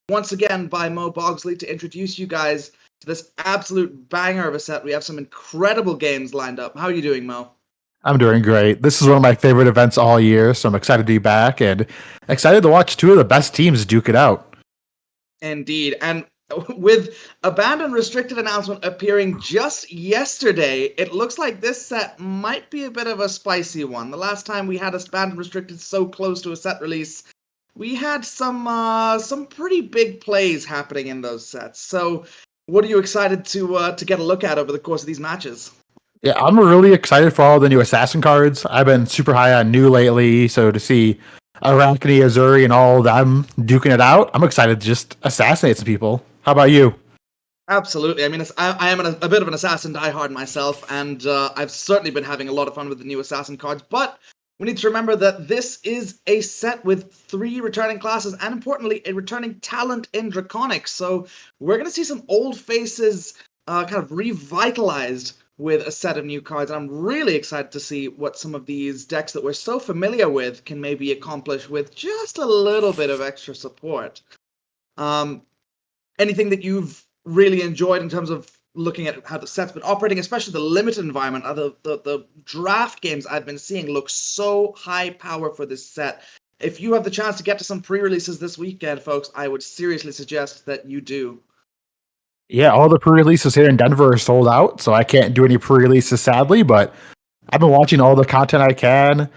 once again by Mo Bogsley to introduce you guys to this absolute banger of a set. We have some incredible games lined up. How are you doing, Mo? I'm doing great. This is one of my favorite events all year, so I'm excited to be back and excited to watch two of the best teams duke it out. Indeed. And with a banned and restricted announcement appearing just yesterday, it looks like this set might be a bit of a spicy one. The last time we had a banned and restricted so close to a set release, we had some pretty big plays happening in those sets. So, what are you excited to get a look at over the course of these matches? Yeah, I'm really excited for all the new assassin cards. I've been super high on new lately, so to see Arakni, Uzuri, and all of them duking it out, I'm excited to just assassinate some people. How about you? Absolutely. I mean, I am a bit of an assassin diehard myself, and I've certainly been having a lot of fun with the new assassin cards, but we need to remember that this is a set with 3 returning classes, and importantly, a returning talent in Draconic, so we're going to see some old faces kind of revitalized with a set of new cards, and I'm really excited to see what some of these decks that we're so familiar with can maybe accomplish with just a little bit of extra support. Anything that you've really enjoyed in terms of looking at how the set's been operating, especially the limited environment? The draft games I've been seeing look so high power for this set. If you have the chance to get to some pre-releases this weekend, folks, I would seriously suggest that you do. Yeah, all the pre-releases here in Denver are sold out, so I can't do any pre-releases sadly, but I've been watching all the content I can.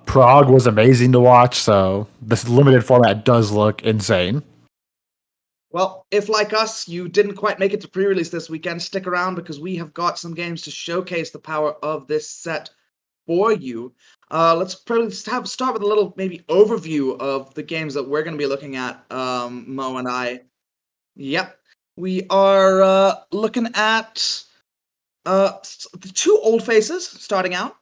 Prague was amazing to watch, so this limited format does look insane. Well, if like us, you didn't quite make it to pre-release this weekend, stick around because we have got some games to showcase the power of this set for you. Let's probably start with a little maybe overview of the games that we're going to be looking at, Mo and I. Yep. We are looking at the 2 old faces starting out.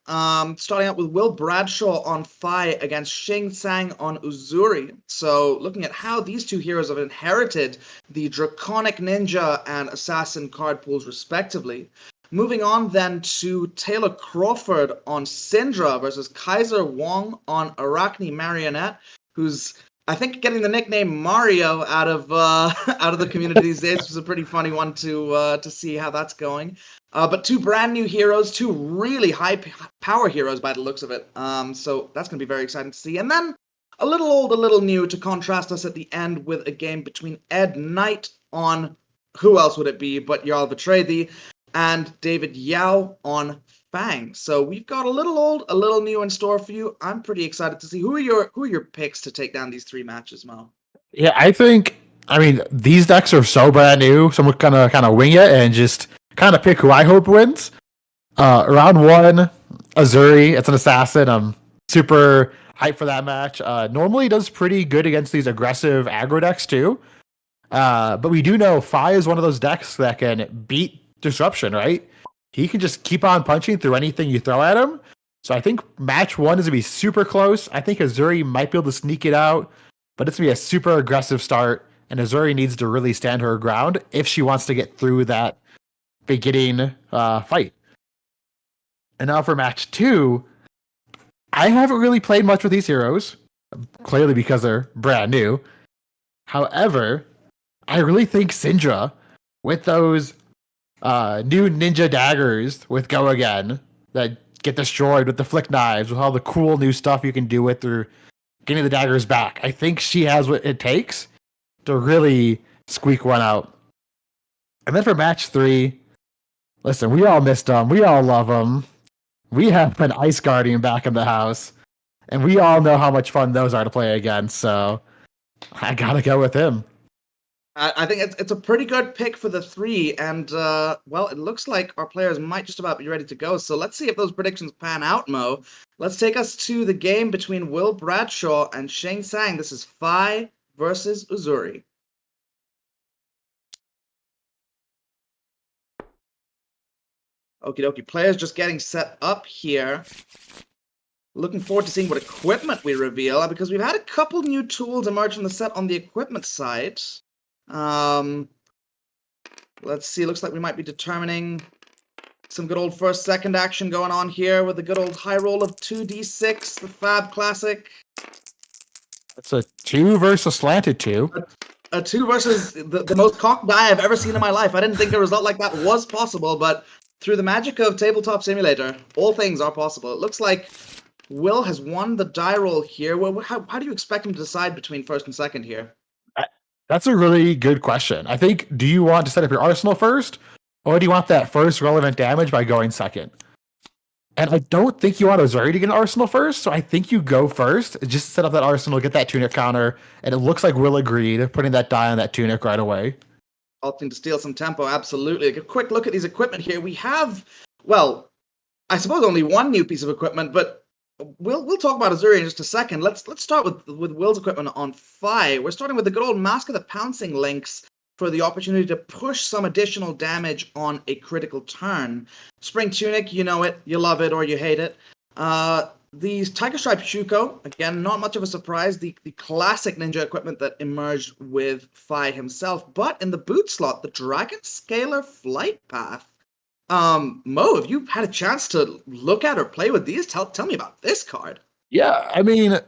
Starting out with Will Bradshaw on Fi against Shing, Tsang on Uzuri. So looking at how these 2 heroes have inherited the Draconic Ninja and Assassin card pools respectively. Moving on then to Taylor Crawford on Cindra versus Kaiser Wong on Arakni Marionette, who's I think getting the nickname Mario out of the community these days was a pretty funny one to see how that's going. But 2 brand new heroes, 2 really high power heroes by the looks of it. So that's going to be very exciting to see. And then a little old, a little new to contrast us at the end with a game between Ed Knight on, who else would it be but Jarl Betray Thee, and David Yao on Fang. So we've got a little old, a little new in store for you. I'm pretty excited to see who are your picks to take down these 3 matches, Mo. Yeah, I mean, these decks are so brand new, so I'm gonna kind of wing it and just kind of pick who I hope wins. Round 1, Uzuri. It's an assassin. I'm super hyped for that match. Normally does pretty good against these aggressive aggro decks too. But we do know Fi is one of those decks that can beat Disruption, right? He can just keep on punching through anything you throw at him. So I think match 1 is going to be super close. I think Uzuri might be able to sneak it out, but it's going to be a super aggressive start, and Uzuri needs to really stand her ground if she wants to get through that beginning fight. And now for match 2, I haven't really played much with these heroes, clearly because they're brand new. However, I really think Cindra, with those new ninja daggers with Go Again that get destroyed with the flick knives, with all the cool new stuff you can do with her getting the daggers back, I think she has what it takes to really squeak one out. And then for match 3, listen, we all missed them. We all love them. We have an Ice Guardian back in the house, and we all know how much fun those are to play against, so I gotta go with him. I think it's a pretty good pick for the 3, and well, it looks like our players might just about be ready to go. So let's see if those predictions pan out, Mo. Let's take us to the game between Will Bradshaw and Shing Tsang. This is Fi versus Uzuri. Okie dokie, players just getting set up here. Looking forward to seeing what equipment we reveal, because we've had a couple new tools emerge from the set on the equipment side. Let's see, looks like we might be determining some good old first second action going on here with the good old high roll of 2d6, the Fab Classic. It's a 2 versus slanted 2. a 2 versus the most cocked guy I've ever seen in my life. I didn't think a result like that was possible, but through the magic of Tabletop Simulator, all things are possible. It looks like Will has won the die roll here. Well, how do you expect him to decide between first and second here? That's a really good question. I think, do you want to set up your arsenal first, or do you want that first relevant damage by going second? And I don't think you want Uzuri to get an arsenal first, so I think you go first, just set up that arsenal, get that tunic counter, and it looks like Will agreed, putting that die on that tunic right away. Opting to steal some tempo, absolutely. A quick look at these equipment here. We have, well, I suppose only one new piece of equipment, but we'll talk about Uzuri in just a second. Let's start with Will's equipment on Fi. We're starting with the good old Mask of the Pouncing links for the opportunity to push some additional damage on a critical turn. Spring Tunic, you know it, you love it, or you hate it. The Tiger Stripe Shuko, again, not much of a surprise, the classic ninja equipment that emerged with Fi himself, but in the boot slot, the Dragon Scalar Flight Path. Mo, have you had a chance to look at or play with these? Tell me about this card. Yeah, I mean,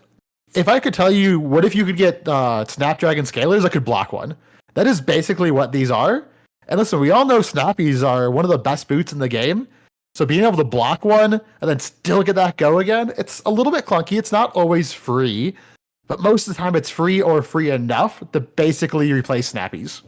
if I could tell you, what if you could get Snapdragon Scalars, I could block one. That is basically what these are. And listen, we all know Snappies are one of the best boots in the game. So being able to block one and then still get that go again, it's a little bit clunky. It's not always free, but most of the time it's free or free enough to basically replace Snappies.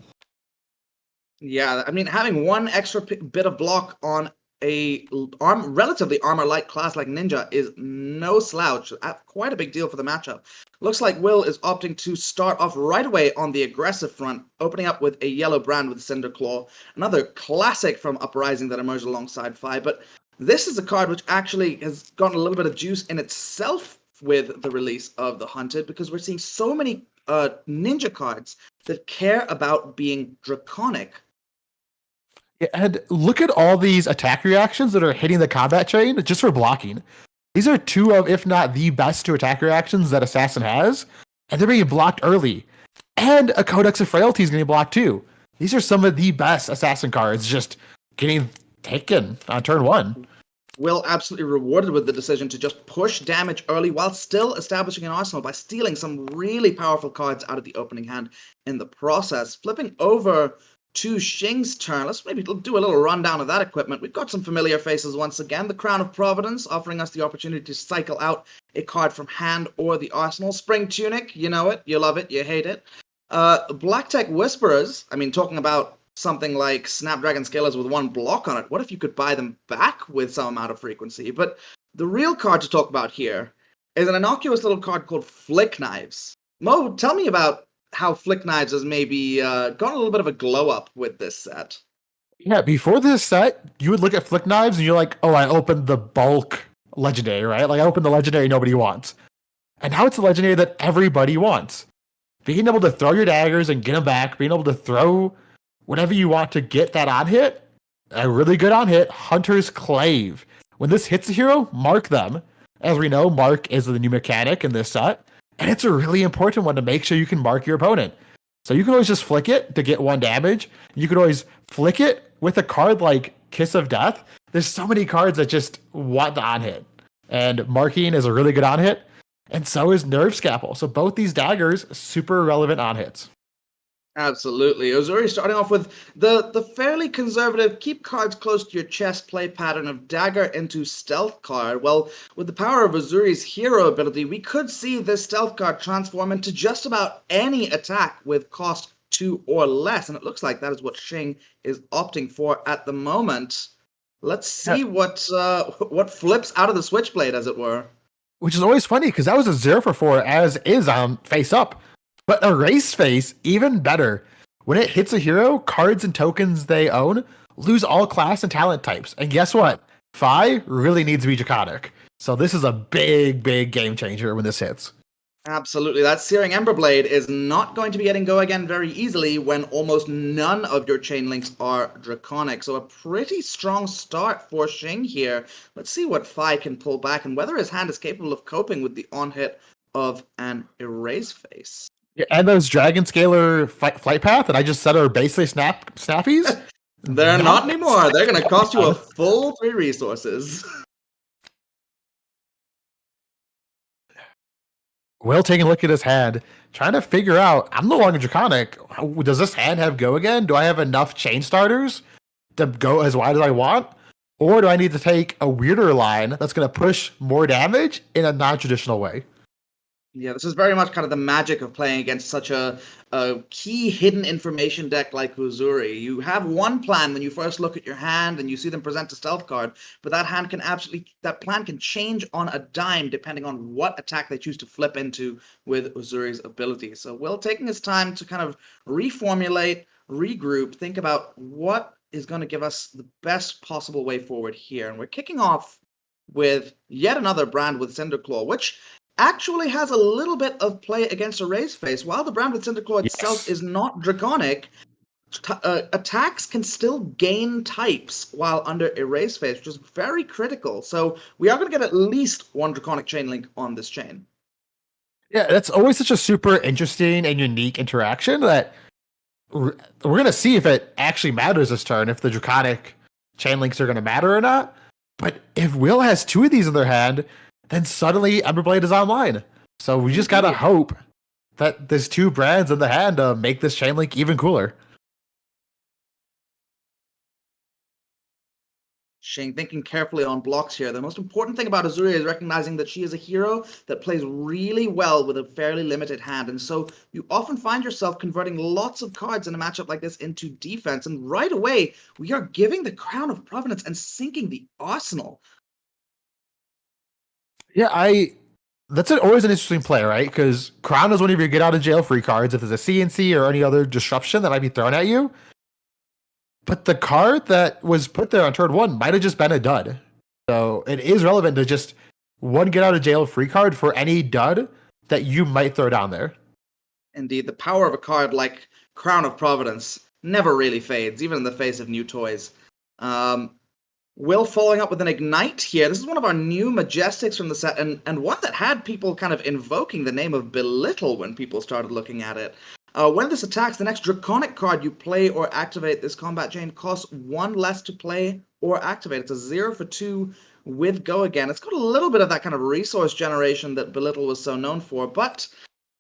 Yeah, I mean, having one extra bit of block on a relatively armor-light class like Ninja is no slouch. Quite a big deal for the matchup. Looks like Will is opting to start off right away on the aggressive front, opening up with a yellow brand with Cinder Claw, another classic from Uprising that emerged alongside Fi. But this is a card which actually has gotten a little bit of juice in itself with the release of the Hunted, because we're seeing so many ninja cards that care about being draconic. Yeah, and look at all these attack reactions that are hitting the combat chain just for blocking. These are two of, if not the best two attack reactions that Assassin has, and they're being blocked early. And a Codex of Frailty is getting blocked too. These are some of the best Assassin cards just getting taken on turn one. Will absolutely rewarded with the decision to just push damage early while still establishing an arsenal by stealing some really powerful cards out of the opening hand in the process. Flipping over to Shing's turn, let's maybe do a little rundown of that equipment. We've got some familiar faces once again. The Crown of Providence, offering us the opportunity to cycle out a card from hand or the arsenal. Spring Tunic, you know it, you love it, you hate it. Black Tech Whisperers, I mean, talking about something like Snapdragon Scalars with one block on it, what if you could buy them back with some amount of frequency? But the real card to talk about here is an innocuous little card called Flick Knives. Mo, tell me about how Flick Knives has maybe gotten a little bit of a glow up with this set. Yeah, before this set, you would look at Flick Knives and you're like, oh, I opened the bulk legendary, right? Like I opened the legendary nobody wants. And now it's a legendary that everybody wants. Being able to throw your daggers and get them back, being able to throw whatever you want to get that on hit, a really good on hit, Hunter's Clave. When this hits a hero, mark them. As we know, mark is the new mechanic in this set. And it's a really important one to make sure you can mark your opponent. So you can always just flick it to get one damage. You can always flick it with a card like Kiss of Death. There's so many cards that just want the on-hit. And marking is a really good on-hit. And so is Nerve Scalpel. So both these daggers, super relevant on-hits. Absolutely. Uzuri starting off with the fairly conservative, keep cards close to your chest play pattern of dagger into stealth card. Well, with the power of Uzuri's hero ability, we could see this stealth card transform into just about any attack with cost 2 or less. And it looks like that is what Shing is opting for at the moment. Let's see what flips out of the switchblade, as it were. Which is always funny, because that was a 0 for 4, as is on face up. But Erase Face, even better. When it hits a hero, cards and tokens they own lose all class and talent types. And guess what? Fi really needs to be draconic. So this is a big, big game changer when this hits. Absolutely. That Searing Emberblade is not going to be getting go again very easily when almost none of your chain links are draconic. So a pretty strong start for Shing here. Let's see what Fi can pull back and whether his hand is capable of coping with the on-hit of an Erase Face. Yeah, and those Dragon Scalar flight path that I just said are basically snappies? They're not anymore. They're going to cost you a full 3 resources. Will taking a look at his hand, trying to figure out, I'm no longer Draconic. Does this hand have go again? Do I have enough chain starters to go as wide as I want? Or do I need to take a weirder line that's going to push more damage in a non-traditional way? Yeah, this is very much kind of the magic of playing against such a key hidden information deck like Uzuri. You have one plan when you first look at your hand and you see them present a stealth card, but that plan can change on a dime depending on what attack they choose to flip into with Uzuri's ability. So Will taking his time to kind of reformulate, regroup, think about what is going to give us the best possible way forward here. And we're kicking off with yet another brand with Cinderclaw, which actually has a little bit of play against Erase Face. While the brand with Cinderclaw itself is not Draconic, attacks can still gain types while under Erase Face, which is very critical. So we are going to get at least one Draconic chain link on this chain. Yeah, that's always such a super interesting and unique interaction that we're going to see if it actually matters this turn, if the Draconic chain links are going to matter or not. But if Will has two of these in their hand, then suddenly Emberblade is online. So we just got to hope that there's two brands in the hand to make this chain link even cooler. Shing thinking carefully on blocks here. The most important thing about Uzuri is recognizing that she is a hero that plays really well with a fairly limited hand. And so you often find yourself converting lots of cards in a matchup like this into defense. And right away, we are giving the Crown of Providence and sinking the Arsenal. Yeah, that's always an interesting play, right? Because Crown is one of your get out of jail free cards if there's a CNC or any other disruption that might be thrown at you. But the card that was put there on turn one might have just been a dud. So it is relevant to just one get out of jail free card for any dud that you might throw down there. Indeed, the power of a card like Crown of Providence never really fades, even in the face of new toys. Will following up with an Ignite here. This is one of our new Majestics from the set, and one that had people kind of invoking the name of Belittle when people started looking at it. When this attacks, the next Draconic card you play or activate this combat chain costs one less to play or activate. It's a 0 for 2 with Go Again. It's got a little bit of that kind of resource generation that Belittle was so known for, but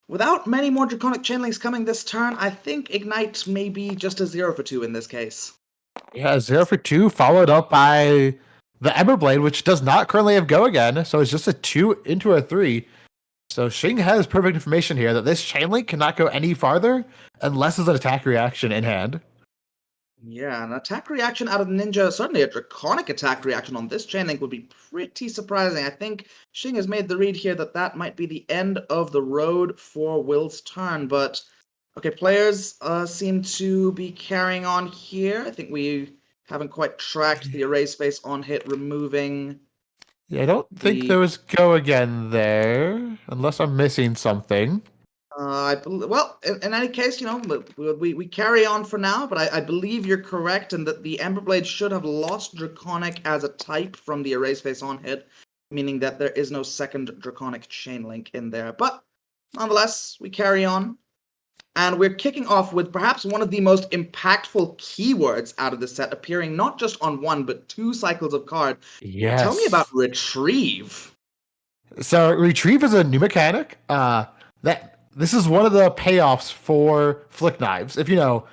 without many more Draconic chain links coming this turn, I think Ignite may be just a 0 for 2 in this case. Yeah, 0 for 2, followed up by the Emberblade, which does not currently have Go Again, so it's just a 2 into a 3. So Shing has perfect information here that this chain link cannot go any farther unless there's an attack reaction in hand. Yeah, an attack reaction out of Ninja, certainly a Draconic attack reaction on this chain link would be pretty surprising. I think Shing has made the read here that that might be the end of the road for Will's turn, but okay, players seem to be carrying on here. I think we haven't quite tracked the Erase Face on hit, removing... Yeah, I don't think there was Go Again there, unless I'm missing something. Well, in any case, you know, we carry on for now, but I believe you're correct in that the Emberblade should have lost Draconic as a type from the Erase Face on hit, meaning that there is no second Draconic chain link in there. But nonetheless, we carry on. And we're kicking off with perhaps one of the most impactful keywords out of the set, appearing not just on one, but 2 cycles of card. Yes. Tell me about Retrieve. So Retrieve is a new mechanic. This is one of the payoffs for Flick Knives. If you know,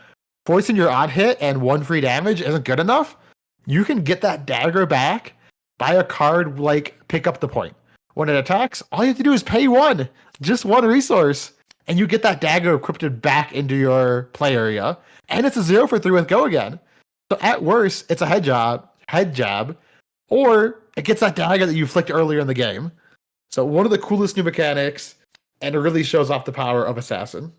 forcing your odd hit and 1 free damage isn't good enough, you can get that dagger back by a card like Pick Up the Point. When it attacks, all you have to do is pay 1, just 1 resource. And you get that dagger equipped back into your play area. And it's a 0 for 3 with Go Again. So at worst, it's a head jab, or it gets that dagger that you flicked earlier in the game. So one of the coolest new mechanics, and it really shows off the power of Assassin.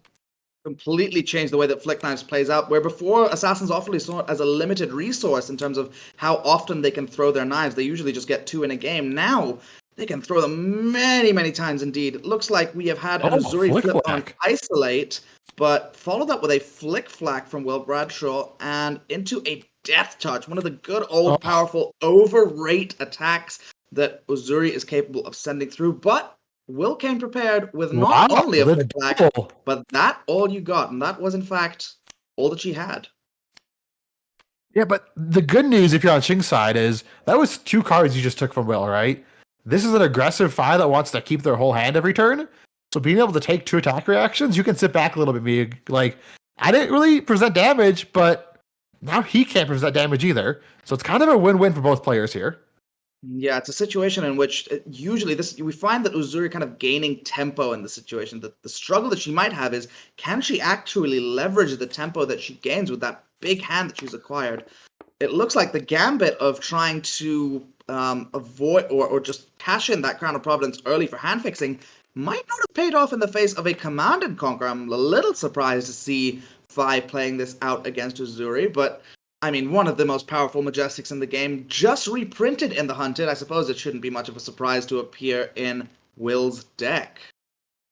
Completely changed the way that Flick Knives plays out, where before Assassins often saw it as a limited resource in terms of how often they can throw their knives. They usually just get 2 in a game. Now, they can throw them many, many times indeed. It looks like we have had an Uzuri flip on Isolate, but followed up with a Flick Flack from Will Bradshaw and into a Death Touch, one of the good old powerful overrate attacks that Uzuri is capable of sending through. But Will came prepared with not only a Flick Flack, but that all you got, and that was in fact all that she had. Yeah, but the good news if you're on Shing's side is that was 2 cards you just took from Will, right? This is an aggressive 5 that wants to keep their whole hand every turn. So being able to take 2 attack reactions, you can sit back a little bit, be like, I didn't really present damage, but now he can't present damage either. So it's kind of a win-win for both players here. Yeah, it's a situation in which usually we find that Uzuri kind of gaining tempo in the situation. That the struggle that she might have is, can she actually leverage the tempo that she gains with that big hand that she's acquired? It looks like the gambit of trying to avoid or just cash in that Crown of Providence early for hand fixing might not have paid off in the face of a Command and Conquer. I'm a little surprised to see Vi playing this out against Uzuri, but I mean, one of the most powerful Majestics in the game, just reprinted in the Hunted. I suppose it shouldn't be much of a surprise to appear in Will's deck.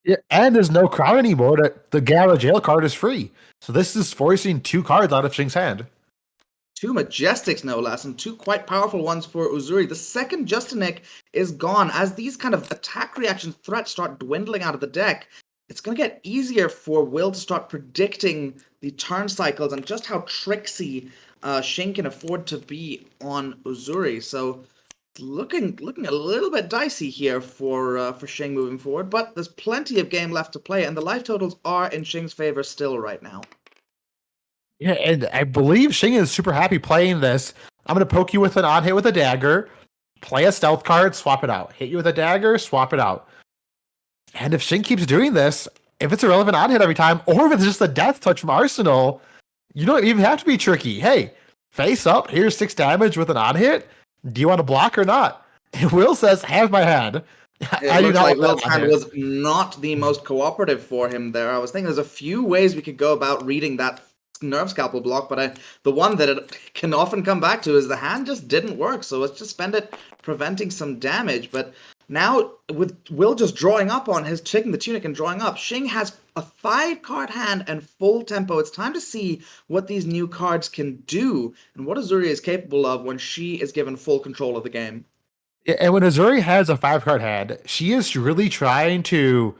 Yeah, and there's no crown anymore. The Gala Jail card is free. So this is forcing 2 cards out of Shing's hand. 2 Majestics, no less, and 2 quite powerful ones for Uzuri. The second Justinic is gone. As these kind of attack reaction threats start dwindling out of the deck, it's going to get easier for Will to start predicting the turn cycles and just how tricksy Shing can afford to be on Uzuri. So looking a little bit dicey here for Shing moving forward, but there's plenty of game left to play, and the life totals are in Shing's favor still right now. Yeah, and I believe Shing is super happy playing this. I'm going to poke you with an on-hit with a dagger, play a stealth card, swap it out. Hit you with a dagger, swap it out. And if Shing keeps doing this, if it's a relevant on-hit every time, or if it's just a death touch from Arsenal, you don't even have to be tricky. Hey, face up, here's 6 damage with an on-hit. Do you want to block or not? And Will says, have my hand. I do not like Will's hand was not the most cooperative for him there. I was thinking there's a few ways we could go about reading that Nerve Scalpel block, but the one that it can often come back to is the hand just didn't work, so let's just spend it preventing some damage. But now, with Will just drawing up on his, taking the tunic and drawing up, Shing has a 5-card hand and full tempo. It's time to see what these new cards can do and what Uzuri is capable of when she is given full control of the game. Yeah, and when Uzuri has a 5-card hand, she is really trying to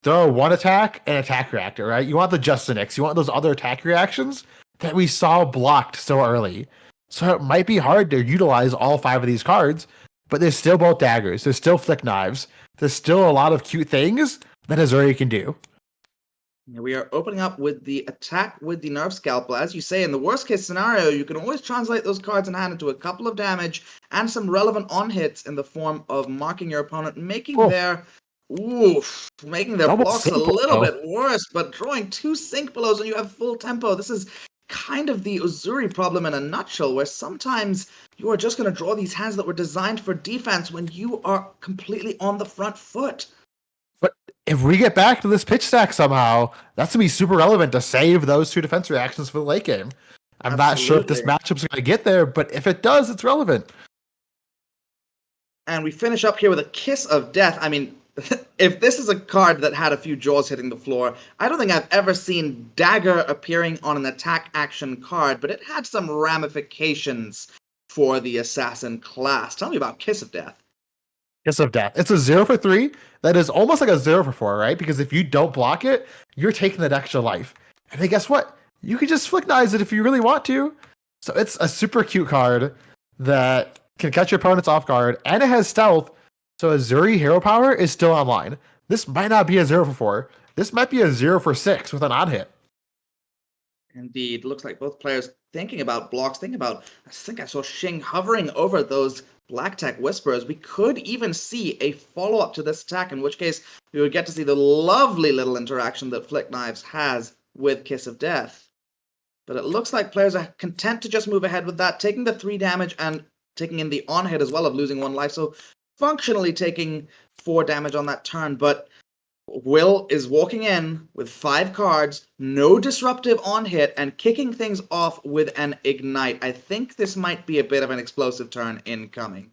throw 1 attack and attack reactor, right? You want the Justinix, you want those other attack reactions that we saw blocked so early. So it might be hard to utilize all 5 of these cards, but there's still both daggers, there's still flick knives, there's still a lot of cute things that Uzuri can do. We are opening up with the attack with the Nerve Scalpel. As you say, in the worst case scenario, you can always translate those cards in hand into a couple of damage and some relevant on-hits in the form of marking your opponent, making their blocks a little bit worse, but drawing 2 sync blows when you have full tempo. This is kind of the Uzuri problem in a nutshell, where sometimes you are just going to draw these hands that were designed for defense when you are completely on the front foot. But if we get back to this pitch stack somehow, that's going to be super relevant to save those 2 defense reactions for the late game. I'm not sure if this matchup's going to get there, but if it does, it's relevant. And we finish up here with a Kiss of Death. I mean, if this is a card that had a few jaws hitting the floor, I don't think I've ever seen Dagger appearing on an attack action card, but it had some ramifications for the assassin class. Tell me about Kiss of Death. Kiss of Death. It's a 0 for 3 that is almost like a 0 for 4, right? Because if you don't block it, you're taking that extra life. And then guess what? You can just flick knives it if you really want to. So it's a super cute card that can catch your opponents off guard, and it has stealth. So Uzuri hero power is still online. This might not be a 0 for 4. This might be a 0 for 6 with an on hit. Indeed. Looks like both players thinking about blocks, I think I saw Shing hovering over those Black Tech Whisperers. We could even see a follow-up to this attack, in which case we would get to see the lovely little interaction that Flick Knives has with Kiss of Death. But it looks like players are content to just move ahead with that, taking the 3 damage and taking in the on-hit as well of losing 1 life, so functionally taking 4 damage on that turn. But Will is walking in with 5 cards, no disruptive on-hit, and kicking things off with an Ignite. I think this might be a bit of an explosive turn incoming.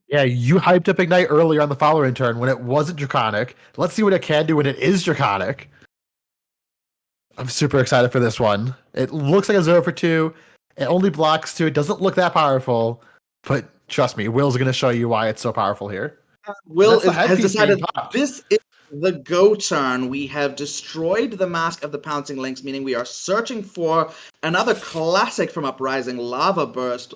Yeah, you hyped up Ignite earlier on the following turn when it wasn't Draconic. Let's see what it can do when it is Draconic. I'm super excited for this one. It looks like a 0 for 2. It only blocks 2. It doesn't look that powerful, but trust me, Will's going to show you why it's so powerful here. Will has decided this is the go turn. We have destroyed the Mask of the Pouncing Lynx, meaning we are searching for another classic from Uprising, Lava Burst.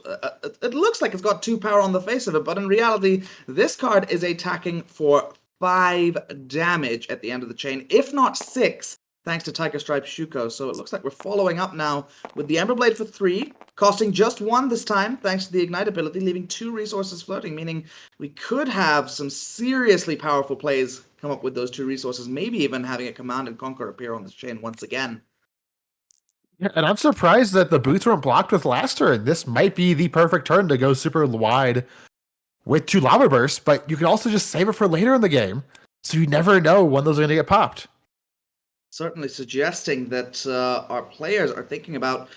It looks like it's got 2 power on the face of it, but in reality, this card is attacking for 5 damage at the end of the chain, if not 6, thanks to Tiger Stripe Shuko. So it looks like we're following up now with the Ember Blade for 3, costing just 1 this time, thanks to the Ignite ability, leaving 2 resources floating, meaning we could have some seriously powerful plays come up with those 2 resources, maybe even having a Command and Conquer appear on this chain once again. Yeah, and I'm surprised that the boots weren't blocked with last turn. This might be the perfect turn to go super wide with 2 Lava Bursts, but you can also just save it for later in the game, so you never know when those are going to get popped. Certainly suggesting that our players are thinking about,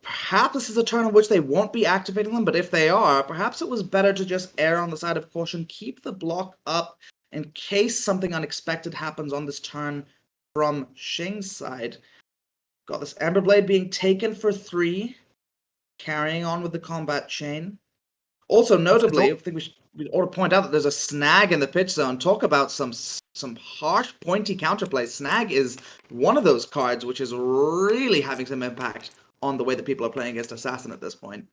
perhaps this is a turn in which they won't be activating them, but if they are, perhaps it was better to just err on the side of caution, keep the block up in case something unexpected happens on this turn from Shing's side. Got this Ember Blade being taken for 3, carrying on with the combat chain. Also, notably, I think we ought to point out that there's a snag in the pitch zone. Talk about some harsh, pointy counterplay. Snag is one of those cards which is really having some impact on the way that people are playing against Assassin at this point.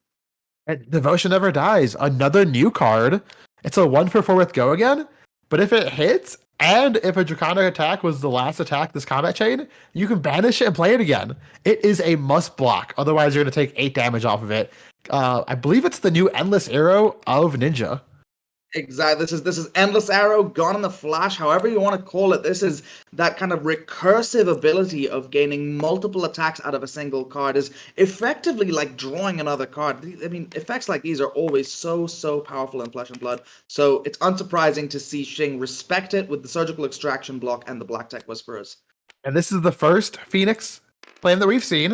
And Devotion Never Dies, another new card. It's a 1-for-4 with Go again, but if it hits, and if a Draconic attack was the last attack this combat chain, you can banish it and play it again. It is a must block. Otherwise, you're going to take 8 damage off of it. I believe it's the new Endless Arrow of Ninja. Exactly. This is Endless Arrow, Gone in the Flash, however you want to call it. This is that kind of recursive ability of gaining multiple attacks out of a single card, is effectively like drawing another card. I mean, effects like these are always so powerful in Flesh and Blood, so it's unsurprising to see Shing respect it with the Surgical Extraction block and the Black Tech Whisperers. And this is the first Phoenix flame that we've seen.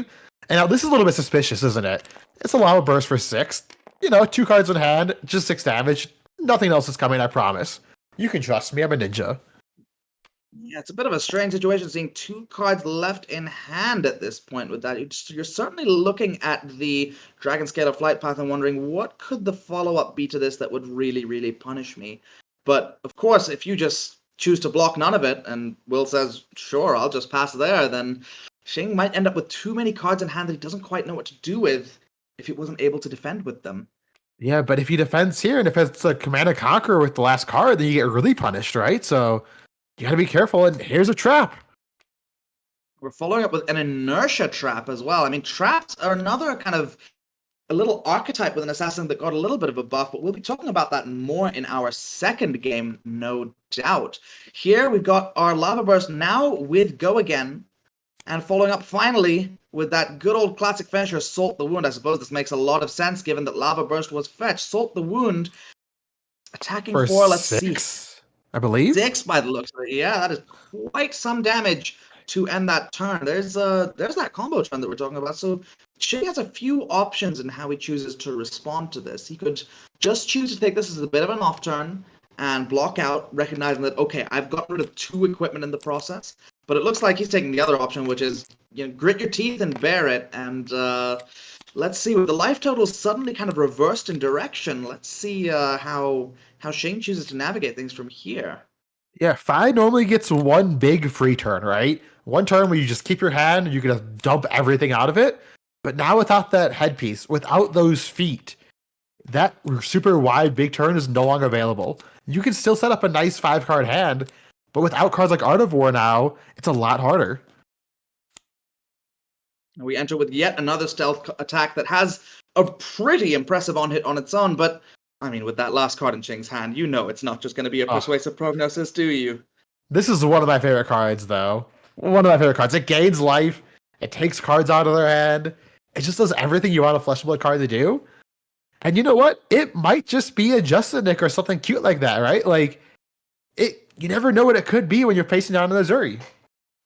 And now this is a little bit suspicious, isn't it? It's a Lava Burst for 6. 2 cards in hand, just 6 damage. Nothing else is coming, I promise. You can trust me, I'm a ninja. Yeah, it's a bit of a strange situation seeing 2 cards left in hand at this point with that. You're certainly looking at the Dragon Scalar Flight Path and wondering what could the follow-up be to this that would really punish me. But, of course, if you just choose to block none of it, and Will says, sure, I'll just pass there, then Shing might end up with too many cards in hand that he doesn't quite know what to do with if he wasn't able to defend with them. Yeah, but if he defends here, and if it's a Command and Conquer with the last card, then you get really punished, right? So you gotta be careful, and here's a trap. We're following up with an Inertia Trap as well. I mean, traps are another kind of a little archetype with an assassin that got a little bit of a buff, but we'll be talking about that more in our second game, no doubt. Here we've got our Lava Burst now with Go Again, and following up finally with that good old classic finisher, Salt the Wound. I suppose this makes a lot of sense given that Lava Burst was fetched. Salt the Wound, attacking for let's 6, see. I believe? 6 by the looks of it. Yeah, that is quite some damage to end that turn. There's that combo trend that we're talking about. So Shing has a few options in how he chooses to respond to this. He could just choose to take this as a bit of an off turn and block out, recognizing that, okay, I've gotten rid of 2 equipment in the process. But it looks like he's taking the other option, which is, grit your teeth and bear it. And let's see, with the life total suddenly kind of reversed in direction, let's see how Shing chooses to navigate things from here. Yeah, Fi normally gets 1 big free turn, right? 1 turn where you just keep your hand and you can just dump everything out of it. But now without that headpiece, without those feet, that super wide big turn is no longer available. You can still set up a nice 5-card hand, but without cards like Art of War now, it's a lot harder. We enter with yet another stealth attack that has a pretty impressive on-hit on its own, but, I mean, with that last card in Shing's hand, it's not just going to be a persuasive prognosis, do you? This is one of my favorite cards, though. One of my favorite cards. It gains life. It takes cards out of their hand. It just does everything you want a Flesh and Blood card to do. And you know what? It might just be a Justinic or something cute like that, right? Like, you never know what it could be when you're facing down an Uzuri.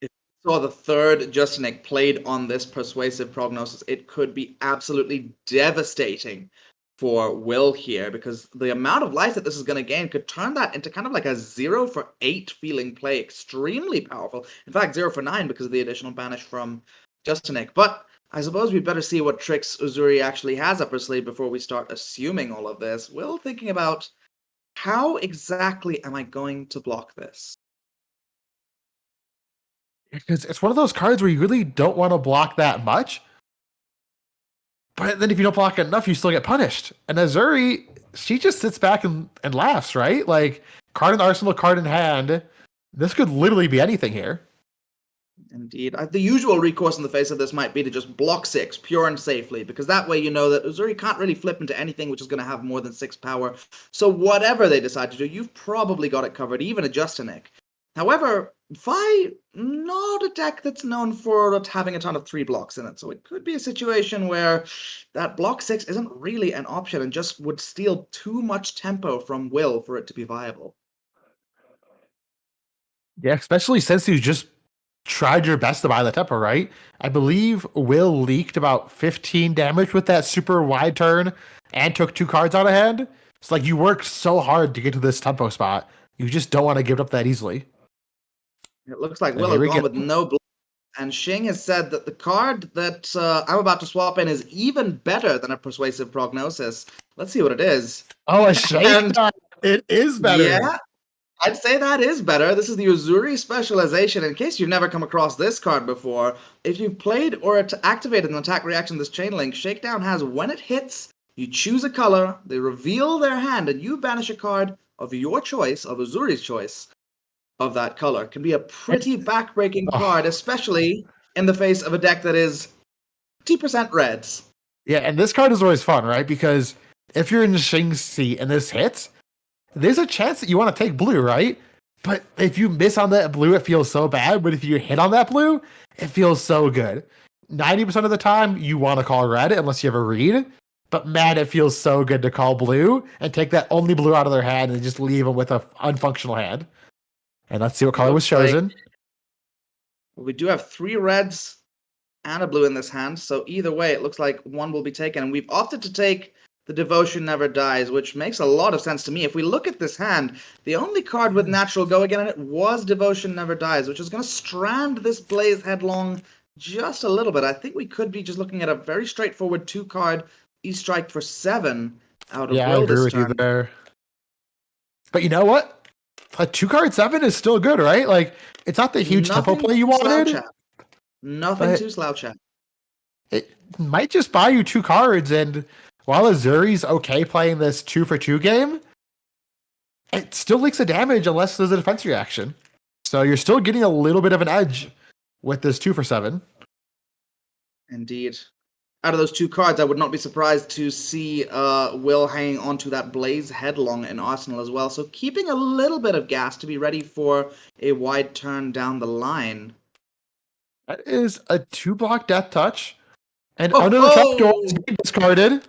If you saw the 3rd Justinic played on this persuasive prognosis, it could be absolutely devastating for Will here, because the amount of life that this is going to gain could turn that into kind of like a 0 for 8 feeling play. Extremely powerful. In fact, 0 for 9 because of the additional banish from Justinic. But I suppose we'd better see what tricks Uzuri actually has up her sleeve before we start assuming all of this. Will thinking about, how exactly am I going to block this? Because it's one of those cards where you really don't want to block that much. But then if you don't block enough, you still get punished. And Uzuri, she just sits back and laughs, right? Like, card in arsenal, card in hand. This could literally be anything here. Indeed. The usual recourse in the face of this might be to just block 6, pure and safely, because that way you know that Uzuri can't really flip into anything which is going to have more than 6 power. So whatever they decide to do, you've probably got it covered, even a Justinik. However, Vi, not a deck that's known for having a ton of 3 blocks in it, so it could be a situation where that block 6 isn't really an option and just would steal too much tempo from Will for it to be viable. Yeah, especially since you just tried your best to buy the tempo, right? I believe Will leaked about 15 damage with that super wide turn and took 2 cards out of hand. It's like you worked so hard to get to this tempo spot. You just don't want to give it up that easily. It looks like Will has gone with no block. And Shing has said that the card that I'm about to swap in is even better than a Persuasive Prognosis. Let's see what it is. Oh, a Shake? It is better. Yeah, I'd say that is better. This is the Uzuri specialization. In case you've never come across this card before, if you've played or activated an attack reaction this chain link, Shakedown has when it hits, you choose a color, they reveal their hand, and you banish a card of your choice, of Uzuri's choice, of that color. Can be a pretty backbreaking card, especially in the face of a deck that is 50% reds. Yeah, and this card is always fun, right? Because if you're in Shing's seat and this hits, there's a chance that you want to take blue, right? But if you miss on that blue, it feels so bad. But if you hit on that blue, it feels so good. 90% of the time, you want to call red unless you have a read. But man, it feels so good to call blue and take that only blue out of their hand and just leave them with an unfunctional hand. And let's see what color was chosen. We do have 3 reds and a blue in this hand. So either way, it looks like one will be taken. And we've opted to take the Devotion Never Dies, which makes a lot of sense to me. If we look at this hand, the only card with natural go again in it was Devotion Never Dies, which is going to strand this Blaze Headlong just a little bit. I think we could be just looking at a very straightforward 2-card E-Strike for 7 out of Will this turn. Yeah, I agree with you there. But you know what? A 2-card 7 is still good, right? Like, it's not the huge tempo play you wanted. Nothing to slouch at. It might just buy you 2 cards, and while Uzuri's okay playing this 2-for-2 game, it still leaks the damage unless there's a defense reaction. So you're still getting a little bit of an edge with this 2-for-7. Indeed. Out of those 2 cards, I would not be surprised to see Will hanging onto that Blaze Headlong in Arsenal as well. So keeping a little bit of gas to be ready for a wide turn down the line. That is a 2-block Death Touch. And under the trapdoor is being discarded.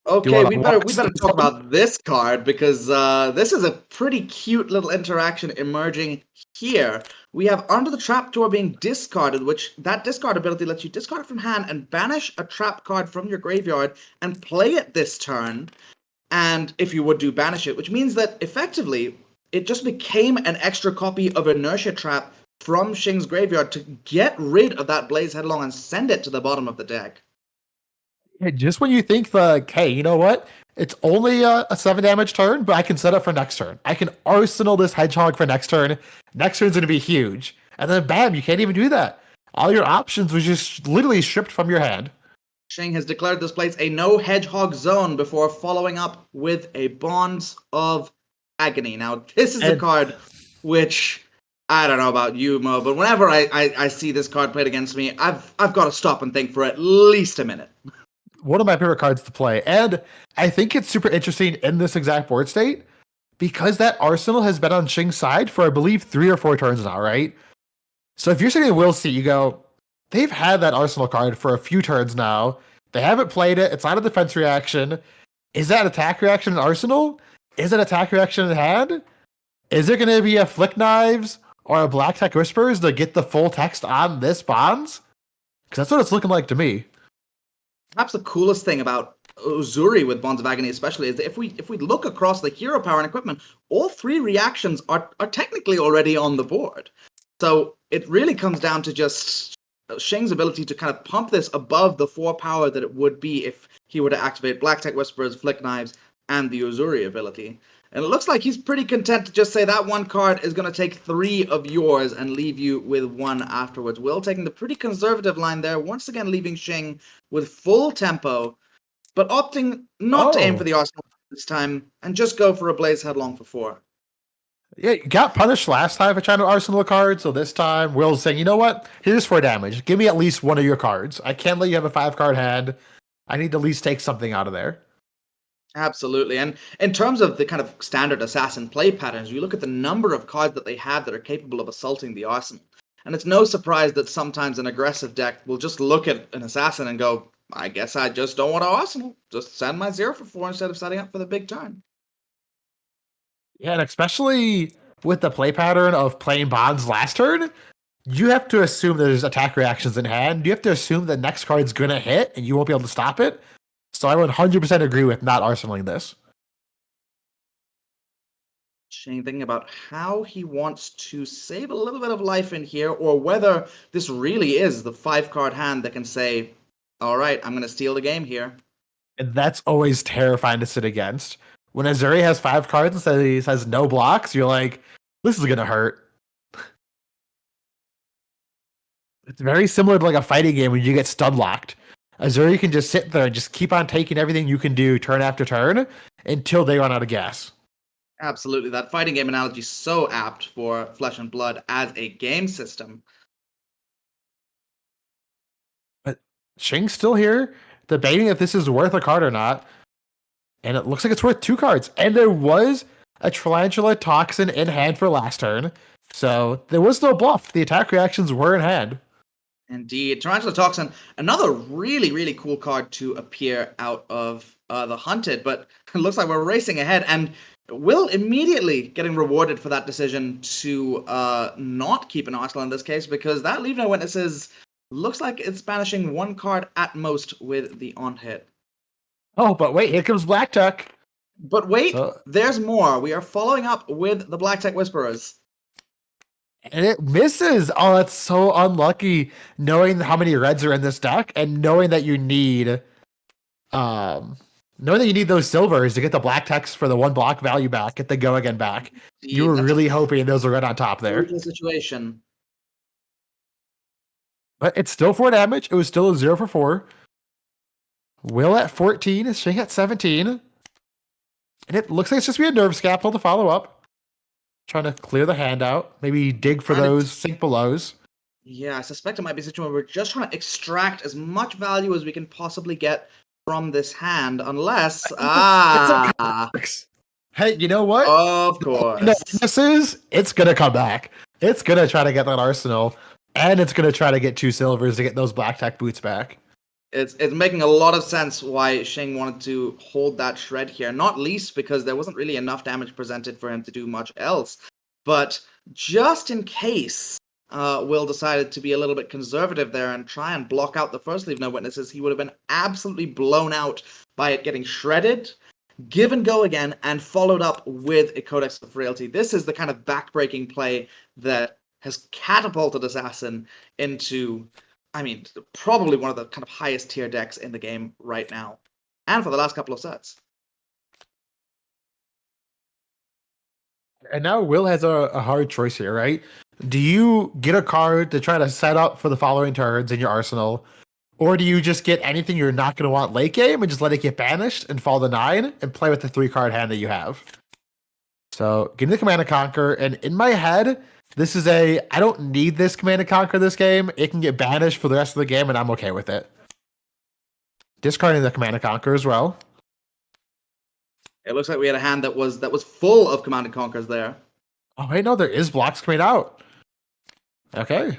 Okay, we better talk about this card because this is a pretty cute little interaction emerging here. We have Under the Trapdoor being discarded, which that discard ability lets you discard it from hand and banish a trap card from your graveyard and play it this turn. And if you would do banish it, which means that effectively it just became an extra copy of Inertia Trap from Shing's graveyard to get rid of that Blaze Headlong and send it to the bottom of the deck. Just when you think like, hey, you know what? It's only a 7 damage turn, but I can set up for next turn. I can arsenal this Hedgehog for next turn. Next turn's going to be huge. And then bam, you can't even do that. All your options was just literally stripped from your hand. Shing has declared this place a no Hedgehog zone before following up with a Bonds of Agony. Now, this is a card which, I don't know about you, Mo, but whenever I see this card played against me, I've got to stop and think for at least a minute. One of my favorite cards to play. And I think it's super interesting in this exact board state because that Arsenal has been on Shing's side for, I believe, 3 or 4 turns now, right? So if you're sitting in Will's seat, you go, they've had that Arsenal card for a few turns now. They haven't played it. It's not a defense reaction. Is that attack reaction in Arsenal? Is it attack reaction in hand? Is it going to be a Flick Knives or a Black Tech Whispers to get the full text on this Bonds? Because that's what it's looking like to me. Perhaps the coolest thing about Uzuri with Bonds of Agony especially is that if we look across the hero power and equipment, all 3 reactions are technically already on the board. So it really comes down to just Shing's ability to kind of pump this above the 4 power that it would be if he were to activate Black Tech Whispers, Flick Knives, and the Uzuri ability. And it looks like he's pretty content to just say that one card is going to take 3 of yours and leave you with 1 afterwards. Will taking the pretty conservative line there, once again leaving Shing with full tempo but opting not to aim for the arsenal this time and just go for a Blaze Headlong for 4. Yeah, you got punished last time for trying to arsenal a card, so this time Will's saying, you know what? Here's 4 damage. Give me at least one of your cards. I can't let you have a 5-card hand. I need to at least take something out of there. Absolutely. And in terms of the kind of standard assassin play patterns, you look at the number of cards that they have that are capable of assaulting the arsenal. And it's no surprise that sometimes an aggressive deck will just look at an assassin and go, I guess I just don't want to arsenal. Just send my 0 for 4 instead of setting up for the big turn. Yeah, and especially with the play pattern of playing bonds last turn, you have to assume there's attack reactions in hand. You have to assume the next card's going to hit and you won't be able to stop it. So I would 100% agree with not arsenaling this. Shane thinking about how he wants to save a little bit of life in here, or whether this really is the 5-card hand that can say, all right, I'm going to steal the game here. And that's always terrifying to sit against. When Uzuri has 5 cards and says he has no blocks, you're like, this is going to hurt. It's very similar to like a fighting game when you get stun locked. Uzuri can just sit there and just keep on taking everything you can do turn after turn until they run out of gas. Absolutely. That fighting game analogy is so apt for Flesh and Blood as a game system. But Shing's still here, debating if this is worth a card or not. And it looks like it's worth 2 cards. And there was a Tarantula Toxin in hand for last turn. So there was no bluff. The attack reactions were in hand. Indeed. Tarantula Toxin, another really, really cool card to appear out of the Hunted, but it looks like we're racing ahead, and Will immediately getting rewarded for that decision to not keep an arsenal in this case, because that Leave No Witnesses looks like it's banishing 1 card at most with the on-hit. Oh, but wait, here comes Black Tuck. But wait, there's more. We are following up with the Black Tech Whisperers. And it misses. Oh, that's so unlucky. Knowing how many reds are in this deck and knowing that you need those silvers to get the black text for the 1 block value back, get the go again back. Indeed, you were really hoping those were right on top there. Situation. But it's still 4 damage. It was still a 0 for 4. Will at 14, Shing at 17. And it looks like it's just be a nerve scalpel to follow up. Trying to clear the hand out. Maybe dig for those sink belows. Yeah, I suspect it might be a situation where we're just trying to extract as much value as we can possibly get from this hand, unless... Hey, you know what? Of course. It's going to come back. It's going to try to get that arsenal, and it's going to try to get 2 silvers to get those black tech boots back. It's making a lot of sense why Shing wanted to hold that shred here, not least because there wasn't really enough damage presented for him to do much else. But just in case Will decided to be a little bit conservative there and try and block out the first Leave No Witnesses, he would have been absolutely blown out by it getting shredded, give and go again, and followed up with a Codex of Frailty. This is the kind of backbreaking play that has catapulted Assassin into... I mean, probably one of the kind of highest tier decks in the game right now, and for the last couple of sets. And now Will has a hard choice here, right? Do you get a card to try to set up for the following turns in your arsenal, or do you just get anything you're not going to want late game and just let it get banished and fall to 9 and play with the 3-card hand that you have? So, give me the Command and Conquer, and in my head... This is I don't need this Command and Conquer this game. It can get banished for the rest of the game, and I'm okay with it. Discarding the Command and Conquer as well. It looks like we had a hand that was full of Command and Conquers there. Oh, wait, no, there is blocks coming out. Okay.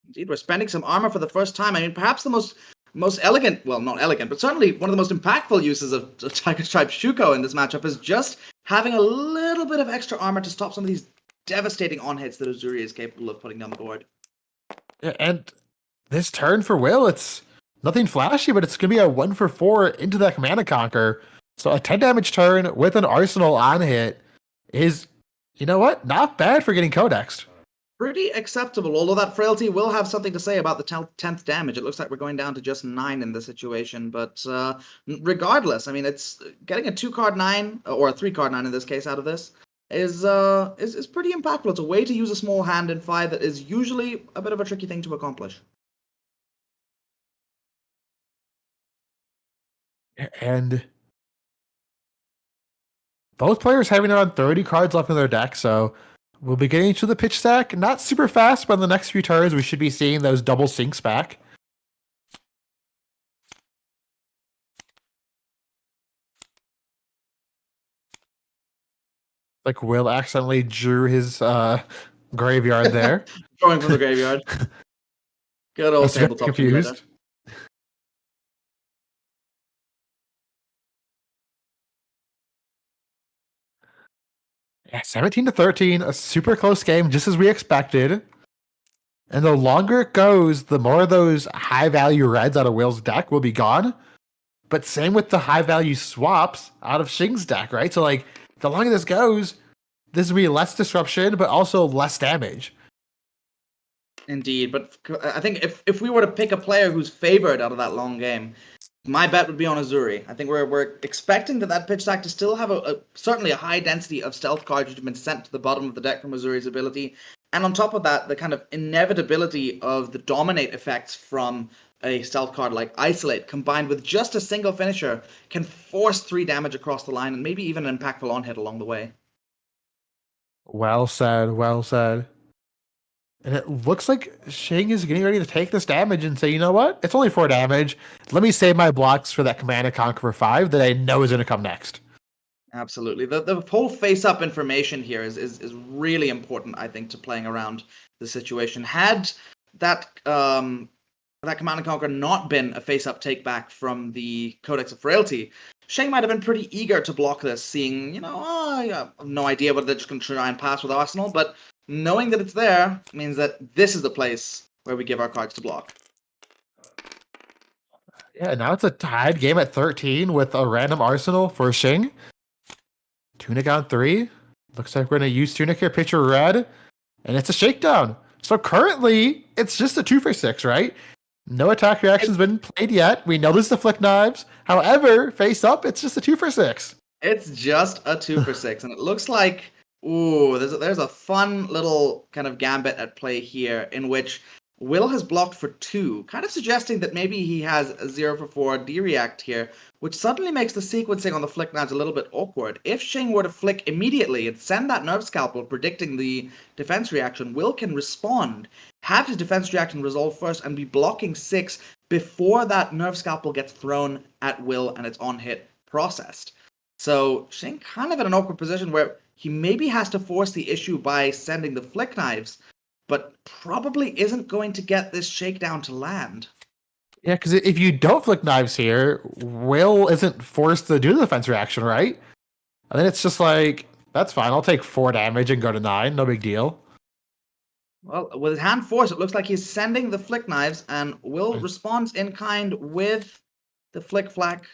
Indeed, we're spending some armor for the first time. I mean, perhaps the most elegant, well, not elegant, but certainly one of the most impactful uses of Tiger Stripe Shuko in this matchup is just having a little bit of extra armor to stop some of these devastating on-hits that Uzuri is capable of putting down the board. Yeah, and this turn for Will, it's nothing flashy, but it's going to be a 1 for 4 into that Command and Conquer. So a 10 damage turn with an arsenal on hit is, you know what, not bad for getting codexed. Pretty acceptable, although that Frailty will have something to say about the 10th damage. It looks like we're going down to just 9 in this situation, but regardless, I mean, it's getting a 2-card 9, or a 3-card 9 in this case, out of this, is pretty impactful. It's a way to use a small hand in 5 that is usually a bit of a tricky thing to accomplish. And both players having around 30 cards left in their deck, so we'll be getting to the pitch stack. Not super fast, but in the next few turns, we should be seeing those double sinks back. Like Will accidentally drew his graveyard there. Drawing from the graveyard. Good old tabletop confused. Yeah, 17-13, a super close game, just as we expected. And the longer it goes, the more of those high-value reds out of Will's deck will be gone. But same with the high-value swaps out of Shing's deck, right? So, like, the longer this goes, this will be less disruption, but also less damage. Indeed, but I think if we were to pick a player who's favored out of that long game, my bet would be on Uzuri. I think we're expecting that pitch stack to still have certainly a high density of stealth cards which have been sent to the bottom of the deck from Uzuri's ability. And on top of that, the kind of inevitability of the dominate effects from a stealth card like Isolate, combined with just a single finisher, can force 3 damage across the line and maybe even an impactful on-hit along the way. Well said, well said. And it looks like Shing is getting ready to take this damage and say, you know what? It's only 4 damage. Let me save my blocks for that Command and Conquer for 5 that I know is going to come next. Absolutely. The whole face-up information here is really important, I think, to playing around the situation. Had that Command and Conquer not been a face-up take-back from the Codex of Frailty, Shing might have been pretty eager to block this, seeing, I have no idea what they're just going to try and pass with Arsenal, but knowing that it's there means that this is the place where we give our cards to block. Yeah, now it's a tied game at 13 with a random Arsenal for Shing. Tunic on 3. Looks like we're going to use Tunic here, pitcher red, and it's a shakedown. So currently, it's just a 2 for 6, right? No attack reaction's been played yet. We know there's the Flick Knives. However, face up, it's just a 2 for 6. It's just a 2 for 6, and it looks like there's a fun little kind of gambit at play here in which Will has blocked for 2, kind of suggesting that maybe he has a 0 for 4 D-React here, which suddenly makes the sequencing on the Flick Knives a little bit awkward. If Shing were to flick immediately and send that Nerve Scalpel predicting the defense reaction, Will can respond, have his defense reaction resolve first, and be blocking 6 before that Nerve Scalpel gets thrown at Will and its on-hit processed. So Shing kind of in an awkward position where he maybe has to force the issue by sending the Flick Knives, but probably isn't going to get this shakedown to land. Yeah, because if you don't Flick Knives here, Will isn't forced to do the defense reaction, right? And then it's just like, that's fine, I'll take 4 damage and go to 9, no big deal. Well, with his hand force, it looks like he's sending the Flick Knives, and Will responds in kind with the Flick Flack,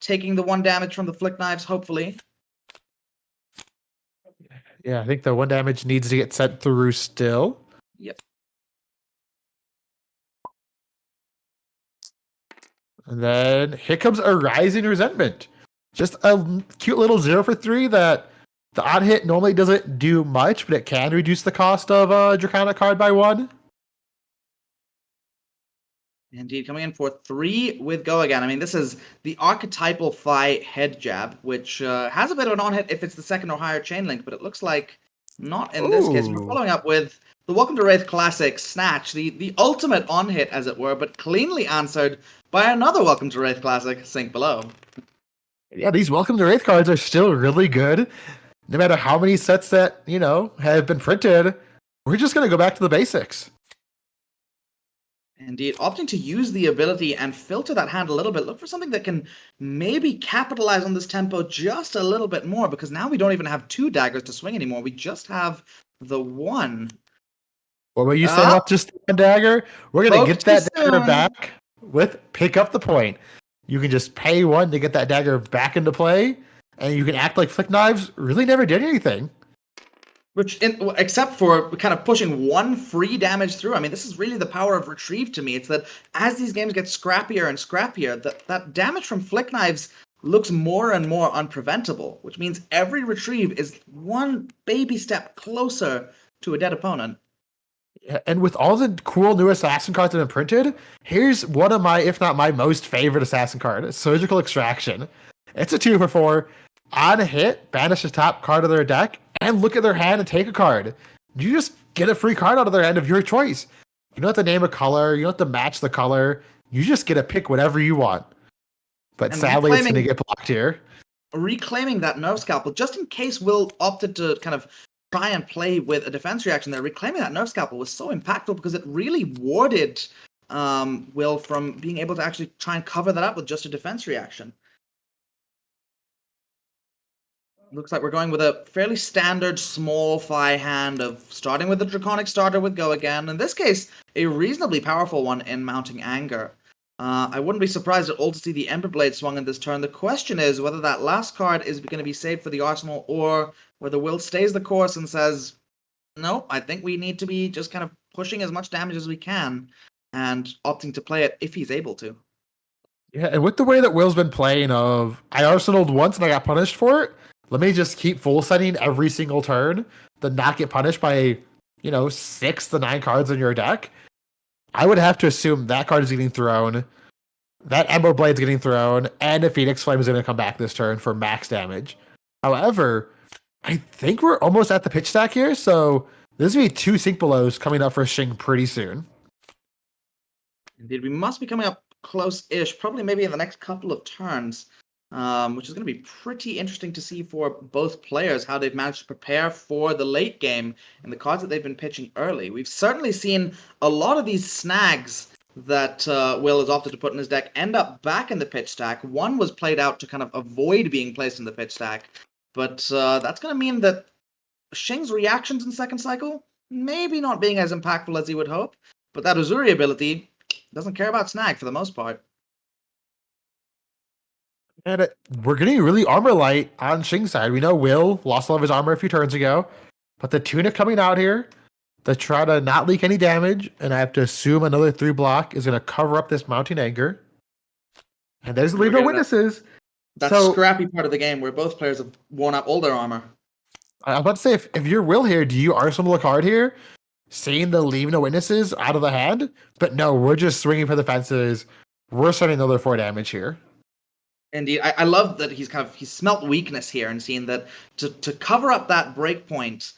taking the 1 damage from the Flick Knives, hopefully. Yeah, I think the 1 damage needs to get sent through still. Yep. And then here comes a Rising Resentment. Just a cute little 0 for 3 that the odd hit normally doesn't do much, but it can reduce the cost of a Draconic card by 1. Indeed, coming in for 3 with Go Again. I mean, this is the archetypal Fi head jab, which has a bit of an on-hit if it's the 2nd or higher chain link, but it looks like not in this case. We're following up with the Welcome to Wraith Classic Snatch, the ultimate on-hit, as it were, but cleanly answered by another Welcome to Wraith Classic, Sink Below. Yeah, these Welcome to Wraith cards are still really good. No matter how many sets that, have been printed, we're just going to go back to the basics. Indeed, opting to use the ability and filter that hand a little bit. Look for something that can maybe capitalize on this tempo just a little bit more, because now we don't even have 2 daggers to swing anymore. We just have the 1. What were you saying about just the 1 dagger? We're going to get that dagger back with Pick Up the Point. You can just pay 1 to get that dagger back into play, and you can act like Flick Knives really never did anything. Except for kind of pushing 1 free damage through. I mean, this is really the power of Retrieve to me. It's that as these games get scrappier and scrappier, that damage from Flick Knives looks more and more unpreventable, which means every Retrieve is 1 baby step closer to a dead opponent. Yeah, and with all the cool new assassin cards that have been printed, here's one of my, if not my most favorite assassin card, Surgical Extraction. It's a 2 for 4. On a hit, banish the top card of their deck and look at their hand and take a card. You just get a free card out of their hand of your choice. You don't have to name a color, you don't have to match the color. You just get to pick whatever you want. But And sadly, it's going to get blocked here. Reclaiming that Nerve Scalpel, just in case Will opted to kind of try and play with a defense reaction there, reclaiming that Nerve Scalpel was so impactful because it really warded Will from being able to actually try and cover that up with just a defense reaction. Looks like we're going with a fairly standard small Fi hand of starting with the Draconic starter with Go Again. In this case, a reasonably powerful one in Mounting Anger. I wouldn't be surprised at all to see the Ember Blade swung in this turn. The question is whether that last card is going to be saved for the arsenal or whether Will stays the course and says, no, I think we need to be just kind of pushing as much damage as we can and opting to play it if he's able to. Yeah, and with the way that Will's been playing of, I arsenaled once and I got punished for it, let me just keep full setting every single turn, then not get punished by, 6 to 9 cards in your deck. I would have to assume that card is getting thrown, that Ember Blade's getting thrown, and a Phoenix Flame is going to come back this turn for max damage. However, I think we're almost at the pitch stack here, so there's going to be 2 Sync Belows coming up for Shing pretty soon. Indeed, we must be coming up close-ish, probably maybe in the next couple of turns, which is going to be pretty interesting to see for both players, how they've managed to prepare for the late game and the cards that they've been pitching early. We've certainly seen a lot of these snags that Will has opted to put in his deck end up back in the pitch stack. One was played out to kind of avoid being placed in the pitch stack, but that's going to mean that Shing's reactions in second cycle maybe not being as impactful as he would hope, but that Uzuri ability doesn't care about snag for the most part. And we're getting really armor light on Shing's side. We know Will lost all of his armor a few turns ago, but the Tunic coming out here to try to not leak any damage, and I have to assume another 3 block is going to cover up this Mounting Anger. And there's the Leave No Witnesses. That scrappy part of the game where both players have worn up all their armor. I was about to say, if you're Will here, do you arsenal a card here, seeing the Leave No Witnesses out of the hand? But no, we're just swinging for the fences. We're sending another 4 damage here. Indeed, I love that he's smelt weakness here and seeing that to cover up that break point,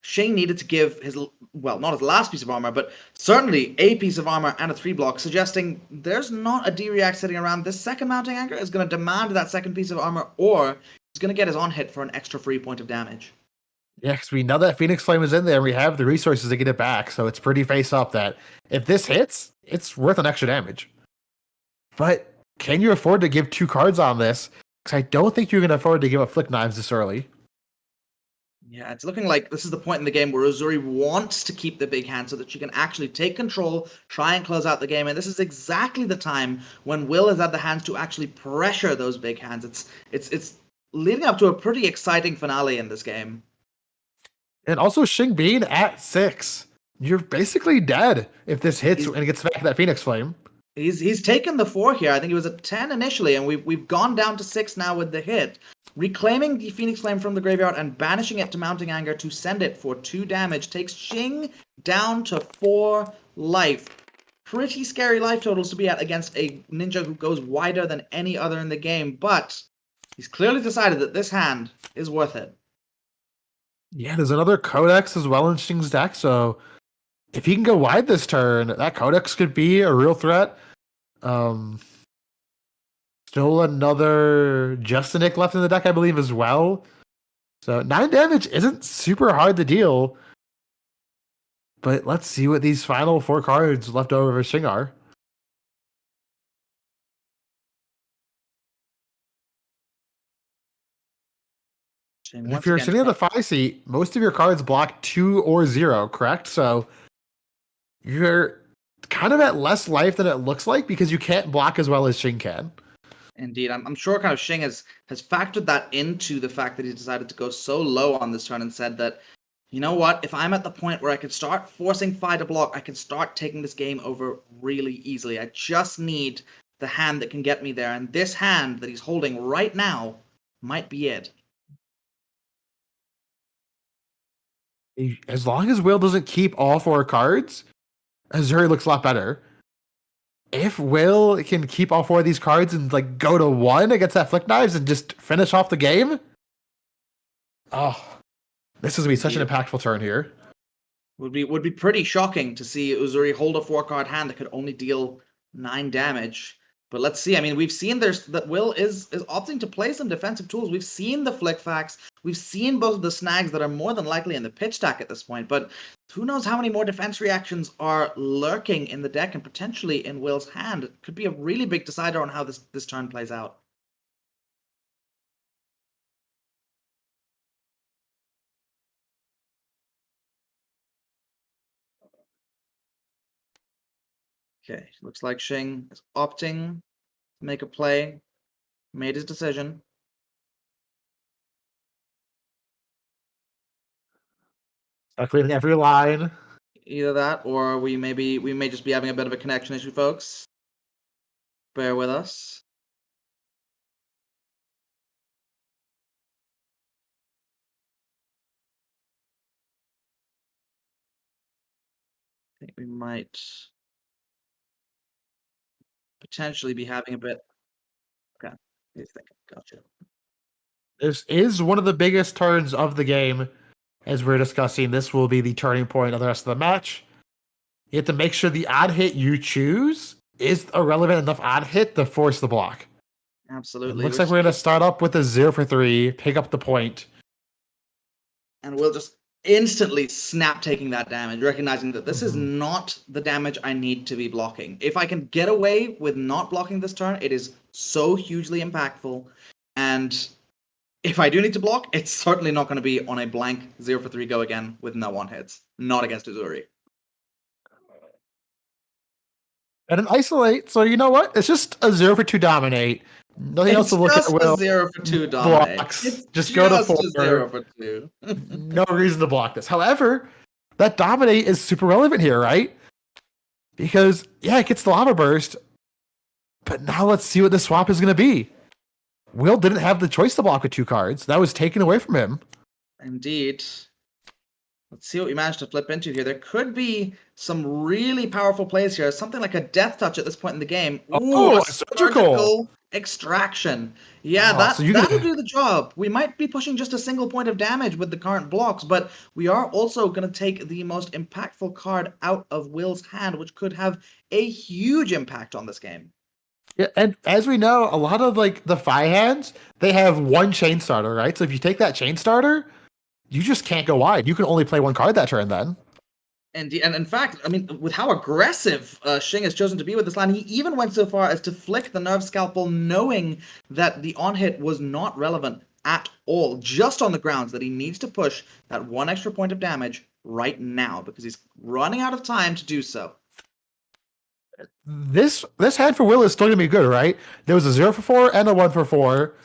Shing needed to give his, well, not his last piece of armor, but certainly a piece of armor and a 3 block, suggesting there's not a D-react sitting around. This second Mounting Anger is going to demand that second piece of armor, or he's going to get his on hit for an extra free point of damage. Yeah, because we know that Phoenix Flame is in there. We have the resources to get it back, so it's pretty face up that if this hits, it's worth an extra damage. But can you afford to give 2 cards on this? Because I don't think you're going to afford to give up Flick Knives this early. Yeah, it's looking like this is the point in the game where Uzuri wants to keep the big hand so that she can actually take control, try and close out the game, and this is exactly the time when Will has had the hands to actually pressure those big hands. It's leading up to a pretty exciting finale in this game. And also Shing being at 6, you're basically dead if this hits and gets back to that Phoenix Flame. He's taken the 4 here. I think he was at 10 initially, and we've gone down to 6 now with the hit. Reclaiming the Phoenix Flame from the graveyard and banishing it to Mounting Anger to send it for 2 damage takes Shing down to 4 life. Pretty scary life totals to be at against a ninja who goes wider than any other in the game, but he's clearly decided that this hand is worth it. Yeah, there's another Codex as well in Shing's deck, so if he can go wide this turn, that Codex could be a real threat. Still another Justinic left in the deck, I believe, as well. So 9 damage isn't super hard to deal. But let's see what these final 4 cards left over for Shing are. If you're sitting at the 5 seat, most of your cards block 2 or 0, correct? So you're kind of at less life than it looks like because you can't block as well as Shing can. Indeed, I'm sure kind of Shing has factored that into the fact that he decided to go so low on this turn and said that, you know what, if I'm at the point where I can start forcing Fi to block, I can start taking this game over really easily. I just need the hand that can get me there, and this hand that he's holding right now might be it. As long as Will doesn't keep all 4 cards, Uzuri looks a lot better. If Will can keep all 4 of these cards and like go to 1 against that Flick Knives and just finish off the game, this is gonna be such an impactful turn here. Would be pretty shocking to see Uzuri hold a 4-card hand that could only deal 9 damage. But let's see. I mean, we've seen that Will is opting to play some defensive tools. We've seen the Flick Facts. We've seen both of the snags that are more than likely in the pitch stack at this point. But who knows how many more defense reactions are lurking in the deck and potentially in Will's hand. It could be a really big decider on how this turn plays out. Okay, looks like Shing is opting to make a play, made his decision. Cleaning every line. Either that, or we may just be having a bit of a connection issue, folks. Bear with us. I think we might potentially be having a bit. Okay, he's thinking. Gotcha. This is one of the biggest turns of the game. As we're discussing, this will be the turning point of the rest of the match. You have to make sure the odd hit you choose is a relevant enough odd hit to force the block. Absolutely. It looks like we're going to start up with a 0 for 3, pick up the point. And we'll just instantly snap taking that damage, recognizing that this is not the damage I need to be blocking. If I can get away with not blocking this turn, it is so hugely impactful. And if I do need to block, it's certainly not going to be on a blank 0 for 3 go again with no 1-hits. Not against Uzuri. And an isolate, so you know what? It's just a 0 for 2 dominate. Nothing else to look at. Will. 0 for 2 dominate. Blocks. Just go to 4. 0 for 2. No reason to block this. However, that dominate is super relevant here, right? Because, yeah, it gets the lava burst. But now let's see what the swap is going to be. Will didn't have the choice to block with 2 cards. That was taken away from him. Indeed. Let's see what we managed to flip into here. There could be some really powerful plays here. Something like a death touch at this point in the game. Ooh, a surgical extraction. Yeah, that'll do the job. We might be pushing just a single point of damage with the current blocks, but we are also going to take the most impactful card out of Will's hand, which could have a huge impact on this game. Yeah, and as we know, a lot of like the Fi hands, they have 1 chain starter, right? So if you take that chain starter, you just can't go wide. You can only play 1 card that turn then. And in fact, I mean, with how aggressive Shing has chosen to be with this line, he even went so far as to flick the Nerve Scalpel, knowing that the on-hit was not relevant at all, just on the grounds that he needs to push that 1 extra point of damage right now, because he's running out of time to do so. This hand for Will is still going to be good, right? There was a 0 for 4 and a 1 for 4,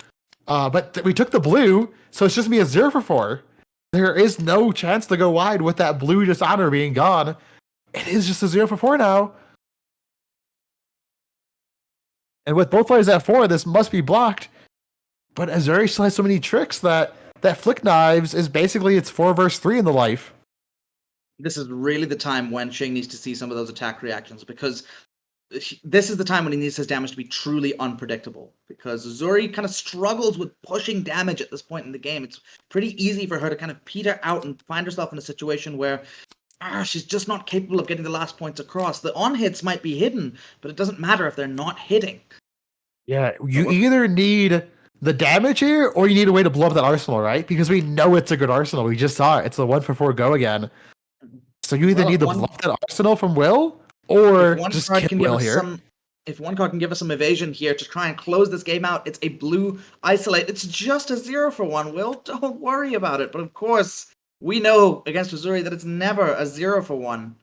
but we took the blue, so it's just going to be a 0 for 4. There is no chance to go wide with that blue dishonor being gone. It is just a 0 for 4 now. And with both players at 4, this must be blocked. But Uzuri still has so many tricks that Flick Knives is basically its 4 versus 3 in the life. This is really the time when Shing needs to see some of those attack reactions, because this is the time when he needs his damage to be truly unpredictable, because Uzuri kind of struggles with pushing damage at this point in the game. It's pretty easy for her to kind of peter out and find herself in a situation where she's just not capable of getting the last points across. The on-hits might be hidden, but it doesn't matter if they're not hitting. Yeah, you either need the damage here, or you need a way to blow up that arsenal, right? Because we know it's a good arsenal. We just saw it. It's a 1 for 4 go again. So you either need to blow up that arsenal from Will, or just kill Will here. If 1 card can give us some evasion here to try and close this game out, it's a blue isolate. It's just a 0 for 1, Will. Don't worry about it. But of course, we know against Uzuri that it's never a 0 for 1.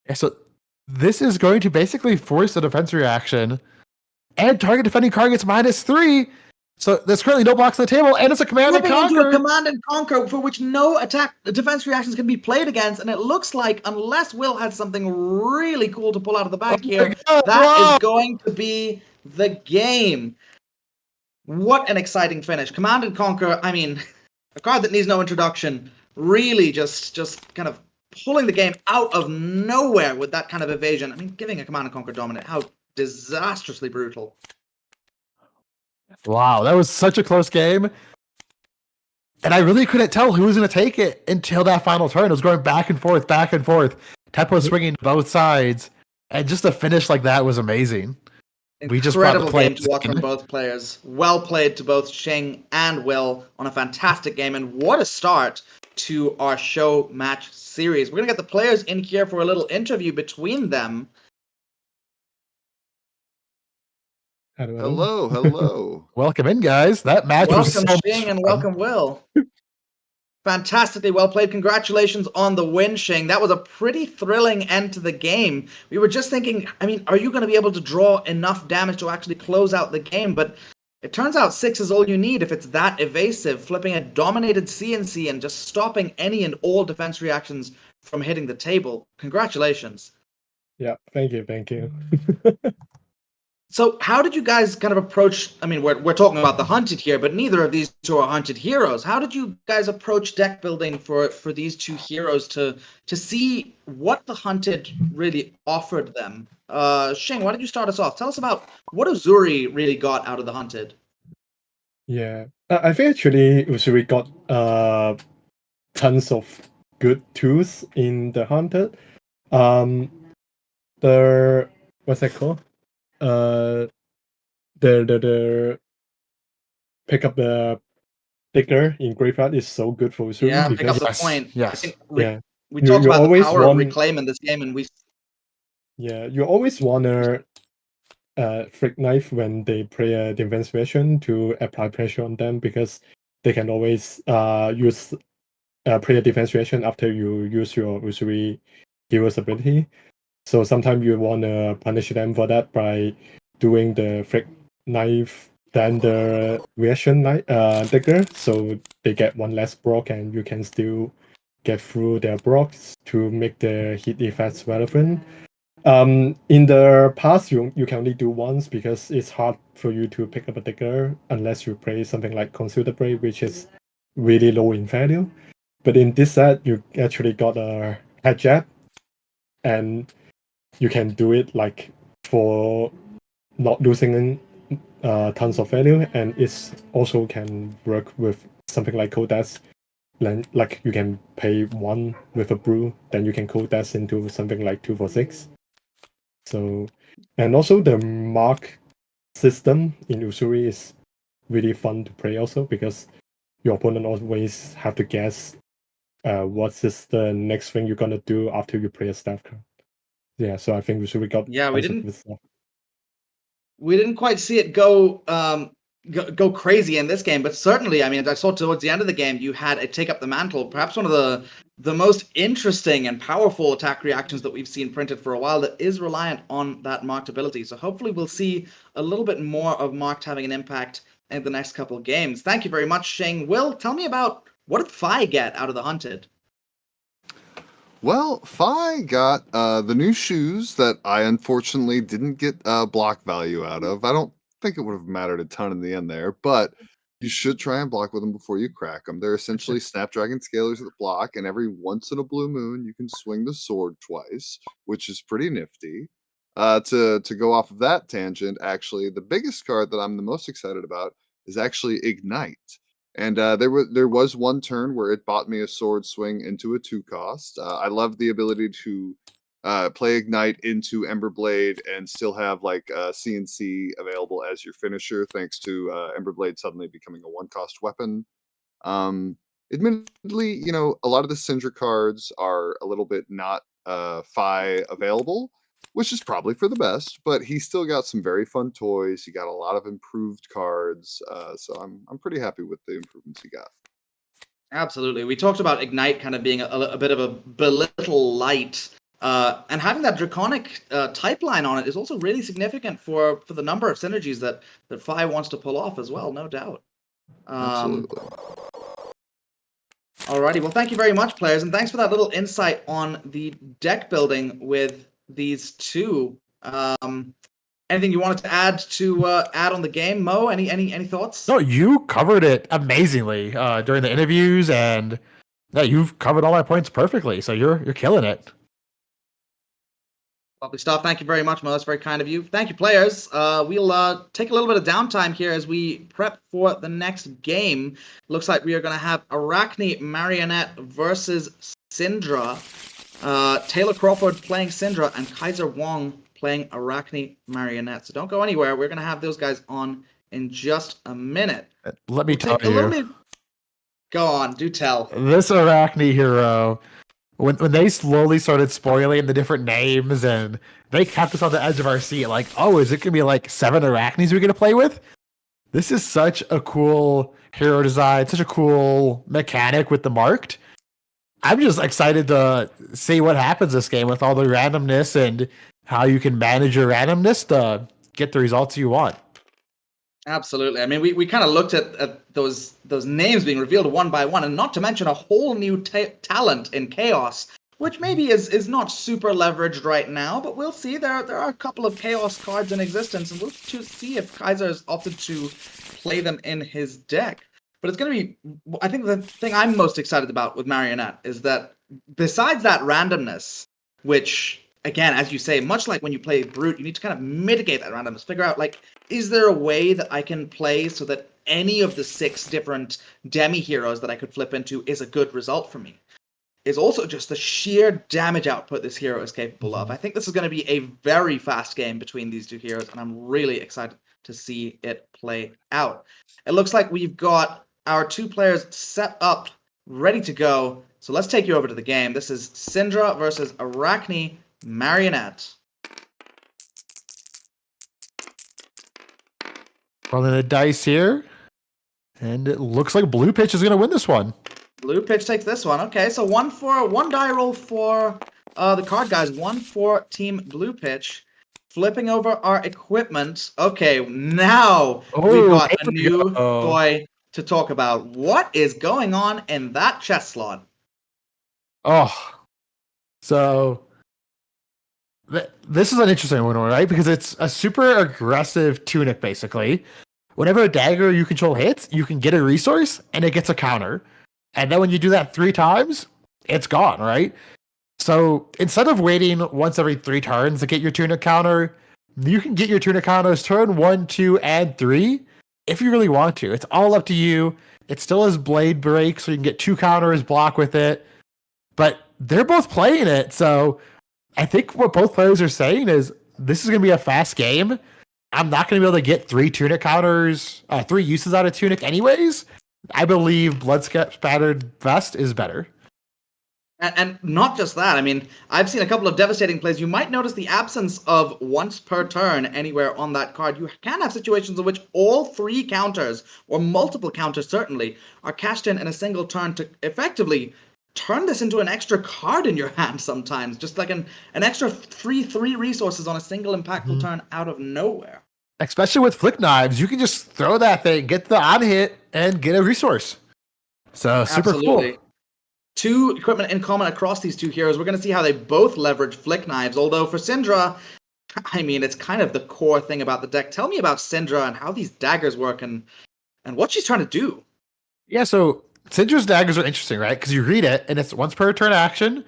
Yeah, so this is going to basically force a defense reaction, and target defending card gets -3. So there's currently no blocks on the table, and it's a command and conquer. Into a command and conquer for which no defense reactions can be played against, and it looks like, unless Will has something really cool to pull out of the bag here, that is going to be the game. What an exciting finish. Command and conquer, I mean, a card that needs no introduction. really just kind of pulling the game out of nowhere with that kind of evasion. I mean, giving a Command & Conquer Dominant, how disastrously brutal. Wow, that was such a close game. And I really couldn't tell who was going to take it until that final turn. It was going back and forth, back and forth. Tempo swinging both sides. And just a finish like that was amazing. We just brought the Incredible game to watch from both players. Well played to both Shing and Will on a fantastic game. And what a start to our show match series. We're going to get the players in here for a little interview between them. Hello, hello. Welcome in, guys. That match was so Welcome, Shing, and welcome, Will. Fantastically well played. Congratulations on the win, Shing. That was a pretty thrilling end to the game. We were just thinking, I mean, are you going to be able to draw enough damage to actually close out the game? But it turns out 6 is all you need if it's that evasive, flipping a dominated CNC and just stopping any and all defense reactions from hitting the table. Congratulations. Yeah, thank you. So how did you guys kind of approach, I mean, we're talking about the hunted here, but neither of these two are hunted heroes. How did you guys approach deck building for these two heroes to see what the hunted really offered them? Shing, why don't you start us off? Tell us about what Uzuri really got out of the hunted. Yeah, I think actually Uzuri got tons of good tools in the hunted. The what's that called? The pick up the digger in graveyard is so good for Uzuri. Yeah, pick up the Yes, point. yes. I think Yeah. we You- talked you about the always power of want- reclaim in this game, and we Yeah, you always wanna flick knife when they play a defense version to apply pressure on them, because they can always use play a defense version after you use your Uzuri hero's ability. So sometimes you wanna punish them for that by doing the flick knife, then the reaction digger, so they get one less block and you can still get through their blocks to make the hit effects relevant. In the past, you can only do once because it's hard for you to pick up a digger unless you play something like Conceal the Blade, which is really low in value. But in this set, you actually got a head jab, and you can do it like for not losing tons of value, and it's also can work with something like Codex. Like you can pay 1 with a brew, then you can Codex into something like 2 for 6. So, and also the mark system in Uzuri is really fun to play also, because your opponent always have to guess what is the next thing you're gonna do after you play a staff card. Yeah, so I think Uzuri got we didn't quite see it go crazy in this game, but certainly, I mean, I saw towards the end of the game you had a take up the mantle, perhaps one of the most interesting and powerful attack reactions that we've seen printed for a while that is reliant on that marked ability. So hopefully we'll see a little bit more of marked having an impact in the next couple of games. Thank you very much, Shing. Will, tell me about what did Phi get out of the hunted? Well, Phi got the new shoes that I unfortunately didn't get block value out of. I don't think it would have mattered a ton in the end there, but you should try and block with them before you crack them. They're essentially Snapdragon scalers that block, and every once in a blue moon, you can swing the sword twice, which is pretty nifty. To go off of that tangent, actually, the biggest card that I'm the most excited about is actually Ignite. And there was one turn where it bought me a sword swing into a 2-cost. I love the ability to play Ignite into Emberblade and still have like CNC available as your finisher, thanks to Emberblade suddenly becoming a 1-cost weapon. Admittedly, you know, a lot of the Cindra cards are a little bit not Phi available, which is probably for the best, but he still got some very fun toys. He got a lot of improved cards, so I'm pretty happy with the improvements he got. Absolutely. We talked about Ignite kind of being a bit of a belittle light, and having that Draconic type line on it is also really significant for the number of synergies that Phi wants to pull off as well, no doubt. Absolutely. Alrighty, well, thank you very much, players, and thanks for that little insight on the deck building with these two. Anything you wanted to add on the game, Mo? Any thoughts? No, you covered it amazingly during the interviews, and Yeah, you've covered all my points perfectly, so you're killing it. Lovely stuff. Thank you very much, Mo. That's very kind of you. Thank you, players. We'll take a little bit of downtime here as we prep for the next game. Looks like we are going to have Arakni Marionette versus Cindra. Taylor Crawford playing Cindra and Kaiser Wong playing Arakni Marionette. So don't go anywhere. We're going to have those guys on in just a minute. Let me tell you. Go on, do tell. This Arakni hero, when they slowly started spoiling the different names and they kept us on the edge of our seat, like, oh, is it going to be like 7 Arachnis we're going to play with? This is such a cool hero design, such a cool mechanic with the marked. I'm just excited to see what happens this game with all the randomness and how you can manage your randomness to get the results you want. Absolutely. I mean, we kind of looked at those names being revealed one by one, and not to mention a whole new talent in Chaos, which maybe is not super leveraged right now, but we'll see. There are a couple of Chaos cards in existence, and we'll see if Kaiser has opted to play them in his deck. But it's going to be, I think the thing I'm most excited about with Marionette is that besides that randomness, which, again, as you say, much like when you play Brute, you need to kind of mitigate that randomness, figure out, like, is there a way that I can play so that any of the 6 different demi-heroes that I could flip into is a good result for me? Is also just the sheer damage output this hero is capable of. I think this is going to be a very fast game between these two heroes, and I'm really excited to see it play out. It looks like we've got our 2 players set up, ready to go. So let's take you over to the game. This is Cindra versus Arakni Marionette. Rolling the dice here, and it looks like Blue Pitch is going to win this one. Blue Pitch takes this one. Okay, so one die roll for the Card Guyz, 1 for Team Blue Pitch. Flipping over our equipment. Okay, now we've got a new toy to talk about. What is going on in that chest slot? Oh, so this is an interesting one, right? Because it's a super aggressive tunic, basically. Whenever a dagger you control hits, you can get a resource, and it gets a counter. And then when you do that 3 times, it's gone, right? So instead of waiting once every 3 turns to get your tunic counter, you can get your tunic counters turn 1, 2, and 3 if you really want to. It's all up to you. It still has blade break, so you can get 2 counters, block with it. But they're both playing it, so I think what both players are saying is this is going to be a fast game. I'm not going to be able to get 3 tunic counters, 3 uses out of tunic anyways. I believe Blood Spattered Vest is better. And not just that. I mean, I've seen a couple of devastating plays. You might notice the absence of once per turn anywhere on that card. You can have situations in which all 3 counters, or multiple counters certainly, are cashed in a single turn to effectively turn this into an extra card in your hand sometimes. Just like an extra 3 resources on a single impactful turn out of nowhere. Especially with Flick Knives, you can just throw that thing, get the on hit, and get a resource. So super cool. 2 equipment in common across these 2 heroes. We're going to see how they both leverage Flick Knives. Although for Cindra, I mean, it's kind of the core thing about the deck. Tell me about Cindra and how these daggers work and what she's trying to do. Yeah, so Cindra's daggers are interesting, right? Because you read it, and it's once per turn action,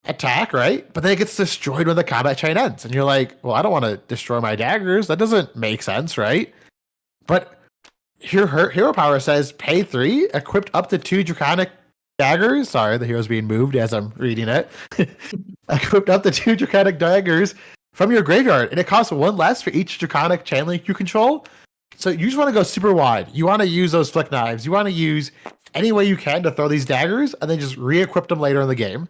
attack, right? But then it gets destroyed when the combat chain ends. And you're like, well, I don't want to destroy my daggers. That doesn't make sense, right? But here, her hero power says pay 3, equipped up to 2 draconic daggers. Sorry, the hero's being moved as I'm reading it. Equipped up to 2 draconic daggers from your graveyard. And it costs 1 less for each draconic chain link you control. So you just want to go super wide. You want to use those Flick Knives. You want to use any way you can to throw these daggers and then just re-equip them later in the game.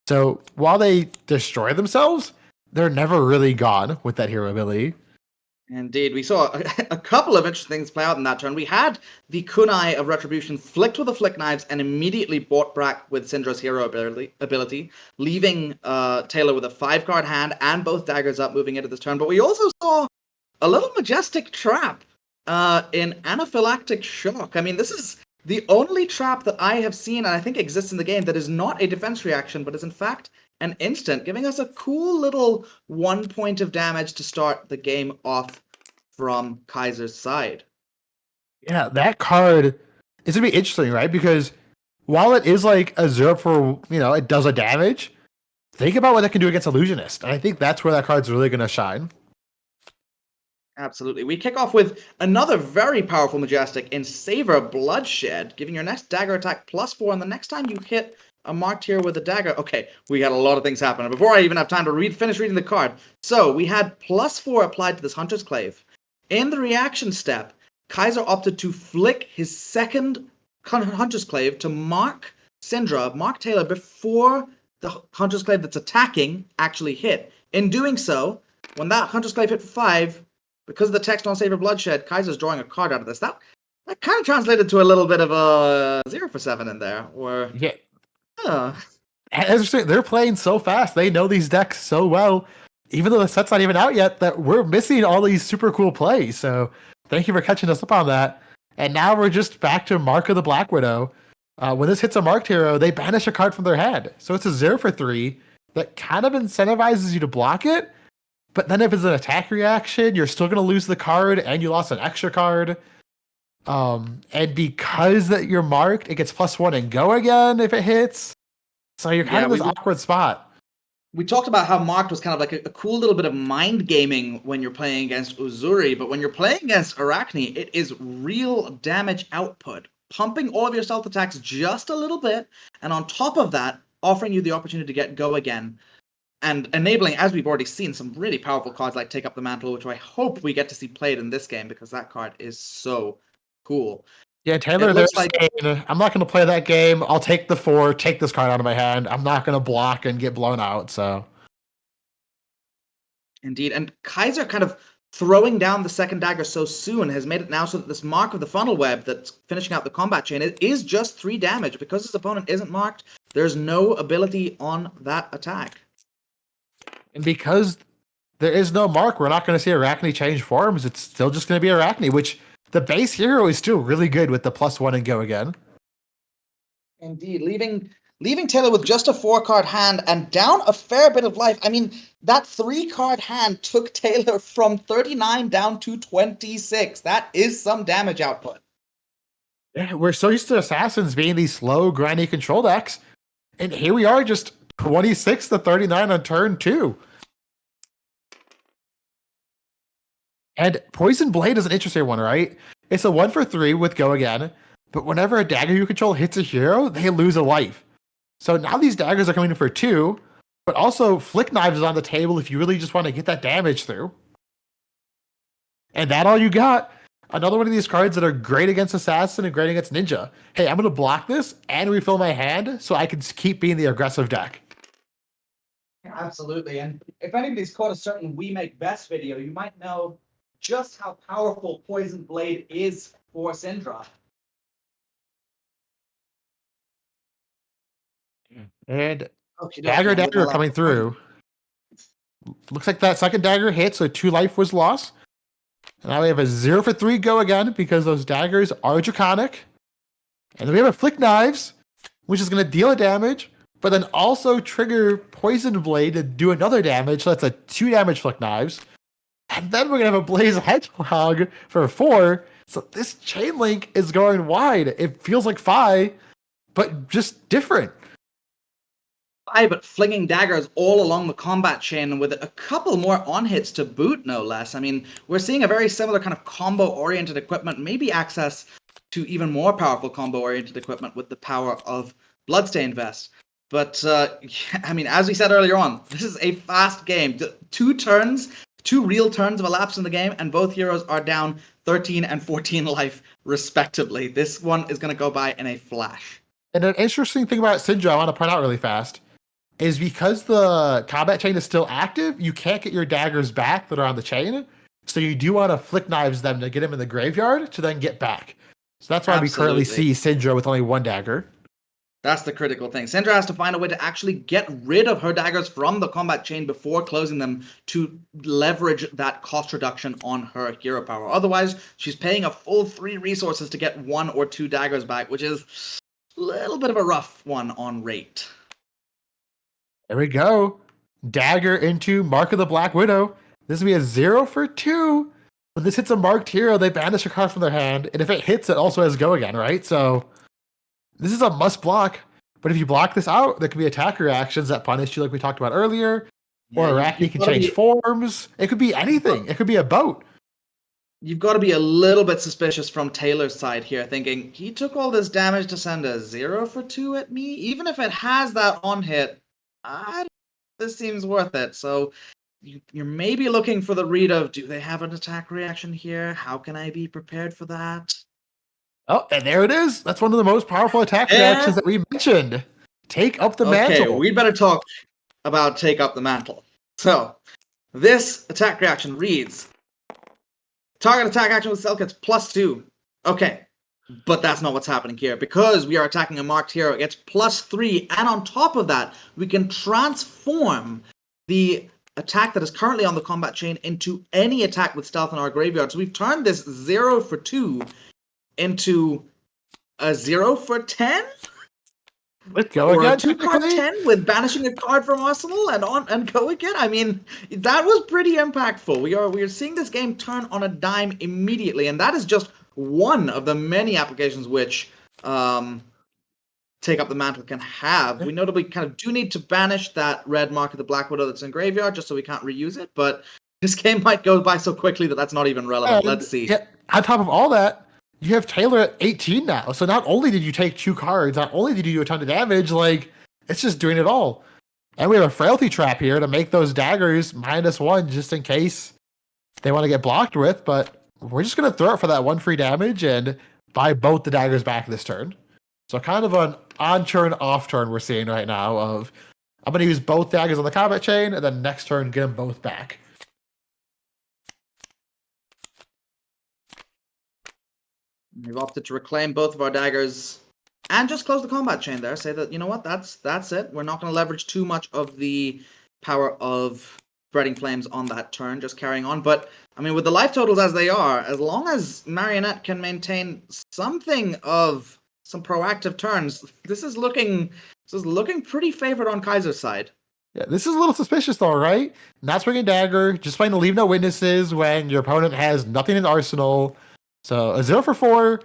So while they destroy themselves, they're never really gone with that hero ability. Indeed, we saw a couple of interesting things play out in that turn. We had the Kunai of Retribution flicked with the Flick Knives and immediately bought back with Cindra's hero ability, leaving Taylor with a 5-card hand and both daggers up moving into this turn. But we also saw a little majestic trap in Anaphylactic Shock. I mean, this is the only trap that I have seen and I think exists in the game that is not a defense reaction, but is in fact an instant, giving us a cool little 1 point of damage to start the game off from Kaiser's side. Yeah, that card is going to be interesting, right? Because while it is like a 0 for, it does a damage, think about what it can do against Illusionist. And I think that's where that card's really going to shine. Absolutely. We kick off with another very powerful Majestic in Savor Bloodshed, giving your next dagger attack +4, and the next time you hit a marked hero with a dagger. Okay, we got a lot of things happening. Before I even have time to finish reading the card. So, we had +4 applied to this Hunter's Clave. In the reaction step, Kaiser opted to flick his second Hunter's Clave to mark Cindra, mark Taylor, before the Hunter's Clave that's attacking actually hit. In doing so, when that Hunter's Clave hit for 5, because of the text on Savor Bloodshed, Kaiser's drawing a card out of this. That kind of translated to a little bit of a 0 for 7 in there. Or yeah. As I say, they're playing so fast. They know these decks so well, even though the set's not even out yet, that we're missing all these super cool plays. So thank you for catching us up on that. And now we're just back to Mark of the Black Widow. When this hits a marked hero, they banish a card from their hand. So it's a 0 for 3 that kind of incentivizes you to block it. But then if it's an attack reaction, you're still going to lose the card and you lost an extra card. And because that you're marked, it gets +1 and go again if it hits. So you're kind of in this awkward spot. We talked about how marked was kind of like a cool little bit of mind gaming when you're playing against Uzuri, but when you're playing against Arakni, it is real damage output, pumping all of your stealth attacks just a little bit, and on top of that, offering you the opportunity to get go again. And enabling, as we've already seen, some really powerful cards like Take Up the Mantle, which I hope we get to see played in this game because that card is so cool. Yeah, Taylor, they're saying, I'm not going to play that game. I'll take the 4, take this card out of my hand. I'm not going to block and get blown out. So, indeed. And Kaiser kind of throwing down the second dagger so soon has made it now so that this mark of the funnel web that's finishing out the combat chain, it is just 3 damage. Because his opponent isn't marked, there's no ability on that attack. And because there is no mark, we're not going to see Arakni change forms. It's still just going to be Arakni, which the base hero is still really good with the +1 and go again. Indeed, leaving Taylor with just a 4-card hand and down a fair bit of life. I mean, that 3-card hand took Taylor from 39 down to 26. That is some damage output. Yeah, we're so used to Assassins being these slow, grindy control decks. And here we are just 26 to 39 on turn 2. And Poison Blade is an interesting one, right? It's a 1 for 3 with go again, but whenever a dagger you control hits a hero, they lose a life. So now these daggers are coming in for 2, but also Flick Knives is on the table if you really just want to get that damage through. And that all you got. Another one of these cards that are great against Assassin and great against Ninja. Hey, I'm going to block this and refill my hand so I can keep being the aggressive deck. Absolutely. And if anybody's caught a certain We Make Best video, you might know just how powerful Poison Blade is for Cindra. And dagger coming through. Looks like that second dagger hit, so 2 life was lost. And now we have a 0 for 3 go again because those daggers are draconic. And then we have a Flick Knives, which is going to deal a damage, but then also trigger Poison Blade to do another damage. So that's a 2 damage Flick Knives. And then we're going to have a Blaze Hedgehog for 4. So this chain link is going wide. It feels like Fi, but just different. Fi, but flinging daggers all along the combat chain with a couple more on-hits to boot, no less. I mean, we're seeing a very similar kind of combo-oriented equipment, maybe access to even more powerful combo-oriented equipment with the power of Bloodstained Vest. But, I mean, as we said earlier on, this is a fast game. 2 real turns have elapsed in the game, and both heroes are down 13 and 14 life, respectively. This one is going to go by in a flash. And an interesting thing about Cindra I want to point out really fast is because the combat chain is still active, you can't get your daggers back that are on the chain. So you do want to Flick Knives them to get them in the graveyard to then get back. So that's why we currently see Cindra with only 1 dagger. That's the critical thing. Cindra has to find a way to actually get rid of her daggers from the combat chain before closing them to leverage that cost reduction on her hero power. Otherwise, she's paying a full 3 resources to get 1 or 2 daggers back, which is a little bit of a rough one on rate. There we go. Dagger into Mark of the Black Widow. This will be a 0 for 2. When this hits a marked hero, they banish a card from their hand, and if it hits, it also has go again, right? So this is a must block. But if you block this out, there could be attack reactions that punish you, like we talked about earlier. Or Arakni can change forms. It could be anything. It could be a boat. You've got to be a little bit suspicious from Taylor's side here, thinking he took all this damage to send a 0 for 2 at me. Even if it has that on hit, this seems worth it. So you're maybe looking for the read of, do they have an attack reaction here? How can I be prepared for that? Oh, and there it is. That's one of the most powerful attack reactions that we mentioned. Take up the mantle. Okay, we'd better talk about take up the mantle. So, this attack reaction reads, target attack action with cell gets +2. Okay, but that's not what's happening here. Because we are attacking a marked hero, it gets +3. And on top of that, we can transform the attack that is currently on the combat chain into any attack with stealth in our graveyard. So we've turned this 0 for 2 into a 0 for 10? Let's go or again. A 2-card 10 with banishing a card from Arsenal and go again. I mean, that was pretty impactful. We are seeing this game turn on a dime immediately, and that is just one of the many applications which Take Up the Mantle can have. We notably kind of do need to banish that red mark of the Black Widow that's in graveyard just so we can't reuse it, but this game might go by so quickly that that's not even relevant. Let's see. Yeah, on top of all that, you have Taylor at 18 now. So not only did you take 2 cards, not only did you do a ton of damage, like, it's just doing it all. And we have a frailty trap here to make those daggers -1 just in case they want to get blocked with, but we're just going to throw it for that 1 free damage and buy both the daggers back this turn. So kind of an on-turn, off-turn we're seeing right now of, I'm going to use both daggers on the combat chain, and then next turn get them both back. We've opted to reclaim both of our daggers and just close the combat chain there. Say that, you know what, that's it. We're not going to leverage too much of the power of Spreading Flames on that turn, just carrying on. But, I mean, with the life totals as they are, as long as Marionette can maintain something of some proactive turns, this is looking pretty favored on Kaiser's side. Yeah, this is a little suspicious though, right? Not swinging dagger, just playing to leave no witnesses when your opponent has nothing in arsenal. So a 0 for 4.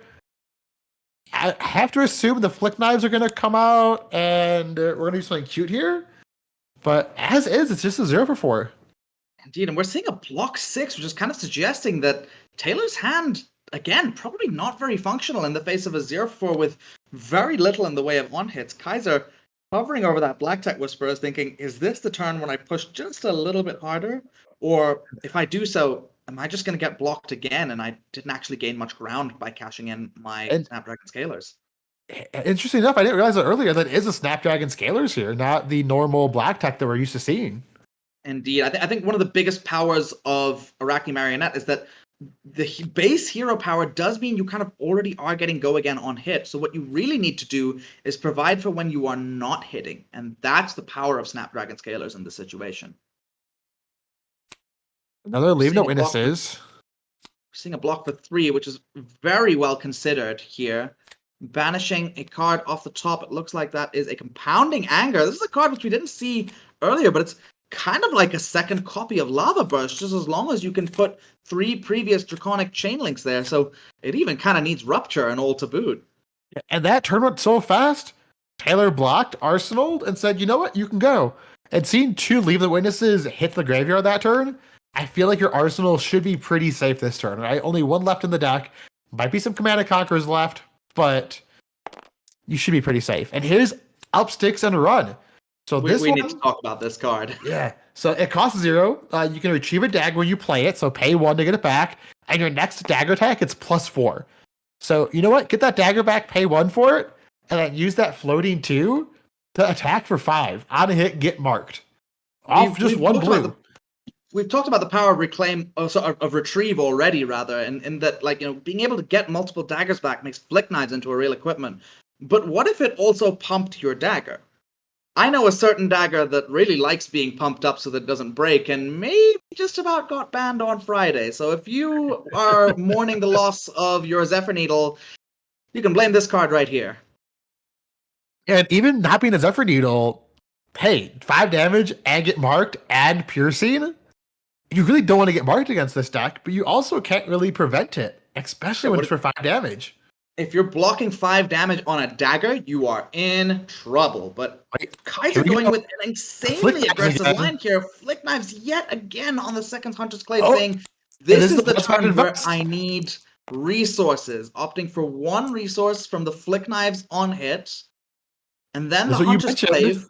I have to assume the flick knives are going to come out and we're going to do something cute here. But as is, it's just a 0 for 4. Indeed, and we're seeing a block 6, which is kind of suggesting that Taylor's hand, again, probably not very functional in the face of a 0 for 4 with very little in the way of on-hits. Kaiser hovering over that Black Tech Whisperer is thinking, is this the turn when I push just a little bit harder? Or if I do so, am I just going to get blocked again? And I didn't actually gain much ground by cashing in my Snapdragon Scalers. Interesting enough, I didn't realize that earlier. That is a Snapdragon Scalers here, not the normal Black Tech that we're used to seeing. Indeed. I think one of the biggest powers of Arakni Marionette is that the base hero power does mean you kind of already are getting go again on hit. So what you really need to do is provide for when you are not hitting. And that's the power of Snapdragon Scalers in this situation. Another leave no witnesses. We're seeing a block for 3, which is very well considered here. Banishing a card off the top. It looks like that is a Compounding Anger. This is a card which we didn't see earlier, but it's kind of like a second copy of Lava Burst, just as long as you can put 3 previous Draconic Chain Links there. So it even kind of needs Rupture and all to boot. And that turn went so fast. Taylor blocked, arsenaled, and said, you know what, you can go. And seeing 2 Leave the Witnesses hit the graveyard that turn, I feel like your arsenal should be pretty safe this turn, right? Only 1 left in the deck. Might be some Command and Conquerors left, but you should be pretty safe. And here's Up Sticks and Run. So we need to talk about this card. Yeah. So it costs 0. You can retrieve a dagger when you play it, so pay 1 to get it back. And your next dagger attack, it's +4. So you know what? Get that dagger back, pay 1 for it, and then use that floating 2 to attack for 5. On a hit, get marked. Off just 1 blue. We've talked about the power of reclaim, of retrieve already, rather, and that, like, you know, being able to get multiple daggers back makes flick knives into a real equipment. But what if it also pumped your dagger? I know a certain dagger that really likes being pumped up so that it doesn't break, and maybe just about got banned on Friday. So if you are mourning the loss of your Zephyr Needle, you can blame this card right here. And even not being a Zephyr Needle, hey, 5 damage and get marked and piercing. You really don't want to get marked against this deck, but you also can't really prevent it, especially when it's for 5 damage. if you're blocking 5 damage on a dagger, you are in trouble. But Kaiser here we going go. with an insanely Flick knives aggressive again. line here. Flick knives yet again on the second Hunter's Clave, Oh, saying, this is the last round turn where invest. I need resources. Opting for 1 resource from the Flick knives on hit. And then That's the what you Hunter's mentioned. Clave.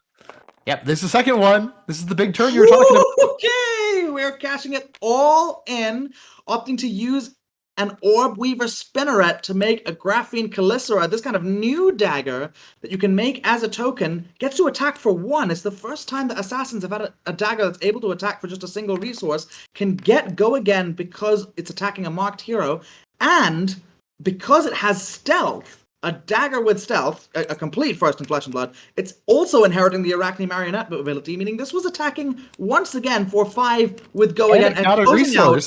Yep, this is the second one. This is the big turn you were talking about. Okay, we're cashing it all in, opting to use an Orb Weaver Spinneret to make a Graphene Calicera, this kind of new dagger that you can make as a token, gets to attack for 1. It's the first time that assassins have had a dagger that's able to attack for just a single resource, can get go again because it's attacking a marked hero, and because it has stealth, a dagger with stealth, a complete First in Flesh and Blood, it's also inheriting the Arakni Marionette ability, meaning this was attacking once again for 5 with go again and closing out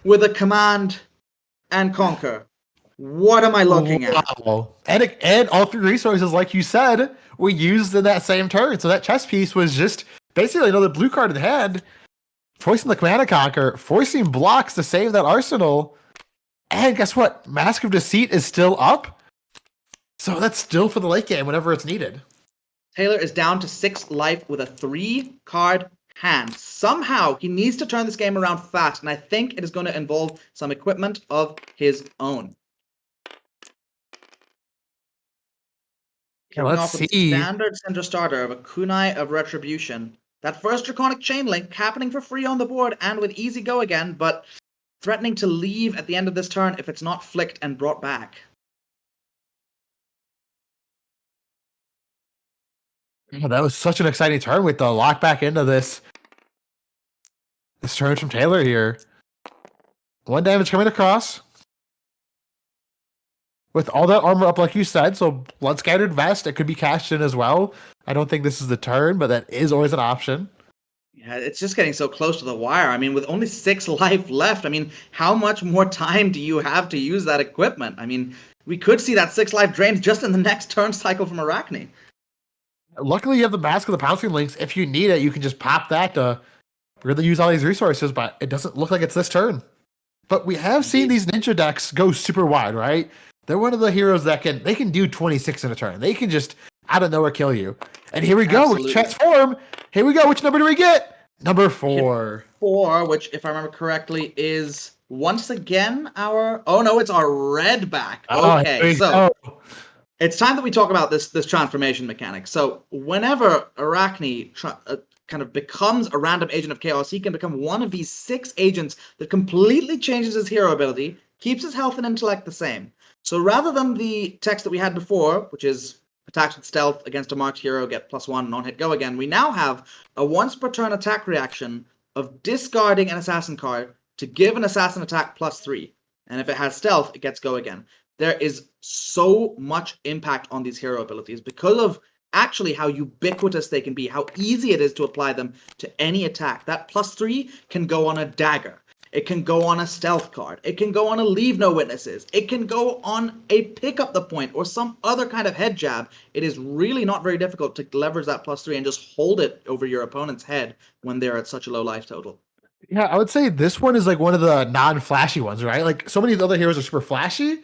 with a Command and Conquer. What am I looking at? Wow. And all 3 resources, like you said, were used in that same turn. So that chess piece was just basically another blue card in hand, forcing the Command and Conquer, forcing blocks to save that arsenal. And guess what? Mask of Deceit is still up. So that's still for the late game whenever it's needed. Taylor is down to 6 life with a 3-card hand. Somehow, he needs to turn this game around fast, and I think it is going to involve some equipment of his own. Yeah, let's see. Standard Cindra starter of a Kunai of Retribution. That first Draconic Chain Link happening for free on the board and with easy go again, but threatening to leave at the end of this turn if it's not flicked and brought back. Oh, that was such an exciting turn with the lock back into this turn from Taylor here. 1 damage coming across. With all that armor up, like you said, so Blood Scattered Vest, it could be cashed in as well. I don't think this is the turn, but that is always an option. Yeah, it's just getting so close to the wire. I mean, with only 6 life left, I mean, how much more time do you have to use that equipment? I mean, we could see that 6 life drained just in the next turn cycle from Arakni. Luckily, you have the Mask of the Pouncing Links. If you need it, you can just pop that to really use all these resources, but it doesn't look like it's this turn. But we have seen these ninja decks go super wide, right? They're one of the heroes that they can do 26 in a turn. They can just out of nowhere kill you. And here we go. Absolutely. We transform. Here we go. Which number do we get? Number 4. 4, which, if I remember correctly, is once again our... Oh, no, it's our red back. Okay, so... It's time that we talk about this transformation mechanic. So whenever Arakni kind of becomes a random agent of chaos, he can become one of these 6 agents that completely changes his hero ability, keeps his health and intellect the same. So rather than the text that we had before, which is attacks with stealth against a marked hero, get +1, non-hit, go again, we now have a once per turn attack reaction of discarding an assassin card to give an assassin attack +3. And if it has stealth, it gets go again. There is so much impact on these hero abilities because of actually how ubiquitous they can be, how easy it is to apply them to any attack. That +3 can go on a dagger. It can go on a stealth card. It can go on a leave no witnesses. It can go on a pick up the point or some other kind of head jab. It is really not very difficult to leverage that +3 and just hold it over your opponent's head when they're at such a low life total. Yeah, I would say this one is like one of the non-flashy ones, right? Like so many of the other heroes are super flashy,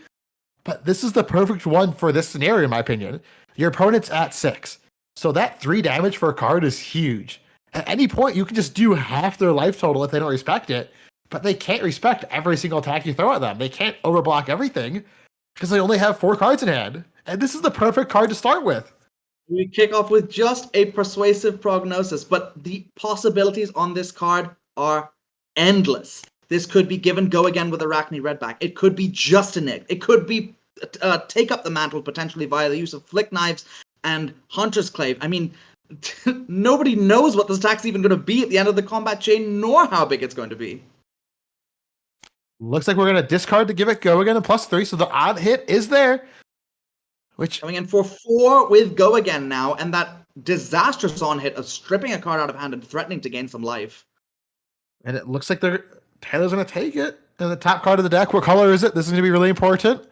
but this is the perfect one for this scenario, in my opinion. Your opponent's at 6. So that 3 damage for a card is huge. At any point, you can just do half their life total if they don't respect it, but they can't respect every single attack you throw at them. They can't overblock everything because they only have 4 cards in hand. And this is the perfect card to start with. We kick off with just a Persuasive Prognosis, but the possibilities on this card are endless. This could be given go again with Arakni Redback. It could be just a nick. It could be take up the mantle potentially via the use of Flick Knives and Hunter's Clave. I mean, nobody knows what this attack's even going to be at the end of the combat chain, nor how big it's going to be. Looks like we're going to discard to give it go again and +3, so the odd hit is there. Which coming in for 4 with go again now, and that disastrous on hit of stripping a card out of hand and threatening to gain some life. And it looks like Taylor's going to take it. And the top card of the deck, what color is it? This is going to be really important.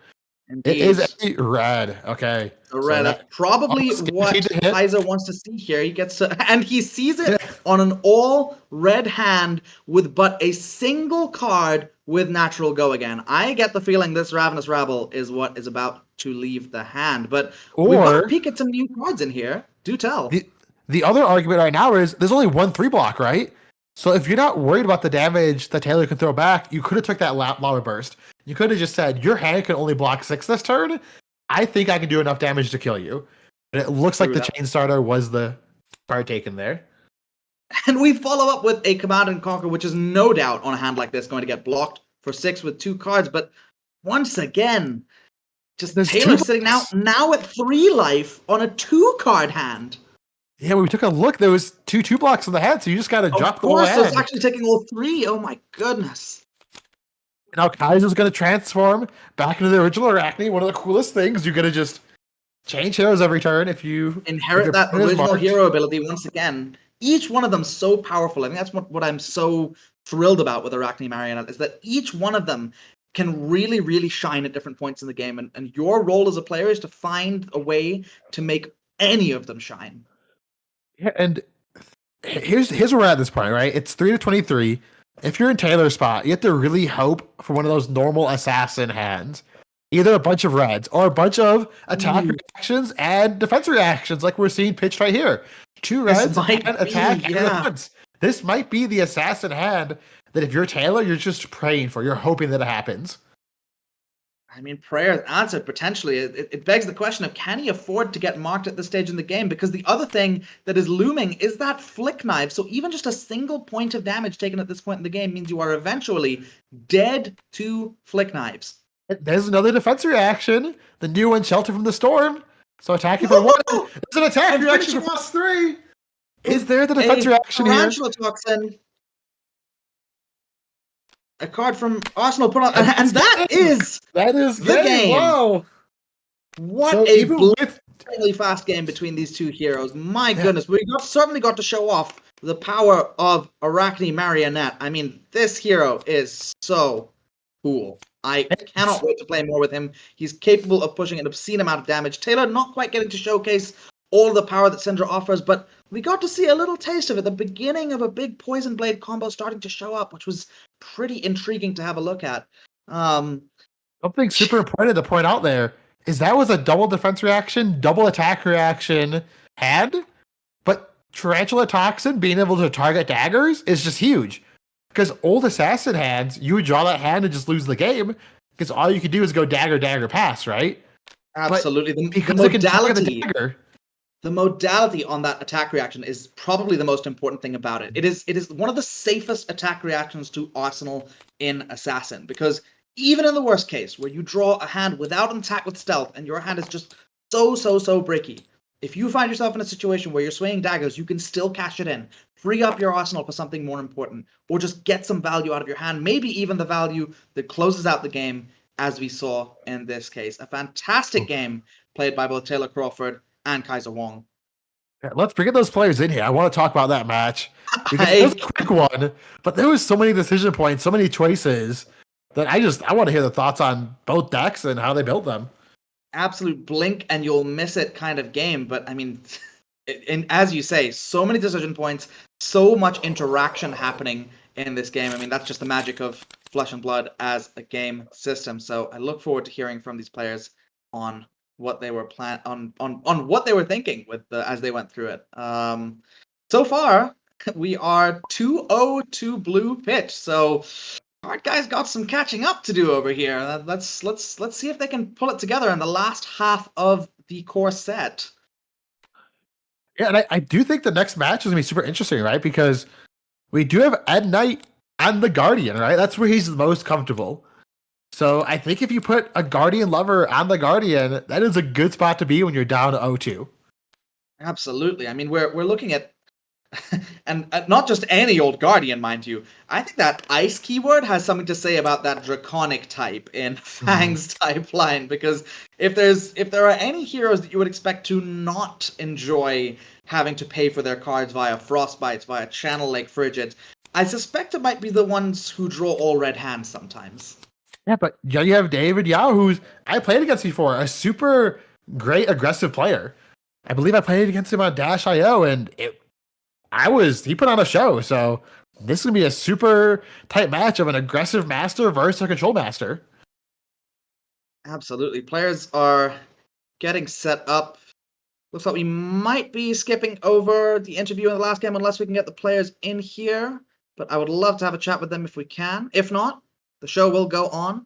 Indeed. It is a red. Okay. The red. So probably what Kaiser wants to see here. He gets to, and he sees it on an all red hand with but a single card with natural go again. I get the feeling this Ravenous Rabble is what is about to leave the hand, but we've got a peek at some new cards in here. Do tell. The other argument right now is there's only 1 3-block, right? So if you're not worried about the damage that Taylor can throw back, you could have took that Lava Burst. You could have just said, your hand can only block 6 this turn. I think I can do enough damage to kill you. And it looks like the Chain Starter was the card taken there. And we follow up with a Command and Conquer, which is no doubt on a hand like this going to get blocked for 6 with 2 cards. But once again, just Taylor sitting now at 3 life on a 2-card hand. Yeah, when we took a look, there was 2 blocks in the hand, so you just got to drop the whole hand. Of course, it's actually taking all 3. Oh my goodness. Now Kaiser's going to transform back into the original Arakni. One of the coolest things, you're going to just change heroes every turn if you inherit that original hero ability once again. Each one of them so powerful. I think that's what I'm so thrilled about with Arakni Marionette, is that each one of them can really, really shine at different points in the game. And your role as a player is to find a way to make any of them shine. Yeah, and here's where we're at this point, right? It's 3-23. If you're in Taylor's spot, you have to really hope for one of those normal assassin hands. Either a bunch of reds or a bunch of attack reactions and defense reactions like we're seeing pitched right here. 2 reds and attack and defense. This might be the assassin hand that if you're Taylor, you're just praying for. You're hoping that it happens. I mean, prayer answered potentially. It begs the question of, can he afford to get marked at this stage in the game? Because the other thing that is looming is that flick knife. So even just a single point of damage taken at this point in the game means you are eventually dead to flick knives. There's another defense reaction. The new one, Shelter from the Storm. So attacking for 1. There's an attack reaction for +3. Is there the defense reaction here? Tarantula Toxin. A card from Arsenal put on, and that is the game. Wow. What a really fast game between these 2 heroes. My goodness, we certainly got to show off the power of Arakni Marionette. I mean, this hero is so cool. I cannot wait to play more with him. He's capable of pushing an obscene amount of damage. Taylor not quite getting to showcase all the power that Cindra offers, but we got to see a little taste of it. The beginning of a big Poison Blade combo starting to show up, which was pretty intriguing to have a look at. Something super important to point out there is that was a double defense reaction, double attack reaction hand, but Tarantula Toxin being able to target daggers is just huge. Because old assassin hands, you would draw that hand and just lose the game, because all you could do is go dagger, dagger, pass, right? Absolutely. The modality on that attack reaction is probably the most important thing about it. It is one of the safest attack reactions to Arsenal in Assassin, because even in the worst case, where you draw a hand without an attack with stealth, and your hand is just so bricky, if you find yourself in a situation where you're swinging daggers, you can still cash it in, free up your arsenal for something more important, or just get some value out of your hand, maybe even the value that closes out the game, as we saw in this case. A fantastic game played by both Taylor Crawford and Kaiser Wong. Yeah, let's bring those players in here. I want to talk about that match. Because it was a quick one, but there was so many decision points, so many choices, that I want to hear the thoughts on both decks and how they built them. Absolute blink and you'll miss it kind of game, but I mean, as you say, so many decision points, so much interaction happening in this game. I mean, that's just the magic of Flesh and Blood as a game system. So I look forward to hearing from these players on what they were on what they were thinking with as they went through it. So far, we are 2-0 to blue pitch. So Card Guyz got some catching up to do over here. Let's see if they can pull it together in the last half of the core set. Yeah, and I do think the next match is going to be super interesting, right? Because we do have Ed Knight and the Guardian, right? That's where he's the most comfortable. So I think if you put a Guardian lover on the Guardian, that is a good spot to be when you're down 0-2. Absolutely. I mean, we're looking at and not just any old Guardian, mind you. I think that ice keyword has something to say about that draconic type in Fang's type line, because if there are any heroes that you would expect to not enjoy having to pay for their cards via Frostbites, via Channel Lake Frigid, I suspect it might be the ones who draw all red hands sometimes. Yeah, but you have David Yao, who's I played against before, a super great aggressive player. I believe I played against him on Dash.io, and he put on a show. So this is gonna be a super tight match of an aggressive master versus a control master. Absolutely. Players are getting set up. Looks like we might be skipping over the interview in the last game unless we can get the players in here. But I would love to have a chat with them if we can. If not, the show will go on.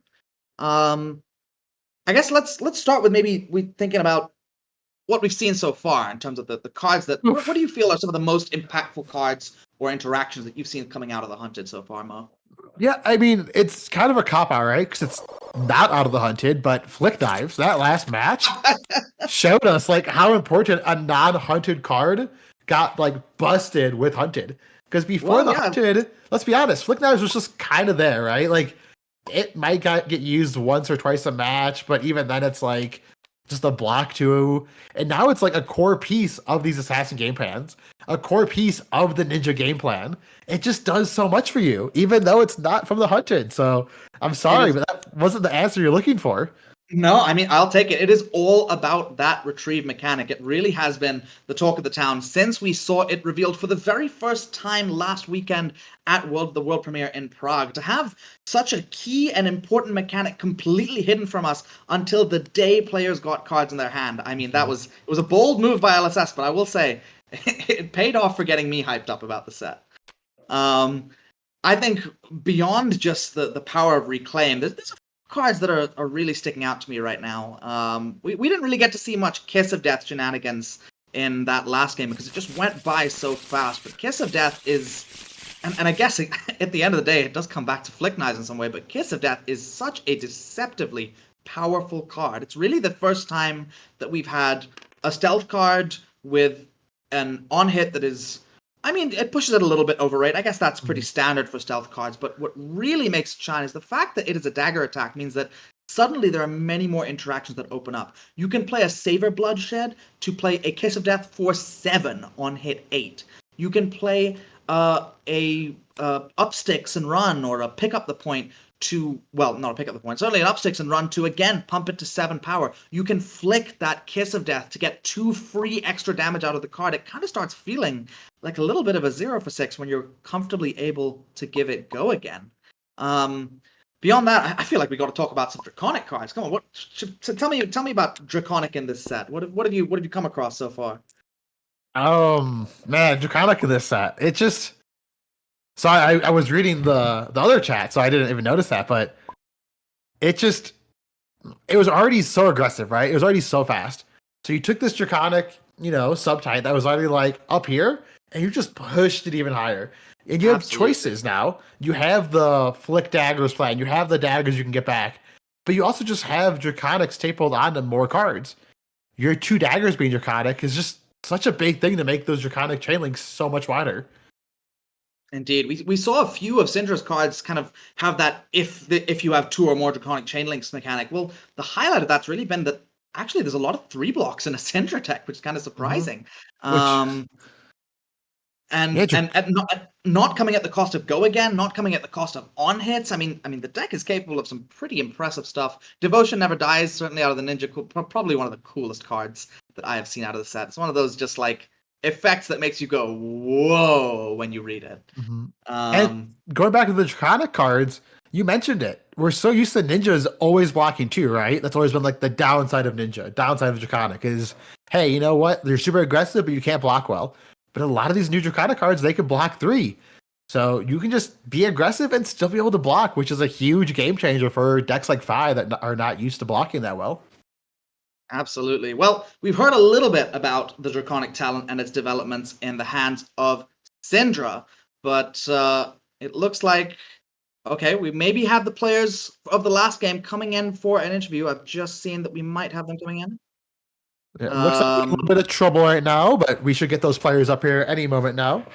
I guess let's start with maybe we thinking about what we've seen so far in terms of the cards that. What do you feel are some of the most impactful cards or interactions that you've seen coming out of the Hunted so far, Mo? Yeah, I mean, it's kind of a cop-out, right? Because it's not out of the Hunted, but Flick Knives, that last match, showed us like how important a non-Hunted card got like busted with Hunted. Because before Hunted, let's be honest, Flick Knives was just kind of there, right? Like, it might get used once or twice a match, but even then it's like just a block too. And now it's like a core piece of these assassin game plans, a core piece of the ninja game plan. It just does so much for you, even though it's not from the Hunted. So I'm sorry, but that wasn't the answer you're looking for. No, I mean, I'll take it. It is all about that retrieve mechanic. It really has been the talk of the town since we saw it revealed for the very first time last weekend at the world premiere in Prague. To have such a key and important mechanic completely hidden from us until the day players got cards in their hand. I mean, it was a bold move by LSS, but I will say it paid off for getting me hyped up about the set. I think beyond just the power of Reclaim, there's a cards that are really sticking out to me right now. We didn't really get to see much Kiss of Death shenanigans in that last game because it just went by so fast. But Kiss of Death is, and I guess at the end of the day, it does come back to Flick Knives in some way, but Kiss of Death is such a deceptively powerful card. It's really the first time that we've had a stealth card with an on-hit that is, I mean, it pushes it a little bit over rate. I guess that's pretty standard for stealth cards, but what really makes it shine is the fact that it is a dagger attack means that suddenly there are many more interactions that open up. You can play a Savor Bloodshed to play a Kiss of Death for 7 on hit 8. You can play a up sticks and run or a pick up the point to, well, not a pick up the point, certainly an up sticks and run to, again, pump it to 7 power. You can flick that Kiss of Death to get 2 free extra damage out of the card. It kind of starts feeling like a little bit of a 0 for 6 when you're comfortably able to give it go again. Beyond that, I feel like we got to talk about some Draconic cards. Come on, tell me about Draconic in this set. What have you come across so far? Man, Draconic in this set. It just, so I was reading the other chat, so I didn't even notice that, but it was already so aggressive, right? It was already so fast. So you took this Draconic, subtype that was already like up here, and you just pushed it even higher. And you have choices now. You have the Flick Daggers plan. You have the daggers you can get back. But you also just have Draconic stapled onto more cards. Your 2 daggers being Draconic is just such a big thing to make those Draconic chain links so much wider. Indeed. We saw a few of Cindra's cards kind of have that if you have 2 or more Draconic chain links mechanic. Well, the highlight of that's really been that actually there's a lot of 3 blocks in a Cindra deck, which is kind of surprising. And not coming at the cost of go again, not coming at the cost of on hits. I mean, the deck is capable of some pretty impressive stuff. Devotion Never Dies, certainly out of the Ninja, probably one of the coolest cards that I have seen out of the set. It's one of those just like effects that makes you go whoa when you read it. And going back to the Draconic cards, you mentioned it. We're so used to Ninjas always blocking 2, right? That's always been like the downside of Ninja, downside of Draconic is, hey, you know what? They're super aggressive, but you can't block well. But a lot of these new Draconic cards, they can block 3. So you can just be aggressive and still be able to block, which is a huge game changer for decks like 5 that are not used to blocking that well. Absolutely. Well, we've heard a little bit about the Draconic talent and its developments in the hands of Cindra, but it looks like, okay, we maybe have the players of the last game coming in for an interview. I've just seen that we might have them coming in. Yeah, it looks like a little bit of trouble right now, but we should get those players up here any moment now.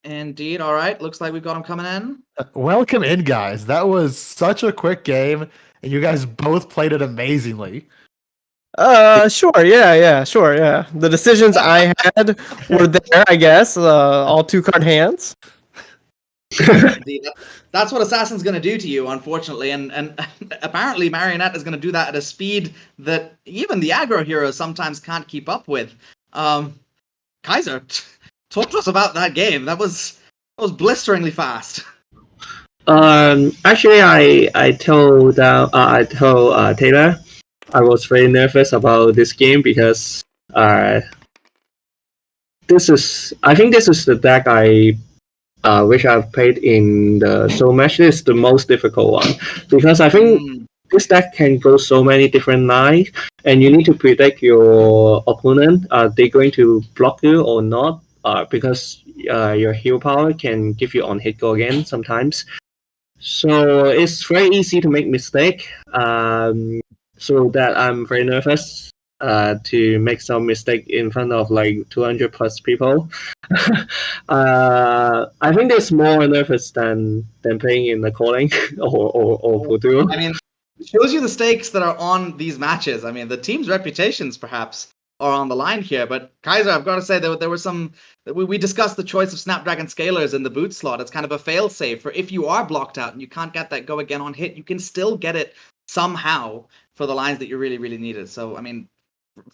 Indeed. All right. Looks like we've got them coming in. Welcome in, guys. That was such a quick game, and you guys both played it amazingly. Sure. Yeah. Sure. Yeah. The decisions I had were there, I guess. All 2-card hands. Indeed. That's what Assassin's going to do to you, unfortunately, and apparently Marionette is going to do that at a speed that even the aggro heroes sometimes can't keep up with. Kaiser, talk to us about that game. That was blisteringly fast. Actually, I told Taylor I was very nervous about this game because I think this is the deck which I've played in the Showmatch. This is the most difficult one because I think this deck can go so many different lines, and you need to predict your opponent. Are they going to block you or not? Because your heal power can give you on hit go again sometimes. So it's very easy to make mistake. So that I'm very nervous to make some mistake in front of like 200 plus people. I think there's more nervous than playing in the calling or Voodoo. I mean, it shows you the stakes that are on these matches. I mean, the team's reputations perhaps are on the line here. But Kaiser, I've got to say there were some. We discussed the choice of Snapdragon Scalers in the boot slot. It's kind of a fail-safe for if you are blocked out and you can't get that go again on hit, you can still get it somehow for the lines that you really, really needed. So, I mean,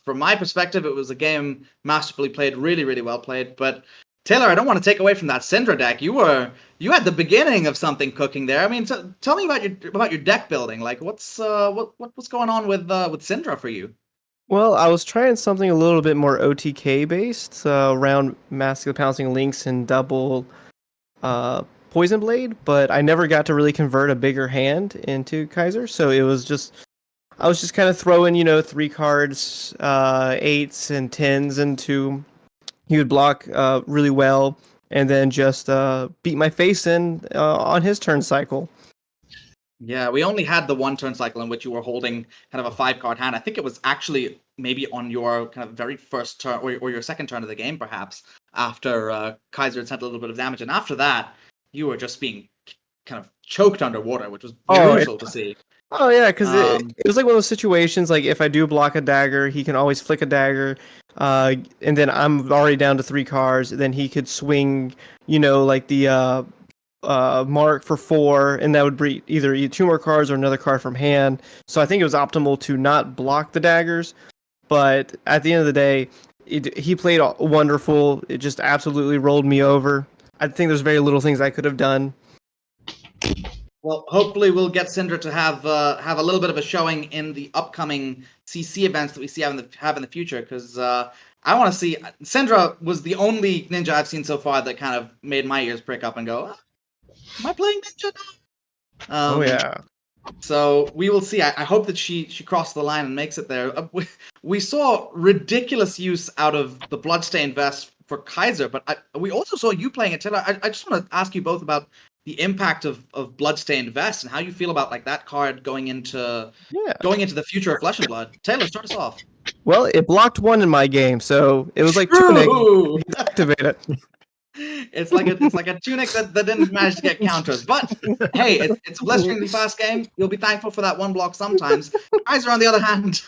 from my perspective, it was a game masterfully played, really, really well played. But Taylor, I don't want to take away from that Cindra deck. You had the beginning of something cooking there. I mean, tell me about your deck building. Like, what's going on with Cindra for you? Well, I was trying something a little bit more OTK based, around Mask of the Pouncing Lynx and double Poison Blade, but I never got to really convert a bigger hand into Kaiser, so I was just kind of throwing, 3 cards, 8s and 10s into. He would block really well, and then just beat my face in on his turn cycle. Yeah, we only had the one turn cycle in which you were holding kind of a 5-card hand. I think it was actually maybe on your kind of very first turn or your second turn of the game, perhaps, after Kaiser had sent a little bit of damage. And after that, you were just being kind of choked underwater, which was brutal to see. Oh, yeah, because it was like one of those situations, like if I do block a dagger, he can always flick a dagger, and then I'm already down to 3 cards, then he could swing, like the mark for 4, and that would be either 2 more cards or another card from hand. So I think it was optimal to not block the daggers, but at the end of the day, he played wonderful. It just absolutely rolled me over. I think there's very little things I could have done. Well, hopefully we'll get Cindra to have a little bit of a showing in the upcoming CC events that we see have in the future, because I want to see. Cindra was the only ninja I've seen so far that kind of made my ears prick up and go, am I playing ninja now? Oh yeah. So we will see. I hope that she crossed the line and makes it there. We saw ridiculous use out of the Bloodstained Vest for Kaiser, but we also saw you playing it, Taylor. I just want to ask you both about the impact of Bloodstained Vest and how you feel about like that card going into the future of Flesh and Blood. Taylor, start us off. Well, it blocked 1 in my game, so it was like tunic. Activate it. It's like a tunic that didn't manage to get counters. But hey, it's a blisteringly fast game. You'll be thankful for that 1 block sometimes. Kaiser, on the other hand,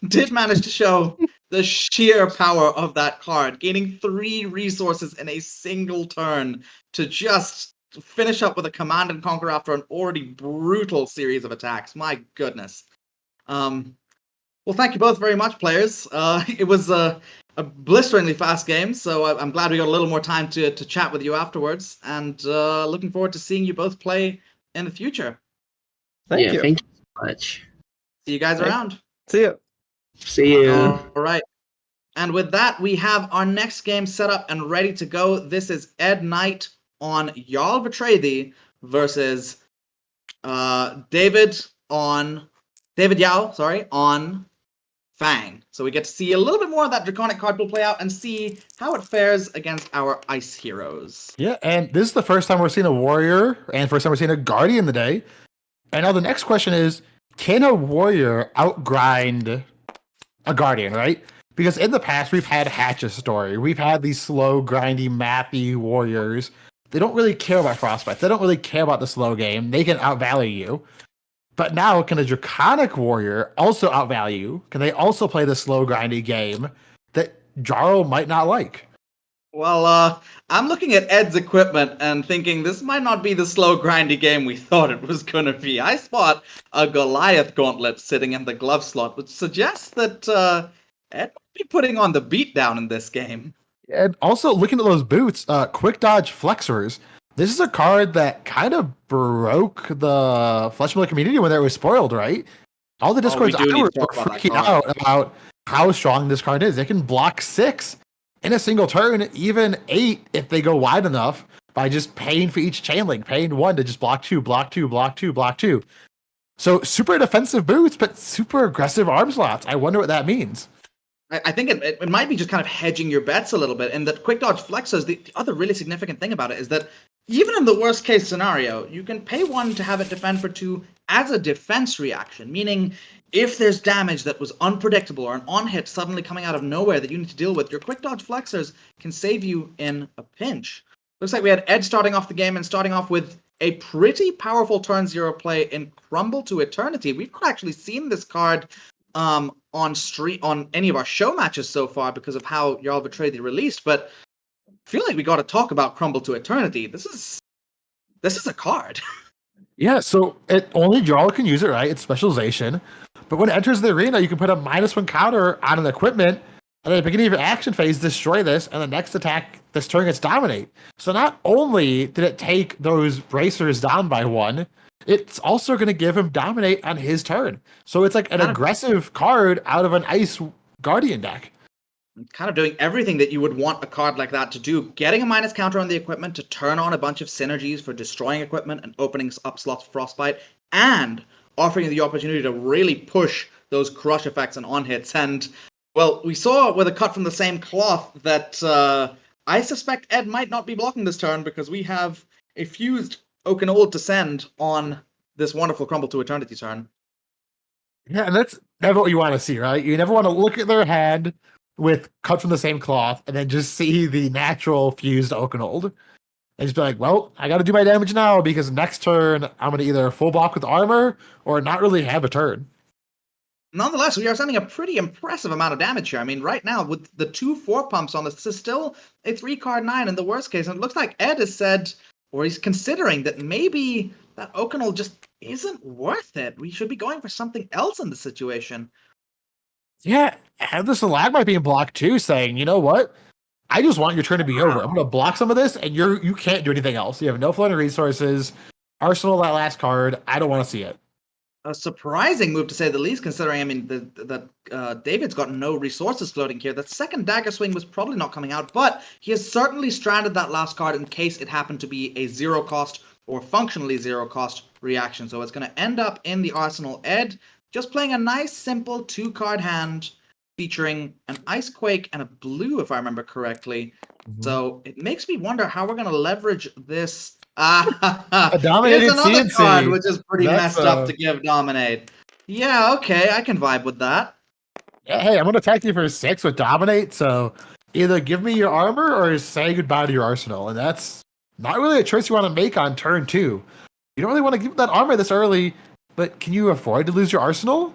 did manage to show the sheer power of that card, gaining 3 resources in a single turn to just finish up with a command and conquer after an already brutal series of attacks. My goodness. Well, thank you both very much, players. It was a blisteringly fast game, so I'm glad we got a little more time to chat with you afterwards, and looking forward to seeing you both play in the future. Thank you. Thank you so much. See you guys around. See you. See you. All right. And with that, we have our next game set up and ready to go. This is Ed Knight on Jarl Betray Thee versus David Yao, on Fang. So we get to see a little bit more of that Draconic card pool play out and see how it fares against our Ice heroes. Yeah, and this is the first time we're seeing a Warrior and first time we're seeing a Guardian today. And now the next question is, can a Warrior outgrind a Guardian, right? Because in the past, we've had Hatch's story. We've had these slow, grindy, mathy Warriors. They don't really care about Frostbite. They don't really care about the slow game. They can outvalue you. But now, can a Draconic Warrior also outvalue you? Can they also play the slow, grindy game that Jarl might not like? Well, I'm looking at Ed's equipment and thinking this might not be the slow, grindy game we thought it was going to be. I spot a Goliath gauntlet sitting in the glove slot, which suggests that Ed might be putting on the beatdown in this game. And also looking at those boots, quick dodge flexors. This is a card that kind of broke the Flesh Miller community when it was spoiled, right? All the Discords we do need were to talk about that freaking card. out about how strong this card is. It can block 6 in a single turn, even 8 if they go wide enough by just paying for each chain link, paying 1 to just block 2, block 2, block 2, block 2. So super defensive boots, but super aggressive arm slots. I wonder what that means. I think it might be just kind of hedging your bets a little bit. And that quick dodge flexors, the other really significant thing about it is that even in the worst case scenario, you can pay 1 to have it defend for 2 as a defense reaction, meaning if there's damage that was unpredictable or an on-hit suddenly coming out of nowhere that you need to deal with, your quick dodge flexors can save you in a pinch. Looks like we had Ed starting off the game and starting off with a pretty powerful turn 0 play in Crumble to Eternity. We've not actually seen this card on any of our show matches so far because of how Jarl Betrayed the released, but I feel like we got to talk about Crumble to Eternity. This is a card. Yeah, so only Jarl can use it, right? It's specialization. But when it enters the arena, you can put a -1 counter on an equipment, and at the beginning of your action phase, destroy this, and the next attack this turn gets dominate. So not only did it take those bracers down by 1, it's also going to give him dominate on his turn. So it's like an aggressive card out of an Ice Guardian deck. Kind of doing everything that you would want a card like that to do. Getting a minus counter on the equipment to turn on a bunch of synergies for destroying equipment and opening up slots for Frostbite, and offering you the opportunity to really push those crush effects and on-hits. And, well, we saw with a cut from the same cloth that I suspect Ed might not be blocking this turn because we have a fused Oaken Old Descend on this wonderful Crumble to Eternity turn. Yeah, and that's never what you want to see, right? You never want to look at their hand with cut from the same cloth and then just see the natural fused Oaken Old. And just be like, well, I got to do my damage now because next turn I'm going to either full block with armor or not really have a turn. Nonetheless, we are sending a pretty impressive amount of damage here. I mean, right now, with the 2 4-pumps on this is still a 3-card 9 in the worst case. And it looks like Ed has said, or he's considering, that maybe that Oaken Old just isn't worth it. We should be going for something else in the situation. Yeah, and this lag might be in block too, saying, you know what? I just want your turn to be over. I'm going to block some of this, and you can't do anything else. You have no floating resources. Arsenal that last card. I don't want to see it. A surprising move to say the least, considering, I mean, David's got no resources floating here. That second dagger swing was probably not coming out, but he has certainly stranded that last card in case it happened to be a 0-cost or functionally 0-cost reaction. So it's going to end up in the arsenal. Ed just playing a nice, simple 2-card hand featuring an Ice Quake and a blue, if I remember correctly. Mm-hmm. So it makes me wonder how we're going to leverage this. A dominated CNC card, which is pretty messed up to give Dominate. Yeah, okay, I can vibe with that. Hey, I'm going to attack you for 6 with Dominate, so either give me your armor or say goodbye to your arsenal, and that's not really a choice you want to make on turn 2. You don't really want to give that armor this early, but can you afford to lose your arsenal?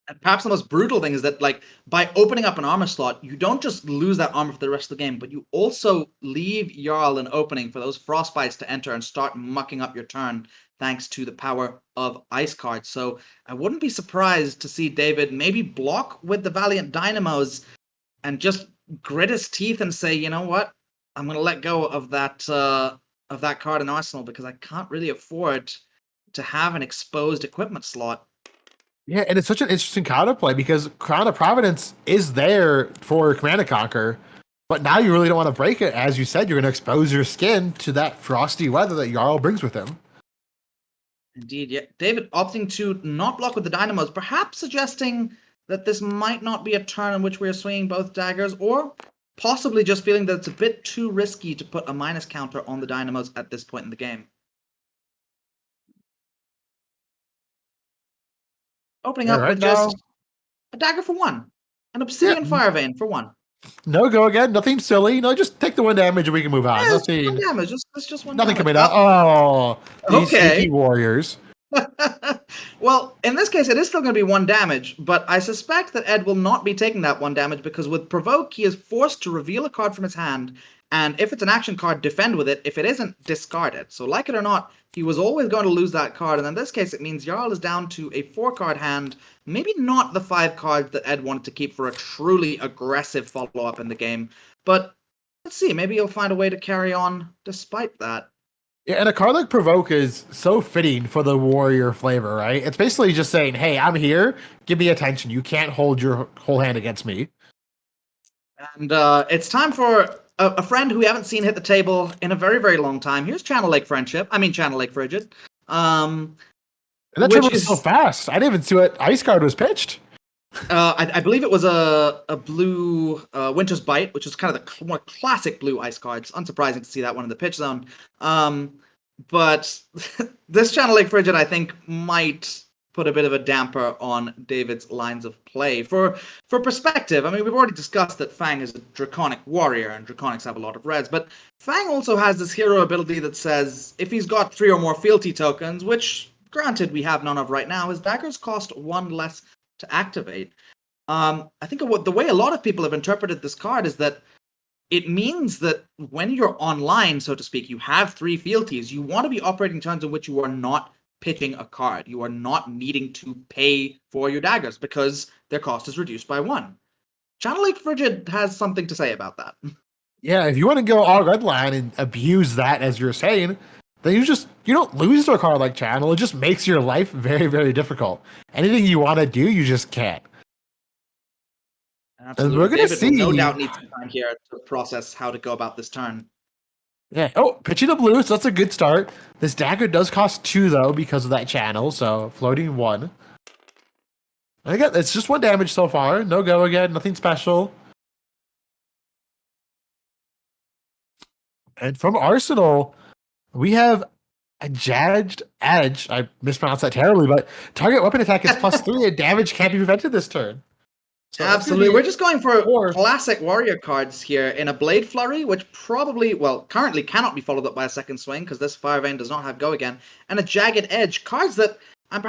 And perhaps the most brutal thing is that, like, by opening up an armor slot, you don't just lose that armor for the rest of the game, but you also leave Jarl an opening for those Frostbites to enter and start mucking up your turn, thanks to the power of Ice cards. So I wouldn't be surprised to see David maybe block with the Valiant Dynamos and just grit his teeth and say, you know what, I'm going to let go of that card in Arsenal because I can't really afford to have an exposed equipment slot. Yeah, and it's such an interesting counterplay because Crown of Providence is there for Command & Conquer, but now you really don't want to break it. As you said, you're going to expose your skin to that frosty weather that Jarl brings with him. Indeed, yeah. David opting to not block with the Dynamos, perhaps suggesting that this might not be a turn in which we are swinging both daggers, or possibly just feeling that it's a bit too risky to put a minus counter on the Dynamos at this point in the game. Opening up with just a dagger for 1. An Obsidian Fire Vein for 1. No go again. Nothing silly. No, just take the 1 damage and we can move on. Yeah, nothing. 1 damage. It's just 1 nothing damage. coming out. Oh, these sneaky warriors. Well, in this case, it is still going to be 1 damage, but I suspect that Ed will not be taking that 1 damage because with Provoke, he is forced to reveal a card from his hand And if it's an action card, defend with it. If it isn't, discard it. So like it or not, he was always going to lose that card. And in this case, it means Jarl is down to a 4-card hand. Maybe not the 5 cards that Ed wanted to keep for a truly aggressive follow-up in the game. But let's see, maybe he'll find a way to carry on despite that. Yeah, and a card like Provoke is so fitting for the warrior flavor, right? It's basically just saying, hey, I'm here, give me attention. You can't hold your whole hand against me. And it's time for a friend who we haven't seen hit the table in a very, very long time. Here's Channel Lake Channel Lake Frigid. And that turn was so fast. I didn't even see what ice card was pitched. I believe it was a blue Winter's Bite, which is kind of the more classic blue ice card. It's unsurprising to see that one in the pitch zone. But this Channel Lake Frigid, I think, might put a bit of a damper on David's lines of play. For perspective, I mean, we've already discussed that Fang is a Draconic warrior, and Draconics have a lot of reds, but Fang also has this hero ability that says if he's got 3 or more fealty tokens, which, granted, we have none of right now, his daggers cost 1 less to activate. I think the way a lot of people have interpreted this card is that it means that when you're online, so to speak, you have 3 fealties. You want to be operating turns in which you are not pitching a card. You are not needing to pay for your daggers because their cost is reduced by 1. Channel Lake Frigid has something to say about that. Yeah, if you want to go all red line and abuse that, as you're saying, then you don't lose to a card like Channel. It just makes your life very, very difficult. Anything you want to do, you just can't. Absolutely. And we're going to see. No doubt needs some time here to process how to go about this turn. Yeah. Oh, pitching a blue, so that's a good start. This dagger does cost 2, though, because of that channel, so floating 1. It's just 1 damage so far. No go again, nothing special. And from Arsenal, we have a Judged Edge. I mispronounced that terribly, but target weapon attack is +3, and damage can't be prevented this turn. So absolutely. We're just going for classic warrior cards here in a Blade Flurry, which currently cannot be followed up by a second swing because this Fire Vein does not have go again, and a Jagged Edge. Cards that I'm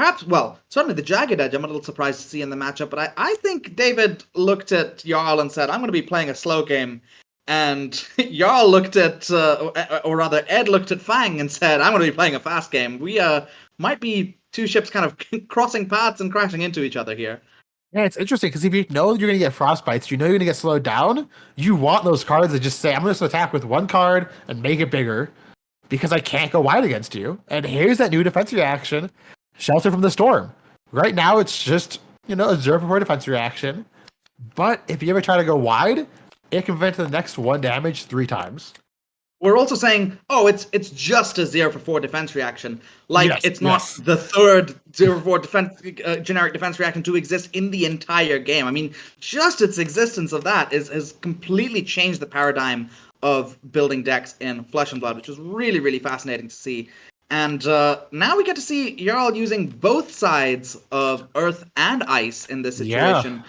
certainly the Jagged Edge I'm a little surprised to see in the matchup, but I think David looked at Jarl and said, I'm going to be playing a slow game. And Jarl looked at, or rather Ed looked at Fang and said, I'm going to be playing a fast game. We might be 2 ships kind of crossing paths and crashing into each other here. Yeah, it's interesting because if you know you're going to get frostbites, you know you're going to get slowed down, you want those cards that just say, I'm going to attack with 1 card and make it bigger because I can't go wide against you. And here's that new defense reaction, Shelter from the Storm. Right now, it's just, a 0 defense reaction. But if you ever try to go wide, it can prevent the next 1 damage 3 times. We're also saying, it's just a 0-for-4 defense reaction. It's not the 3rd 0-for-4 defense generic defense reaction to exist in the entire game. I mean, just its existence of that has completely changed the paradigm of building decks in Flesh and Blood, which is really, really fascinating to see. And now we get to see Jarl using both sides of Earth and Ice in this situation. Yeah.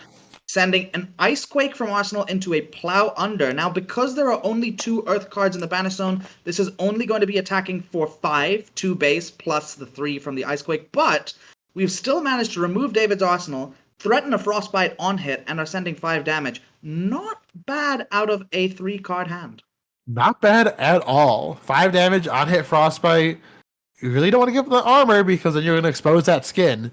Sending an Icequake from Arsenal into a Plow Under. Now, because there are only 2 Earth cards in the Banish Zone, this is only going to be attacking for 5, 2 base, plus the 3 from the Icequake. But we've still managed to remove David's Arsenal, threaten a Frostbite on hit, and are sending 5 damage. Not bad out of a 3-card hand. Not bad at all. 5 damage on hit Frostbite. You really don't want to give them the armor because then you're going to expose that skin.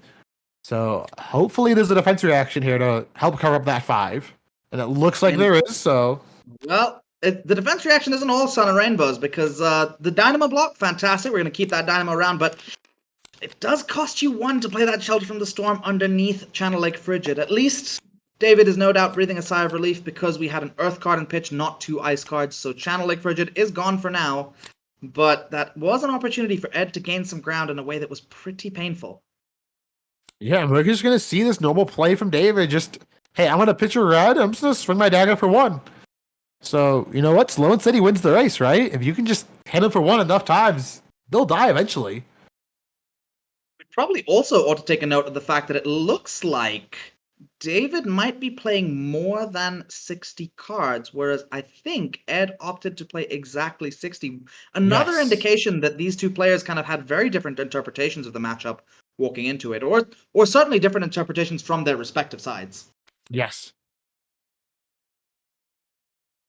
So hopefully there's a defense reaction here to help cover up that 5. And it looks like there is, so... Well, the defense reaction isn't all sun and rainbows because the Dynamo block, fantastic. We're going to keep that Dynamo around, but it does cost you 1 to play that Shelter from the Storm underneath Channel Lake Frigid. At least David is no doubt breathing a sigh of relief because we had an Earth card in pitch, not 2 Ice cards. So Channel Lake Frigid is gone for now, but that was an opportunity for Ed to gain some ground in a way that was pretty painful. Yeah, we're just going to see this normal play from David. Just, hey, I'm going to pitch a red. I'm just going to swing my dagger for 1. So, you know what? Sloan City wins the race, right? If you can just hit him for 1 enough times, they'll die eventually. We probably also ought to take a note of the fact that it looks like David might be playing more than 60 cards, whereas I think Ed opted to play exactly 60. Another indication that these 2 players kind of had very different interpretations of the matchup walking into it, or certainly different interpretations from their respective sides. Yes.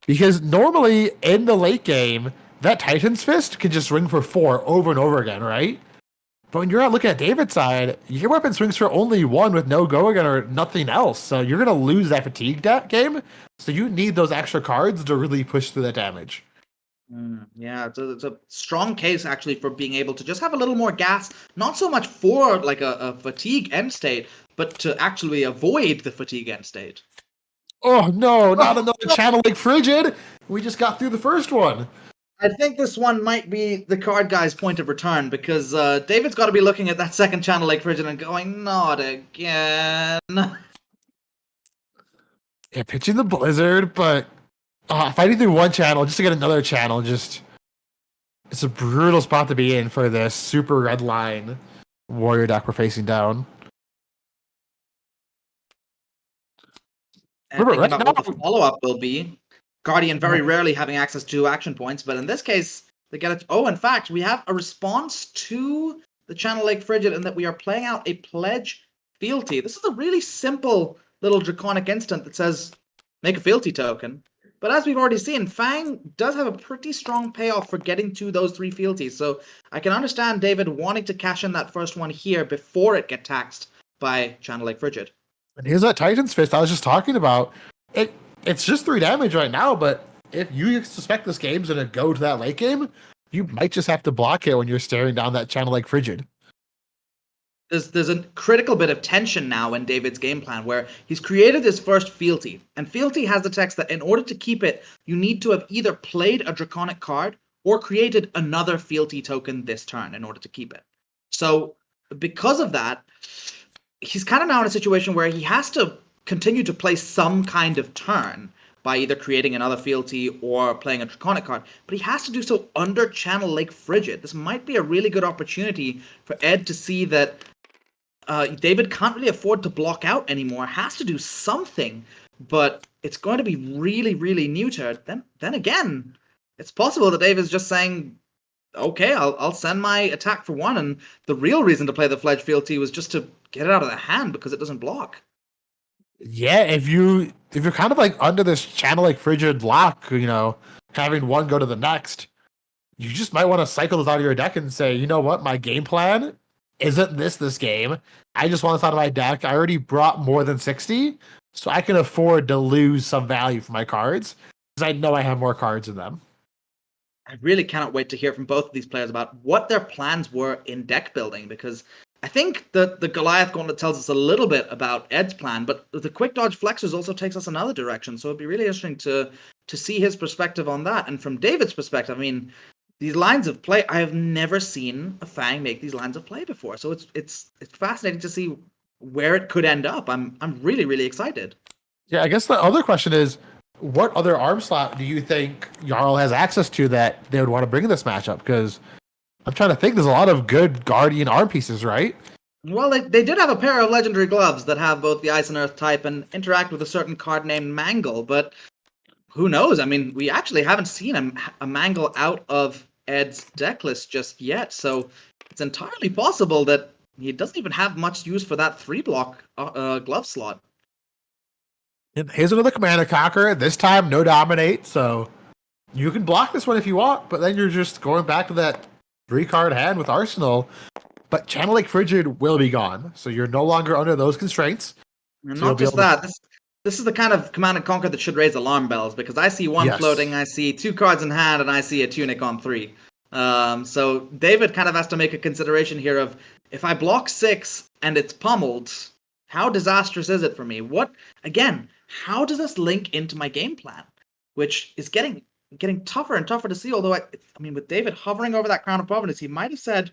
Because normally in the late game, that Titan's Fist can just swing for 4 over and over again, right? But when you're out looking at David's side, your weapon swings for only 1 with no go again or nothing else. So you're going to lose that fatigue game. So you need those extra cards to really push through that damage. Yeah, it's a strong case actually for being able to just have a little more gas, not so much for like a fatigue end state, but to actually avoid the fatigue end state. Oh no, not another channel like Frigid. We just got through the first one. I think this one might be the Card Guy's point of return, because David's got to be looking at that second channel like Frigid and going, not again. Yeah, pitching the Blizzard, but fighting through one channel just to get another channel, it's a brutal spot to be in for this super red line warrior deck we're facing down. And thinking about what the follow-up will be. Guardian very rarely having access to action points, but in this case, they get it. Oh, in fact, we have a response to the channel Lake Frigid in that we are playing out a pledge fealty. This is a really simple little draconic instant that says, make a fealty token. But as we've already seen, Fang does have a pretty strong payoff for getting to those 3 fealties. So I can understand David wanting to cash in that first one here before it gets taxed by channel Lake Frigid. And here's that Titan's Fist I was just talking about. It's just 3 damage right now, but if you suspect this game's going to go to that late game, you might just have to block it when you're staring down that channel like Frigid. There's a critical bit of tension now in David's game plan where he's created his first fealty, and fealty has the text that in order to keep it, you need to have either played a draconic card or created another fealty token this turn in order to keep it. So because of that, he's kind of now in a situation where he has to continue to play some kind of turn by either creating another fealty or playing a draconic card, but he has to do so under channel Lake Frigid. This might be a really good opportunity for Ed to see that David can't really afford to block out anymore, has to do something, but it's going to be really, really neutered. Then again, it's possible that David's just saying, okay, I'll send my attack for 1, and the real reason to play the Fledge fealty was just to get it out of the hand because it doesn't block. Yeah, if you're kind of like under this channel like Frigid lock, having one go to the next, you just might want to cycle this out of your deck and say, you know what, my game plan isn't this game. I just want this out of my deck. I already brought more than 60, so I can afford to lose some value for my cards because I know I have more cards in them. I really cannot wait to hear from both of these players about what their plans were in deck building, because I think the Goliath Gauntlet tells us a little bit about Ed's plan, but the Quick Dodge Flexors also takes us another direction, so it'd be really interesting to see his perspective on that. And from David's perspective, I mean, these lines of play, I have never seen a Fang make these lines of play before, so it's fascinating to see where it could end up. I'm really, really excited. Yeah, I guess the other question is, what other arm slot do you think Jarl has access to that they would want to bring in this matchup? Because I'm trying to think, there's a lot of good Guardian arm pieces, right? Well, they did have a pair of legendary gloves that have both the Ice and Earth type and interact with a certain card named Mangle, but who knows? I mean, we actually haven't seen a Mangle out of Ed's deck list just yet, so it's entirely possible that he doesn't even have much use for that 3-block glove slot. And here's another Commander Conqueror. This time, no Dominate, so you can block this one if you want, but then you're just going back to that 3-card hand with Arsenal. But Channel Lake Frigid will be gone, so you're no longer under those constraints. And not just that, this is the kind of Command and Conquer that should raise alarm bells, because I see one floating, I see 2 cards in hand, and I see a Tunic on 3. So David kind of has to make a consideration here of, if I block 6 and it's pummeled, how disastrous is it for me? How does this link into my game plan? Which is getting tougher and tougher to see, although, I mean, with David hovering over that Crown of Providence, he might have said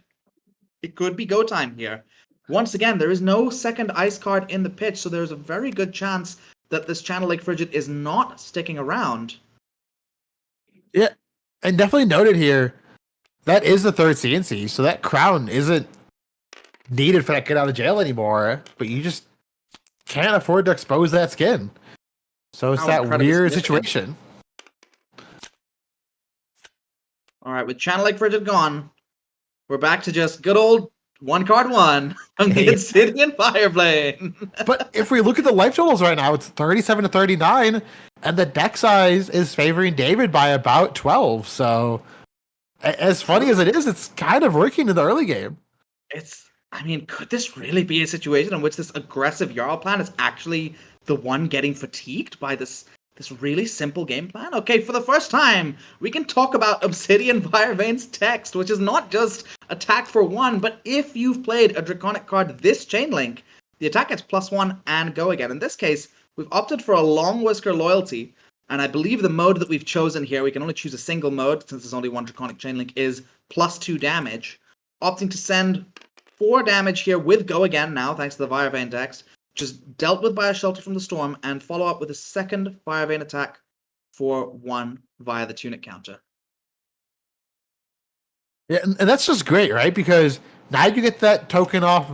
it could be go time here. Once again, there is no second ice card in the pitch, so there's a very good chance that this Channel Lake Frigid is not sticking around. Yeah, and definitely noted here, that is the 3rd CNC, so that crown isn't needed for that get out of jail anymore, but you just can't afford to expose that skin. So it's that weird situation. All right, with Channel Lake Frigid gone, we're back to just good old 1 card 1 from the Yeah. Obsidian Fireblade. But if we look at the life totals right now, it's 37 to 39, and the deck size is favoring David by about 12. So, as funny as it is, it's kind of working in the early game. Could this really be a situation in which this aggressive Jarl plan is actually the one getting fatigued by this really simple game plan? Okay, for the first time, we can talk about Obsidian Firevein's text, which is not just attack for 1, but if you've played a Draconic card this chain link, the attack gets +1 and go again. In this case, we've opted for a Long Whisker loyalty, and I believe the mode that we've chosen here, we can only choose a single mode since there's only 1 Draconic chain link, is +2 damage, opting to send 4 damage here with go again now, thanks to the Firevein text, just dealt with by a Shelter from the Storm, and follow up with a second Firevein attack for 1 via the Tunic counter. Yeah, and that's just great, right? Because now you get that token off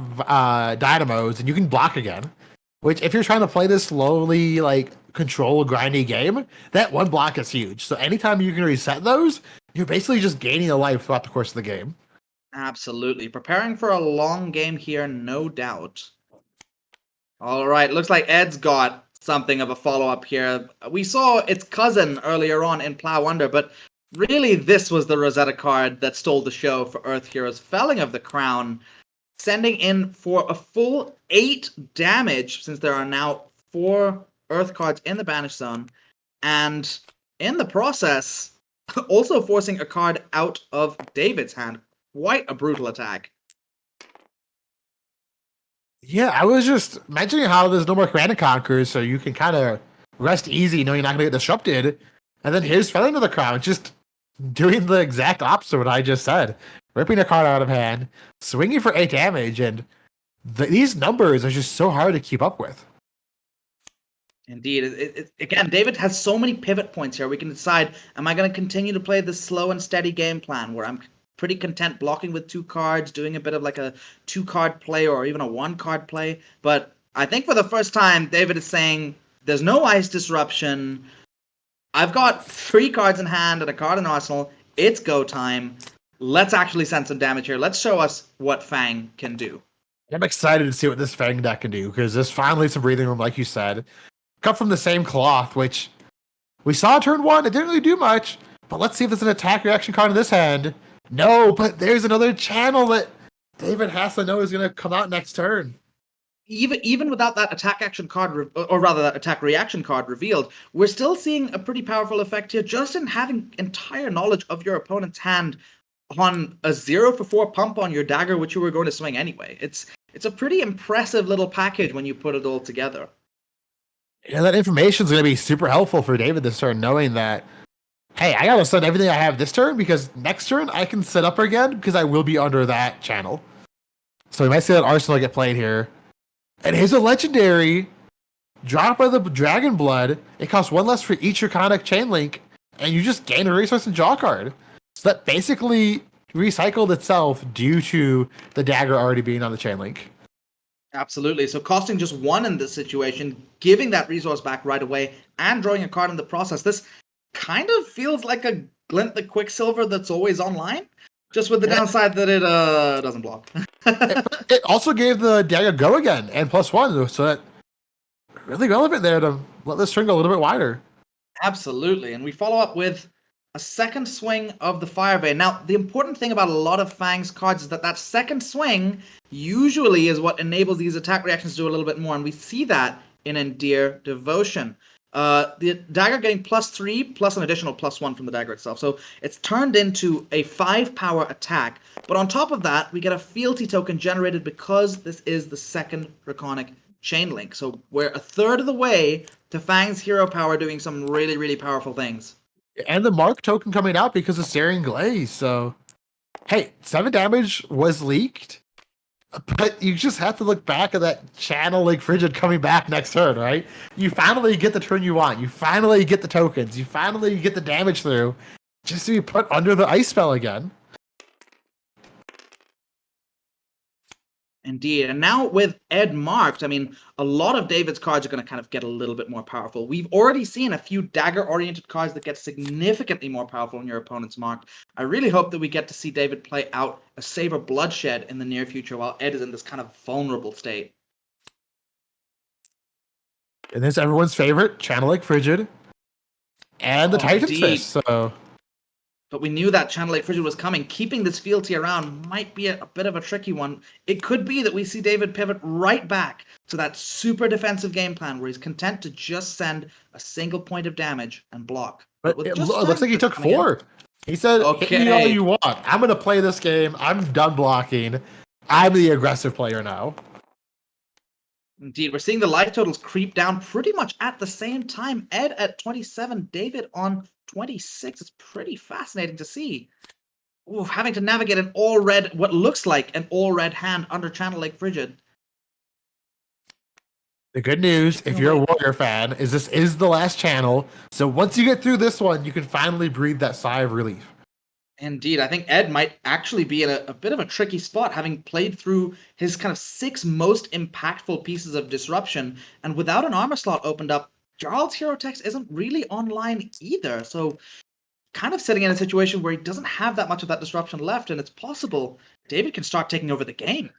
Dynamos, and you can block again. Which, if you're trying to play this slowly, like, control grindy game, that 1 block is huge. So anytime you can reset those, you're basically just gaining a life throughout the course of the game. Absolutely. Preparing for a long game here, no doubt. All right, looks like Ed's got something of a follow-up here. We saw its cousin earlier on in Plow Under, but really this was the Rosetta card that stole the show for Earth Heroes. Felling of the Crown, sending in for a full 8 damage, since there are now 4 Earth cards in the Banish Zone, and in the process, also forcing a card out of David's hand. Quite a brutal attack. Yeah, I was just mentioning how there's no more Command and Conquerors, so you can kind of rest easy knowing you're not going to get disrupted. And then here's Felling of the Crown, just doing the exact opposite of what I just said. Ripping a card out of hand, swinging for 8 damage, and these numbers are just so hard to keep up with. Indeed. Again, David has so many pivot points here. We can decide, am I going to continue to play this slow and steady game plan where I'm pretty content blocking with 2 cards, doing a bit of like a 2-card play or even a 1-card play. But I think for the first time, David is saying, there's no ice disruption. I've got 3 cards in hand and a card in arsenal. It's go time. Let's actually send some damage here. Let's show us what Fang can do. I'm excited to see what this Fang deck can do, because there's finally some breathing room, like you said. Cut from the same cloth, which we saw turn 1. It didn't really do much. But let's see if there's an attack reaction card in this hand. No, but there's another channel that David has to know is going to come out next turn. Even without that attack action card, or rather that attack reaction card revealed, we're still seeing a pretty powerful effect here just in having entire knowledge of your opponent's hand on a 0 for 4 pump on your dagger, which you were going to swing anyway. It's a pretty impressive little package when you put it all together. Yeah, that information is going to be super helpful for David this turn, knowing that, hey, I gotta send everything I have this turn because next turn I can set up again because I will be under that channel. So we might see that Arsenal get played here. And here's a legendary drop by the Dragon Blood. It costs 1 less for each Draconic chain link, and you just gain a resource and draw card. So that basically recycled itself due to the dagger already being on the chain link. Absolutely. So costing just 1 in this situation, giving that resource back right away, and drawing a card in the process. This kind of feels like a Glint the Quicksilver that's always online, just with the downside that it doesn't block. It also gave the dagger go again and +1, so that really relevant there to let this string go a little bit wider. Absolutely. And we follow up with a second swing of the Firevein. Now, the important thing about a lot of Fang's cards is that second swing usually is what enables these attack reactions to do a little bit more, and we see that in Endear Devotion. The dagger getting +3 plus an additional +1 from the dagger itself. So it's turned into a 5-power attack. But on top of that, we get a fealty token generated because this is the second Draconic chain link. So we're a third of the way to Fang's hero power doing some really, really powerful things. And the Mark token coming out because of Searing Glaze. So, hey, 7 damage was leaked. But you just have to look back at that channel like Frigid coming back next turn, right? You finally get the turn you want. You finally get the tokens. You finally get the damage through just to be put under the ice spell again. Indeed. And now with Ed marked, I mean, a lot of David's cards are going to kind of get a little bit more powerful. We've already seen a few dagger-oriented cards that get significantly more powerful when your opponent's marked. I really hope that we get to see David play out a Savor Bloodshed in the near future while Ed is in this kind of vulnerable state. And there's everyone's favorite, Channel Lake Frigid, and the Titan's indeed. Fist, so... But we knew that Channel Lake Frigid was coming. Keeping this fealty around might be a bit of a tricky one. It could be that we see David pivot right back to that super defensive game plan where he's content to just send a single point of damage and block. But it looks like he took 4. He said, hit me all you want. I'm going to play this game. I'm done blocking. I'm the aggressive player now. Indeed, we're seeing the life totals creep down pretty much at the same time. Ed at 27, David on 26. It's pretty fascinating to see. Ooh, having to navigate an all-red, what looks like an all-red hand under Channel Lake Frigid. The good news, if you're a Warrior fan, is this is the last channel. So once you get through this one, you can finally breathe that sigh of relief. Indeed, I think Ed might actually be in a bit of a tricky spot, having played through his kind of 6 most impactful pieces of disruption, and without an armor slot opened up, Jarl's hero text isn't really online either, so kind of sitting in a situation where he doesn't have that much of that disruption left, and it's possible David can start taking over the game.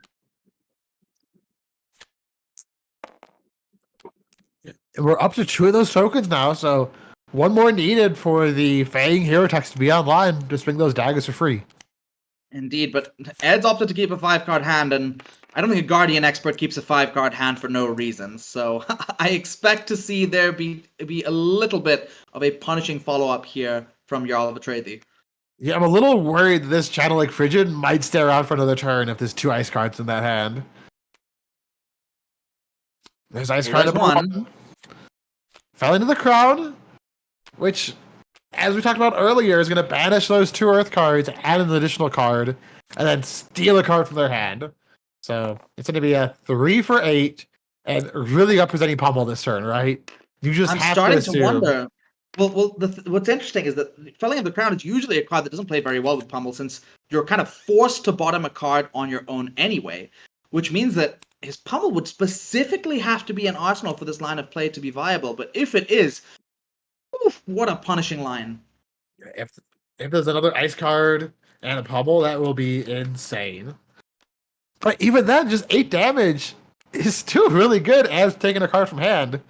We're up to 2 of those tokens now, so one more needed for the Fang hero text to be online to swing those daggers for free. Indeed, but Ed's opted to keep a 5-card hand, and I don't think a Guardian expert keeps a 5-card hand for no reason. So I expect to see there be a little bit of a punishing follow-up here from Jarl Betrayed Thee. Yeah, I'm a little worried that this Channel Lake Frigid might stay around for another turn if there's 2 ice cards in that hand. There's ice card number 1. Fell into the Crown, which, as we talked about earlier, is going to banish those 2 Earth cards, add an additional card, and then steal a card from their hand. So it's going to be a 3 for 8, and really representing Pummel this turn, right? You just have to assume. I'm starting to wonder. Well, what's interesting is that Felling of the Crown is usually a card that doesn't play very well with Pummel, since you're kind of forced to bottom a card on your own anyway, which means that his Pummel would specifically have to be an arsenal for this line of play to be viable. But if it is, oof, what a punishing line. If there's another ice card and a Pummel, that will be insane. But even then, just 8 damage is still really good as taking a card from hand.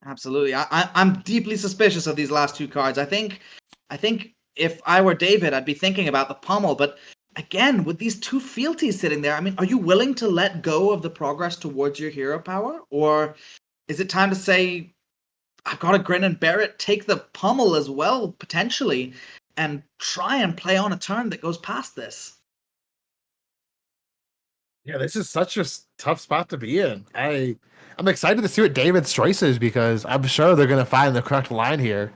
Absolutely. I'm deeply suspicious of these last 2 cards. I think if I were David, I'd be thinking about the Pummel, but again, with these 2 fealties sitting there, I mean, are you willing to let go of the progress towards your hero power? Or is it time to say, I've got to grin and bear it, take the Pummel as well, potentially, and try and play on a turn that goes past this? Yeah, this is such a tough spot to be in. I'm excited to see what David's choice is, because I'm sure they're going to find the correct line here,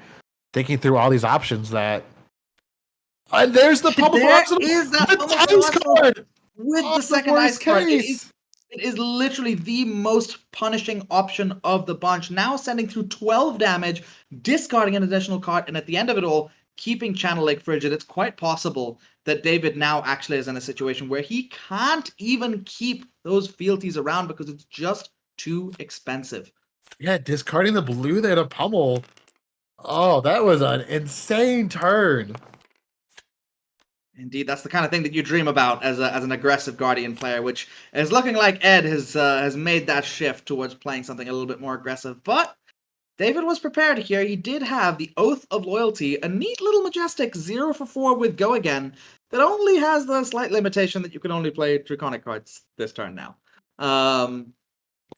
thinking through all these options that... And there's the Pummel There for is that with Pummel ice card! with the second ice card. It is literally the most punishing option of the bunch. Now sending through 12 damage, discarding an additional card, and at the end of it all, keeping Channel Lake Frigid. It's quite possible that David now actually is in a situation where he can't even keep those fealties around because it's just too expensive. Yeah, discarding the blue there to Pummel. Oh, that was an insane turn. Indeed, that's the kind of thing that you dream about as an aggressive Guardian player, which is looking like Ed has made that shift towards playing something a little bit more aggressive. But David was prepared here. He did have the Oath of Loyalty, a neat little majestic 0 for 4 with Go Again that only has the slight limitation that you can only play Draconic cards this turn now.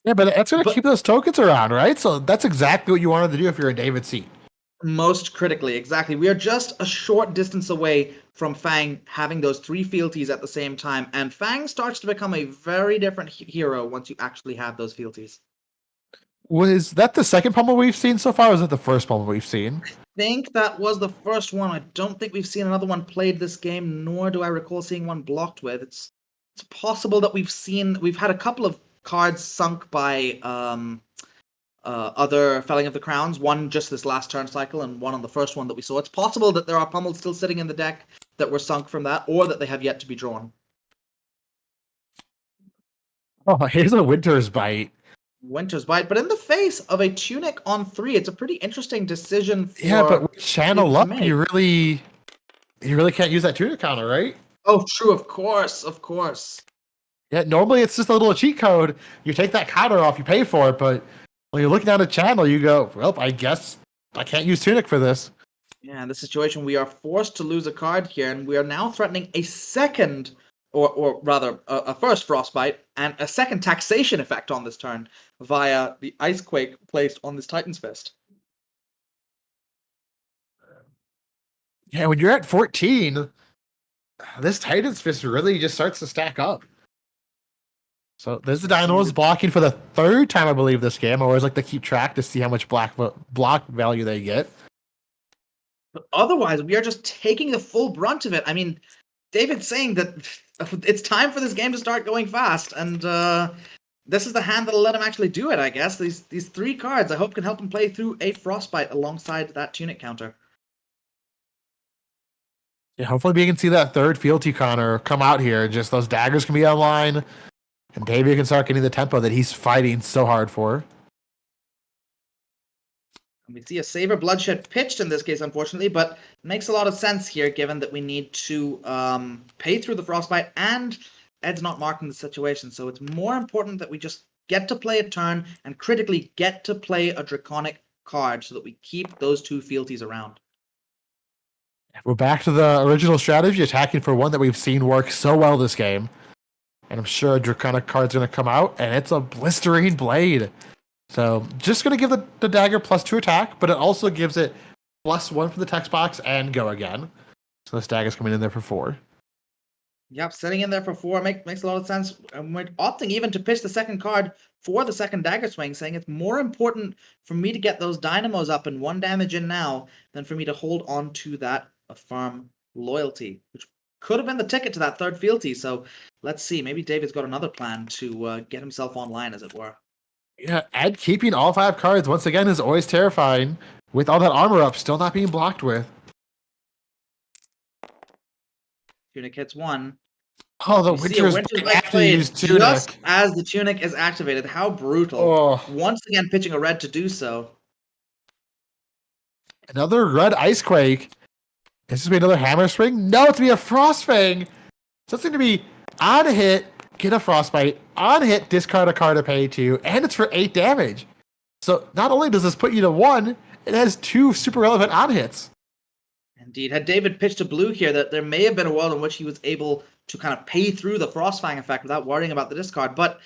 Yeah, but that's going to keep those tokens around, right? So that's exactly what you wanted to do if you're in David's seat. Most critically, exactly. We are just a short distance away from Fang having those 3 fealties at the same time, and Fang starts to become a very different hero once you actually have those fealties. Was that the second Pummel we've seen so far, or was it the first Pummel we've seen? I think that was the first one. I don't think we've seen another one played this game, nor do I recall seeing one blocked with. It's possible that we've had a couple of cards sunk by other Felling of the Crowns, one just this last turn cycle and one on the first one that we saw. It's possible that there are Pummels still sitting in the deck that were sunk from that, or that they have yet to be drawn. Oh, here's a Winter's Bite. Winter's Bite, but in the face of a Tunic on 3, it's a pretty interesting decision for Yeah, but with Channel David to Up, make. you really can't use that Tunic counter, right? Oh, true, of course. Yeah, normally it's just a little cheat code. You take that counter off, you pay for it, but when you're looking down a channel, you go, well, I guess I can't use Tunic for this. Yeah, in this situation, we are forced to lose a card here, and we are now threatening a second, or rather, a first Frostbite, and a second taxation effect on this turn via the Icequake placed on this Titan's Fist. Yeah, when you're at 14, this Titan's Fist really just starts to stack up. So there's the Dinos blocking for the third time, I believe, this game. I always like to keep track to see how much block value they get. But otherwise, we are just taking the full brunt of it. I mean, David's saying that it's time for this game to start going fast, and this is the hand that'll let him actually do it, I guess. These 3 cards, I hope, can help him play through a Frostbite alongside that Tunic counter. Yeah, hopefully we can see that third fealty counter come out here. Just those daggers can be online, and David can start getting the tempo that he's fighting so hard for. We see a Saber Bloodshed pitched in this case, unfortunately, but it makes a lot of sense here, given that we need to pay through the Frostbite, and Ed's not marking the situation, so it's more important that we just get to play a turn, and critically get to play a Draconic card, so that we keep those 2 fealties around. We're back to the original strategy, attacking for 1 that we've seen work so well this game. And I'm sure a Draconic card's going to come out, and it's a Blistering Blade. So just going to give the dagger +2 attack, but it also gives it +1 for the text box and go again. So this dagger's coming in there for 4. Yep, sitting in there for 4 makes a lot of sense. And we're opting even to pitch the second card for the second dagger swing, saying it's more important for me to get those dynamos up and 1 damage in now than for me to hold on to that Affirm Loyalty, which could have been the ticket to that third fealty. So let's see, maybe David's got another plan to get himself online, as it were. Yeah, Ed keeping all 5 cards once again is always terrifying, with all that armor up still not being blocked with. Tunic hits 1. Oh, the We see a Winter's Winter's Bite Bite after you use played Tunic. just as the Tunic is activated. How brutal. Oh, Once again, pitching a red to do so. another red Icequake. Is this going to be another Hammer Swing? No, it's going to be a Frost Fang. So it's going to be on hit, get a Frostbite, on hit, discard a card to pay 2, and it's for 8 damage. So not only does this put you to 1, it has 2 super relevant on hits. Indeed. Had David pitched a blue here, that there may have been a world in which he was able to kind of pay through the Frostfang effect without worrying about the discard. But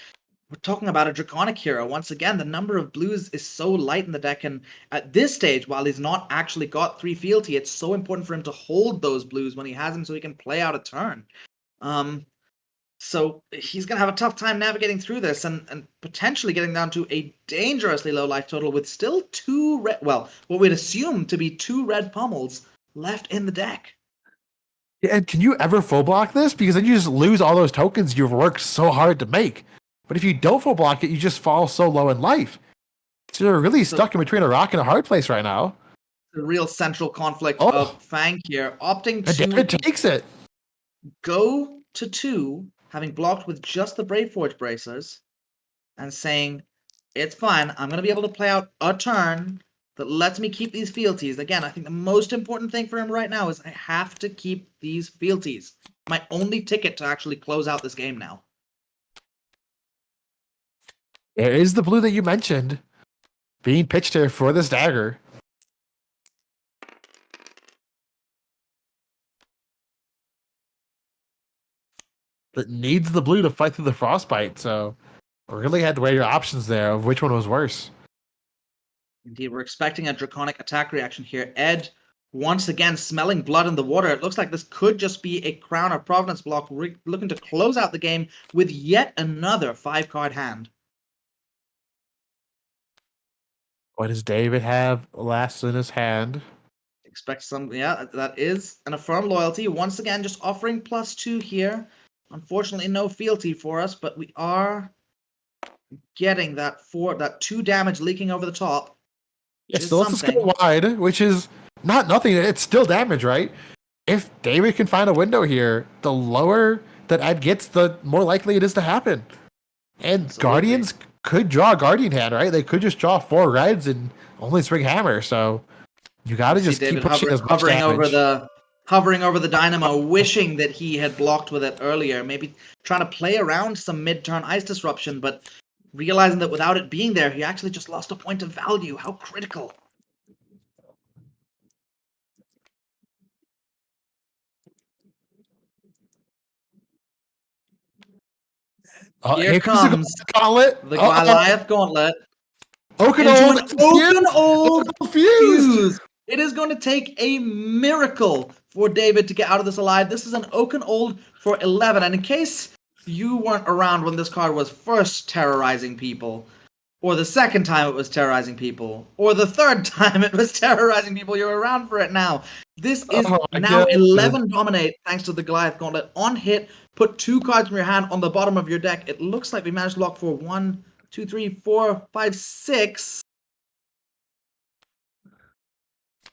we're talking about a Draconic hero. Once again, the number of blues is so light in the deck, and at this stage, while he's not actually got 3 fealty, it's so important for him to hold those blues when he has them so he can play out a turn. So he's going to have a tough time navigating through this and potentially getting down to a dangerously low life total with still 2 red, well, what we'd assume to be 2 red pummels left in the deck. Yeah, and can you ever full block this? Because then you just lose all those tokens you've worked so hard to make. But if you don't full block it, you just fall so low in life. So you're really stuck in between a rock and a hard place right now. The real central conflict of Fang here, opting And David to takes it. go to 2, having blocked with just the Braveforge Bracers, and saying, it's fine, I'm going to be able to play out a turn that lets me keep these fealties. Again, I think the most important thing for him right now is I have to keep these fealties. My only ticket to actually close out this game now. There is the blue that you mentioned being pitched here for this dagger. That needs the blue to fight through the Frostbite, so really had to weigh your options there of which one was worse. Indeed, we're expecting a Draconic attack reaction here. Ed, once again, smelling blood in the water. It looks like this could just be a Crown of Providence block, looking to close out the game with yet another 5-card hand. What does David have last in his hand? Expect some, yeah, that is an Affirm Loyalty. Once again, just offering +2 here. Unfortunately, no fealty for us, but we are getting that 2 damage leaking over the top. Yeah, so let's just go wide, which is not nothing. It's still damage, right? If David can find a window here, the lower that Ed gets, the more likely it is to happen. And Absolutely. Guardians could draw a Guardian hand, right? They could just draw 4 reds and only swing hammer. So you got to See just keep David pushing as much hovering damage. hovering over the Dynamo, wishing that he had blocked with it earlier. Maybe trying to play around some mid-turn ice disruption, but realizing that without it being there, he actually just lost a point of value. How critical. Here comes the Gauntlet. the Goliath Gauntlet. Okanold Okanold fused. fuse. It is going to take a miracle for David to get out of this alive. This is an Okanold for 11. And in case you weren't around when this card was first terrorizing people, or the second time it was terrorizing people, or the third time it was terrorizing people, you're around for it now. This is now 11 dominate thanks to the Goliath Gauntlet. On hit, put 2 cards from your hand on the bottom of your deck. It looks like we managed to lock for 1, 2, 3, 4, 5, 6.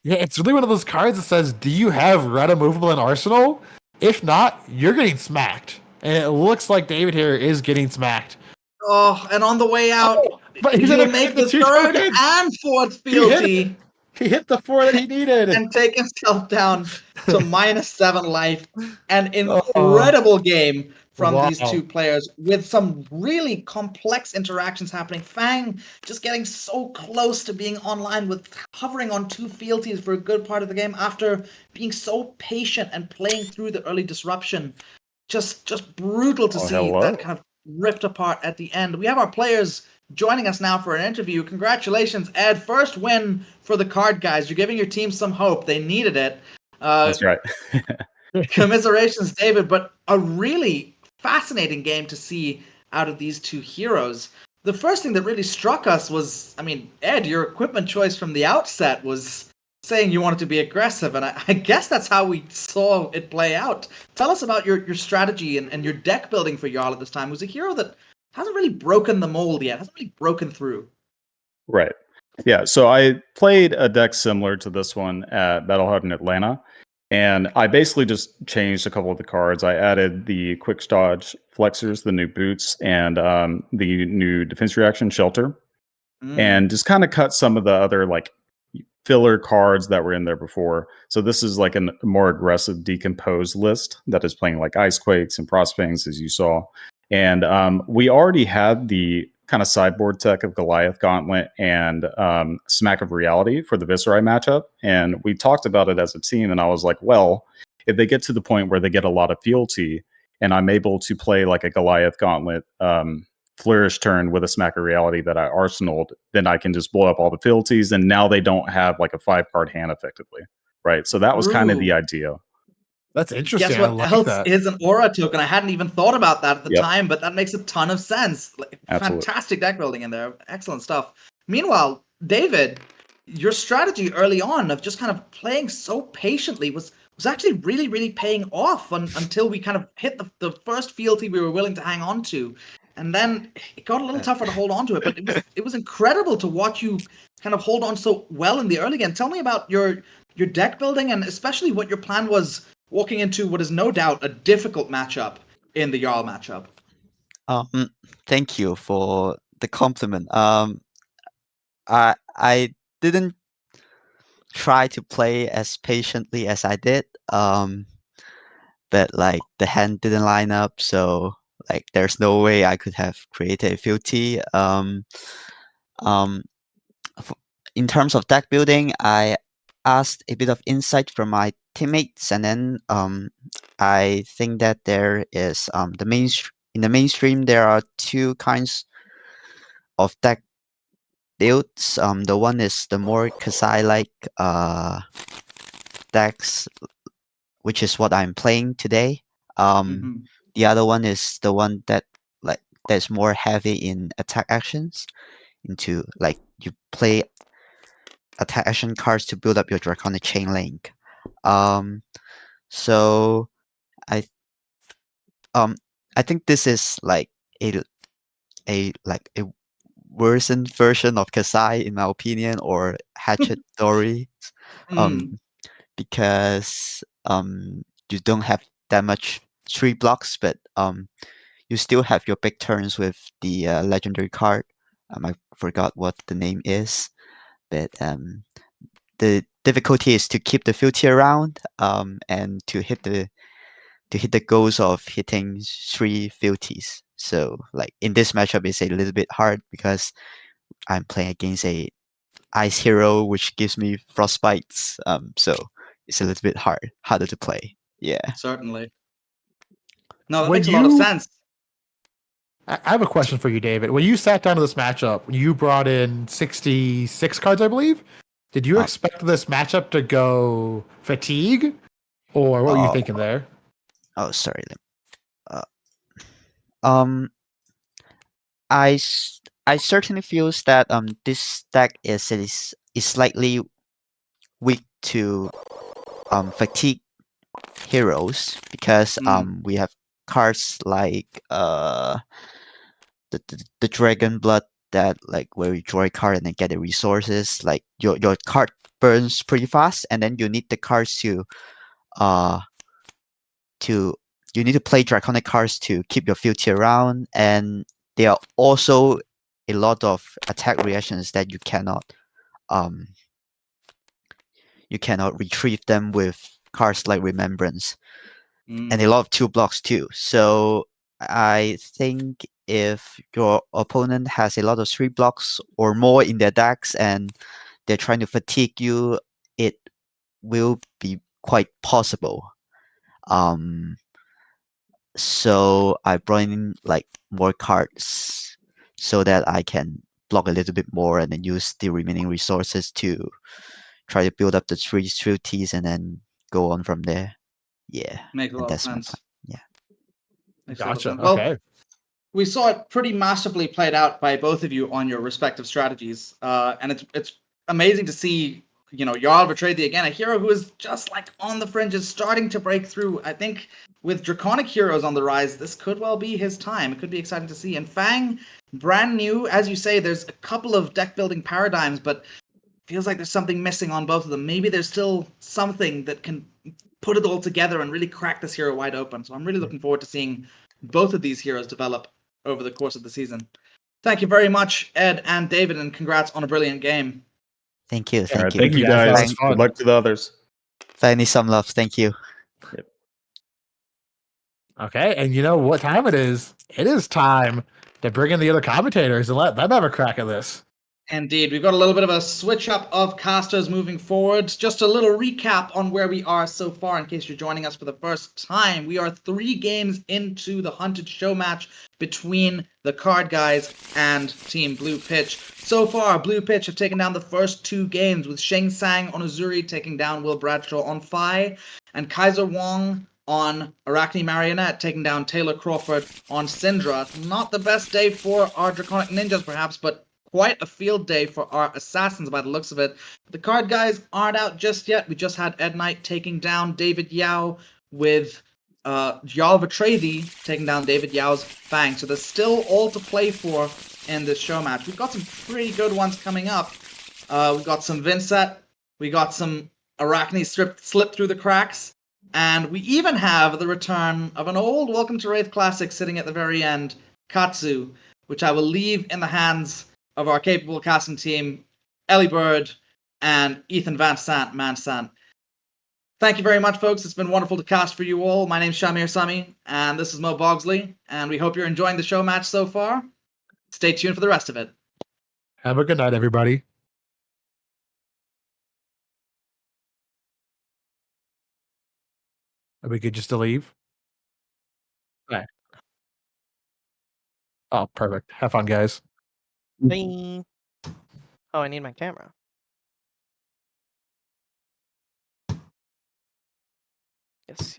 Yeah, it's really one of those cards that says, do you have red immovable in Arsenal? If not, you're getting smacked. And it looks like David here is getting smacked. Oh, and on the way out, but he's he'll gonna make the the 2 third tokens. and fourth fealty He hit the 4 that he needed. and take himself down to -7 life. An incredible game from these 2 players with some really complex interactions happening. Fang just getting so close to being online with hovering on 2 fealties for a good part of the game after being so patient and playing through the early disruption. Just brutal to see that kind of ripped apart at the end. We have our players joining us now for an interview. Congratulations, Ed. First win for the Card Guyz. You're giving your team some hope. They needed it. That's right. Commiserations, David, but a really fascinating game to see out of these 2 heroes. The first thing that really struck us was, I mean, Ed, your equipment choice from the outset was saying you wanted to be aggressive, and I guess that's how we saw it play out. Tell us about your strategy and your deck building for Jarl at this time. It was a hero that hasn't really broken the mold yet, hasn't really broken through. Right. Yeah, so I played a deck similar to this one at Battlefield in Atlanta, and I basically just changed a couple of the cards. I added the quick dodge flexors, the new boots, and the new defense reaction shelter, and just kind of cut some of the other like filler cards that were in there before. So this is like a more aggressive decomposed list that is playing like Ice Quakes and Prospings, as you saw. And we already had the kind of sideboard tech of Goliath Gauntlet and Smack of Reality for the Viserai matchup. And we talked about it as a team, and I was like, well, if they get to the point where they get a lot of fealty and I'm able to play like a Goliath Gauntlet flourish turn with a Smack of Reality that I arsenaled, then I can just blow up all the fealties, and now they don't have like a 5-card hand effectively, right? So that was kind of the idea. That's interesting. Guess what else is an aura token? I hadn't even thought about that at the time, but that makes a ton of sense. Fantastic deck building in there. Excellent stuff. Meanwhile, David, your strategy early on of just kind of playing so patiently was actually really, really paying off until we kind of hit the first fealty we were willing to hang on to. And then it got a little tougher to hold on to it, but it was incredible to watch you kind of hold on so well in the early game. Tell me about your deck building and especially what your plan was walking into what is no doubt a difficult matchup in the Jarl matchup. Thank you for the compliment. I didn't try to play as patiently as I did, but like the hand didn't line up, so like there's no way I could have created a fealty. In terms of deck building, I asked a bit of insight from my teammates, and then I think that there is in the mainstream there are 2 kinds of deck builds. The one is the more Kasai-like decks, which is what I'm playing today. The other one is the one that's more heavy in attack actions, into like you play attack action cards to build up your Draconic Chain Link. So I think this is like a worsened version of Kasai in my opinion, or Hatchet Dory, because you don't have that much 3 blocks, but you still have your big turns with the legendary card. I forgot what the name is, but the difficulty is to keep the filthy around and to hit the goals of hitting 3 filthies. So like in this matchup, it's a little bit hard because I'm playing against a ice hero which gives me frostbites. So it's a little bit harder to play. Yeah. Certainly. No, that When makes a lot of you- sense. I have a question for you, David. When you sat down to this matchup, you brought in 66 cards, I believe. Did you expect this matchup to go fatigue, or what were you thinking there? Oh, sorry. Um, I certainly feels that this deck is slightly weak to fatigue heroes because we have cards like the dragon blood that like where you draw a card and then get the resources. Like your card burns pretty fast, and then you need the cards to you need to play draconic cards to keep your filthy around, and there are also a lot of attack reactions that you cannot retrieve them with cards like Remembrance, and a lot of 2 blocks too. So I think if your opponent has a lot of 3 blocks or more in their decks and they're trying to fatigue you, it will be quite possible. So I brought in like more cards so that I can block a little bit more and then use the remaining resources to try to build up the 3 Ts and then go on from there. Yeah. Makes a And lot of that's my sense. plan. Yeah. Makes a lot of Gotcha. sense. Well, Okay. we saw it pretty masterfully played out by both of you on your respective strategies, and it's amazing to see. Jarl betrayed the again, a hero who is just like on the fringes, starting to break through. I think with draconic heroes on the rise, this could well be his time. It could be exciting to see. And Fang, brand new, as you say, there's a couple of deck building paradigms, but feels like there's something missing on both of them. Maybe there's still something that can put it all together and really crack this hero wide open. So I'm really looking forward to seeing both of these heroes develop over the course of the season. Thank you very much, Ed and David, and congrats on a brilliant game. Thank you. All right, Thank you. thank you That guys. was fun. Good luck to the others. Finally, some love. Thank you. Okay, and you know what time it is? It is time to bring in the other commentators and let them have a crack at this. Indeed, we've got a little bit of a switch up of casters moving forward. Just a little recap on where we are so far in case you're joining us for the first time. We are 3 games into the Hunted Show match between the Card Guyz and Team Blue Pitch. So far, Blue Pitch have taken down the first 2 games with Shing Tsang on Uzuri taking down Will Bradshaw on Phi, and Kaiser Wong on Arakni Marionette taking down Taylor Crawford on Cindra. Not the best day for our Draconic Ninjas perhaps, but quite a field day for our assassins by the looks of it. The Card Guyz aren't out just yet. We just had Ed Knight taking down David Yao with Jarl Betraythee taking down David Yao's Fang. So there's still all to play for in this show match. We've got some pretty good ones coming up. We've got some Vynnset. We got some Arakni slip through the cracks. And we even have the return of an old Welcome to Wraith classic sitting at the very end, Katsu, which I will leave in the hands of our capable casting team, Ellie Bird and Ethan Van Sant. Thank you very much, folks. It's been wonderful to cast for you all. My name's Shamir Sami, and this is Mo Bogsley, and we hope you're enjoying the show match so far. Stay tuned for the rest of it. Have a good night, everybody. Are we good just to leave? Okay. Oh, perfect. Have fun, guys. Bye. Oh, I need my camera. Yes.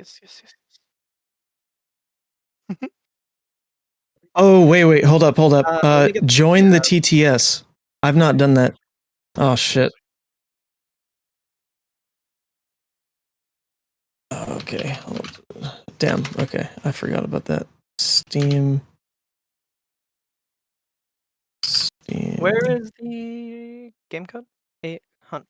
Oh, wait, hold up. Let me get Join the TTS. I've not done that. Oh, shit. Okay. hold on. Damn. Okay. I forgot about that. Steam. Where is the game code? Hunt.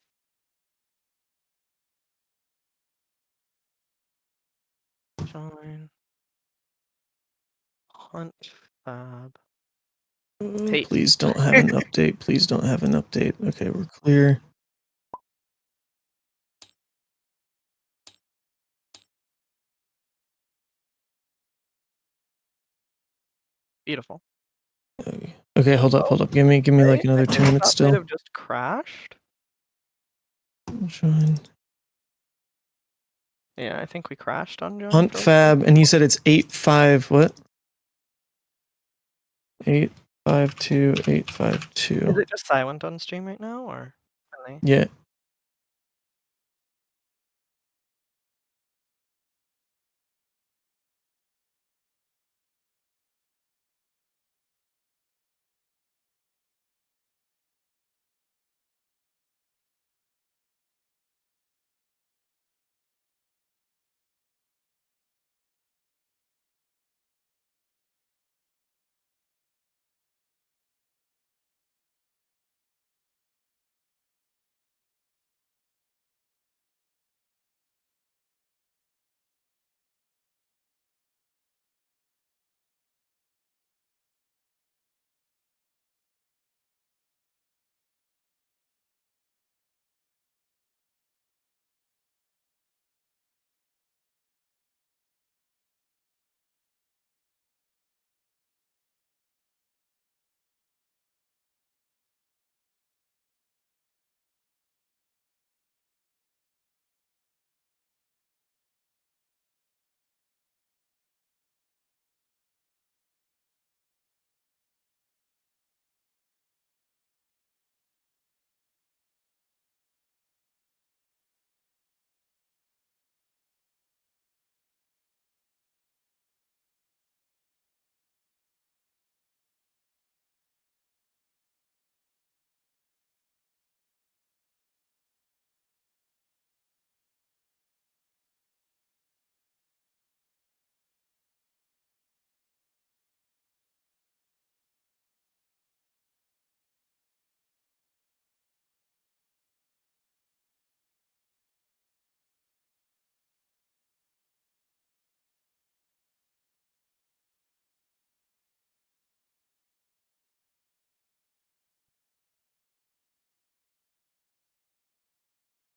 Join. Hunt Fab. Please don't have an update. Please don't have an update. Okay, we're clear. Beautiful. Okay, hold up. Give me like another 2 minutes That still. might have just crashed. Join. Yeah, I think we crashed on Join. Hunt Fab, and he said it's 8-5 what? 852. Is it just silent on stream right now, or? Yeah.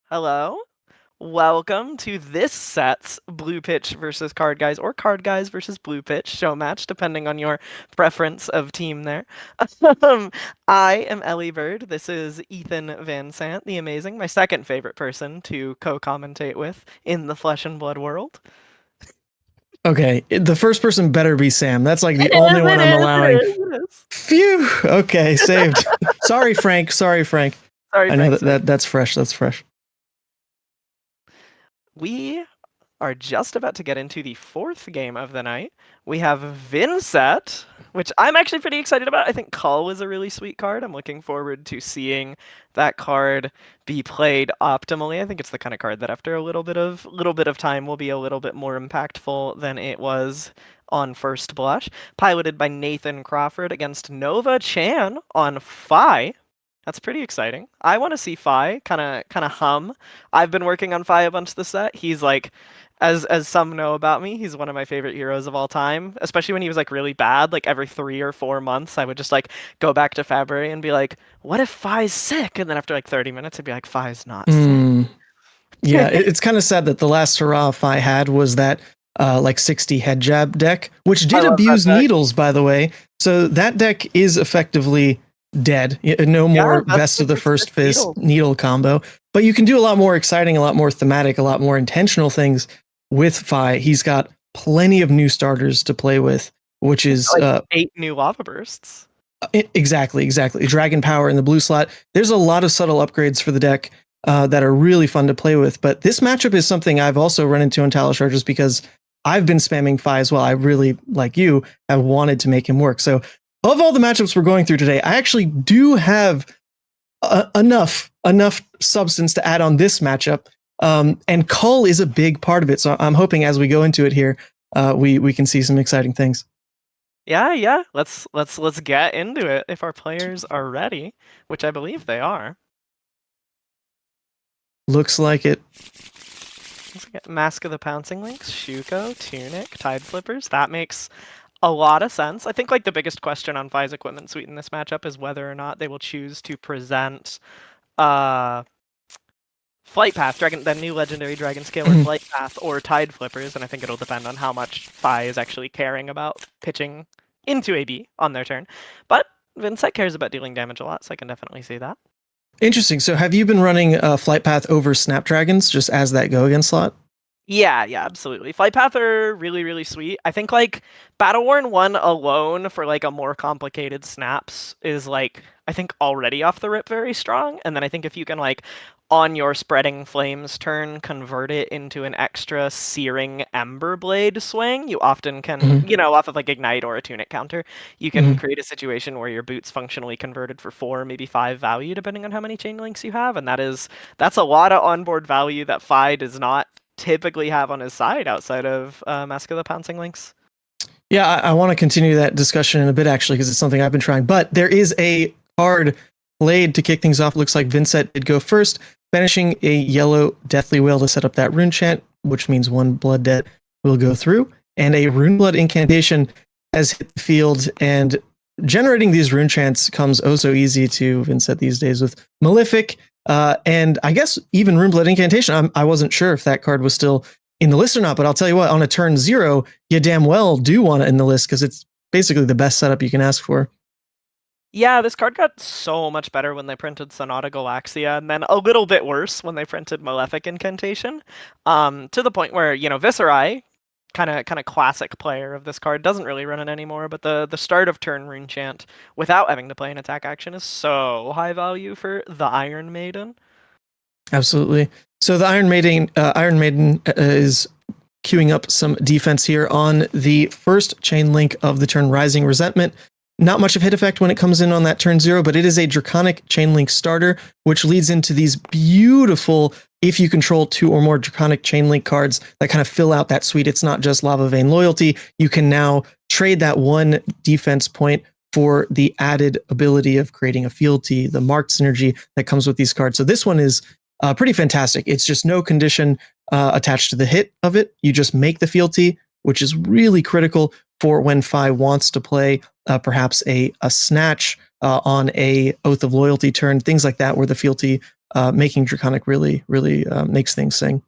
Hello? Welcome to this set's Blue Pitch versus Card Guyz, or Card Guyz versus Blue Pitch show match, depending on your preference of team there. I am Ellie Bird. This is Ethan Vynnset, the amazing, my second favorite person to co-commentate with in the Flesh and Blood world. Okay, the first person better be Sam. That's like the only one I'm allowing. Phew. Okay, saved. Sorry, Frank. Sorry, I know that's fresh. That's fresh. We are just about to get into the fourth game of the night. We have Vynnset, which I'm actually pretty excited about. I think Cull was a really sweet card. I'm looking forward to seeing that card be played optimally. I think it's the kind of card that after a little bit of time will be a little bit more impactful than it was on first blush. Piloted by Nathan Crawford against Nova Chan on Fi. That's pretty exciting. I want to see Fi kind of hum. I've been working on Fi a bunch this set. He's like, as some know about me, he's one of my favorite heroes of all time. Especially when he was like really bad, like every 3 or 4 months, I would just like go back to Fabry and be like, "What if Fi's sick?" And then after like 30 minutes, I'd be like, "Fi's not sick." Yeah, it's kind of sad that the last hurrah Fi had was that like 60 head jab deck, which did abuse needles, by the way. So that deck is effectively dead. No more Best of the First Fist needle combo. But you can do a lot more exciting, a lot more thematic, a lot more intentional things with Fi. He's got plenty of new starters to play with, which is like 8 new lava bursts. Exactly. Dragon Power in the blue slot. There's a lot of subtle upgrades for the deck that are really fun to play with. But this matchup is something I've also run into on Talus Charges because I've been spamming Fi as well. I really, like you, have wanted to make him work. So of all the matchups we're going through today, I actually do have enough substance to add on this matchup. And Cull is a big part of it. So I'm hoping as we go into it here, we can see some exciting things. Yeah. Let's get into it if our players are ready, which I believe they are. Looks like it. Let's get Mask of the Pouncing Lynx, Shuko, Tunic, Tide Flippers. That makes a lot of sense. I think like the biggest question on Vi's equipment suite in this matchup is whether or not they will choose to present Flight Path, the new legendary Dragon Scaler Flight Path, or Tide Flippers, and I think it'll depend on how much Vi is actually caring about pitching into AB on their turn. But Vynnset cares about dealing damage a lot, so I can definitely see that. Interesting. So have you been running Flight Path over Snapdragons just as that go again slot? Yeah, absolutely. Flight Path are really, really sweet. I think like Battle Worn 1 alone for like a more complicated snaps is like, I think already off the rip very strong. And then I think if you can like on your Spreading Flames turn convert it into an extra Searing Ember Blade swing, you often can, off of like Ignite or a Tunic counter, you can create a situation where your boot's functionally converted for 4, maybe 5 value depending on how many chain links you have. And that's a lot of onboard value that Fi does not typically have on his side outside of Mask of the Pouncing Links. Yeah, I want to continue that discussion in a bit actually because it's something I've been trying. But there is a card played to kick things off. Looks like Vynnset did go first, banishing a yellow Deathly Whale to set up that rune chant, which means 1 blood debt will go through. And a Rune Blood incantation has hit the field, and generating these rune chants comes oh so easy to Vynnset these days with Malefic. And I guess even Rune Blood Incantation, I wasn't sure if that card was still in the list or not, but I'll tell you what, on a turn 0, you damn well do want it in the list because it's basically the best setup you can ask for. Yeah, this card got so much better when they printed Sonata Galaxia, and then a little bit worse when they printed Malefic Incantation, to the point where, Viserai, kind of classic player of this card, doesn't really run it anymore, but the start of turn rune chant without having to play an attack action is so high value for the Iron Maiden. Absolutely. So the Iron Maiden is queuing up some defense here on the first chain link of the turn, Rising Resentment. Not much of hit effect when it comes in on that turn 0, but it is a Draconic chain link starter, which leads into these beautiful, if you control 2 or more Draconic chain link cards that kind of fill out that suite. It's not just Lava Vein Loyalty. You can now trade that 1 defense point for the added ability of creating a fealty, the marked synergy that comes with these cards. So this one is pretty fantastic. It's just no condition attached to the hit of it. You just make the fealty, which is really critical for when Fi wants to play perhaps a snatch on a Oath of Loyalty turn, things like that, where the fealty making Draconic really makes things sing.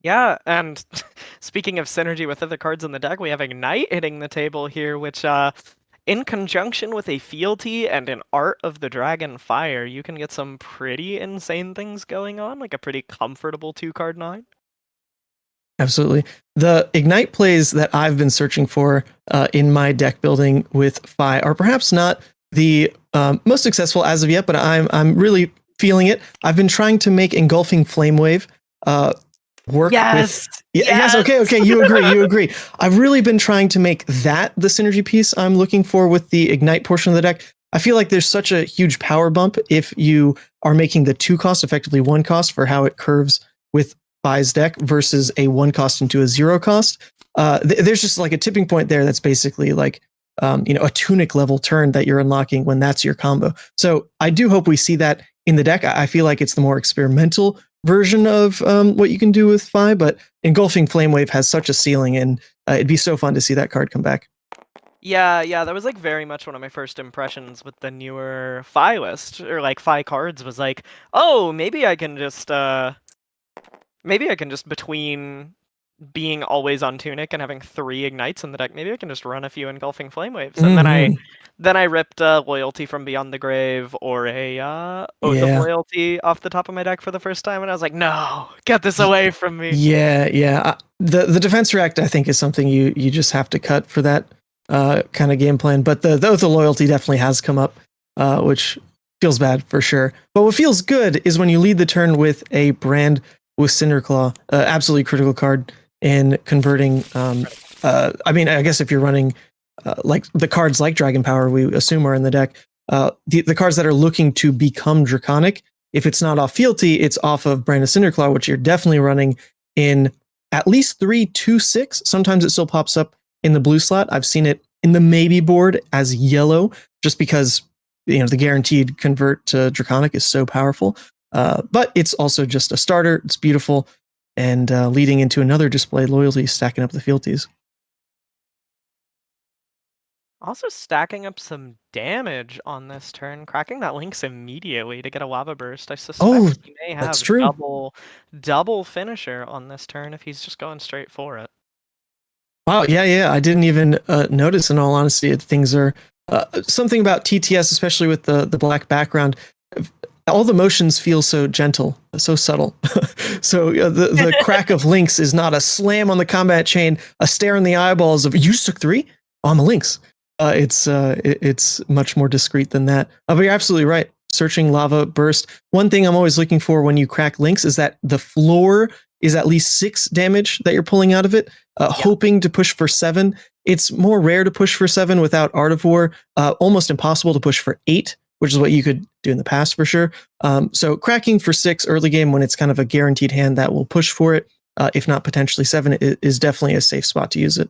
Yeah, and speaking of synergy with other cards in the deck, we have Ignite hitting the table here, which in conjunction with a fealty and an Art of the Dragon Fire, you can get some pretty insane things going on, like a pretty comfortable 2-card 9. Absolutely. The Ignite plays that I've been searching for in my deck building with Fi are perhaps not the most successful as of yet, but I'm really feeling it. I've been trying to make Engulfing Flame Wave work. Yes. Yes. Okay. You agree. I've really been trying to make that the synergy piece I'm looking for with the Ignite portion of the deck. I feel like there's such a huge power bump if you are making the 2 cost effectively 1 cost for how it curves with Fi's deck versus a 1 cost into a 0 cost. There's just like a tipping point there that's basically like a Tunic level turn that you're unlocking when that's your combo. So I do hope we see that in the deck. I feel like it's the more experimental version of what you can do with Fi, but Engulfing Flame Wave has such a ceiling, and it'd be so fun to see that card come back. Yeah, that was like very much one of my first impressions with the newer Fi list, or like Fi cards, was like, oh, maybe I can just between being always on Tunic and having 3 Ignites in the deck, maybe I can just run a few Engulfing Flame Waves. And then I ripped Loyalty from Beyond the Grave or a Oath of Loyalty off the top of my deck for the first time, and I was like, no, get this away from me. Yeah. The Defense React, I think, is something you just have to cut for that kind of game plan. But the Oath of Loyalty definitely has come up, which feels bad for sure. But what feels good is when you lead the turn with a Brand with Cinderclaw, absolutely critical card in converting. I guess if you're running like the cards like Dragon Power, we assume are in the deck, the cards that are looking to become Draconic, if it's not off fealty, it's off of Brand of Cinderclaw, which you're definitely running in at least 3-2-6. Sometimes it still pops up in the blue slot. I've seen it in the maybe board as yellow, just because the guaranteed convert to Draconic is so powerful. But it's also just a starter. It's beautiful, and leading into another display, Loyalty, stacking up the fealties. Also stacking up some damage on this turn, cracking that Lynx immediately to get a Lava Burst. I suspect he may have that's true. double finisher on this turn if he's just going straight for it. Wow, yeah. I didn't even notice. In all honesty, things are something about TTS, especially with the black background. All the motions feel so gentle, so subtle. So the crack of Lynx is not a slam on the combat chain, a stare in the eyeballs of you just took 3. Oh, I'm a Lynx. It's much more discreet than that. But you're absolutely right. Searching Lava Burst. One thing I'm always looking for when you crack Lynx is that the floor is at least 6 damage that you're pulling out of it, hoping to push for 7. It's more rare to push for 7 without Art of War, almost impossible to push for 8, which is what you could do in the past for sure. So cracking for 6 early game when it's kind of a guaranteed hand that will push for it, if not potentially 7, is definitely a safe spot to use it.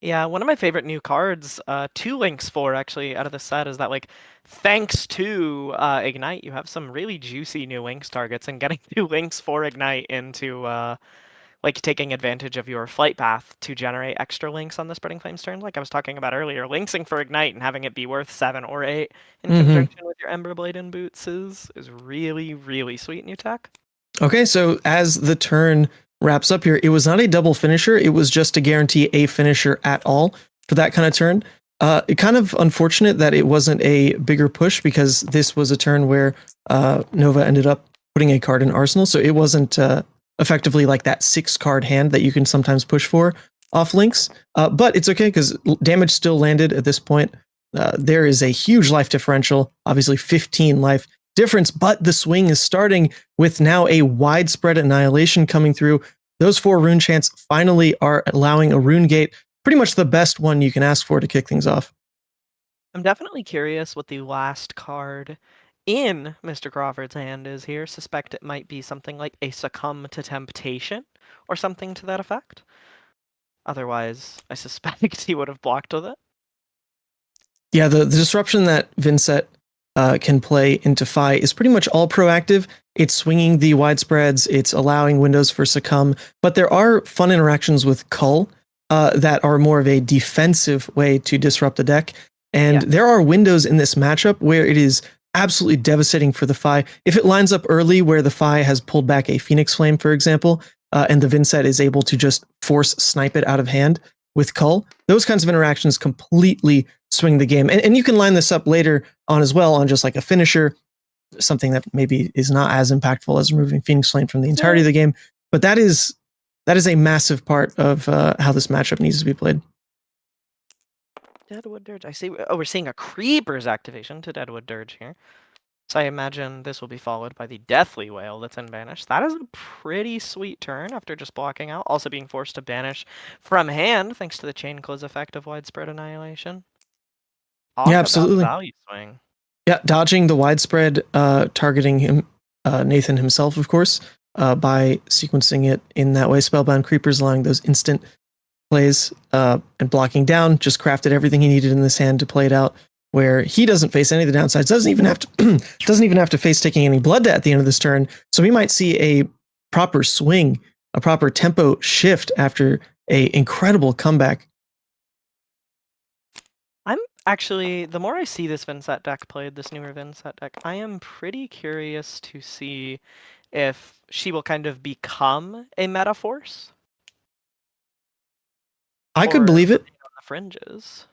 Yeah, one of my favorite new cards, 2 Lynx for actually out of the set is that like thanks to Ignite, you have some really juicy new Lynx targets, and getting 2 Lynx for Ignite into like taking advantage of your flight path to generate extra Lynx on the Spreading Flames turn, like I was talking about earlier. Lynxing for Ignite and having it be worth 7 or 8 in conjunction with your Emberblade and Boots is really, really sweet new tech. Okay, so as the turn wraps up here, it was not a double finisher. It was just to guarantee a finisher at all for that kind of turn. It kind of unfortunate that it wasn't a bigger push because this was a turn where Nova ended up putting a card in Arsenal. So it wasn't effectively like that 6-card hand that you can sometimes push for off Lynx. But it's okay because damage still landed at this point. There is a huge life differential, obviously 15 life difference, but the swing is starting with now a widespread annihilation coming through. Those 4 rune chants finally are allowing a rune gate, pretty much the best one you can ask for to kick things off. I'm definitely curious what the last card in Mr. Crawford's hand is here. Suspect it might be something like a Succumb to Temptation or something to that effect. Otherwise, I suspect he would have blocked with it. Yeah, the disruption that Vynnset can play into Phi is pretty much all proactive. It's swinging the widespreads, it's allowing windows for Succumb, but there are fun interactions with Cull that are more of a defensive way to disrupt the deck. And there are windows in this matchup where it is absolutely devastating for the Phi. If it lines up early where the Phi has pulled back a Phoenix Flame, for example, and the Vynnset is able to just force snipe it out of hand with Cull, those kinds of interactions completely swing the game. And you can line this up later on as well on just like a finisher, something that maybe is not as impactful as removing Phoenix Flame from the entirety of the game. But that is a massive part of how this matchup needs to be played. Deadwood Dirge. I see. Oh, we're seeing a Creeper's activation to Deadwood Dirge here. So I imagine this will be followed by the Deathly Whale that's in Banish. That is a pretty sweet turn after just blocking out. Also being forced to banish from hand thanks to the Chain Close effect of Widespread Annihilation. Yeah, absolutely. Value swing. Yeah, dodging the widespread, targeting him, Nathan himself, of course, by sequencing it in that way. Spellbound Creepers allowing those instant plays and blocking down. Just crafted everything he needed in this hand to play it out, where he doesn't face any of the downsides. Doesn't even have to face taking any blood at the end of this turn. So we might see a proper swing, a proper tempo shift after a incredible comeback. Actually, the more I see this Vynnset deck played, this newer Vynnset deck, I am pretty curious to see if she will kind of become a meta force. I could believe it. On the fringes.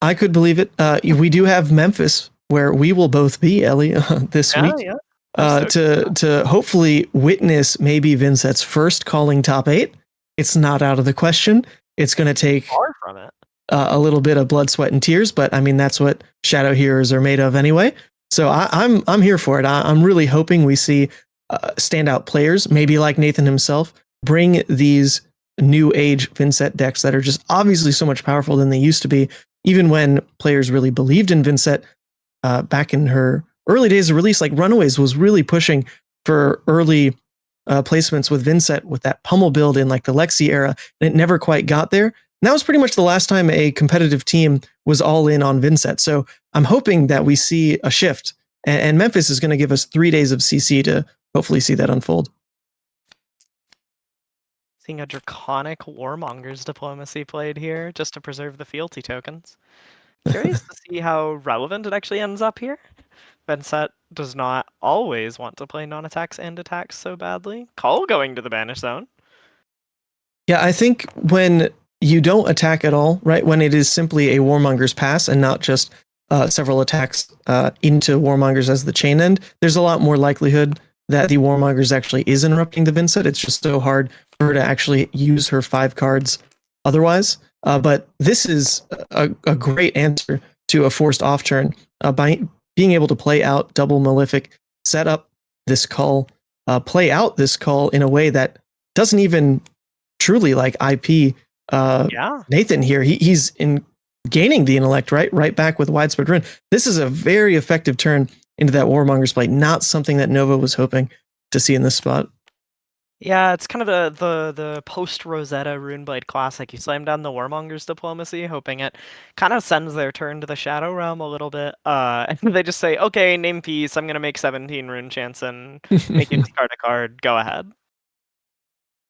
I could believe it. We do have Memphis, where we will both be, Ellie, this week. Yeah. To hopefully witness maybe Vynnset's first calling top 8. It's not out of the question. It's going to take far from it. A little bit of blood, sweat, and tears, but I mean that's what Shadow Heroes are made of anyway. So I'm here for it. I'm really hoping we see standout players, maybe like Nathan himself, bring these new age Vynnset decks that are just obviously so much powerful than they used to be. Even when players really believed in Vynnset back in her early days of release, like Runaways was really pushing for early placements with Vynnset with that pummel build in like the Lexi era, and it never quite got there. And that was pretty much the last time a competitive team was all in on Vynnset. So I'm hoping that we see a shift, and Memphis is going to give us 3 days of CC to hopefully see that unfold. Seeing a draconic Warmonger's diplomacy played here just to preserve the fealty tokens. Curious to see how relevant it actually ends up here. Vynnset does not always want to play non-attacks and attacks so badly. Call going to the banish zone. Yeah, I think when you don't attack at all, right, when it is simply a Warmonger's pass and not just several attacks into Warmongers as the chain end, there's a lot more likelihood that the Warmongers actually is interrupting the Vynnset. It's just so hard for her to actually use her 5 cards otherwise. But this is a great answer to a forced off turn by being able to play out double Malefic, set up this call, play out this call in a way that doesn't even truly like IP Nathan here. He's gaining the intellect, right back with widespread ruin. This is a very effective turn into that Warmonger's play, not something that Nova was hoping to see in this spot. Yeah, it's kind of the post Rosetta Runeblade classic. You slam down the Warmonger's diplomacy, hoping it kind of sends their turn to the Shadow Realm a little bit. And they just say, okay, name peace, I'm gonna make 17 rune chance and make you discard a card. Go ahead.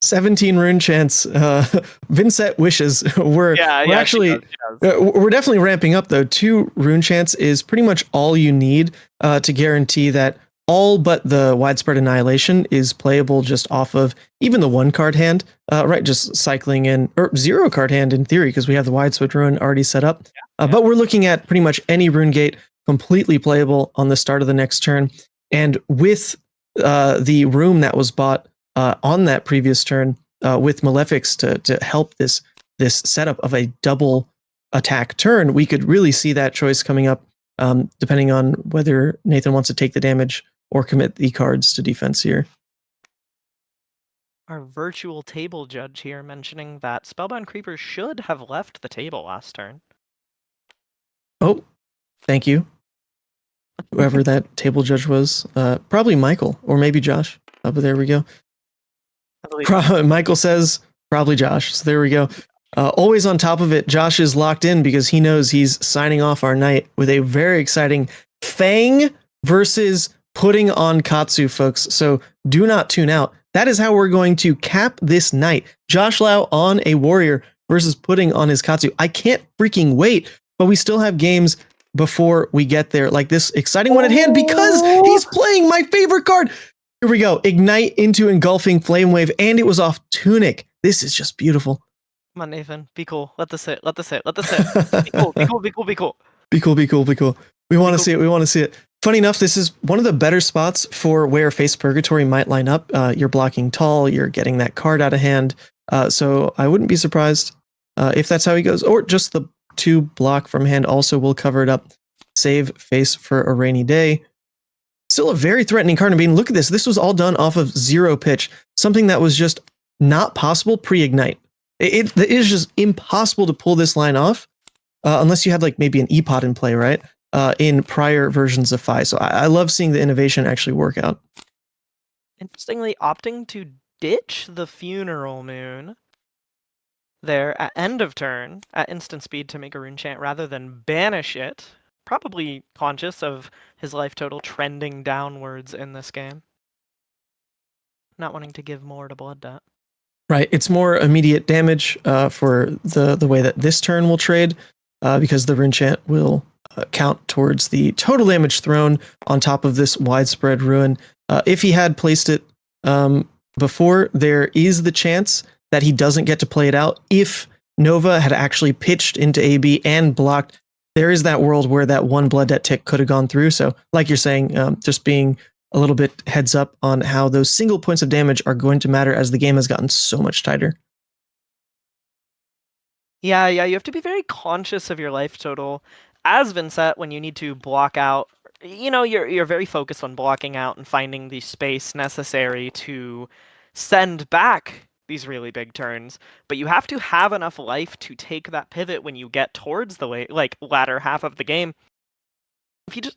17 rune chance. Vynnset wishes. We're actually we're definitely ramping up though. 2 rune chance is pretty much all you need to guarantee that all but the widespread annihilation is playable just off of even the 1 card hand, right? Just cycling in, or 0 card hand in theory, because we have the widespread ruin already set up. But we're looking at pretty much any rune gate completely playable on the start of the next turn. And with the room that was bought on that previous turn with Malefics to help this setup of a double attack turn, we could really see that choice coming up, depending on whether Nathan wants to take the damage or commit the cards to defense here. Our virtual table judge here mentioning that Spellbound Creeper should have left the table last turn. Oh, thank you. Whoever that table judge was. Probably Michael, or maybe Josh. But there we go. Michael says probably Josh. So there we go. Always on top of it, Josh is locked in because he knows he's signing off our night with a very exciting Fang versus putting on Katsu, folks. So do not tune out. That is how we're going to cap this night. Josh Lau on a warrior versus putting on his Katsu. I can't freaking wait, but we still have games before we get there. Like this exciting one at hand because he's playing my favorite card. Here we go. Ignite into Engulfing Flame Wave, and it was off Tunic. This is just beautiful. Come on, Nathan. Be cool. Let this hit. Let this hit. Let this hit. Be cool. Be cool. Be cool. Be cool. Be cool. Be cool. Be cool. We want to see it. We want to see it. Funny enough, this is one of the better spots for where Face Purgatory might line up. You're blocking tall. You're getting that card out of hand. So I wouldn't be surprised if that's how he goes. Or just the 2 block from hand also will cover it up. Save Face for a rainy day. Still a very threatening card. I mean, look at this. This was all done off of 0 pitch. Something that was just not possible pre-Ignite. It is just impossible to pull this line off unless you had like maybe an E-Pod in play, right? In prior versions of Fi. So I love seeing the innovation actually work out. Interestingly, opting to ditch the Funeral Moon there at end of turn at instant speed to make a rune chant rather than banish it. Probably conscious of his life total trending downwards in this game. Not wanting to give more to Blood Debt. Right. It's more immediate damage for the way that this turn will trade because the rune chant will count towards the total damage thrown on top of this widespread ruin. If he had placed it before, there is the chance that he doesn't get to play it out. If Nova had actually pitched into AB and blocked, there is that world where that 1 Blood Debt tick could have gone through. So like you're saying, just being a little bit heads up on how those single points of damage are going to matter as the game has gotten so much tighter. Yeah, you have to be very conscious of your life total as Vynnset when you need to block out. You know, you're very focused on blocking out and finding the space necessary to send back these really big turns, but you have to have enough life to take that pivot when you get towards the latter half of the game.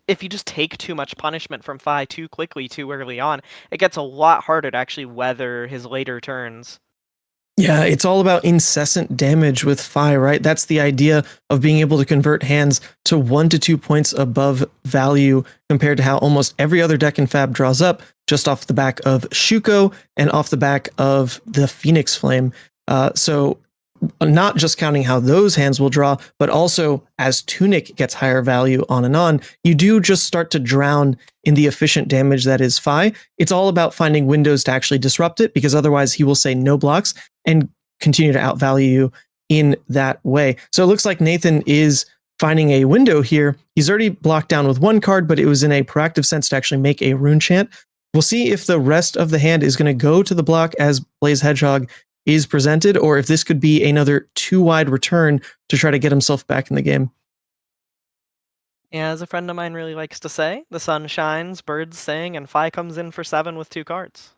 If you just take too much punishment from Fi too quickly, too early on, it gets a lot harder to actually weather his later turns. Yeah, it's all about incessant damage with Fi, right? That's the idea of being able to convert hands to 1 to 2 points above value compared to how almost every other deck in Fab draws up, just off the back of Shuko and off the back of the Phoenix Flame. So not just counting how those hands will draw, but also as Tunic gets higher value on and on, you do just start to drown in the efficient damage that is Fi. It's all about finding windows to actually disrupt it, because otherwise he will say no blocks and continue to outvalue you in that way. So it looks like Nathan is finding a window here. He's already blocked down with 1 card, but it was in a proactive sense to actually make a rune chant. We'll see if the rest of the hand is going to go to the block as Blaze Hedgehog is presented, or if this could be another 2-wide return to try to get himself back in the game. Yeah, as a friend of mine really likes to say, the sun shines, birds sing, and Fi comes in for 7 with 2 cards.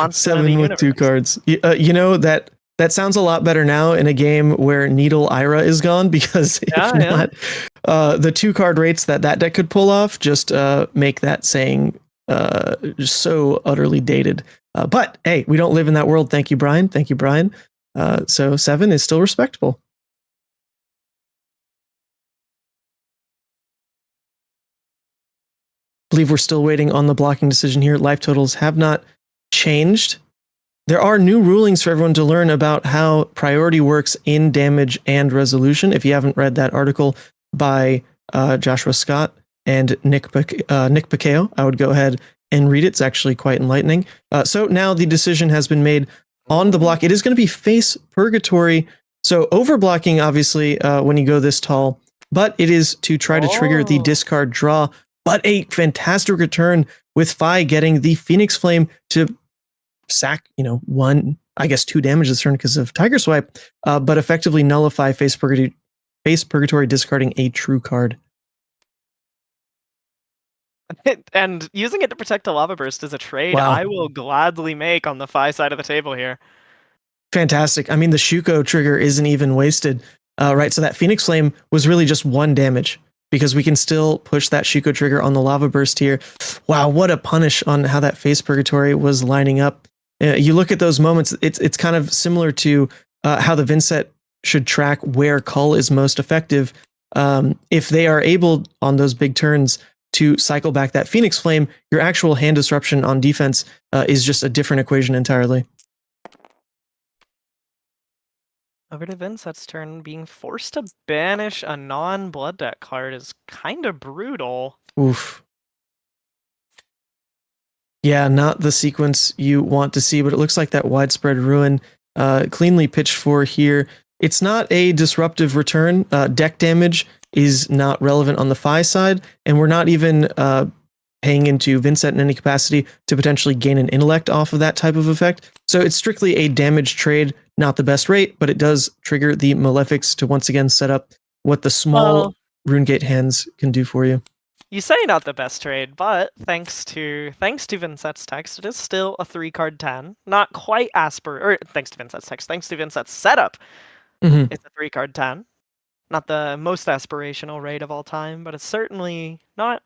7 with 2 cards. You know, that sounds a lot better now in a game where Needle Ira is gone, because if not, the 2-card rates that deck could pull off just make that saying just so utterly dated. But hey, we don't live in that world. Thank you, Brian. Thank you, Brian. So 7 is still respectable. I believe we're still waiting on the blocking decision here. Life totals have not changed. There are new rulings for everyone to learn about how priority works in damage and resolution. If you haven't read that article by Joshua Scott and Nick Pacao, I would go ahead and read it. It's actually quite enlightening. So now the decision has been made on the block. It is going to be face purgatory. So overblocking, obviously, when you go this tall, but it is to try to trigger the discard draw. But a fantastic return with Fi getting the Phoenix Flame to sack, 2 damage this turn because of Tiger Swipe, but effectively nullify face purgatory, discarding a true card. And using it to protect a Lava Burst is a trade I will gladly make on the Fi side of the table here. Fantastic. I mean, the Shuko trigger isn't even wasted, right? So that Phoenix Flame was really just 1 damage, because we can still push that Shuko trigger on the Lava Burst here. Wow, what a punish on how that face purgatory was lining up. You look at those moments, it's kind of similar to how the Vynnset should track where Cull is most effective. If they are able on those big turns to cycle back that Phoenix Flame, your actual hand disruption on defense is just a different equation entirely. Over to Vynnset's turn, being forced to banish a non-blood deck card is kind of brutal. Oof. Yeah, not the sequence you want to see, but it looks like that widespread ruin cleanly pitched for here. It's not a disruptive return. Deck damage is not relevant on the Fi side, and we're not even paying into Vynnset in any capacity to potentially gain an intellect off of that type of effect. So it's strictly a damage trade, not the best rate, but it does trigger the Malefics to once again set up what the small Runegate hands can do for you. You say not the best trade, but thanks to Vynnset's text, it is still a 3-card 10. Not quite thanks to Vynnset's text, thanks to Vynnset's setup, it's a 3-card 10. Not the most aspirational raid of all time, but it's certainly not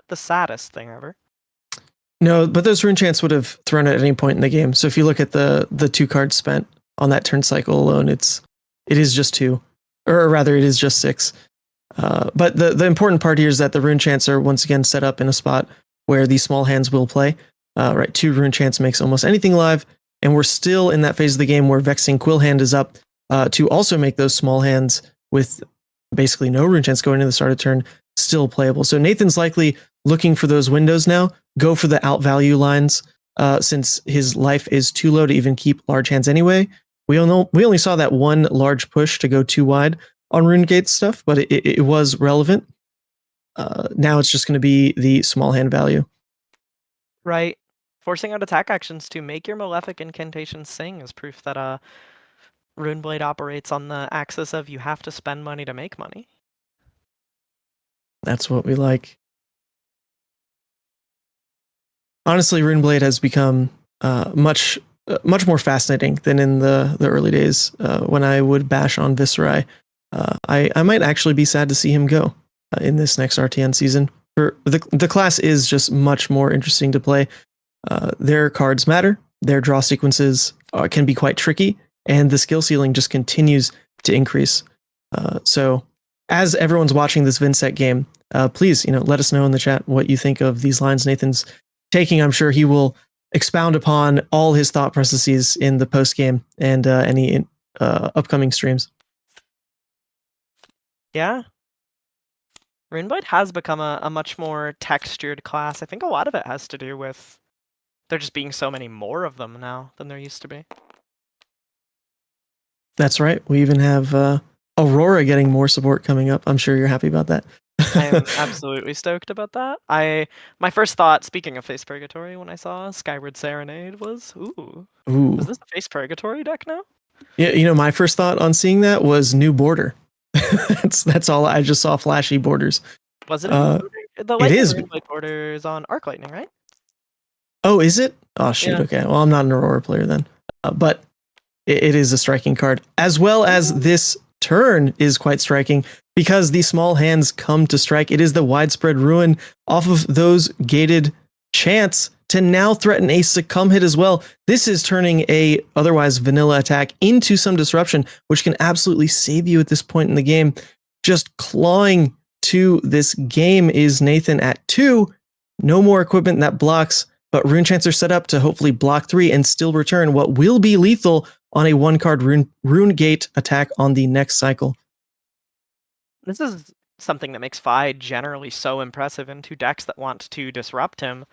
the saddest thing ever. No, but those rune chants would have thrown at any point in the game. So if you look at the 2 cards spent on that turn cycle alone, it is just 2, or rather it is just 6. But the important part here is that the rune chants are once again set up in a spot where these small hands will play. Right, 2 rune chants makes almost anything live, and we're still in that phase of the game where Vexing Quill Hand is up to also make those small hands with basically no rune chants going into the start of turn still playable. So Nathan's likely looking for those windows now. Go for the outvalue lines since his life is too low to even keep large hands anyway. We only saw that 1 large push to go 2 wide on Runegate stuff, but it was relevant. Now it's just going to be the small hand value. Right. Forcing out attack actions to make your Malefic Incantation sing is proof that Runeblade operates on the axis of you have to spend money to make money. That's what we like. Honestly, Runeblade has become much more fascinating than in the early days when I would bash on Viserai. I might actually be sad to see him go in this next RTN season. The class is just much more interesting to play. Their cards matter. their draw sequences can be quite tricky, and the skill ceiling just continues to increase. So as everyone's watching this Vynnset game, please, let us know in the chat what you think of these lines Nathan's taking. I'm sure he will expound upon all his thought processes in the post game and any upcoming streams. Yeah. Runeblight has become a much more textured class. I think a lot of it has to do with there just being so many more of them now than there used to be. That's right. We even have Aurora getting more support coming up. I'm sure you're happy about that. I am absolutely stoked about that. My first thought, speaking of Face Purgatory, when I saw Skyward Serenade was, ooh. Is this a Face Purgatory deck now? Yeah, my first thought on seeing that was new border. that's all. I just saw flashy borders. Was it? The it is. Runeblight border is on Arc Lightning, right? Oh, is it? Oh shoot. Yeah. Okay. Well, I'm not an Aurora player then, but it is a striking card, as well as this turn is quite striking because the small hands come to strike. It is the widespread ruin off of those gated chants to now threaten a succumb hit as well. This is turning a otherwise vanilla attack into some disruption, which can absolutely save you at this point in the game. Just clawing to this game is Nathan at 2. No more equipment that blocks, but rune chants are set up to hopefully block 3 and still return what will be lethal on a 1-card rune gate attack on the next cycle. This is something that makes Fi generally so impressive into decks that want to disrupt him,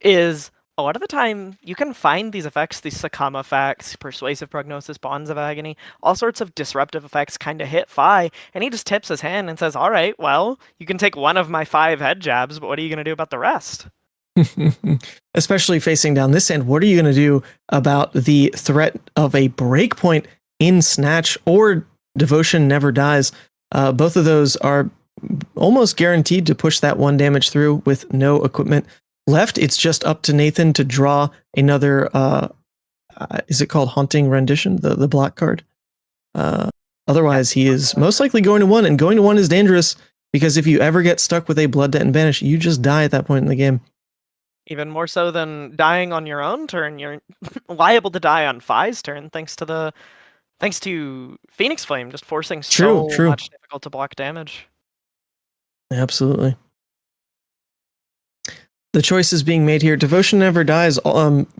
is a lot of the time you can find these effects, these succumb effects, persuasive prognosis, bonds of agony, all sorts of disruptive effects kind of hit Fi, and he just tips his hand and says, all right, well, you can take one of my 5 head jabs, but what are you going to do about the rest? Especially facing down this end, what are you going to do about the threat of a breakpoint in Snatch or Devotion Never Dies? Both of those are almost guaranteed to push that 1 damage through with no equipment left. It's just up to Nathan to draw another, is it called Haunting Rendition, the block card? Otherwise, he is most likely going to 1, and going to 1 is dangerous because if you ever get stuck with a Blood Debt and Banish, you just die at that point in the game. Even more so than dying on your own turn, you're liable to die on Fi's turn thanks to Phoenix Flame just forcing so much difficult to block damage. Absolutely. The choice is being made here. Devotion Never Dies,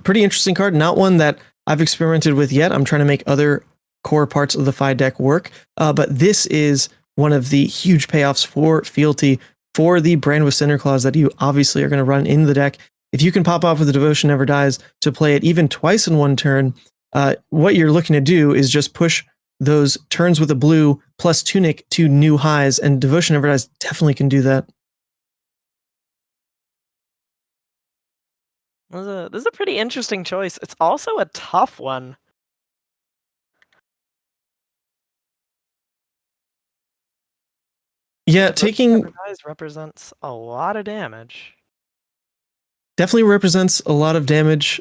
pretty interesting card. Not one that I've experimented with yet. I'm trying to make other core parts of the Fi deck work. But this is one of the huge payoffs for fealty for the Brand with Cinder Claws that you obviously are going to run in the deck. If you can pop off with the Devotion Never Dies to play it even twice in 1 turn, what you're looking to do is just push those turns with a blue plus Tunic to new highs, and Devotion Never Dies definitely can do that. This is a pretty interesting choice. It's also a tough one. Yeah, taking Never Dies represents a lot of damage. Definitely represents a lot of damage.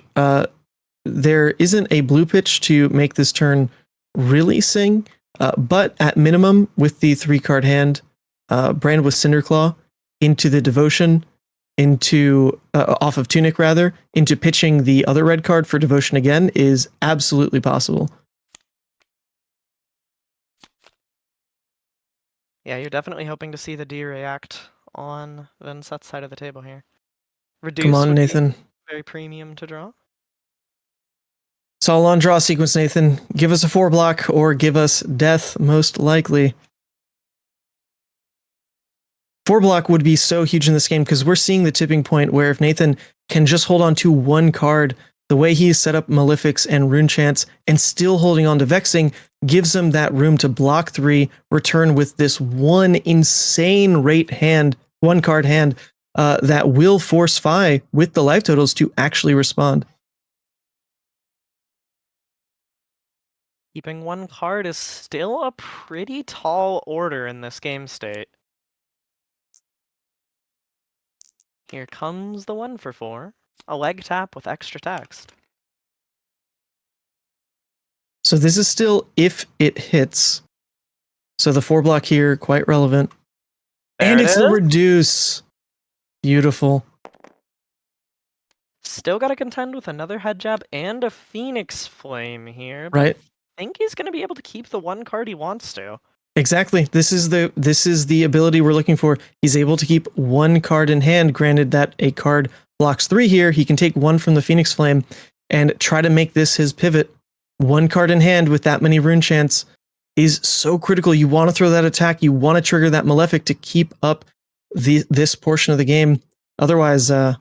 There isn't a blue pitch to make this turn really sing, but at minimum, with the 3-card hand, Brand with Cinderclaw into the Devotion, into off of Tunic rather, into pitching the other red card for Devotion again is absolutely possible. Yeah, you're definitely hoping to see the D react on Vynnset's side of the table here. Reduce Come on, Nathan. Very premium to draw. It's all on draw sequence, Nathan. Give us a 4-block or give us death, most likely. 4-block would be so huge in this game because we're seeing the tipping point where if Nathan can just hold on to 1 card, the way he's set up Malefics and Rune Chants and still holding on to Vexing gives him that room to block 3, return with this 1 insane rate hand, 1-card hand, that will force Fi with the life totals to actually respond. Keeping 1 card is still a pretty tall order in this game state. Here comes the 1 for 4. A leg tap with extra text. So this is still if it hits. So the 4-block here, quite relevant. And it's the reduce. Beautiful. still got to contend with another head jab and a Phoenix Flame here. But Right. I think he's going to be able to keep the one card he wants to. Exactly. This is the ability we're looking for. He's able to keep one card in hand. Granted that a card blocks 3 here, he can take one from the Phoenix Flame and try to make this his pivot. One card in hand with that many rune chants is so critical. You want to throw that attack. You want to trigger that Malefic to keep up this portion of the game. Otherwise, yeah,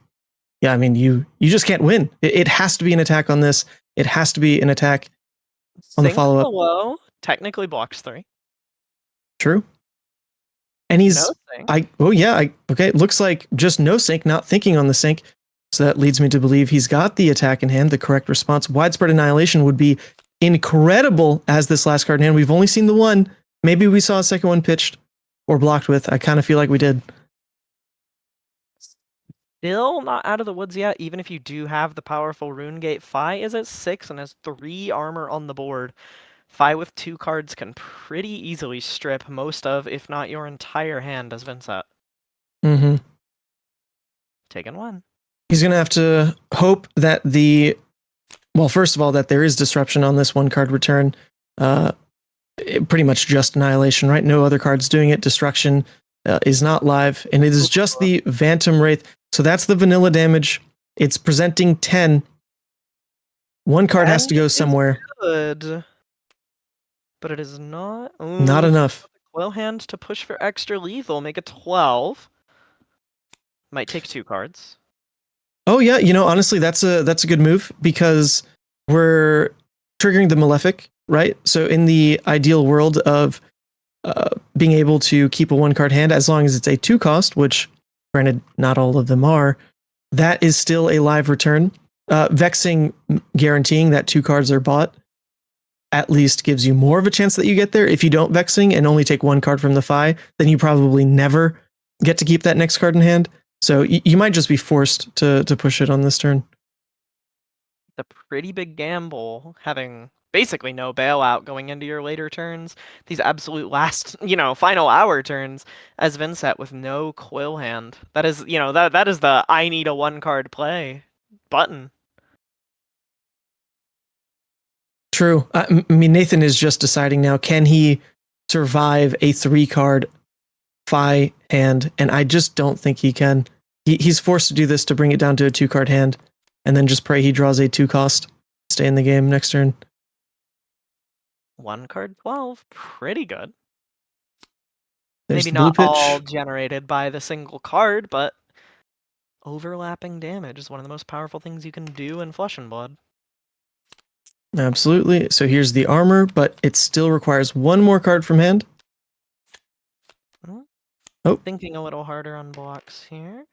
I mean, you just can't win. It has to be an attack on this. It has to be an attack on the Sync follow-up. below technically blocks 3. True. And he's No sync. Okay. It looks like just no sync, not thinking on the sync. So that leads me to believe he's got the attack in hand, the correct response. Widespread Annihilation would be incredible as this last card in hand. We've only seen the one. Maybe we saw a second one pitched or blocked with. I kind of feel like we did. Still not out of the woods yet, even if you do have the powerful Rune Gate. Fi is at 6 and has 3 armor on the board. Fi with 2 cards can pretty easily strip most of, if not your entire hand as Vynnset. Mm-hmm. Taking 1. He's going to have to hope that first of all, that there is disruption on this 1 card return. Pretty much just Annihilation, right? No other cards doing it. Destruction is not live, and it is just the Phantom Wraith. So that's the vanilla damage. It's presenting 10. 1 card has to go somewhere. Good. But it is not. Ooh, Not enough. Quill hand to push for extra lethal. Make it 12. Might take 2 cards. Oh yeah, honestly, that's a good move because we're triggering the Malefic, right? So in the ideal world of being able to keep a 1 card hand, as long as it's a 2 cost, which granted not all of them are, that is still a live return. Vexing guaranteeing that 2 cards are bought at least gives you more of a chance that you get there. If you don't Vexing and only take 1 card from the Fi, then you probably never get to keep that next card in hand. So you might just be forced to push it on this turn. The pretty big gamble, having basically no bailout going into your later turns. These absolute last, final hour turns as Vynnset with no Quill hand. That is, that is the I need a 1 card play button. True. I mean, Nathan is just deciding now, can he survive a 3 card Fi hand? And I just don't think he can. He's forced to do this to bring it down to a 2 card hand and then just pray he draws a 2 cost, stay in the game next turn. 1 card 12, pretty good. There's Maybe the blue not pitch. all generated by the single card, but overlapping damage is one of the most powerful things you can do in Flesh and Blood. Absolutely. So here's the armor, but it still requires 1 more card from hand. Oh. Thinking a little harder on blocks here.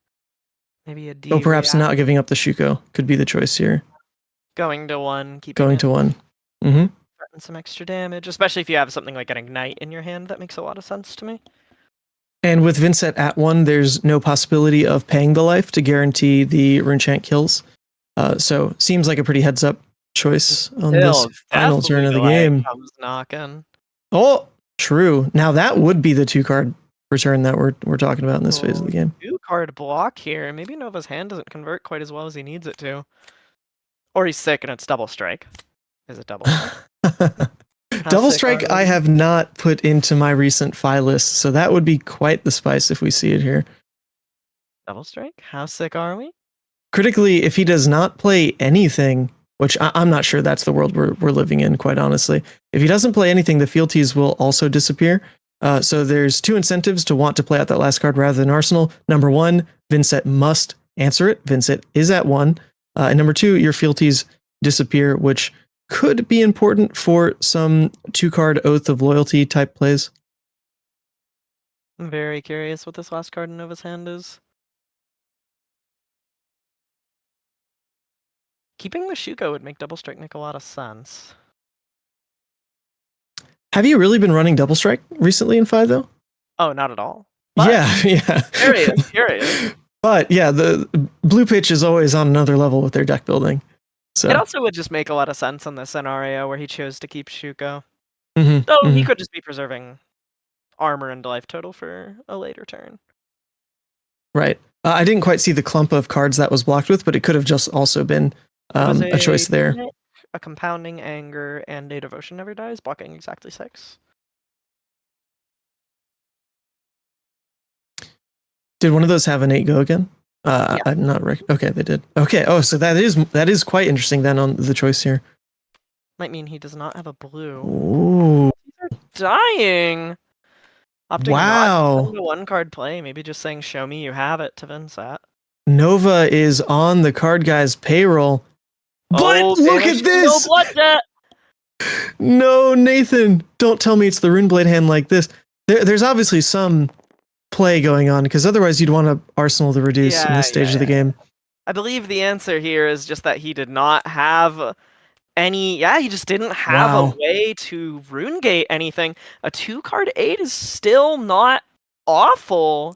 Maybe a D. Oh, perhaps not giving up the Shuko could be the choice here. Going to 1, keeping Going it, to 1. Mm-hmm. threaten some extra damage, especially if you have something like an Ignite in your hand. That makes a lot of sense to me. And with Vynnset at 1, there's no possibility of paying the life to guarantee the Runechant kills. So seems like a pretty heads up choice on this final turn of the game. Comes knocking. Oh, true. Now that would be the 2 card return that we're talking about in this phase of the game. 2 card block here. Maybe Nova's hand doesn't convert quite as well as he needs it to. Or he's sick and it's double strike. Is it double strike? Double strike I have not put into my recent Fi list, so that would be quite the spice if we see it here. Double strike? How sick are we? Critically, if he does not play anything, which I'm not sure that's the world we're living in, quite honestly. If he doesn't play anything, the fealties will also disappear. So there's 2 incentives to want to play out that last card rather than Arsenal. Number 1, Vynnset must answer it. Vynnset is at 1. And number 2, your fealties disappear, which could be important for some 2 card Oath of Loyalty type plays. I'm very curious what this last card in Nova's hand is. Keeping the Shuko would make double strike make a lot of sense. Have you really been running double strike recently in 5 though? Oh, not at all. But yeah. Curious. But yeah, the blue pitch is always on another level with their deck building. So it also would just make a lot of sense in the scenario where he chose to keep Shuko. Mhm, So he mhm. could just be preserving armor and life total for a later turn. Right. I didn't quite see the clump of cards that was blocked with, but it could have just also been It was a choice there. A compounding anger and a devotion never dies, blocking exactly 6. Did one of those have an 8 go again? Yeah. I'm not okay, they did. Okay. Oh, so that is quite interesting then on the choice here. Might mean he does not have a blue. Ooh. Dying. Opting Wow. not to one card play, maybe just saying "Show me you have it" to Vynnset. Nova is on the Card Guyz payroll. But look at this! No blood debt. No, Nathan, don't tell me it's the Runeblade hand like this. There's obviously some play going on, because otherwise you'd want to Arsenal the Reduce in this stage of the game. I believe the answer here is just that he did not have any. Yeah, he just didn't have a way to RuneGate anything. A 2-card 8 is still not awful,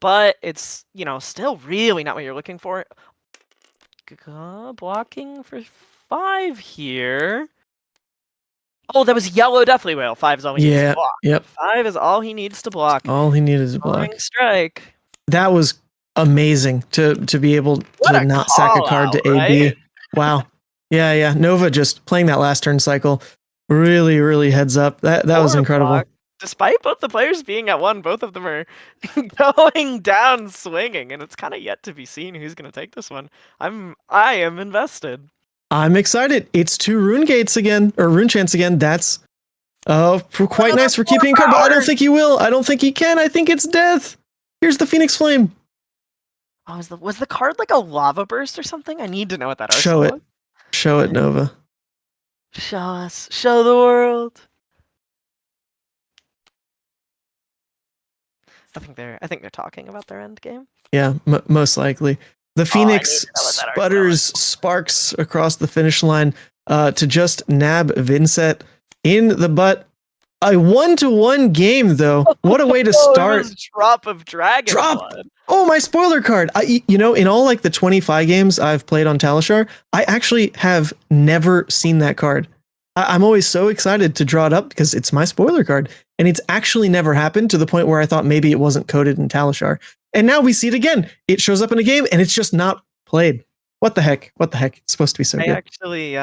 but it's, still really not what you're looking for. Blocking for 5 here. Oh, that was yellow Deathly Whale. 5 is all he needs to block. Yep. 5 is all he needs to block. All he needed to block. Throwing strike. That was amazing to be able to not sack a card to AB. Right? Wow. Yeah. Nova just playing that last turn cycle. Really, really heads up. That was incredible. Block. Despite both the players being at 1, both of them are going down swinging, and it's kind of yet to be seen who's going to take this one. I am invested. I'm excited. It's 2 Rune Gates again, or Rune Chants again. That's quite nice for keeping a card, but I don't think he will. I don't think he can. I think it's death. Here's the Phoenix Flame. Oh, was the card like a lava burst or something? I need to know what that is. Show it. Show it, Nova. Show us. Show the world. I think they're talking about their end game. Yeah, most likely. The Phoenix sputters sparks across the finish line to just nab Vynnset in the butt. A 1-1 game, though. What a way to start. Drop of dragon blood. Oh, my spoiler card. In all like the 25 games I've played on Talishar, I actually have never seen that card. I'm always so excited to draw it up because it's my spoiler card. And it's actually never happened, to the point where I thought maybe it wasn't coded in Talishar. And now we see it again. It shows up in a game and it's just not played. What the heck? It's supposed to be so good. I actually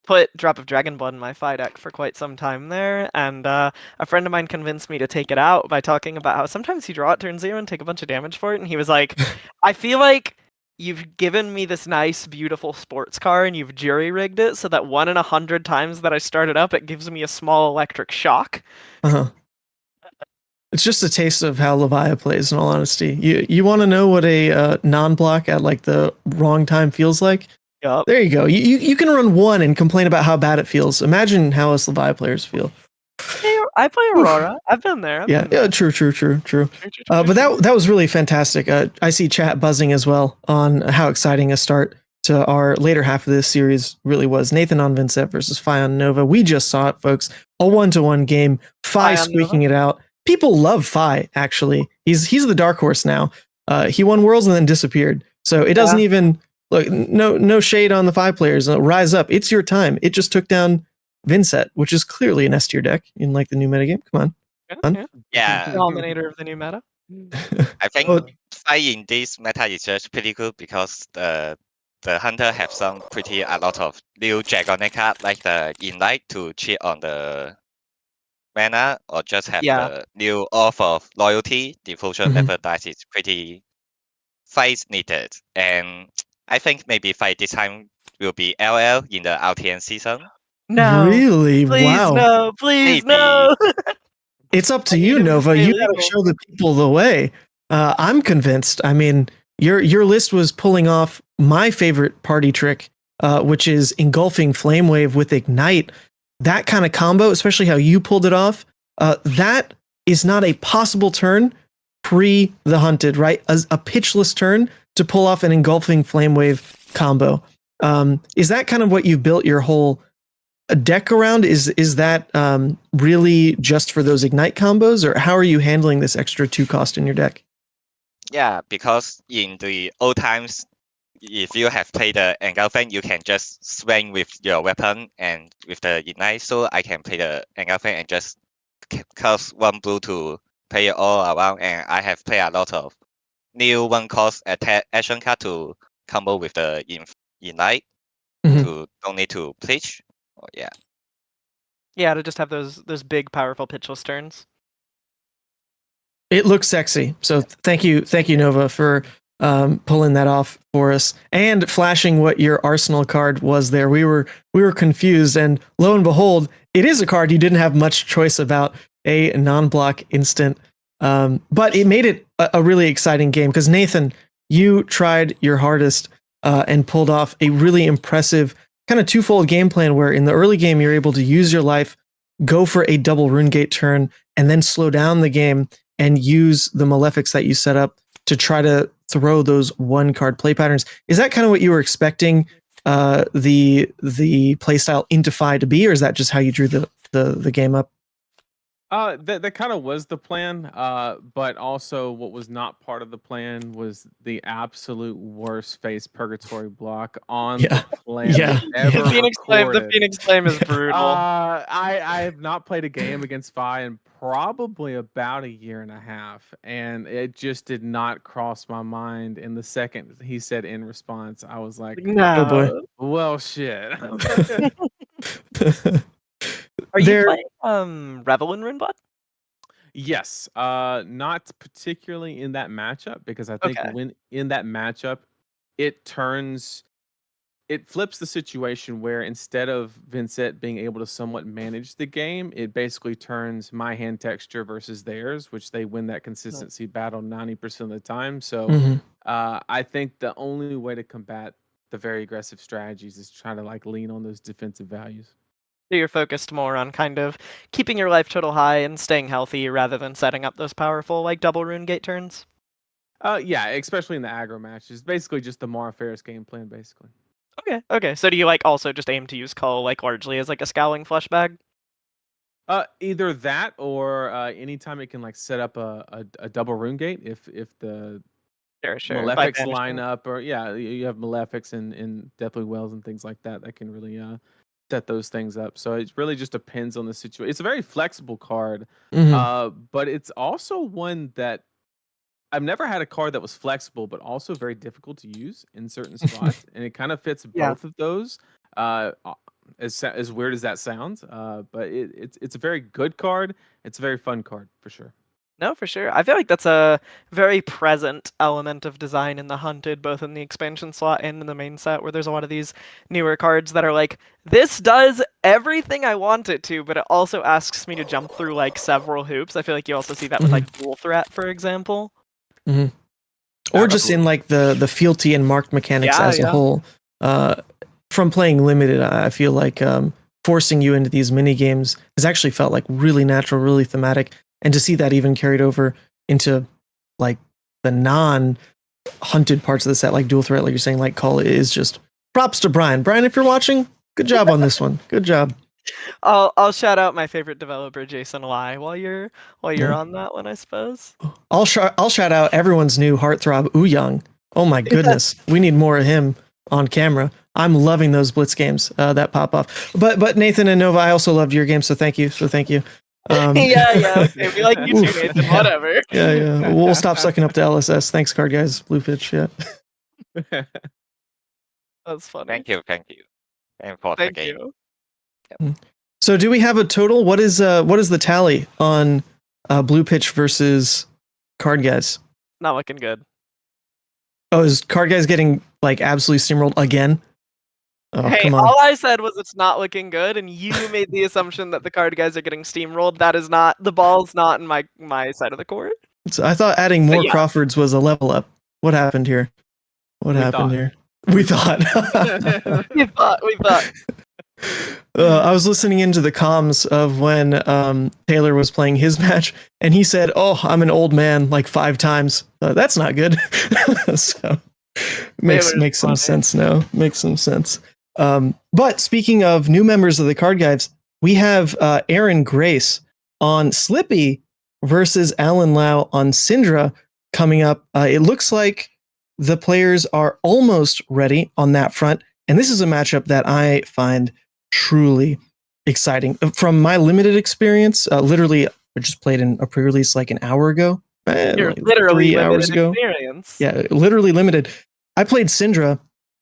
put Drop of Dragon Blood in my Phi deck for quite some time there, and a friend of mine convinced me to take it out by talking about how sometimes you draw it turn 0 and take a bunch of damage for it, and he was like, I feel like you've given me this nice, beautiful sports car and you've jury-rigged it so that 1 in 100 times that I start it up, it gives me a small electric shock. Uh-huh. It's just a taste of how Levia plays, in all honesty. You want to know what a non-block at like the wrong time feels like? Yep. There you go. You can run 1 and complain about how bad it feels. Imagine how us Levia players feel. Hey, I play Aurora. I've been there. True. But that was really fantastic. I see chat buzzing as well on how exciting a start to our later half of this series really was. Nathan on Vynnset versus Phi on Nova. We just saw it, folks. A 1-1 game. Phi squeaking it out. People love Phi, actually. He's the dark horse now. He won Worlds and then disappeared. So it doesn't even look, no shade on the Phi players. Rise up. It's your time. It just took down Vynnset, which is clearly an S tier deck in like the new metagame. Come on. Yeah. Dominator of the new meta. I think Phi in this meta is just pretty good because the hunter have a lot of new Dragonic card like the Inlight to cheat on the mana, or just have the new Oath of Loyalty. Devotion never dies is pretty fight needed, and I think maybe Phi this time will be LL in the RTN season. No. Really? Please, wow. no. Please, no. It's up to you, Nova. You gotta show the people the way. I'm convinced. I mean, your list was pulling off my favorite party trick, which is engulfing Flame Wave with Ignite. That kind of combo, especially how you pulled it off, that is not a possible turn pre the Hunted, right? A pitchless turn to pull off an engulfing Flame Wave combo. Is that kind of what you've built your whole deck around? Is that really just for those Ignite combos, or how are you handling this extra 2 cost in your deck? Yeah, because in the old times, if you have played the Engulfing, you can just swing with your weapon and with the Ignite. So I can play the Engulfing and just cost 1 blue to play it all around, and I have played a lot of new one-cost attack action card to combo with the Ignite to don't need to pitch. Oh, yeah. Yeah, to just have those big, powerful pitchless turns. It looks sexy. So thank you, Nova, for pulling that off for us and flashing what your Arsenal card was there. We were confused, and lo and behold, it is a card you didn't have much choice about, a non-block instant. But it made it a really exciting game because Nathan, you tried your hardest and pulled off a really impressive kind of twofold game plan where in the early game you're able to use your life, go for a double rune gate turn, and then slow down the game and use the malefics that you set up to try to throw those one card play patterns. Is that kind of what you were expecting the playstyle into Fi to be, or is that just how you drew the game up? That kind of was the plan, but also what was not part of the plan was the absolute worst face purgatory block on the plan. Ever The Phoenix Flame is brutal. I have not played a game against Fi in probably about a year and a half, and it just did not cross my mind. And the second he said in response, I was like, no. Oh boy. Well, shit. Are you playing Revel in Runeblood? Yes, not particularly in that matchup because I think when in that matchup, it flips the situation where instead of Vynnset being able to somewhat manage the game, it basically turns my hand texture versus theirs, which they win that consistency battle 90% of the time. So I think the only way to combat the very aggressive strategies is trying to like lean on those defensive values. So you're focused more on kind of keeping your life total high and staying healthy rather than setting up those powerful like double rune gate turns? Yeah, especially in the aggro matches. Basically just the Mara Ferris game plan, basically. Okay. So do you like also just aim to use Cull like largely as like a scowling flesh bag? Either that or anytime it can like set up a double rune gate if the malefics line up, or you have malefics and Deathly Wells and things like that can really set those things up. So it really just depends on the situation. It's a very flexible card, but it's also one that I've never had a card that was flexible, but also very difficult to use in certain spots, and it kind of fits both of those. As weird as that sounds, but it's a very good card. It's a very fun card for sure. No, for sure. I feel like that's a very present element of design in the Hunted, both in the expansion slot and in the main set, where there's a lot of these newer cards that are like, this does everything I want it to, but it also asks me to jump through like several hoops. I feel like you also see that with like Dual Threat, for example. Or just in like the fealty and marked mechanics as a whole. From playing Limited, I feel like forcing you into these mini games has actually felt like really natural, really thematic. And to see that even carried over into like the non-hunted parts of the set, like Dual Threat, like you're saying, like Cull, is just props to Brian. Brian, if you're watching, good job on this one. Good job. I'll shout out my favorite developer, Jason Lai, while you're on that one, I suppose. I'll shout out everyone's new heartthrob, Ouyang. Oh my goodness, we need more of him on camera. I'm loving those Blitz games that pop off. But Nathan and Nova, I also loved your game, so thank you. Okay. We like you too, Nathan. Whatever. Yeah. We'll stop sucking up to LSS. Thanks, Card Guyz. Blue pitch. Yeah. That's funny. Thank you. And for the game. You. Yep. So, do we have a total? What is the tally on Blue Pitch versus Card Guyz? Not looking good. Oh, is Card Guyz getting like absolutely steamrolled again? Oh, hey, come on. all I said was it's not looking good, and you made the assumption that the Card Guyz are getting steamrolled. That is not, the ball's not in my side of the court. So I thought adding more Crawfords was a level up. What happened here? We thought. We thought. I was listening into the comms of when Taylor was playing his match, and he said, "Oh, I'm an old man like 5 times." That's not good. So makes some sense now. Makes some sense. But speaking of new members of the Card Guyz, we have Aaron Grace on Slippy versus Alan Lau on Cindra coming up. It looks like the players are almost ready on that front, and this is a matchup that I find truly exciting. From my limited experience, literally I just played in a pre-release like an hour ago. You're Like literally 3 hours limited ago. experience. Yeah, literally limited. I played Cindra,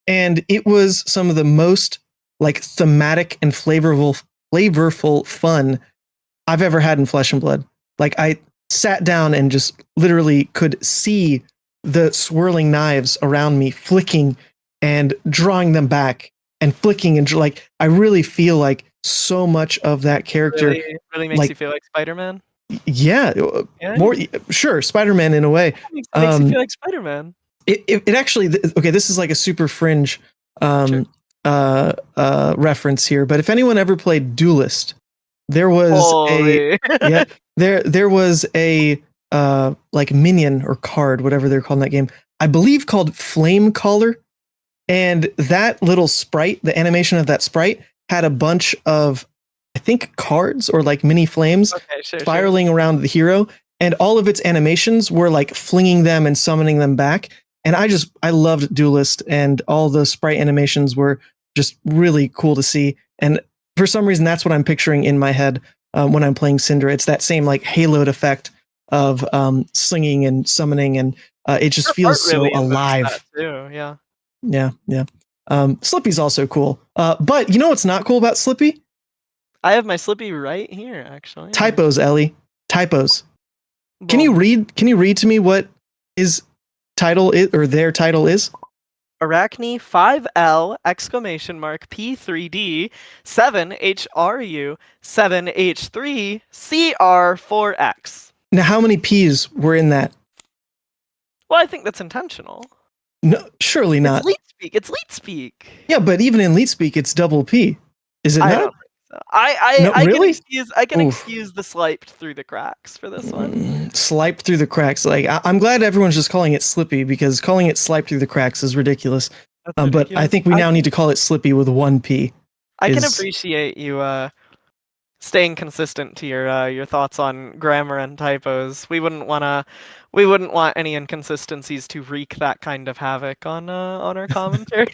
and it was some of the most like thematic and flavorful fun I've ever had in Flesh and Blood. Like I sat down and just literally could see the swirling knives around me flicking and drawing them back and flicking and like I really feel like so much of that character really makes like you feel like Spider-Man. yeah, more sure Spider-Man in a way. It makes you feel like Spider-Man. It actually okay. This is like a super fringe reference here, but if anyone ever played Duelist, there was there was a like minion or card, whatever they're called in that game. I believe called Flame Caller, and that little sprite, the animation of that sprite, had a bunch of I think cards or like mini flames spiraling around the hero, and all of its animations were like flinging them and summoning them back. And I loved Duelist, and all the sprite animations were just really cool to see. And for some reason, that's what I'm picturing in my head when I'm playing Cindra. It's that same like haloed effect of slinging and summoning, and it just feels so alive. Too, yeah. Yeah. Slippy's also cool. But you know what's not cool about Slippy? I have my Slippy right here, actually. Typos, Ellie. Typos. Can you read to me what his title is, or their title is? Arakni 5L P3D 7HRU 7H3 CR4X. Now, how many P's were in that? Well, I think that's intentional. No, surely not. It's leet speak. Yeah, but even in leet speak, it's double P. Is it not? Don't think so. I really? can excuse the sliped through the cracks for this one. Sliped through the cracks. Like I'm glad everyone's just calling it Slippy, because calling it sliped through the cracks is ridiculous. But I think we now need to call it Slippy with one P. I can appreciate you staying consistent to your thoughts on grammar and typos. We wouldn't want any inconsistencies to wreak that kind of havoc on our commentary.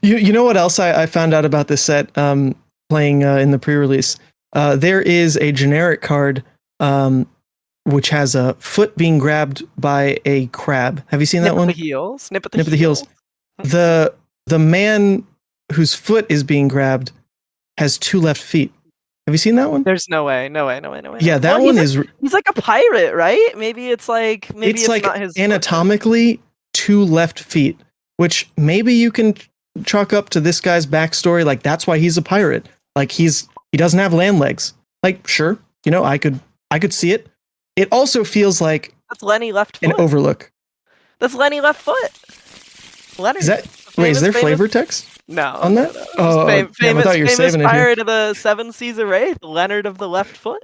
You know what else I found out about this set playing in the pre-release? There is a generic card which has a foot being grabbed by a crab. Have you seen that one? Snip at the heels. The man whose foot is being grabbed has 2 left feet. Have you seen that one? There's no way. Yeah, that one is. He's like a pirate, right? Maybe it's like it's like not his anatomically 2 left feet, which maybe you can chalk up to this guy's backstory. Like that's why he's a pirate. Like he doesn't have land legs. Like sure, I could see it. It also feels like that's Lenny left foot. An overlook. That's Lenny left foot. Leonard. Is there flavor text? No. On that? Oh, I thought you were saving it. Pirate here. of the Seven Seas of Wraith, Leonard of the left foot.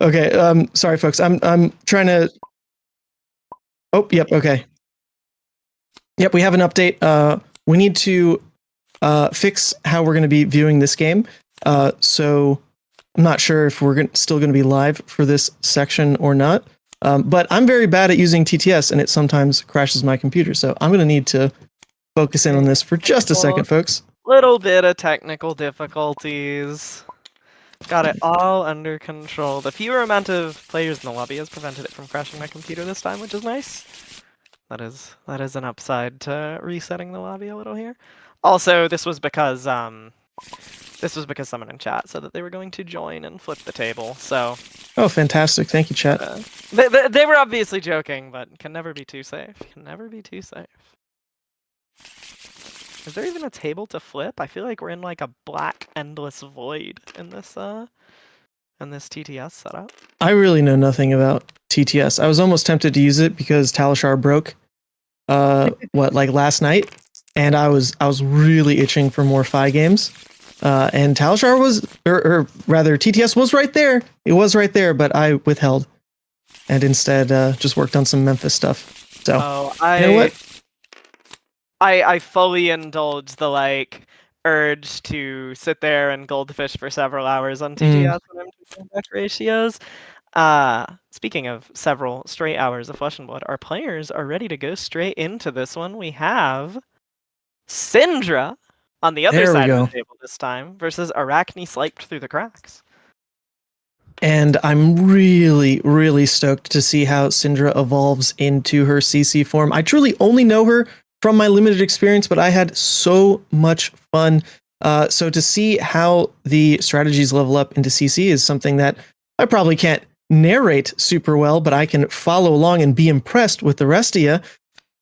Okay. Sorry, folks. I'm trying to. Oh, yep. Okay. Yep. We have an update. We need to fix how we're going to be viewing this game. So I'm not sure if we're still going to be live for this section or not. But I'm very bad at using TTS, and it sometimes crashes my computer. So I'm going to need to focus in on this for just a second, folks. Little bit of technical difficulties. Got it all under control. The fewer amount of players in the lobby has prevented it from crashing my computer this time, which is nice. That is an upside to resetting the lobby a little here. Also, this was because someone in chat said that they were going to join and flip the table. So. Oh, fantastic! Thank you, chat. They were obviously joking, but can never be too safe. Can never be too safe. Is there even a table to flip? I feel like we're in like a black endless void in this TTS setup. I really know nothing about TTS. I was almost tempted to use it because Talishar broke last night, and I was really itching for more Fi games. And Talishar was, or rather TTS was right there. It was right there, but I withheld and instead just worked on some Memphis stuff. So, you know what? I fully indulge the urge to sit there and goldfish for several hours on TTS when I'm doing back ratios. Speaking of several straight hours of Flesh and Blood, our players are ready to go straight into this one. We have Cindra on the other side of the table this time versus Arakni sliped through the cracks. And I'm really, really stoked to see how Cindra evolves into her CC form. I truly only know her from my limited experience, but I had so much fun. So to see how the strategies level up into CC is something that I probably can't narrate super well, but I can follow along and be impressed with the rest of you.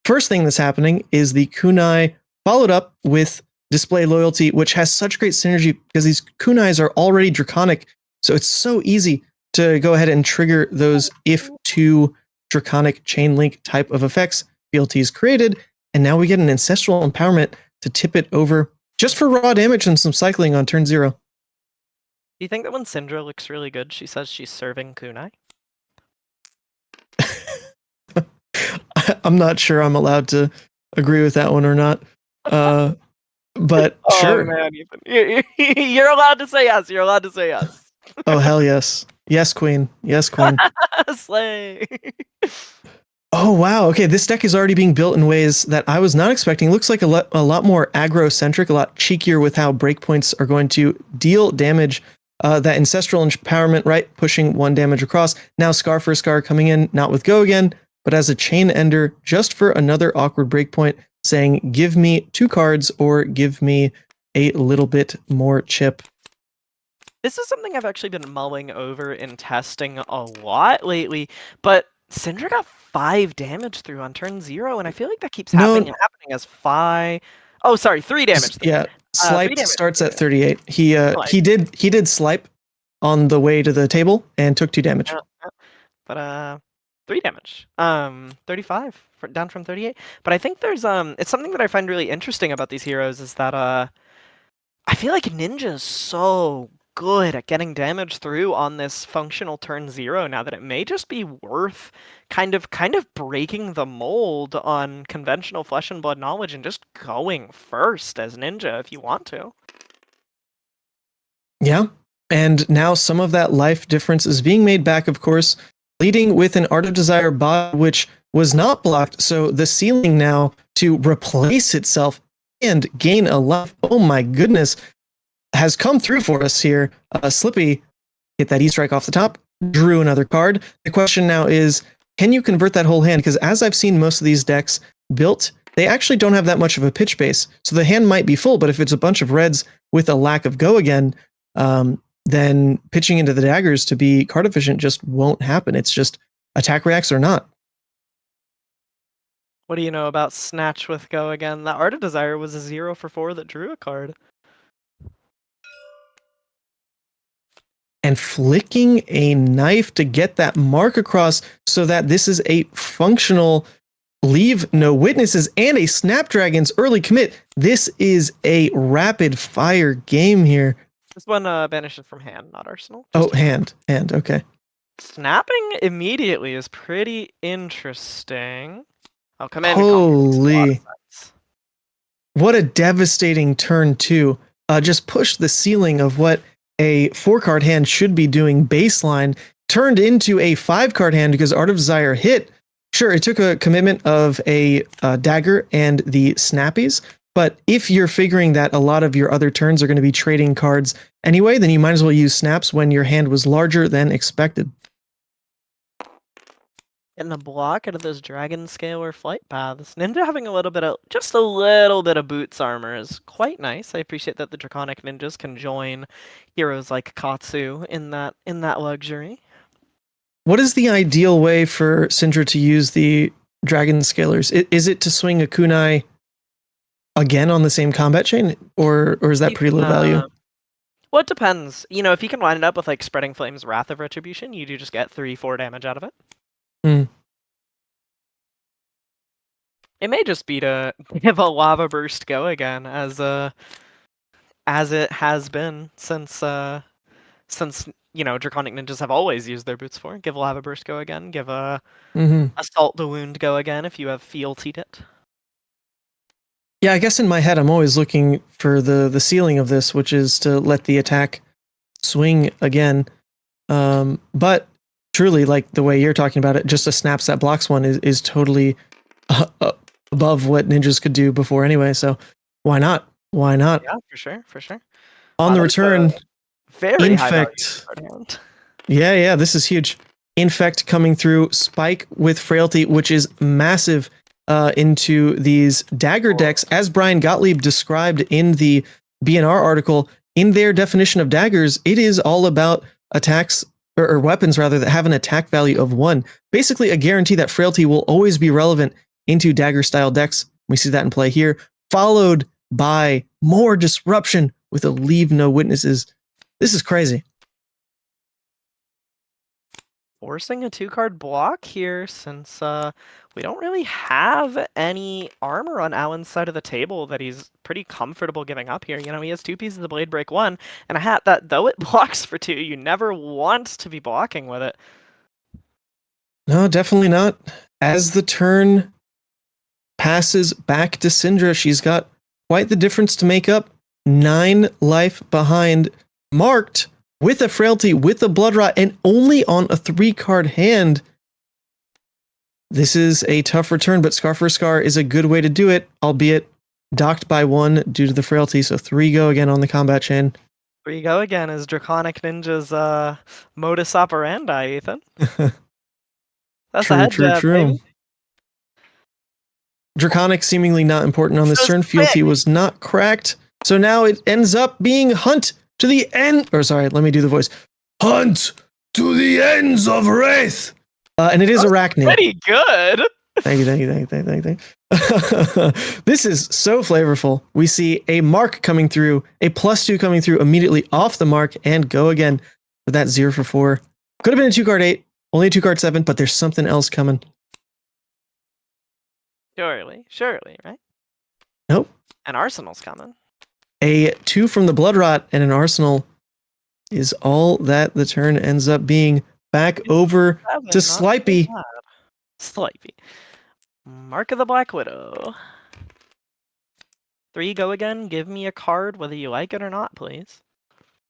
First thing that's happening is the kunai followed up with display loyalty, which has such great synergy because these kunais are already draconic. So it's so easy to go ahead and trigger those if two draconic chain link type of effects. Fealty is created, and now we get an ancestral empowerment to tip it over just for raw damage and some cycling on turn 0. Do you think that when Cindra looks really good, she says she's serving kunai? I'm not sure I'm allowed to agree with that one or not. But sure. Oh man, you're allowed to say yes. You're allowed to say yes. Oh hell yes. Yes, queen. Yes, queen. Slay. Oh wow. Okay, this deck is already being built in ways that I was not expecting. Looks like a lot more aggro-centric, a lot cheekier with how breakpoints are going to deal damage. That ancestral empowerment, right? Pushing 1 damage across. Now Scar for Scar coming in, not with Go again, but as a chain ender, just for another awkward breakpoint, saying, give me 2 cards or give me a little bit more chip. This is something I've actually been mulling over and testing a lot lately, but Cindra got 5 damage through on turn 0, and I feel like that keeps happening as 5. Oh, sorry, 3 damage. Yeah, Slipe starts at 38. He did Slipe on the way to the table and took 2 damage. But 3 damage. 35 down from 38. But I think there's it's something that I find really interesting about these heroes is that I feel like Ninja is so good at getting damage through on this functional turn 0 now that it may just be worth kind of breaking the mold on conventional flesh and blood knowledge and just going first as Ninja if you want to. Yeah, and now some of that life difference is being made back, of course, leading with an Art of Desire bot, which was not blocked, so the ceiling now to replace itself and gain a life, oh my goodness, has come through for us here. Slippy get that E-Strike off the top, drew another card. The question now is, can you convert that whole hand? Because as I've seen most of these decks built, they actually don't have that much of a pitch base. So the hand might be full, but if it's a bunch of reds with a lack of go again, then pitching into the daggers to be card efficient just won't happen. It's just attack reacts or not. What do you know about Snatch with Go again? That Art of Desire was a 0 for 4 that drew a card. And flicking a knife to get that mark across so that this is a functional leave no witnesses and a Snapdragon's early commit. This is a rapid fire game here. This one banishes from hand, not arsenal. Oh, hand, okay. Snapping immediately is pretty interesting. Oh, come in. Holy. What a devastating turn 2. Just pushed the ceiling of what a 4-card hand should be doing baseline, turned into a 5-card hand because Art of Desire hit. Sure, it took a commitment of a dagger and the snappies, but if you're figuring that a lot of your other turns are going to be trading cards anyway, then you might as well use snaps when your hand was larger than expected. Getting a block out of those Dragon Scalar flight paths. Ninja having just a little bit of boots armor is quite nice. I appreciate that the Draconic Ninjas can join heroes like Katsu in that luxury. What is the ideal way for Cindra to use the Dragon Scalars? Is it to swing a kunai again on the same combat chain, or is that pretty low value? Well, it depends. You know, if you can line it up with like Spreading Flames, Wrath of Retribution, you do just get 3-4 damage out of it. It may just be to give a Lava Burst Go again, as it has been since you know, Draconic Ninjas have always used their boots for. Give a Lava Burst Go again. Give a Assault the Wound Go again if you have fealtied it. Yeah, I guess in my head I'm always looking for the ceiling of this, which is to let the attack swing again. But truly, like the way you're talking about it, just a snaps that blocks one is totally above what ninjas could do before anyway. So why not? Why not? Yeah, for sure. On the return, very Infect. Yeah, this is huge. Infect coming through, Spike with Frailty, which is massive into these dagger decks. As Brian Gottlieb described in the BNR article, in their definition of daggers, it is all about attacks or weapons rather that have an attack value of 1. Basically a guarantee that Frailty will always be relevant into dagger style decks. We see that in play here, followed by more disruption with a leave no witnesses. This is crazy. Forcing a 2-card block here since we don't really have any armor on Alan's side of the table that he's pretty comfortable giving up here. You know, he has 2 pieces of Blade Break 1 and a hat that, though it blocks for 2, you never want to be blocking with it. No, definitely not. As the turn passes back to Cindra, she's got quite the difference to make up. 9 life behind, marked with a Frailty, with a Blood Rot, and only on a 3-card hand. This is a tough return, but Scar for Scar is a good way to do it, albeit docked by 1 due to the Frailty, so 3 go again on the combat chain. 3 go again is Draconic Ninja's modus operandi, Ethan. That's true, a head true, jab, true. baby. Draconic seemingly not important on this turn. Fealty was not cracked, so now it ends up being Hunt to the end, or sorry, let me do the voice. Hunt to the ends of Wraith. And it is Arakni. Pretty good. Thank you. This is so flavorful. We see a mark coming through, a +2 coming through immediately off the mark, and go again with that 0 for 4. Could have been a 2-card 8, only a 2-card 7, but there's something else coming. Surely, right? Nope. An Arsenal's coming. A 2 from the Blood Rot and an Arsenal is all that the turn ends up being. Back over to Slipey. Slipey. Mark of the Black Widow. 3 go again. Give me a card whether you like it or not, please.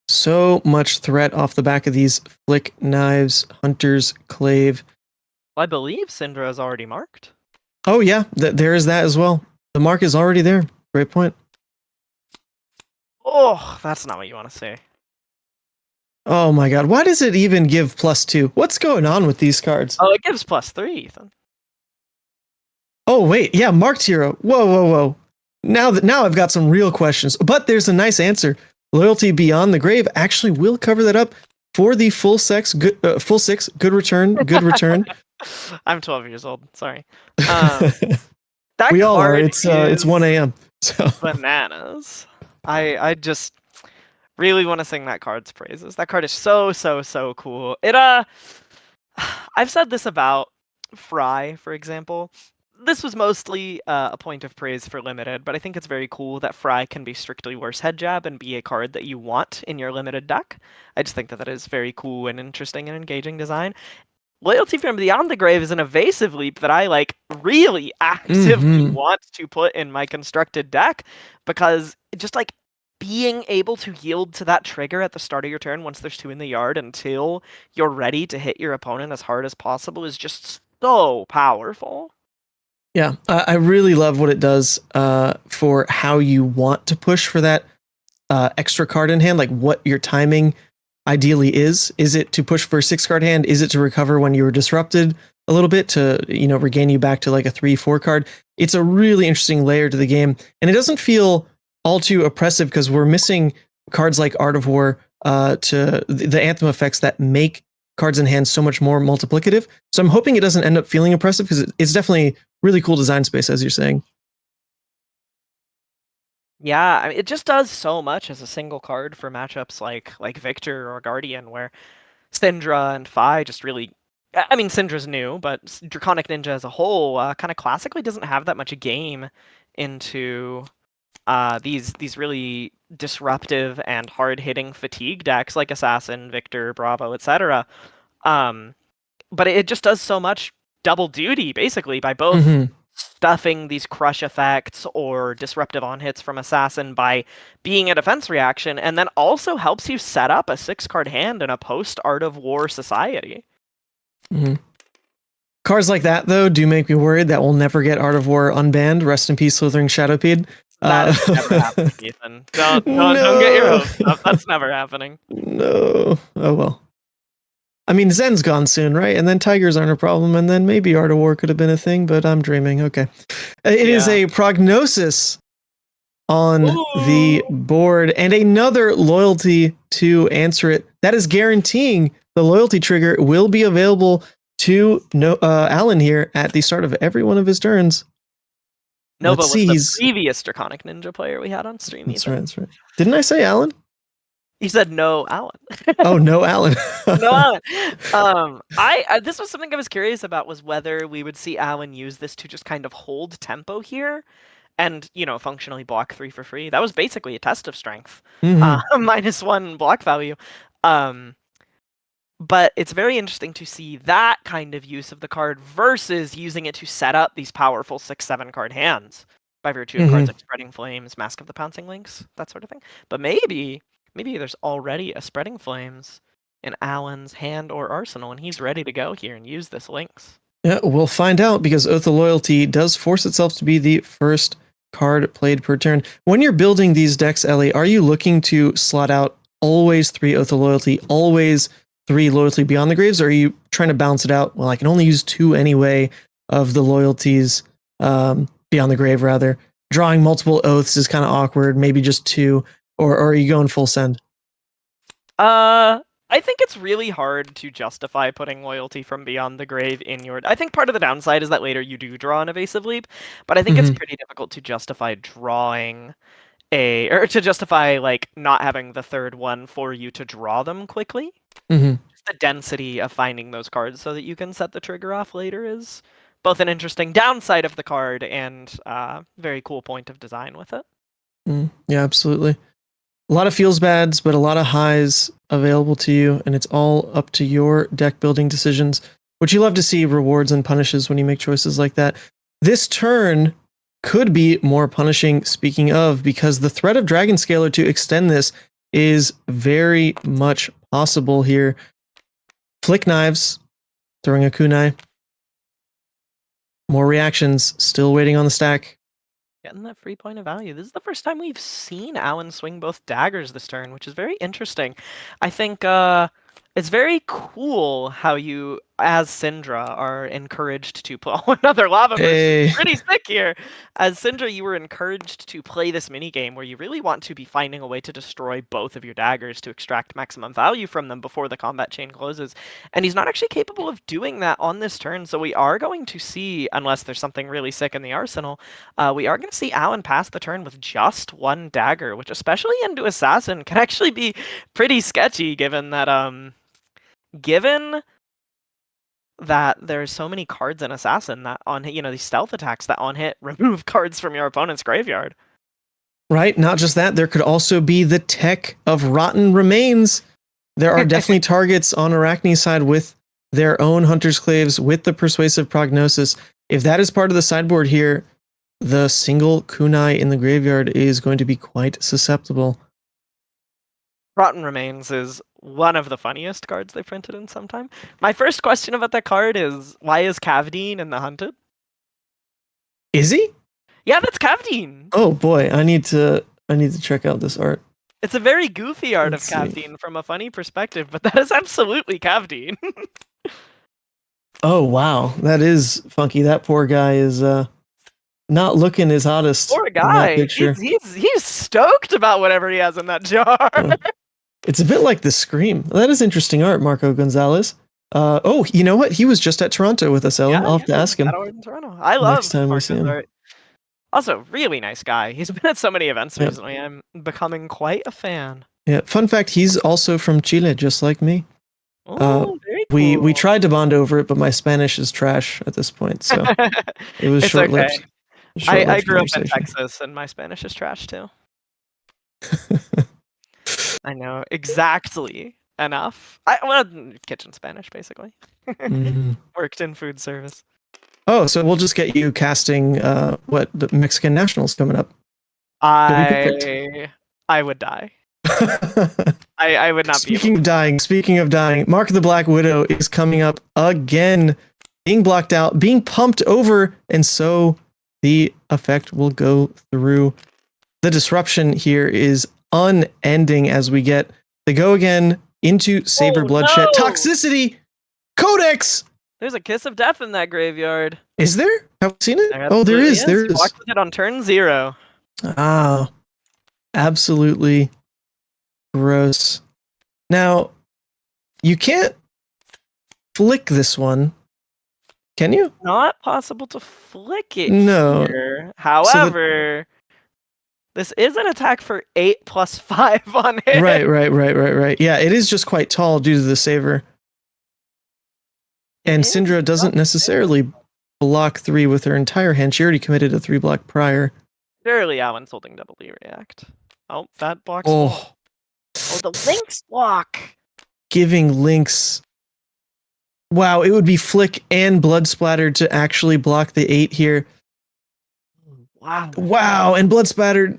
So much threat off the back of these Flick Knives, Hunter's Clave. Well, I believe Cindra is already marked. Oh yeah, there is that as well. The mark is already there. Great point. Oh, that's not what you want to say. Oh my god, why does it even give +2? What's going on with these cards? Oh, it gives +3, Ethan. Oh wait, yeah, marked hero. Whoa. Now I've got some real questions, but there's a nice answer. Loyalty Beyond the Grave actually will cover that up for the full 6. Good return. I'm 12 years old. Sorry. That we all are. card It's 1 a.m. So bananas. I just really want to sing that card's praises. That card is so cool. I've said this about Fry, for example. This was mostly a point of praise for Limited, but I think it's very cool that Fry can be strictly worse head jab and be a card that you want in your Limited deck. I just think that is very cool and interesting and engaging design. Loyalty from Beyond the Grave is an evasive leap that I really actively want to put in my constructed deck, because just being able to yield to that trigger at the start of your turn once there's 2 in the yard until you're ready to hit your opponent as hard as possible is just so powerful. yeah, I really love what it does for how you want to push for that extra card in hand, like what your timing ideally is. Is it to push for a 6-card hand? Is it to recover when you were disrupted a little bit to, regain you back to like a 3-4 card? It's a really interesting layer to the game, and it doesn't feel all too oppressive because we're missing cards like Art of War to the Anthem effects that make cards in hand so much more multiplicative. So I'm hoping it doesn't end up feeling oppressive, because it's definitely really cool design space, as you're saying. Yeah, I mean, it just does so much as a single card for matchups like Victor or Guardian, where Cindra and Phi just really... I mean, Cindra's new, but Draconic Ninja as a whole kind of classically doesn't have that much game into these really disruptive and hard-hitting fatigue decks like Assassin, Victor, Bravo, etc. But it just does so much double duty, basically, by both stuffing these crush effects or disruptive on-hits from Assassin by being a defense reaction, and then also helps you set up a 6-card hand in a post-Art of War society. Cards like that, though, do make me worried that we'll never get Art of War unbanned. Rest in peace, Slithering Shadowpede. That's never happening, Ethan. Don't get your hopes up. That's never happening. No. Oh well. I mean, Zen's gone soon, right? And then Tigers aren't a problem, and then maybe Art of War could have been a thing, but I'm dreaming. Okay. It is a prognosis on the board and another loyalty to answer it. That is guaranteeing the loyalty trigger will be available to Alan here at the start of every one of his turns. Nova was the previous Draconic Ninja player we had on stream. That's right. Didn't I say Alan? You said no, Alan. Oh, no, Alan. No, Alan. This was something I was curious about, was whether we would see Alan use this to just kind of hold tempo here and, functionally block 3 for free. That was basically a test of strength. -1 block value. But it's very interesting to see that kind of use of the card versus using it to set up these powerful 6-7 card hands by virtue of cards like Spreading Flames, Mask of the Pouncing Lynx, that sort of thing. But maybe there's already a Spreading Flames in Alan's hand or arsenal, and he's ready to go here and use this Lynx. Yeah, we'll find out, because Oath of Loyalty does force itself to be the first card played per turn. When you're building these decks, Ellie, are you looking to slot out always 3 Oath of Loyalty, always 3 Loyalty Beyond the Graves, or are you trying to balance it out? Well, I can only use 2 anyway of the loyalties, Beyond the Grave, rather. Drawing multiple oaths is kind of awkward, maybe just 2, or are you going full send? I think it's really hard to justify putting loyalty from Beyond the Grave in your... I think part of the downside is that later you do draw an Evasive Leap, but I think it's pretty difficult to justify drawing or to justify, not having the third one for you to draw them quickly. Just the density of finding those cards so that you can set the trigger off later is both an interesting downside of the card and very cool point of design with it. Yeah, absolutely. A lot of feels bads, but a lot of highs available to you, and it's all up to your deck building decisions, which you love to see rewards and punishes when you make choices like that. This turn could be more punishing, speaking of, because the threat of Dragon Scaler to extend this is very much possible here. Flick Knives, throwing a kunai. More reactions, still waiting on the stack. Getting that free point of value. This is the first time we've seen Alan swing both daggers this turn, which is very interesting. I think it's very cool how you, as Cindra, are encouraged to play another lava burst. Pretty sick here. As Cindra, you were encouraged to play this minigame where you really want to be finding a way to destroy both of your daggers to extract maximum value from them before the combat chain closes. And he's not actually capable of doing that on this turn, so we are going to see, unless there's something really sick in the arsenal, we are going to see Alan pass the turn with just 1 dagger, which especially into Assassin can actually be pretty sketchy given that there's so many cards in Assassin that on hit, these stealth attacks that on hit remove cards from your opponent's graveyard. Right, not just that, there could also be the tech of Rotten Remains. There are definitely targets on Arakni's side with their own Hunter's Claves, with the Persuasive Prognosis. If that is part of the sideboard here, the single kunai in the graveyard is going to be quite susceptible. Rotten Remains is one of the funniest cards they printed in some time. My first question about that card is, why is Cavdine in the Hunted? Is he? Yeah, that's Cavdine. Oh boy, I need to check out this art. It's a very goofy art of Cavdine from a funny perspective, but that is absolutely Cavdine. Oh wow, that is funky. That poor guy is not looking his hottest. Poor guy. He's stoked about whatever he has in that jar. It's a bit like the Scream. That is interesting art, Marco Gonzalez. Oh, you know what? He was just at Toronto with us, Ellen. I'll have to ask him. In Toronto. I love next time we see him. Art. Also, really nice guy. He's been at so many events recently. I'm becoming quite a fan. Yeah. Fun fact: he's also from Chile, just like me. Oh, very cool. We tried to bond over it, but my Spanish is trash at this point, so it was short-lived. Okay. I grew up in Texas, and my Spanish is trash too. I know exactly enough. Kitchen Spanish, basically. Worked in food service. Oh, so we'll just get you casting the Mexican Nationals coming up. I would die. I would not Speaking of dying, Mark of the Black Widow is coming up again, being blocked out, being pumped over, and so the effect will go through. The disruption here is unending as we get the go again into Savor Bloodshed. no! Toxicity! Codex! There's a kiss of death in that graveyard. Is there? Have we seen it? There Oh, there absolutely is. There You is. blocked with it on turn 0. Ah, absolutely gross. Now, you can't flick this one, can you? Not possible to flick it No. here. However, this is an attack for 8 plus 5 on hit. Right. Yeah, it is just quite tall due to the Savor. And Cindra doesn't necessarily block 3 with her entire hand. She already committed a 3 block prior. Surely Allen's holding double D react. Oh, that blocks. Oh, the Lynx block. giving Lynx. Wow, it would be flick and blood splatter to actually block the 8 here. Wow, and blood splatter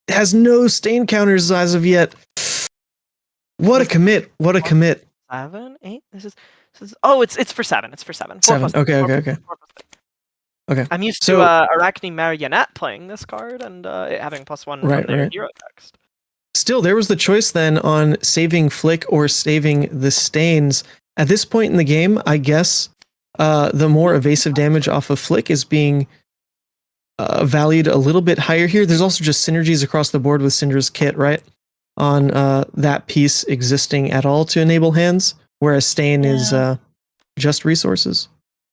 has no stain counters as of yet. What a commit. 7, 8. This is it's for 7. It's for 7. 7. Okay. Okay. I'm used So- to Arakni Marionette playing this card and it having +1 from their hero text. Still, there was the choice then on saving flick or saving the stains. At this point in the game, I guess the more evasive damage off of flick is being valued a little bit higher here. There's also just synergies across the board with Cindra's kit, right? On that piece existing at all to enable hands, whereas stain is just resources.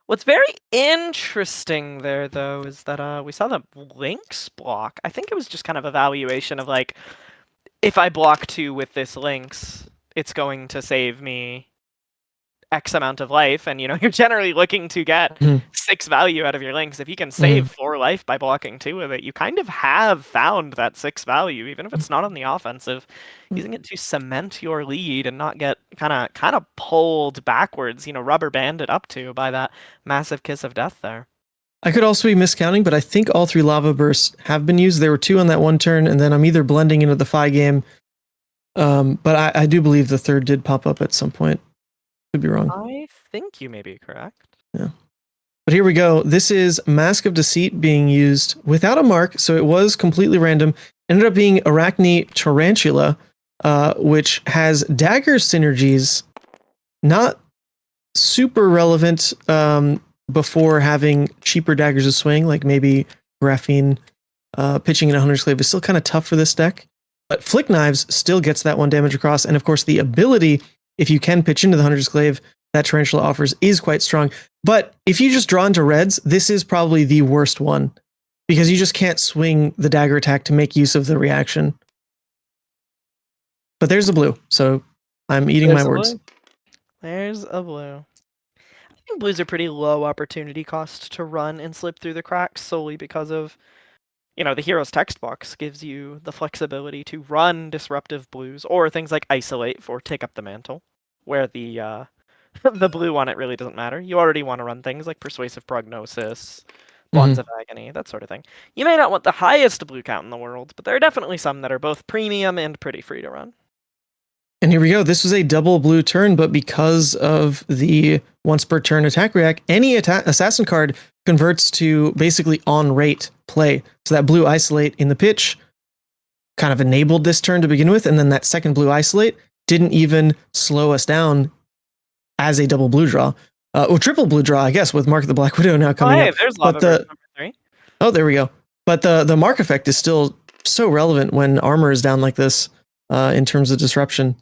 What's very interesting there, though, is that we saw the Lynx block. I think it was just kind of a valuation of like, if I block 2 with this Lynx, it's going to save me X amount of life, and you're generally looking to get 6 value out of your Lynx. If you can save 4 life by blocking 2 with it, you kind of have found that 6 value, even if it's not on the offensive. Using it to cement your lead and not get kind of pulled backwards, rubber banded up to by that massive kiss of death there. I could also be miscounting, but I think all 3 lava bursts have been used. There were 2 on that one turn, and then I'm either blending into the Phi game, but I do believe the 3rd did pop up at some point. Could be wrong. I think you may be correct. Yeah. But here we go. This is Mask of Deceit being used without a mark, so it was completely random. Ended up being Arakni Tarantula, which has dagger synergies, not super relevant before having cheaper daggers to swing, like maybe Graphene pitching in a Hunter's Clave is still kind of tough for this deck. But Flick Knives still gets that 1 damage across, and of course the ability, if you can pitch into the Hunter's Clave, that Tarantula offers is quite strong. But if you just draw into reds, this is probably the worst one, because you just can't swing the dagger attack to make use of the reaction. But there's a blue, so I'm eating my words. There's a blue. I think blues are pretty low opportunity cost to run and slip through the cracks solely because of, the hero's text box gives you the flexibility to run disruptive blues or things like isolate for take up the mantle, where the the blue on it really doesn't matter. You already want to run things like persuasive prognosis, bonds of agony, that sort of thing. You may not want the highest blue count in the world, but there are definitely some that are both premium and pretty free to run. And here we go. This was a double blue turn, but because of the once per turn attack react, any assassin card converts to basically on rate play. So that blue isolate in the pitch kind of enabled this turn to begin with, and then that second blue isolate didn't even slow us down as a double blue draw. Or triple blue draw, I guess, with Mark of the Black Widow now coming up. There's lava burst number 3. Oh, there we go. But the mark effect is still so relevant when armor is down like this in terms of disruption.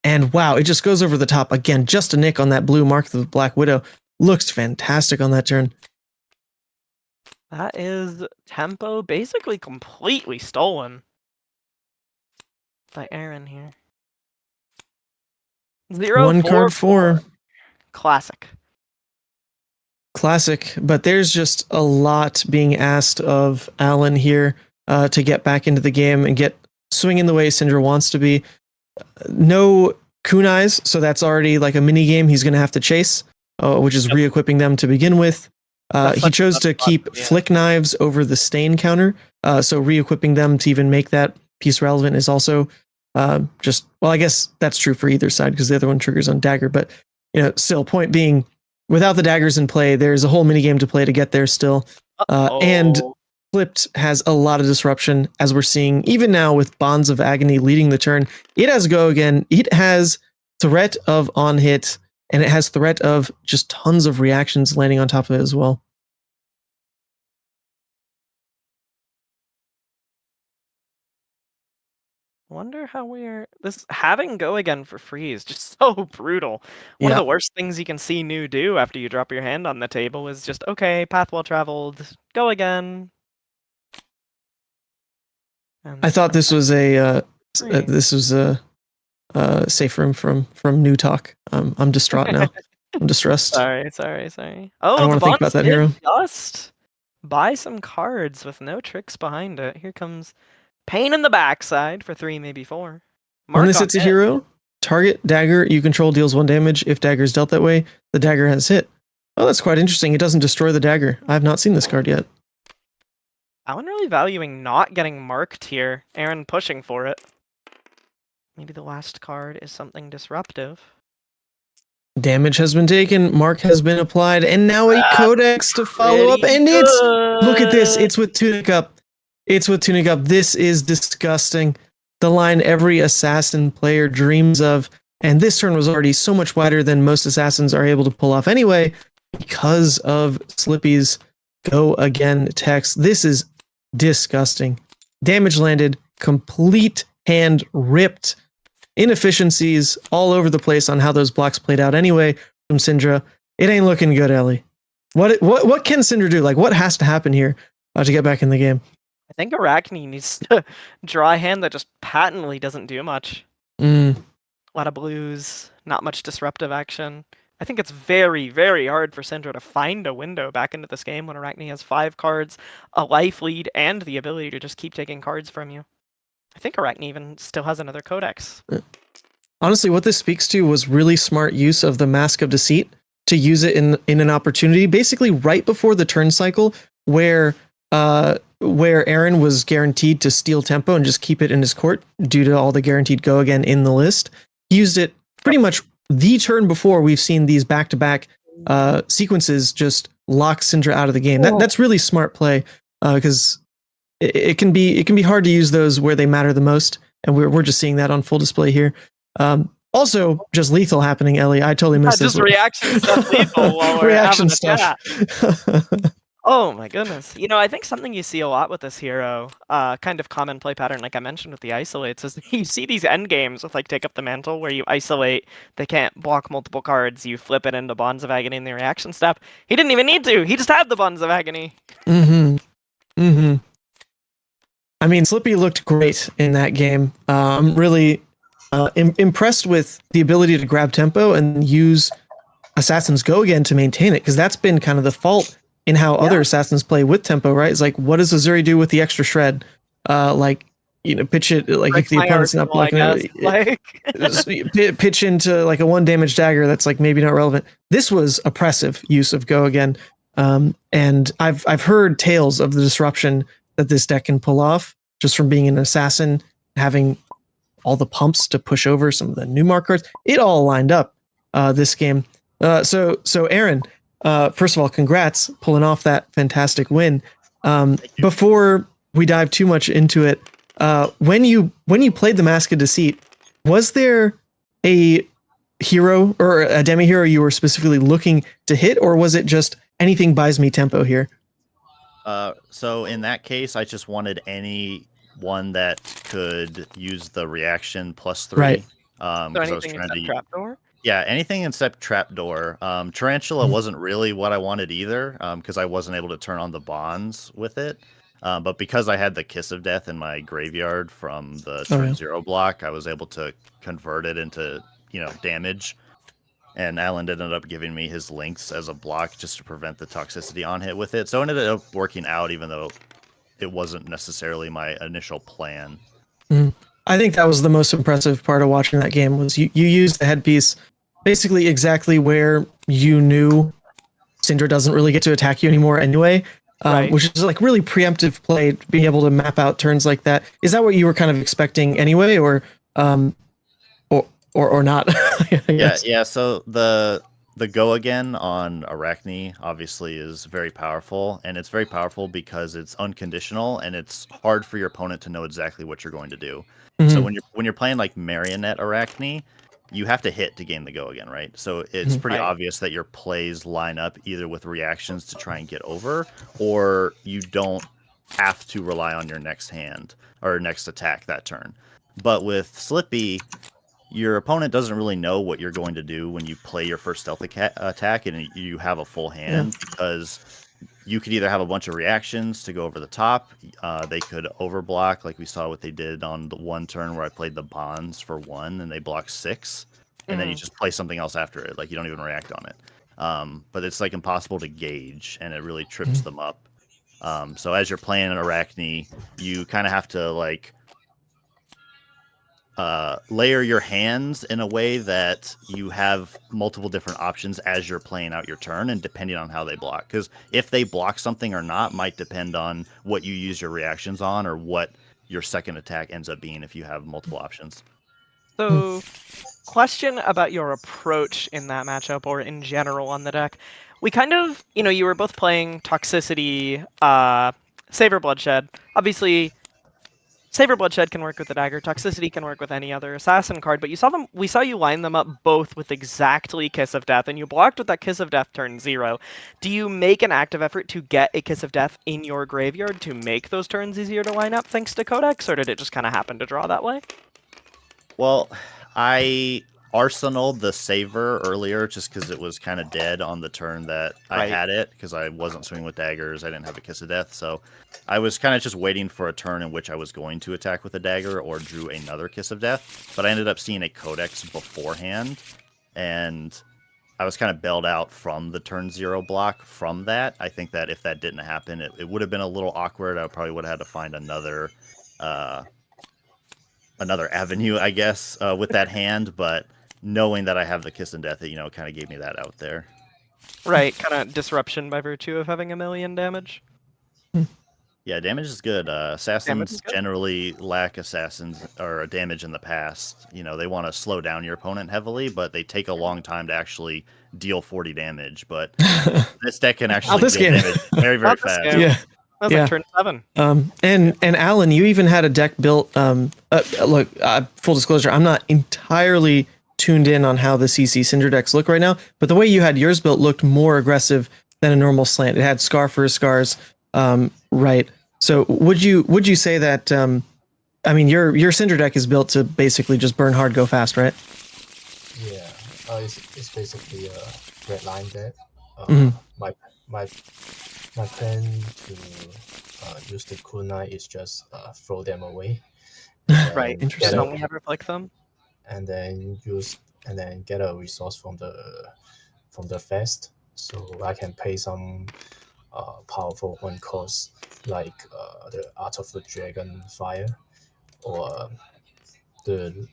And wow, it just goes over the top. Again, just a nick on that blue Mark of the Black Widow. Looks fantastic on that turn. That is tempo basically completely stolen by Aaron here. 1 card 4. Classic. But there's just a lot being asked of Alan here to get back into the game and get swinging the way Cindra wants to be. No kunais, so that's already like a mini game he's going to have to chase, which is re-equipping them to begin with. He chose to keep Flick Knives over the stain counter, so re-equipping them to even make that piece relevant is also I guess that's true for either side because the other one triggers on dagger, but still, point being, without the daggers in play, there's a whole minigame to play to get there still. And Flipped has a lot of disruption, as we're seeing even now with Bonds of Agony leading the turn. It has go again. It has threat of on hit, and it has threat of just tons of reactions landing on top of it as well. Wonder how we're this having go again for free is just so brutal. One of Yeah. the worst things you can see new do after you drop your hand on the table is just okay, path well traveled, go again. And I thought this was a free. safe room from New Talk. I'm distraught now. I'm distressed. Sorry. I Oh, don't the wanna think about bonds that did hero. just buy some cards with no tricks behind it. Here comes pain in the backside for 3, maybe 4. When Mark this on hits a hit. hero, target dagger you control deals 1 damage. If dagger is dealt that way, the dagger has hit. Oh, that's quite interesting. It doesn't destroy the dagger. I have not seen this card yet. I'm really valuing not getting marked here. Aaron pushing for it. Maybe the last card is something disruptive. Damage has been taken, mark has been applied, and now a That's codex to follow up. pretty And it's look at this. good. It's with Tunic Up. It's with Tunic Up. This is disgusting. The line every assassin player dreams of. And this turn was already so much wider than most assassins are able to pull off anyway, because of Slippy's go again text. This is disgusting. Damage landed, complete hand ripped. Inefficiencies all over the place on how those blocks played out anyway from Cindra. It ain't looking good, Ellie. What can Cindra do? Like, what has to happen here to get back in the game? I think Arakni needs to draw a hand that just patently doesn't do much. Mm. A lot of blues, not much disruptive action. I think it's very, very hard for Cindra to find a window back into this game when Arakni has 5 cards, a life lead, and the ability to just keep taking cards from you. I think Arakni even still has another codex. Honestly, what this speaks to was really smart use of the Mask of Deceit to use it in an opportunity, basically right before the turn cycle, where Aaron was guaranteed to steal tempo and just keep it in his court due to all the guaranteed go again in the list. He used it pretty much the turn before we've seen these back-to-back sequences just lock Cindra out of the game. That's really smart play because it can be hard to use those where they matter the most, and we're just seeing that on full display here. Also, just lethal happening, Ellie. I totally missed this. Just reaction stuff lethal while we're reaction having a stuff. chat. Oh my goodness. You know, I think something you see a lot with this hero, kind of common play pattern, like I mentioned with the isolates, is you see these end games with like Take Up the Mantle, where you isolate, they can't block multiple cards, you flip it into Bonds of Agony in the reaction step. He didn't even need to. He just had the Bonds of Agony. I mean, Slippy looked great in that game. I'm really impressed with the ability to grab tempo and use Assassin's Go again to maintain it, because that's been kind of the fault in how other Assassins play with tempo, right? It's like, what does Uzuri do with the extra shred? Pitch it, like if the opponent's not blocking it, pitch into like a 1 damage dagger that's like maybe not relevant. This was oppressive use of Go again. And I've heard tales of the disruption that this deck can pull off just from being an assassin, having all the pumps to push over some of the new mark cards. It all lined up this game. So Aaron, first of all, congrats pulling off that fantastic win. Before we dive too much into it, when you played the Mask of Deceit, was there a hero or a demi hero you were specifically looking to hit, or was it just anything buys me tempo here? So in that case, I just wanted any one that could use the reaction +3. Right. So anything except Trapdoor? Yeah, anything except Trapdoor. Tarantula wasn't really what I wanted either, because I wasn't able to turn on the bonds with it. But because I had the Kiss of Death in my graveyard from the turn 0 block, I was able to convert it into, damage. And Alan ended up giving me his links as a block just to prevent the toxicity on hit with it. So it ended up working out, even though it wasn't necessarily my initial plan. I think that was the most impressive part of watching that game, was you used the headpiece basically exactly where you knew Cindra doesn't really get to attack you anymore anyway, which is like really preemptive play, being able to map out turns like that. Is that what you were kind of expecting anyway, or not? Yeah. So the go again on Arakni obviously is very powerful, and it's very powerful because it's unconditional and it's hard for your opponent to know exactly what you're going to do. So when you're playing like Marionette Arakni, you have to hit to gain the go again, right? So it's pretty Right. obvious that your plays line up either with reactions to try and get over, or you don't have to rely on your next hand or next attack that turn. But with Slippy, your opponent doesn't really know what you're going to do when you play your first stealth attack and you have a full hand, because you could either have a bunch of reactions to go over the top. They could overblock, like we saw what they did on the one turn where I played the bonds for 1 and they blocked 6, and then you just play something else after it. Like, you don't even react on it. But it's like impossible to gauge, and it really trips them up. So as you're playing an Arakni, you kind of have to like layer your hands in a way that you have multiple different options as you're playing out your turn, and depending on how they block. Because if they block something or not might depend on what you use your reactions on, or what your second attack ends up being if you have multiple options. So, question about your approach in that matchup, or in general on the deck. We kind of, you were both playing Toxicity, Savor Bloodshed. Obviously, Savor Bloodshed can work with the dagger. Toxicity can work with any other assassin card. But we saw you line them up both with exactly Kiss of Death, and you blocked with that Kiss of Death turn 0. Do you make an active effort to get a Kiss of Death in your graveyard to make those turns easier to line up thanks to Codex, or did it just kind of happen to draw that way? Well, I arsenaled the Savor earlier just because it was kind of dead on the turn that I had it, because I wasn't swinging with daggers. I didn't have a Kiss of Death, so I was kind of just waiting for a turn in which I was going to attack with a dagger or drew another Kiss of Death. But I ended up seeing a Codex beforehand, and I was kind of bailed out from the turn 0 block from that. I think that if that didn't happen, it would have been a little awkward. I probably would have had to find another avenue, I guess, with that hand, but knowing that I have the Kiss and Death, it, kind of gave me that out there. Right, kind of disruption by virtue of having 1,000,000 damage. Yeah, damage is good. Assassins generally lack assassins or damage in the past. They want to slow down your opponent heavily, but they take a long time to actually deal 40 damage. But this deck can actually deal damage very, very fast. Yeah. That was like turn 7. And Alan, you even had a deck built. Look, full disclosure, I'm not entirely tuned in on how the CC Cindra decks look right now, but the way you had yours built looked more aggressive than a normal slant. It had Scar for scars, right? So would you say that? I mean, your Cindra deck is built to basically just burn hard, go fast, right? Yeah, it's basically a red line deck. My plan to use the kunai is just throw them away. Right. Interesting. Only ever flick them. And then get a resource from the fest, so I can pay some powerful one cost like the Art of the Dragon Fire, or the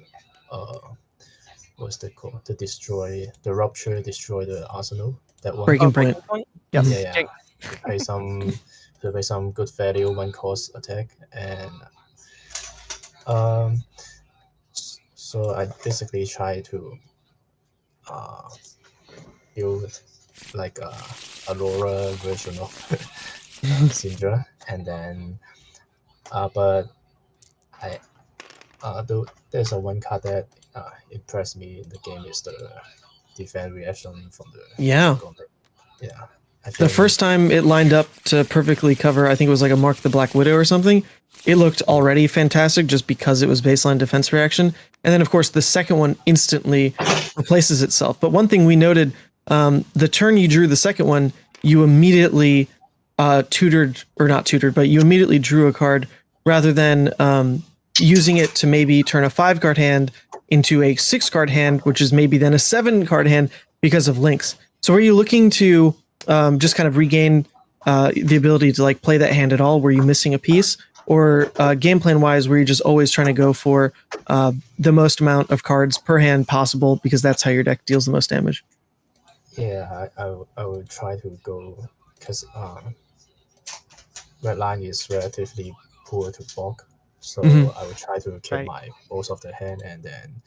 what's that called? The Rupture, destroy the arsenal. That one. Breaking Point. Yes. Yeah. To pay some good value one cost attack, and so I basically try to build like a Aurora version of Cindra, and then but I there's one card that impressed me in the game is the defense reaction from the The first time it lined up to perfectly cover, I think it was like a Mark the Black Widow or something, it looked already fantastic just because it was baseline defense reaction. And then, of course, the second one instantly replaces itself. But one thing we noted, the turn you drew the second one, you immediately you immediately drew a card rather than using it to maybe turn a 5-card hand into a 6-card hand, which is maybe then a 7-card hand because of links. So are you looking to just kind of regain the ability to like play that hand at all? Were you missing a piece, or game plan wise, were you just always trying to go for the most amount of cards per hand possible because that's how your deck deals the most damage? Yeah, I would try to go because red line is relatively poor to block, so I would try to keep my most of the hand, and then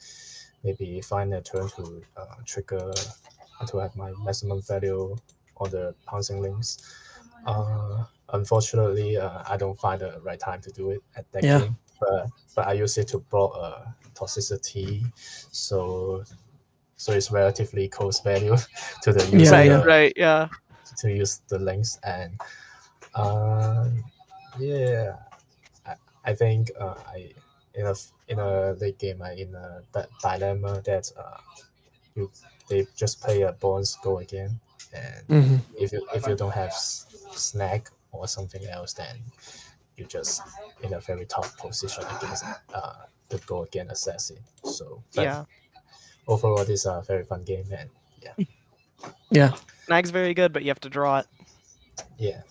maybe find a turn to trigger to have my maximum value on the pouncing links. Unfortunately, I don't find the right time to do it at that game. but I use it to block toxicity, so it's relatively cost value to the user. Right, yeah. To use the links, and yeah, I think I in a late game I in a dilemma that they just play a bonus go again, and if you don't have snack or something else, then you just in a very tough position against the go again assassin. So Yeah. Overall, this is a very fun game, and Yeah. Snag's very good, but you have to draw it. Yeah.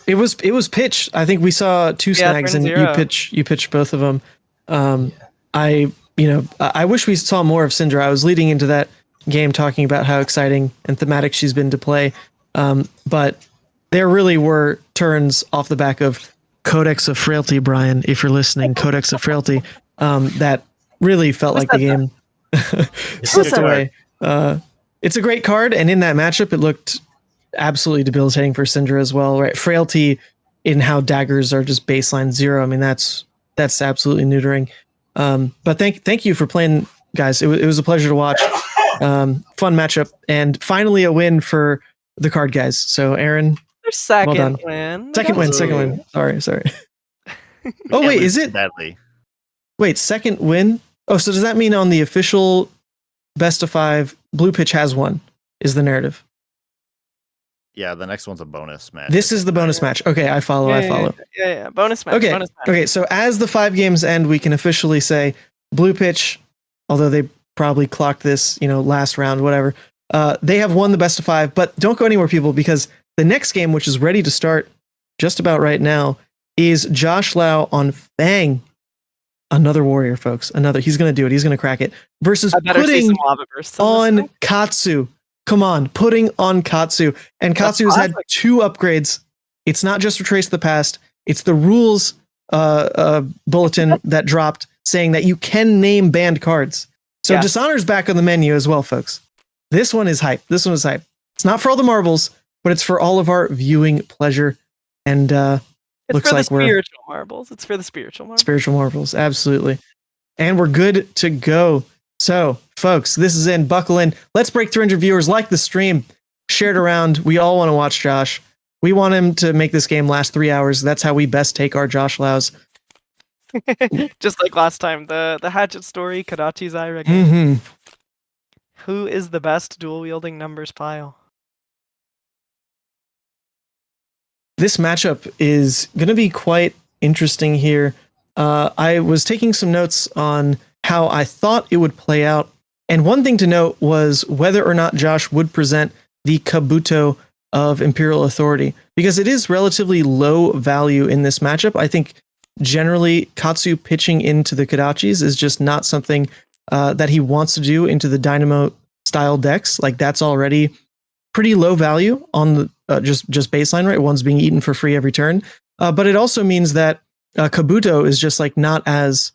It was pitch. I think we saw two snags, and you pitched both of them. I wish we saw more of Cindra. I was leading into that game talking about how exciting and thematic she's been to play, but there really were turns off the back of Codex of Frailty, Brian, if you're listening, Codex of Frailty, that really felt like the game slipped away. It's a great card, and in that matchup, it looked absolutely debilitating for Cindra as well, right? Frailty in how daggers are just baseline 0. I mean, that's absolutely neutering. But thank you for playing, guys. It was a pleasure to watch. Fun matchup, and finally a win for the Card Guyz. So, Aaron, their second well done. win. Second win. Sorry. Oh wait, is it? Badly. Wait, second win. Oh, so does that mean on the official best of 5, Blue Pitch has won? Is the narrative? Yeah, the next one's a bonus match. This is the bonus match. Okay, I follow. Yeah. Bonus match. Okay. Bonus match. Okay, so as the 5 games end, we can officially say Blue Pitch, although they probably clocked this, last round, whatever. They have won the best of 5, but don't go anywhere, people, because the next game, which is ready to start just about right now, is Josh Lau on Fang. Another warrior, folks. He's going to do it. He's going to crack it. Versus Pudding on Katsu. Come on, Pudding on Katsu. And Katsu has had 2 upgrades. It's not just Retrace the Past. It's the rules bulletin that dropped saying that you can name banned cards. So Dishonor's back on the menu as well, folks. This one is hype. It's not for all the marbles, but it's for all of our viewing pleasure. And looks like we're spiritual marbles. It's for the spiritual marbles. Spiritual marbles, absolutely. And we're good to go. So, folks, this is in. Buckle in. Let's break 300 viewers. Like the stream. Share it around. We all want to watch Josh. We want him to make this game last 3 hours. That's how we best take our Josh Laus. Just like last time, the Hatchet story, Kadachi's Ira game. Who is the best dual-wielding numbers pile? This matchup is going to be quite interesting here. I was taking some notes on how I thought it would play out. And one thing to note was whether or not Josh would present the Kabuto of Imperial Authority, because it is relatively low value in this matchup. I think generally Katsu pitching into the Kodachis is just not something that he wants to do into the Dynamo style decks. Like, that's already pretty low value on the just baseline, right? One's being eaten for free every turn. But it also means that Kabuto is just like not as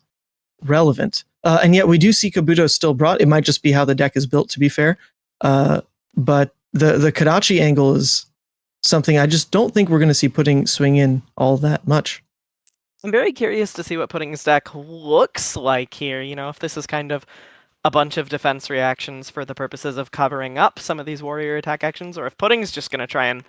relevant. And yet we do see Kabuto still brought. It might just be how the deck is built, to be fair. But the Kodachi angle is something I just don't think we're going to see Pudding swing in all that much. I'm very curious to see what Pudding's deck looks like here. If this is kind of a bunch of defense reactions for the purposes of covering up some of these warrior attack actions, or if Pudding's just going to try and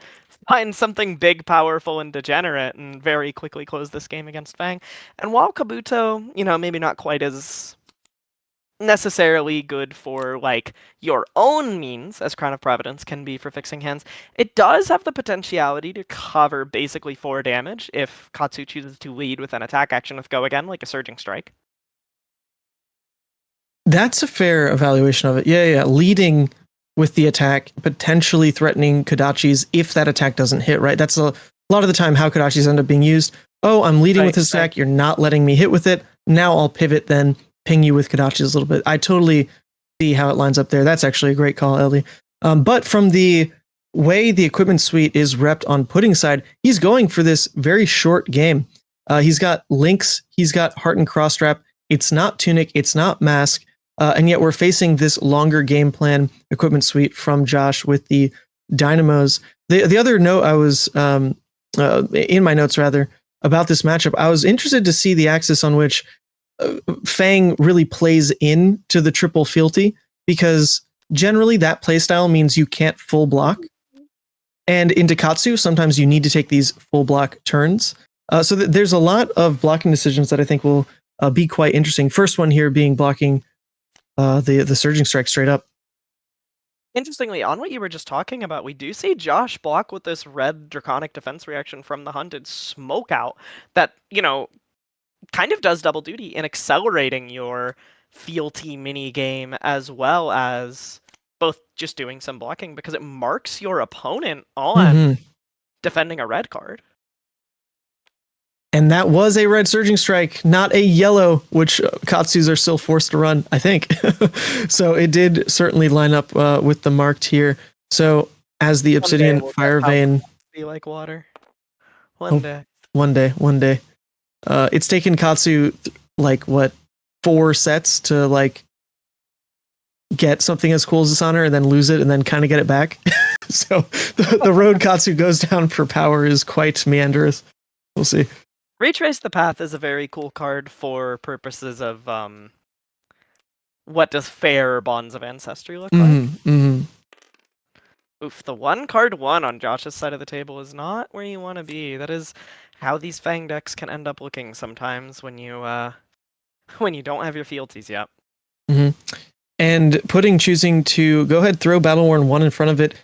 find something big, powerful, and degenerate and very quickly close this game against Fang. And while Kabuto, maybe not quite as necessarily good for like your own means as Crown of Providence can be for fixing hands, it does have the potentiality to cover basically 4 damage if Katsu chooses to lead with an attack action with Go Again, like a Surging Strike. That's a fair evaluation of it. Yeah. Leading with the attack, potentially threatening Kodachis if that attack doesn't hit, right? That's a lot of the time how Kodachis end up being used. Oh, I'm leading with this attack. You're not letting me hit with it. Now I'll pivot, then ping you with Kodachis a little bit. I totally see how it lines up there. That's actually a great call, Ellie. But from the way the equipment suite is repped on Pudding's side, he's going for this very short game. He's got Links. He's got Heart and Crossstrap. It's not Tunic. It's not Mask. And yet we're facing this longer game plan equipment suite from Josh with the Dynamos. The other note I was in my notes rather about this matchup, I was interested to see the axis on which Fang really plays into the triple fealty, because generally that playstyle means you can't full block. And into Katsu, sometimes you need to take these full block turns. So there's a lot of blocking decisions that I think will be quite interesting. First one here being blocking the Surging Strike straight up. Interestingly, on what you were just talking about, we do see Josh block with this red Draconic Defense reaction from the Hunted Smoke Out that, you know, kind of does double duty in accelerating your fealty mini game, as well as both just doing some blocking, because it marks your opponent on defending a red card. And that was a red Surging Strike, not a yellow, which Katsus are still forced to run, I think. So it did certainly line up with the marked here. So as the Obsidian Fire Vein... Be like water. One day. One day. It's taken Katsu, like, what, 4 sets to, like, get something as cool as Dishonor and then lose it and then kind of get it back. So the road Katsu goes down for power is quite meanderous. We'll see. Retrace the Path is a very cool card for purposes of what does fair Bonds of Ancestry look like. Oof, the 1-card-1 on Josh's side of the table is not where you want to be. That is how these Fang decks can end up looking sometimes when you don't have your fealties yet. And choosing to go ahead, throw Battleworn 1 in front of it.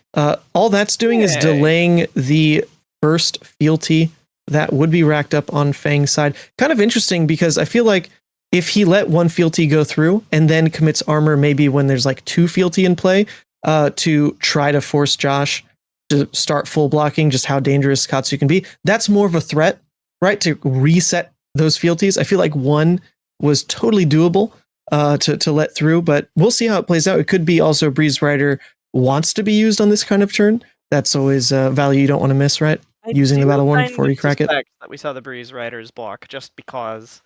All that's doing is delaying the first fealty that would be racked up on Fang's side. Kind of interesting, because I feel like if he let 1 fealty go through and then commits armor maybe when there's like 2 fealty in play, to try to force Josh to start full blocking, just how dangerous Katsu can be, that's more of a threat, right? To reset those fealties. I feel like 1 was totally doable to let through, but we'll see how it plays out. It could be also Breeze Rider wants to be used on this kind of turn. That's always a value you don't want to miss, right? Using the Battle Worn before you crack it. That we saw the Breeze Riders block just because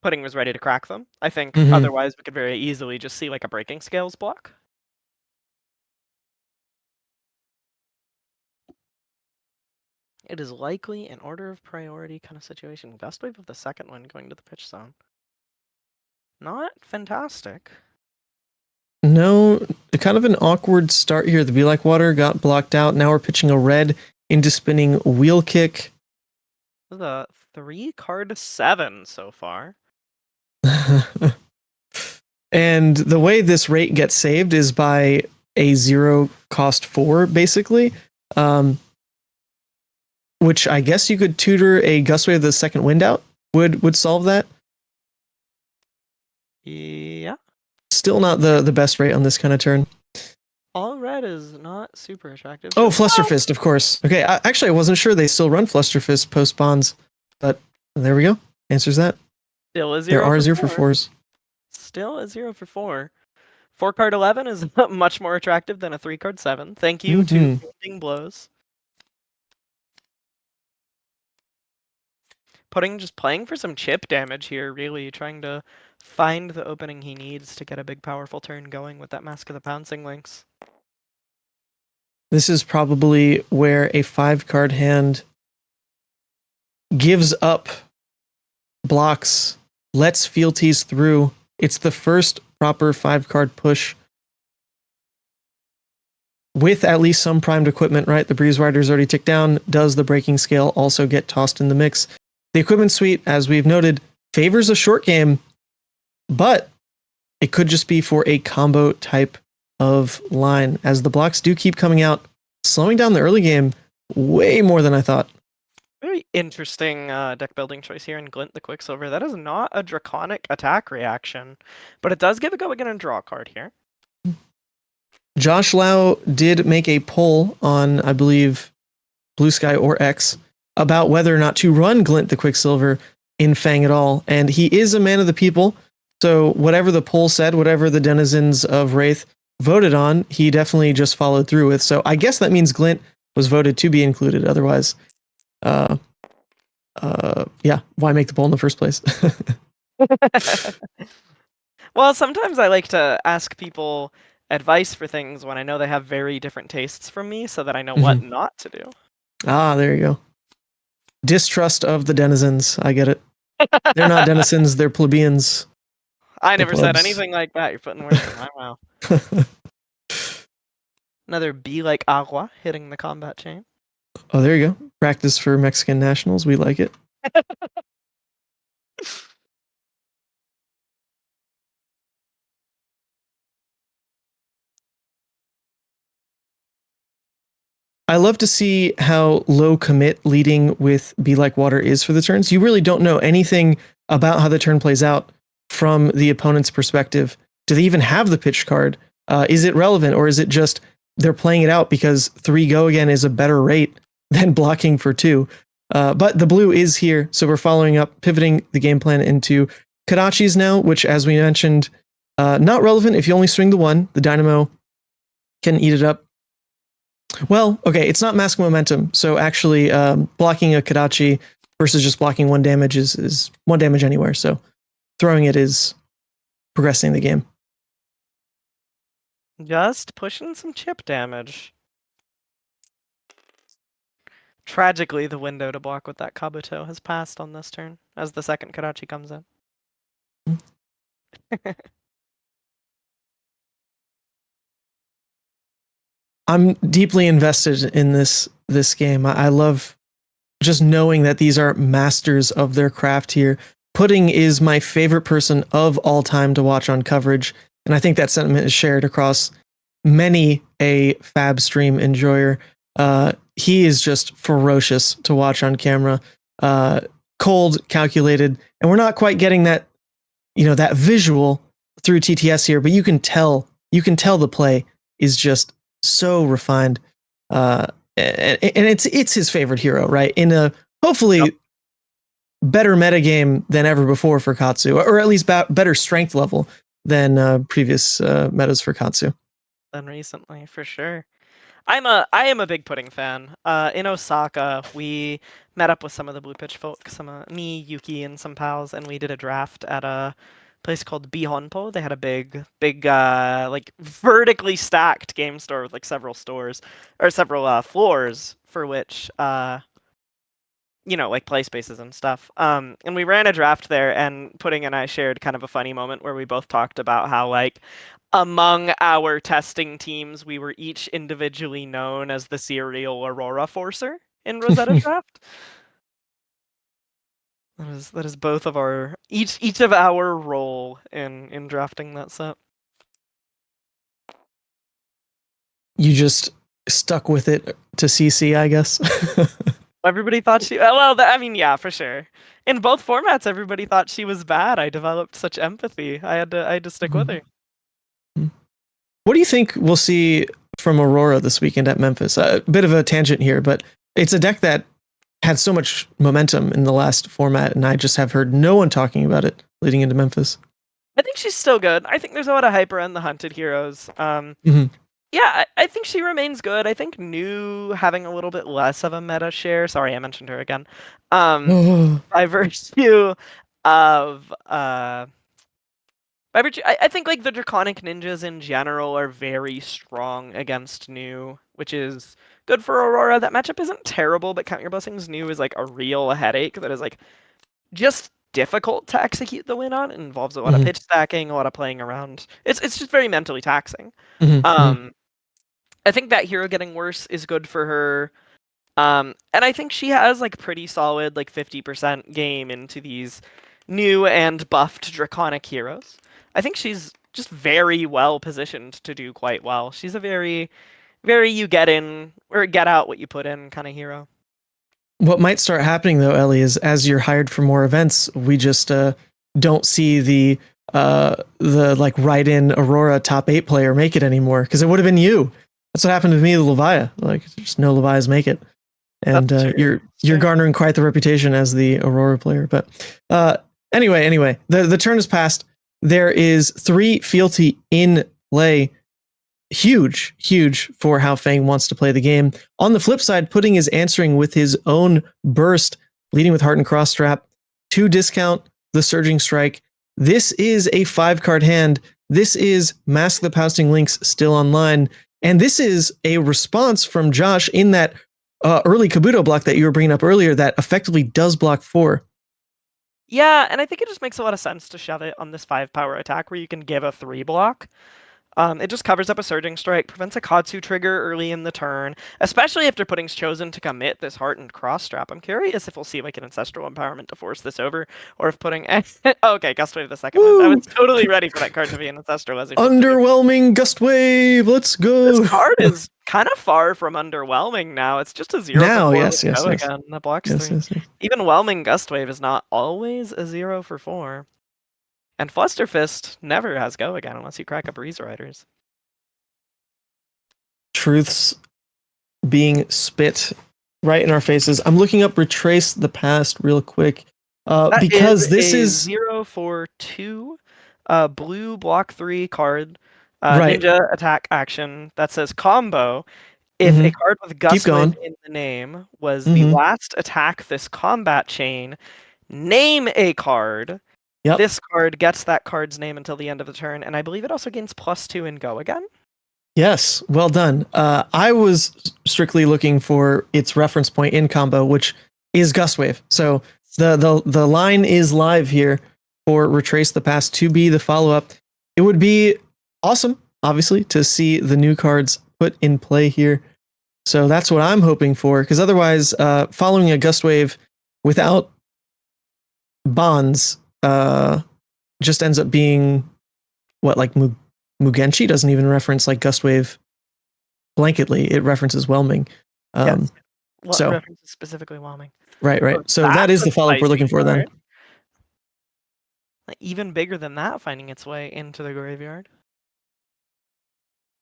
Pudding was ready to crack them. I think otherwise we could very easily just see like a Breaking Scales block. It is likely an order of priority kind of situation. Best wave of the second one going to the pitch zone. Not fantastic. No, kind of an awkward start here. The Be Like Water got blocked out. Now we're pitching a red into spinning Wheel Kick. The 3-card 7 so far. And the way this rate gets saved is by a 0 cost 4, basically. Which I guess you could tutor a Gust Wave the second wind out. Would solve that. Yeah. Still not the best rate on this kind of turn. All red is not super attractive. Oh, Flusterfist, of course. Okay, actually, I wasn't sure they still run Flusterfist post bonds, but there we go. Answers that. Still a 0. There are 0 for 4s. Still a 0 for 4. 4-card 11 is much more attractive than a 3-card 7. Thank you to Finding Blows. Just playing for some chip damage here, really trying to find the opening he needs to get a big powerful turn going with that Mask of the Pouncing Lynx. This is probably where a 5-card hand gives up blocks, lets fealties through. It's the first proper 5-card push with at least some primed equipment, right? The Breeze Rider's already ticked down. Does the Breaking Scale also get tossed in the mix? The equipment suite, as we've noted, favors a short game, but it could just be for a combo type of line, as the blocks do keep coming out, slowing down the early game way more than I thought. Very interesting deck building choice here in Glint the Quicksilver. That is not a Draconic attack reaction, but it does give a go again and draw a card here. Josh Lau did make a poll on, I believe, Blue Sky or X about whether or not to run Glint the Quicksilver in Fang at all, and he is a man of the people, so whatever the poll said, whatever the denizens of Wraith voted on, he definitely just followed through with. So I guess that means Glint was voted to be included. Otherwise, yeah, why make the poll in the first place? Well, sometimes I like to ask people advice for things when I know they have very different tastes from me, so that I know what not to do. Ah, there you go. Distrust of the denizens. I get it. They're not denizens, they're plebeians. I The never said plebs. anything like that. You're putting words in my mouth. Another B like agua hitting the combat chain. Oh, there you go. Practice for Mexican nationals. We like it. I love to see how low commit leading with Be Like Water is for the turns. You really don't know anything about how the turn plays out from the opponent's perspective. Do they even have the pitch card? Is it relevant, or is it just they're playing it out because 3 go again is a better rate than blocking for 2? But the blue is here, so we're following up, pivoting the game plan into Kadachis now, which, as we mentioned, not relevant if you only swing the 1. The Dynamo can eat it up. Well, okay, it's not mask momentum, so actually blocking a Kadachi versus just blocking 1 damage is 1 damage anywhere, so throwing it is progressing the game. Just pushing some chip damage. Tragically, the window to block with that Kabuto has passed on this turn, as the second Kadachi comes in. I'm deeply invested in this game. I love just knowing that these are masters of their craft here. Pudding is my favorite person of all time to watch on coverage, and I think that sentiment is shared across many a Fab stream enjoyer. He is just ferocious to watch on camera, cold, calculated, and we're not quite getting that, that visual through TTS here, but you can tell the play is just so refined, and it's his favorite hero, right? In a hopefully better metagame than ever before for Katsu, or at least better strength level than previous metas for Katsu. Than recently, for sure. I am a big Pudding fan. In Osaka, we met up with some of the Blue Pitch folk, me, Yuki, and some pals, and we did a draft at a place called Bihonpo. They had a big, like vertically stacked game store with like several stores or several floors for which, like play spaces and stuff. And we ran a draft there, and Pudding and I shared kind of a funny moment where we both talked about how like among our testing teams, we were each individually known as the serial Aurora Forcer in Rosetta Draft. That is both of our each of our role in drafting that set. You just stuck with it to CC, I guess. Everybody thought she. Well, yeah, for sure. In both formats, everybody thought she was bad. I developed such empathy. I had to stick with her. What do you think we'll see from Aurora this weekend at Memphis? A bit of a tangent here, but it's a deck that had so much momentum in the last format, and I just have heard no one talking about it leading into Memphis. I think she's still good. I think there's a lot of hype around the hunted heroes. Yeah, I think she remains good. I think New having a little bit less of a meta share. Sorry, I mentioned her again. By virtue of I think like the Draconic Ninjas in general are very strong against New, which is good for Aurora. That matchup isn't terrible, but Count Your Blessings New is like a real headache that is like just difficult to execute the win on. It involves a lot of pitch stacking, a lot of playing around. It's just very mentally taxing. I think that hero getting worse is good for her. And I think she has like pretty solid like 50% game into these new and buffed Draconic heroes. I think she's just very well positioned to do quite well. She's a very, very you get in or get out what you put in kind of hero. What might start happening though, Ellie, is as you're hired for more events, we just don't see the like right in Aurora top 8 player make it anymore, because it would have been you. That's what happened to me with Leviah. Like, just no Leviahs make it, and you're garnering quite the reputation as the Aurora player. But anyway, the turn has passed. There is 3 fealty in play. Huge for how Fang wants to play the game. On the flip side, Pudding is answering with his own burst, leading with Heart and Cross Strap, 2 discount the Surging Strike. This is a 5-card hand. This is Mask the Pousting Links still online. And this is a response from Josh in that early Kabuto block that you were bringing up earlier that effectively does block 4. Yeah, and I think it just makes a lot of sense to shove it on this 5-power attack where you can give a 3 block. It just covers up a Surging Strike, prevents a Katsu trigger early in the turn, especially after putting Chosen to commit this Heartened Cross-Strap. I'm curious if we'll see like an Ancestral Empowerment to force this over, or if putting... okay, Gust Wave the second one. I was totally ready for that card to be an Ancestral. As Underwhelming Gust Wave, let's go! This card is kind of far from underwhelming now. It's just a 0 Now, for 4 yes, with yes, Go yes. again. That blocks Yes, 3. yes, yes. Even Whelming Gust Wave is not always a 0 for 4. And Flusterfist never has Go again unless you crack up Breeze Riders. Truths being spit right in our faces. I'm looking up Retrace the Past real quick because this is 0 for 2 blue block 3 card Right. ninja attack action that says combo. If a card with Gust going. Wave in the name was the last attack this combat chain, name a card. Yep. This card gets that card's name until the end of the turn, and I believe it also gains +2 in Go again. Yes, well done. I was strictly looking for its reference point in combo, which is Gust Wave. So the line is live here for Retrace the Past to be the follow-up. It would be awesome, obviously, to see the new cards put in play here. So that's what I'm hoping for, because otherwise, following a Gust Wave without bonds just ends up being what, like Mugenshi doesn't even reference like Gust Wave blanketly. It references Whelming. Yes. So references specifically Whelming. Right. Oh, So that is the follow-up we're looking for then. Even bigger than that, finding its way into the graveyard.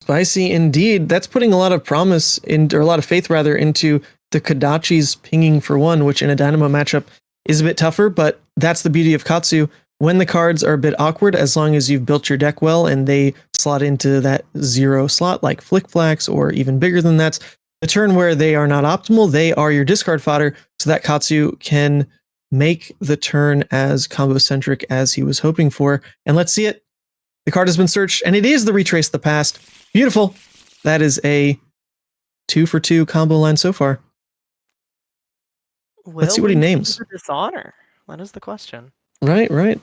Spicy indeed. That's putting a lot of promise in, or a lot of faith rather, into the Kodachi's pinging for 1, which in a Dynamo matchup is a bit tougher, but that's the beauty of Katsu. When the cards are a bit awkward, as long as you've built your deck well and they slot into that 0 slot like Flick Flax or even bigger than that, the turn where they are not optimal, they are your discard fodder so that Katsu can make the turn as combo-centric as he was hoping for. And let's see it. The card has been searched, and it is the Retrace the Past. Beautiful. That is a 2 for 2 combo line so far. Let's see what he names. Dishonor. That is the question. Right.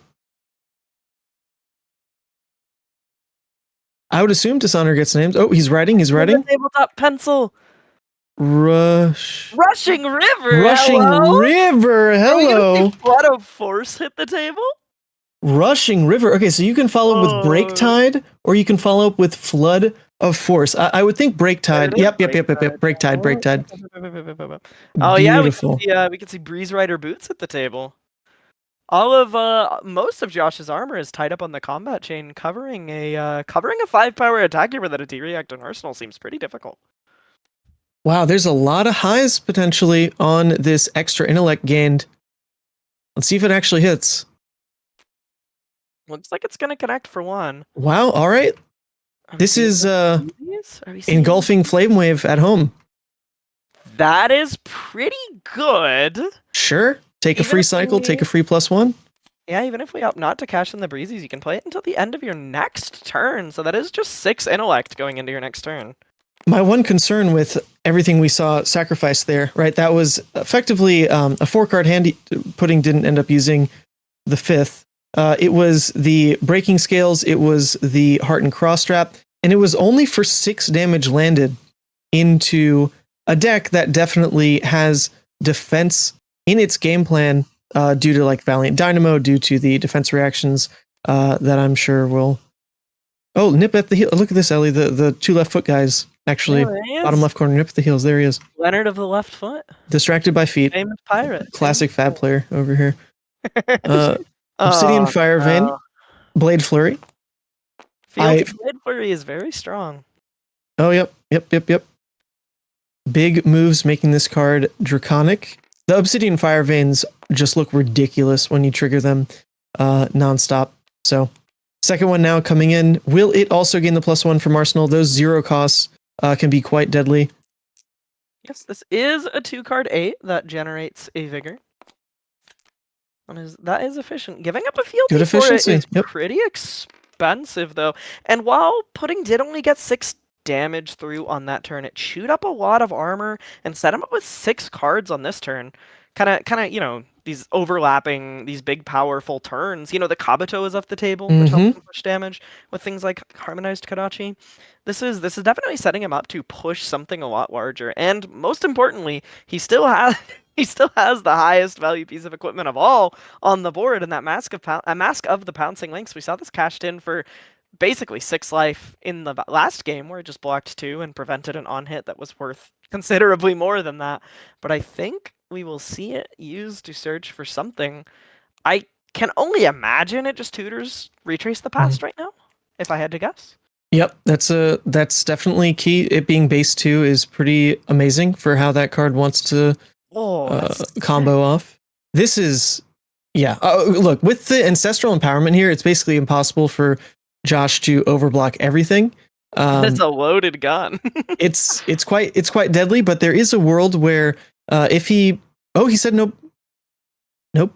I would assume Dishonor gets named. Oh, he's writing. Tabletop pencil. Rushing River. Hello. Flood of Force hit the table. Rushing River. Okay, so you can follow up with Break Tide, or you can follow up with Flood of Force. I would think Break Tide. Yep. Break Tide. Oh Beautiful. yeah, we can see Breeze Rider Boots at the table. All of most of Josh's armor is tied up on the combat chain, covering a 5-power attack here with a D-React and Arsenal seems pretty difficult. Wow, there's a lot of highs potentially on this extra intellect gained. Let's see if it actually hits. Looks like it's gonna connect for 1. Wow, all right. This is engulfing Flame Wave at home. That is pretty good. Sure. Take a free cycle, take a free +1. Yeah, even if we opt not to cash in the breezies, you can play it until the end of your next turn. So that is just 6 intellect going into your next turn. My one concern with everything we saw sacrificed there, right? That was effectively a 4-card handy pudding didn't end up using the 5th. It was the breaking scales, it was the Heartened Cross-Strap, and it was only for 6 damage landed into a deck that definitely has defense in its game plan due to like Valiant Dynamo, due to the defense reactions that I'm sure will... Oh, nip at the heel. Look at this, Ellie. The 2 left foot guys. Actually, bottom left corner, nip at the heels. There he is. Leonard of the left foot. Distracted by feet. Famous pirate. Classic Fab player over here. Obsidian Fire Vein. Blade Flurry. Blade Flurry is very strong. Oh, yep. Big moves making this card draconic. The Obsidian Fire Veins just look ridiculous when you trigger them nonstop. So, second one now coming in. Will it also gain the +1 from Arsenal? Those 0 costs can be quite deadly. Yes, this is a 2-card 8 that generates a Vigor. That is efficient. Giving up a fealty Good efficiency. for it is pretty expensive, though. And while Pudding did only get 6 damage through on that turn. It chewed up a lot of armor and set him up with 6 cards on this turn. Kind of, you know, these overlapping, these big powerful turns. You know, the Kabuto is off the table, which helps him push damage with things like Harmonized Kadachi. This is definitely setting him up to push something a lot larger. And most importantly, he still has the highest value piece of equipment of all on the board in that Mask of the Pouncing Lynx. We saw this cashed in for basically 6 life in the last game where it just blocked 2 and prevented an on-hit that was worth considerably more than that. But I think we will see it used to search for something. I can only imagine it just tutors Retrace the Past right now, if I had to guess. Yep, that's definitely key. It being base 2 is pretty amazing for how that card wants to combo off. This is, yeah. Look, with the Ancestral Empowerment here, it's basically impossible for Josh to overblock everything. It's a loaded gun. it's quite deadly, but there is a world where if he said no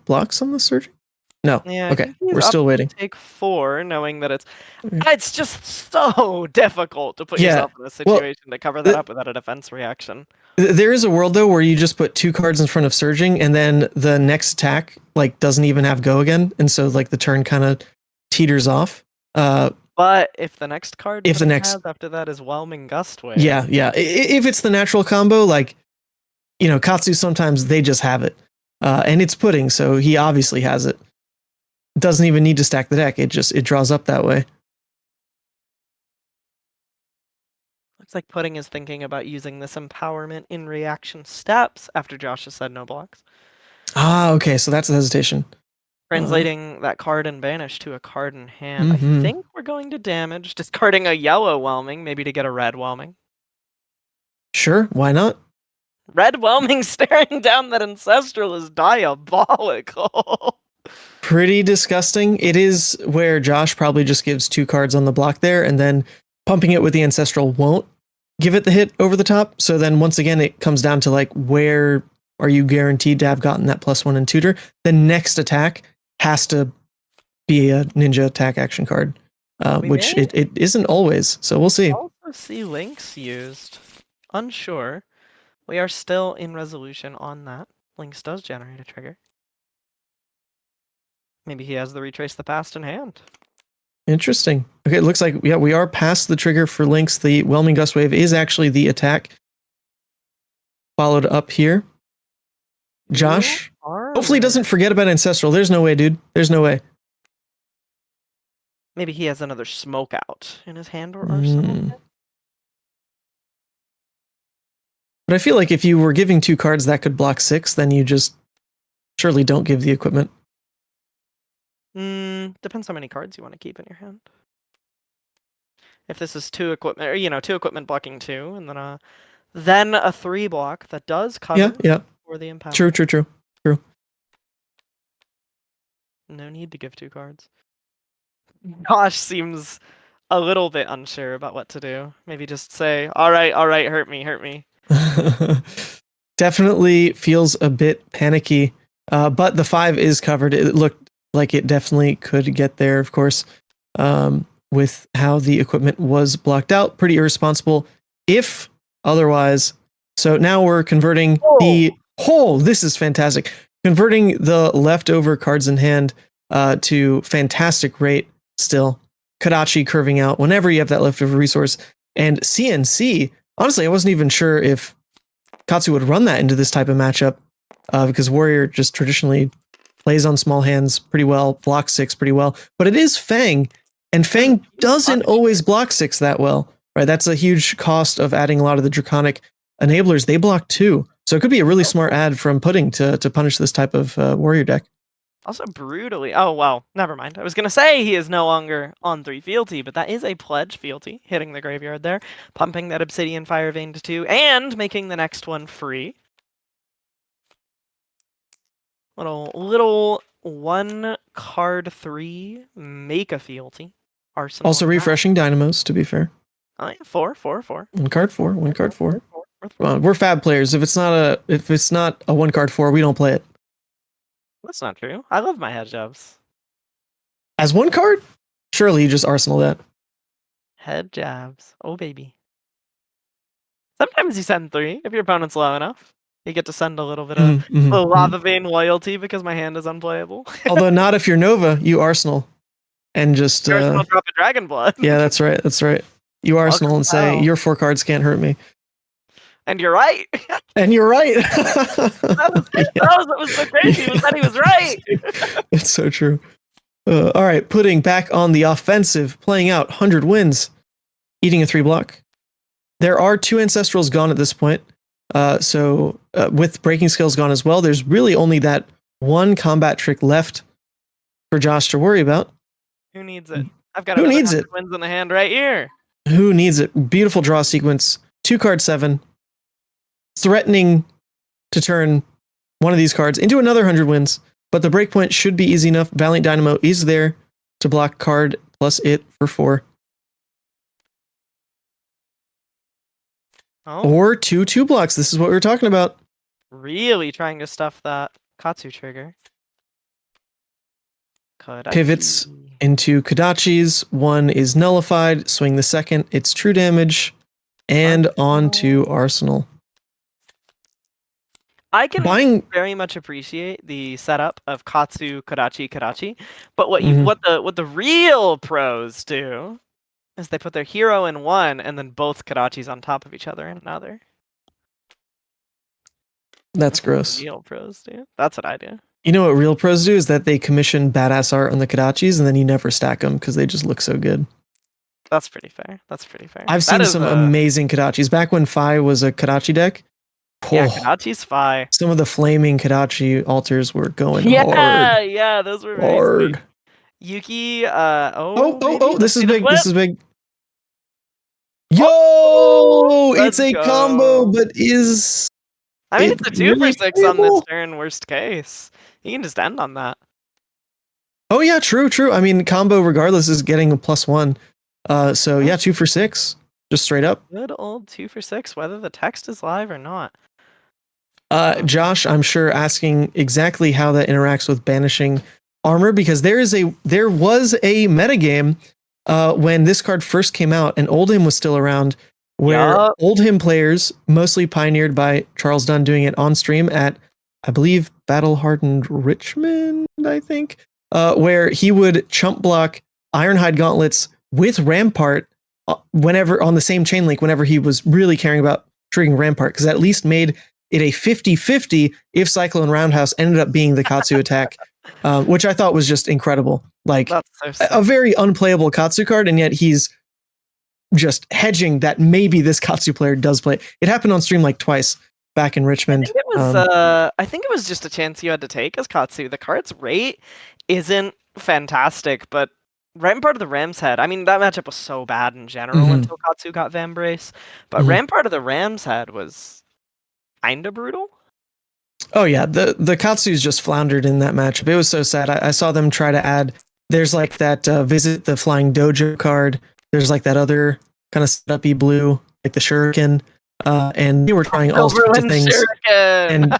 blocks on the surgery. No. Yeah, Okay. We're still waiting. Take 4, knowing that it's just so difficult to put yourself in a situation to cover that up without a defense reaction. There is a world though where you just put 2 cards in front of surging, and then the next attack like doesn't even have go again, and so like the turn kind of teeters off. But if the next card has after that is Whelming Gust Wave. Yeah. If it's the natural combo, like, you know, Katsu sometimes they just have it, and it's pudding, so he obviously has it. Doesn't even need to stack the deck. It draws up that way. Looks like Pudding is thinking about using this empowerment in reaction steps after Josh has said no blocks. Ah, okay, so that's the hesitation. Translating that card in Banish to a card in hand. I think we're going to damage, discarding a yellow Whelming, maybe to get a red Whelming. Sure, why not? Red Whelming staring down that Ancestral is diabolical. Pretty disgusting. It is where Josh probably just gives 2 cards on the block there, and then pumping it with the Ancestral won't give it the hit over the top. So then once again, it comes down to like, where are you guaranteed to have gotten that +1 in tutor? The next attack has to be a ninja attack action card, which it isn't always. So we'll see. Also see Lynx used. Unsure. We are still in resolution on that. Lynx does generate a trigger. Maybe he has the Retrace the Past in hand. Interesting. Okay, it looks like, we are past the trigger for Lynx. The Whelming Gust Wave is actually the attack. Followed up here. Josh, hopefully doesn't forget about Ancestral. There's no way, dude. There's no way. Maybe he has another Smoke Out in his hand or arsenal. But I feel like if you were giving 2 cards that could block 6, then you just surely don't give the equipment. Depends how many cards you want to keep in your hand. If this is 2 equipment, or 2 equipment blocking 2, and then a 3 block that does cover for the impact. True. No need to give 2 cards. Josh seems a little bit unsure about what to do. Maybe just say, all right, hurt me. Definitely feels a bit panicky, but the 5 is covered. It looked like it definitely could get there, of course, with how the equipment was blocked out. Pretty irresponsible, if otherwise. So now we're converting this is fantastic. Converting the leftover cards in hand to fantastic rate still. Kadachi curving out whenever you have that leftover resource. And CNC, honestly, I wasn't even sure if Katsu would run that into this type of matchup, because Warrior just traditionally plays on small hands pretty well, blocks 6 pretty well, but it is Fang, and Fang doesn't always block 6 that well, right? That's a huge cost of adding a lot of the Draconic enablers. They block 2, so it could be a really smart ad from Pudding to punish this type of Warrior deck. Also brutally, oh well, never mind. I was going to say he is no longer on 3 fealty, but that is a pledge fealty, hitting the graveyard there, pumping that Obsidian Fire Vein to 2, and making the next one free. Little 1 card 3, make a fealty. Arsenal Also refreshing dynamos, to be fair. Oh, yeah, 4. 1 card 4. Come on, we're fab players. If it's not a 1 card 4, we don't play it. That's not true. I love my head jobs. As 1 card? Surely you just arsenal that. Head jabs. Oh, baby. Sometimes you send 3 if your opponent's low enough. You get to send a little bit Mhm, of mhm, mhm. Lava Vein loyalty because my hand is unplayable. Although not if you're Nova, you Arsenal. And just You're still drop a Dragon Blood. yeah, that's right. That's right. You Arsenal and say hell. your 4 cards can't hurt me. And you're right. And you're right. That was so crazy was that he was right. It's so true. All right, Pudding back on the offensive, playing out 100 wins, eating a 3 block. There are 2 Ancestrals gone at this point. So with Breaking Skills gone as well, there's really only that one combat trick left for Josh to worry about. Who needs it? I've got Who another needs 100 it? wins in the hand right here. Who needs it? Beautiful draw sequence. 2 card 7. Threatening to turn one of these cards into another 100 wins, but the breakpoint should be easy enough. Valiant Dynamo is there to block card plus it for 4. Oh. Or 2 blocks. This is what we were talking about. Really trying to stuff that Katsu trigger. Pivots into Kodachi's. 1 is nullified. Swing the second. It's true damage. And on to Arsenal. I can very much appreciate the setup of Katsu, Kodachi, but what the real pros do is they put their hero in one and then both Kodachis on top of each other in another. That's gross. Real pros do. That's what I do. You know what real pros do is that they commission badass art on the Kodachis and then you never stack them because they just look so good. That's pretty fair. That's pretty fair. I've seen some amazing Kodachis. Back when Fi was a Kodachi deck. Yeah, Kodachi's Fi. Some of the flaming Kodachi altars were going hard. Yeah, those were very hard. sweet. Yuki, this is big. This is big. Yo, it's a Let's combo, go. but is I mean, it it's a 2 really for 6 on this playable? turn, worst case. You can just end on that. Oh yeah, true. I mean, combo regardless is getting a +1. So yeah, 2 for 6, just straight up. Good old 2 for 6, whether the text is live or not. Josh, I'm sure asking exactly how that interacts with banishing armor because there was a metagame when this card first came out and Oldhim was still around, where Oldhim players, mostly pioneered by Charles Dunn doing it on stream at, I believe, Battle Hardened Richmond, I think, where he would chump block Ironhide Gauntlets with Rampart whenever on the same chain link, whenever he was really caring about triggering Rampart, because at least made it a 50-50 if Cyclone Roundhouse ended up being the Katsu attack, which I thought was just incredible. Like a very unplayable Katsu card, and yet he's just hedging that maybe this Katsu player does play. It happened on stream like twice back in Richmond. I think it was just a chance you had to take as Katsu. The card's rate isn't fantastic, but Rampart of the Ram's Head, I mean, that matchup was so bad in general until Katsu got Vambrace, but Rampart of the Ram's Head was kinda brutal. Oh yeah, the Katsu's just floundered in that matchup. It was so sad. I saw them try to add, there's like that Visit the Flying Dojo card, there's like that other kind of setup-y blue, like the Shuriken, and they were trying all sorts of things. And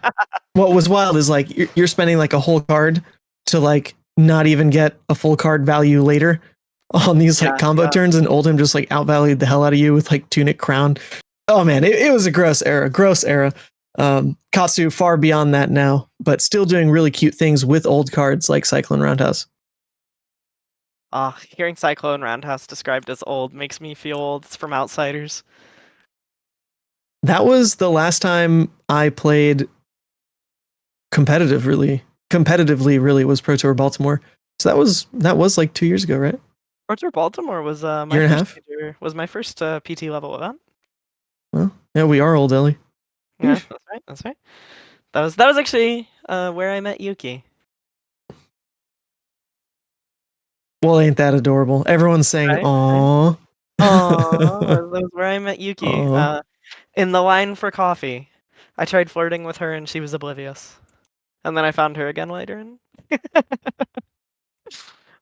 what was wild is like, you're spending like a whole card to like not even get a full card value later on these like combo turns, and Oldhim just like outvalued the hell out of you with like Tunic Crown. Oh man, it was a gross era. Katsu far beyond that now, but still doing really cute things with old cards like Cyclone Roundhouse. Hearing Cyclone Roundhouse described as old makes me feel old. It's from Outsiders. That was the last time I played competitively really was Pro Tour Baltimore. So that was like 2 years ago, right? Pro Tour Baltimore was my first PT level event. Well, yeah, we are old, Ellie. Yeah, that's right. That was actually where I met Yuki. Well, ain't that adorable? Everyone's saying, "Aww." That was where I met Yuki. In the line for coffee. I tried flirting with her and she was oblivious. And then I found her again later,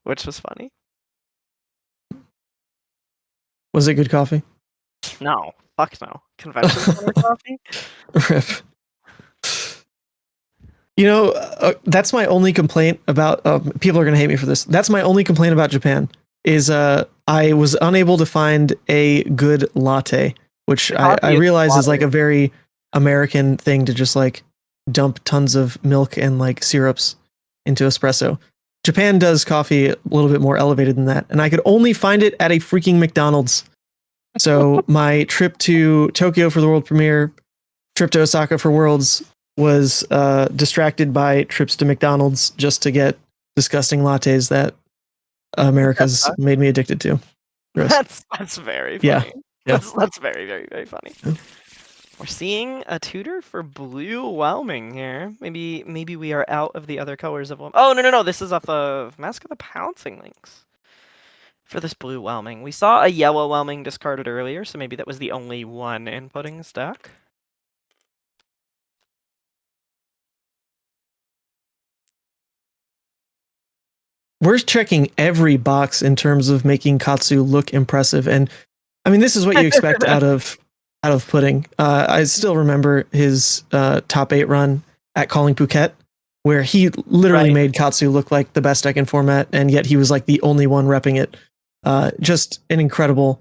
which was funny. Was it good coffee? No, fuck no. Convention center coffee? Rip. You know, that's my only complaint about. People are gonna hate me for this. That's my only complaint about Japan. Is I was unable to find a good latte which The I coffee is realize is like a water. very American thing to just like dump tons of milk and like syrups into espresso. Japan does coffee a little bit more elevated than that, and I could only find it at a freaking McDonald's. So my trip to Tokyo for the world premiere, trip to Osaka for Worlds was distracted by trips to McDonald's just to get disgusting lattes that America's made me addicted to. Gross. That's very funny. Yeah. That's very, very, very funny. We're seeing a tutor for blue whelming here. Maybe we are out of the other colors of. Oh no! This is off of Mask of the Pouncing Lynx. For this blue whelming, we saw a yellow whelming discarded earlier, so maybe that was the only one inputting this deck. We're checking every box in terms of making Katsu look impressive, and I mean this is what you expect out of Pudding. I still remember his top 8 run at Calling Phuket, where he literally made Katsu look like the best deck in format, and yet he was like the only one repping it. Just an incredible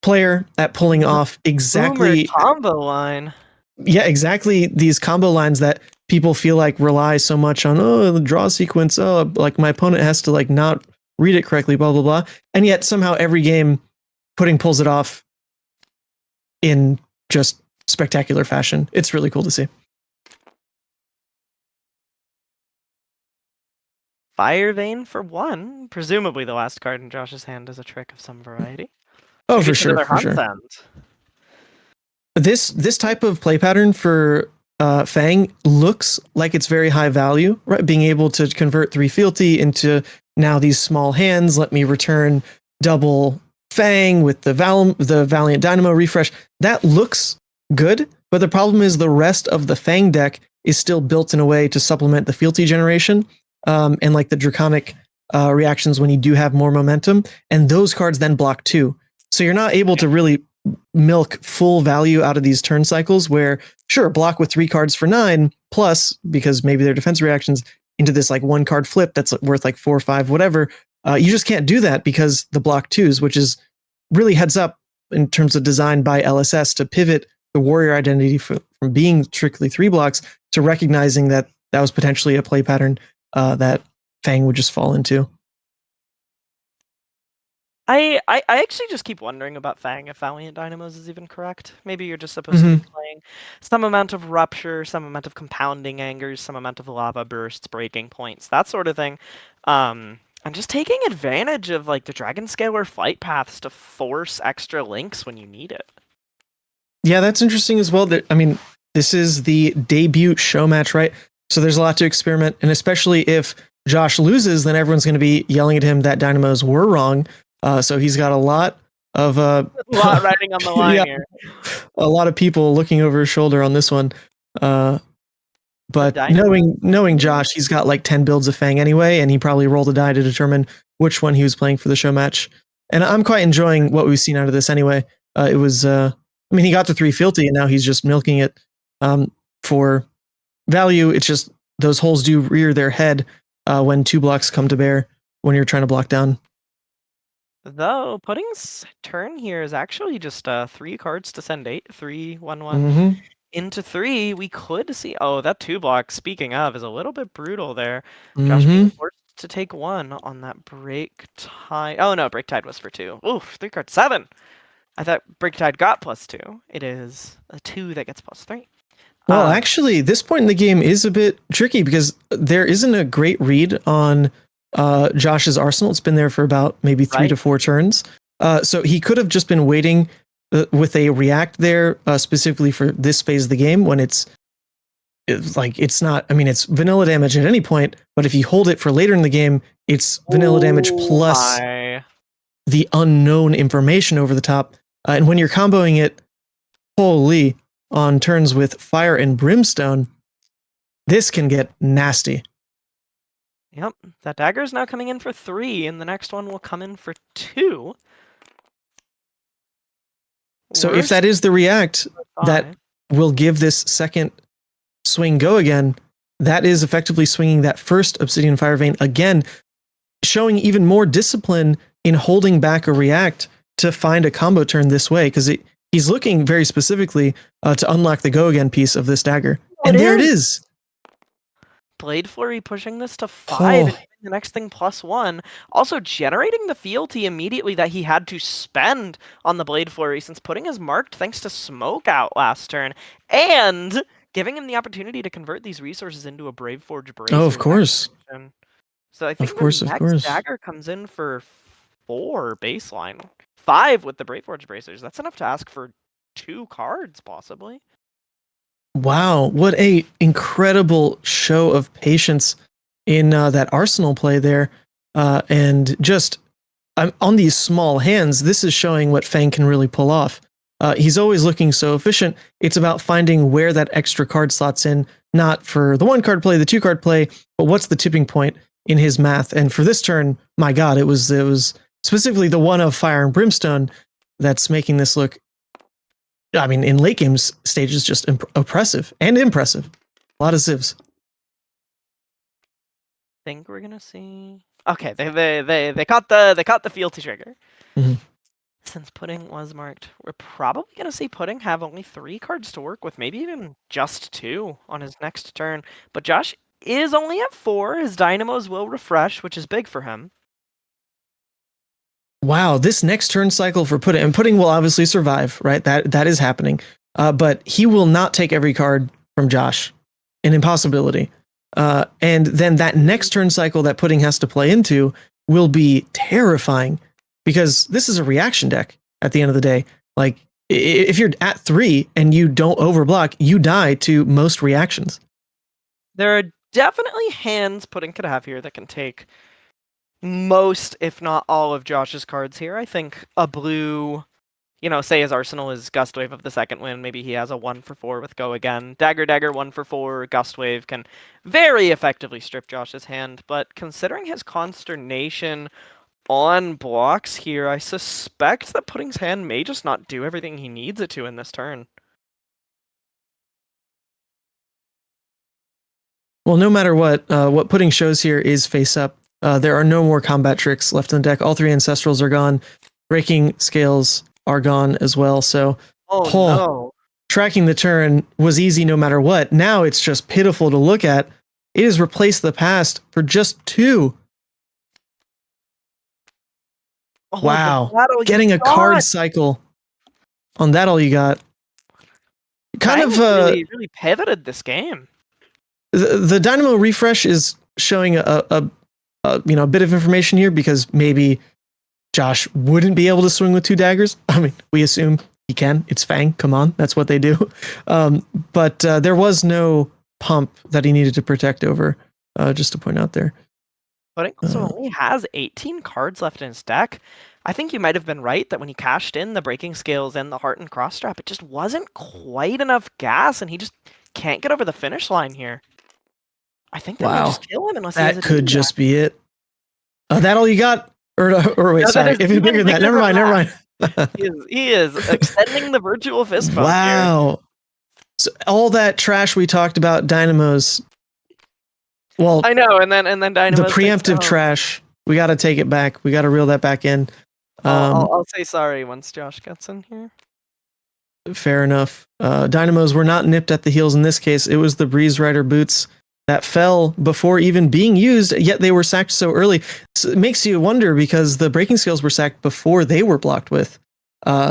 player at pulling off exactly combo line. Yeah, exactly. These combo lines that people feel like rely so much on, the draw sequence. Oh, like my opponent has to like not read it correctly, blah, blah, blah. And yet somehow every game Pudding pulls it off in just spectacular fashion. It's really cool to see. Fire Vein for 1. Presumably the last card in Josh's hand is a trick of some variety. Oh, for sure. For sure. This type of play pattern for Fang looks like it's very high value, right? Being able to convert 3 fealty into now these small hands. Let me return double Fang with the Valiant Dynamo refresh. That looks good, but the problem is the rest of the Fang deck is still built in a way to supplement the fealty generation. And like the draconic reactions when you do have more momentum, and those cards then block too. So you're not able to really milk full value out of these turn cycles where, sure, block with 3 cards for 9, plus, because maybe they're defense reactions, into this like 1 card flip that's worth like 4 or 5, whatever. You just can't do that because the block 2s, which is really heads up in terms of design by LSS to pivot the warrior identity from being strictly 3 blocks to recognizing that that was potentially a play pattern that Fang would just fall into. I actually just keep wondering about Fang, if Valiant Dynamos is even correct. Maybe you're just supposed to be playing some amount of Rupture, some amount of Compounding Angers, some amount of Lava Bursts, Breaking Points, that sort of thing. And just taking advantage of like the Dragon Scalar flight paths to force extra links when you need it. Yeah, that's interesting as well. I mean, this is the debut show match, right? So there's a lot to experiment, and especially if Josh loses, then everyone's going to be yelling at him that Dynamos were wrong. So he's got a lot of a lot riding on the line here. A lot of people looking over his shoulder on this one. But knowing Josh, he's got like 10 builds of Fang anyway, and he probably rolled a die to determine which one he was playing for the show match. And I'm quite enjoying what we've seen out of this anyway. It was, I mean, he got to 3 fealty, and now he's just milking it for value. It's just those holes do rear their head when 2 blocks come to bear when you're trying to block down. Though Pudding's turn here is actually just 3 cards to send 8, 3, 1, 1 into 3. We could see. Oh, that 2 block. Speaking of, is a little bit brutal there. Josh being forced to take 1 on that Break Tide. Oh no, Break Tide was for 2. Oof, 3 card 7. I thought Break Tide got +2. It is a 2 that gets +3. Well, actually, this point in the game is a bit tricky because there isn't a great read on Josh's arsenal. It's been there for about maybe 3 to 4 turns. So he could have just been waiting with a react there specifically for this phase of the game when it's not, I mean, it's vanilla damage at any point, but if you hold it for later in the game, it's vanilla damage plus the unknown information over the top. And when you're comboing it, holy, on turns with Fire and Brimstone, this can get nasty. Yep, that dagger is now coming in for 3, and the next one will come in for 2. So if that is the react that will give this second swing go again, that is effectively swinging that first Obsidian Fire Vein again, showing even more discipline in holding back a react to find a combo turn this way, because he's looking very specifically to unlock the go again piece of this dagger. And there it is. Blade Flurry pushing this to 5 and Oh. the next thing +1. Also generating the fealty immediately that he had to spend on the Blade Flurry since putting his marked thanks to Smoke out last turn. And giving him the opportunity to convert these resources into a Brave Forge Bracer. Oh, of course. So I think Of course. the next dagger comes in for 4 baseline. 5 with the Brave Forge Bracers. That's enough to ask for 2 cards, possibly. Wow, what a incredible show of patience in that Arsenal play there. And just on these small hands, this is showing what Fang can really pull off. He's always looking so efficient. It's about finding where that extra card slots in, not for the 1 card play, the 2 card play, but what's the tipping point in his math. And for this turn, my God, it was specifically the one of Fire and Brimstone that's making this look, I mean, in late game stages, just oppressive and impressive. A lot of zivs. Think we're gonna see. Okay, they caught the fealty trigger. Mm-hmm. Since Pudding was marked, we're probably gonna see Pudding have only 3 cards to work with, maybe even just 2 on his next turn. But Josh is only at 4. His dynamos will refresh, which is big for him. Wow, this next turn cycle for Pudding, and Pudding will obviously survive, right? That is happening. But he will not take every card from Josh. An impossibility. And then that next turn cycle that Pudding has to play into will be terrifying, because this is a reaction deck at the end of the day. Like, if you're at 3 and you don't overblock, you die to most reactions. There are definitely hands Pudding could have here that can take most, if not all, of Josh's cards here. I think a blue, say his arsenal is Gust Wave of the second win. Maybe he has a 1 for 4 with Go Again. Dagger, 1 for 4. Gust Wave can very effectively strip Josh's hand. But considering his Consternation on blocks here, I suspect that Pudding's hand may just not do everything he needs it to in this turn. Well, no matter what Pudding shows here is face up. There are no more combat tricks left in the deck. All 3 Ancestrals are gone. Breaking Scales are gone as well. So, no. Tracking the turn was easy no matter what. Now it's just pitiful to look at. It has replaced the past for just 2. Wow. Getting a card cycle on that all you got. Really pivoted this game. The Dynamo refresh is showing a bit of information here, because maybe Josh wouldn't be able to swing with 2 daggers. I mean, we assume he can. It's Fang. Come on, that's what they do. But there was no pump that he needed to protect over. Just to point out there. Pudding also only has 18 cards left in his deck. I think you might have been right that when he cashed in the Breaking Scales and the Heart and Cross Strap, it just wasn't quite enough gas, and he just can't get over the finish line here. I think that might just kill him unless he has a could just be it. That all you got? Or wait, sorry. If it's bigger than that, never mind. He is extending the virtual fist bump Wow. here. So all that trash we talked about Dynamos. Well, I know, and then Dynamos. The preemptive trash. We got to take it back. We got to reel that back in. I'll say sorry once Josh gets in here. Fair enough. Dynamos were not nipped at the heels in this case. It was the Breeze Rider boots that fell before even being used, yet they were sacked so early. So it makes you wonder, because the Breaking Scales were sacked before they were blocked with.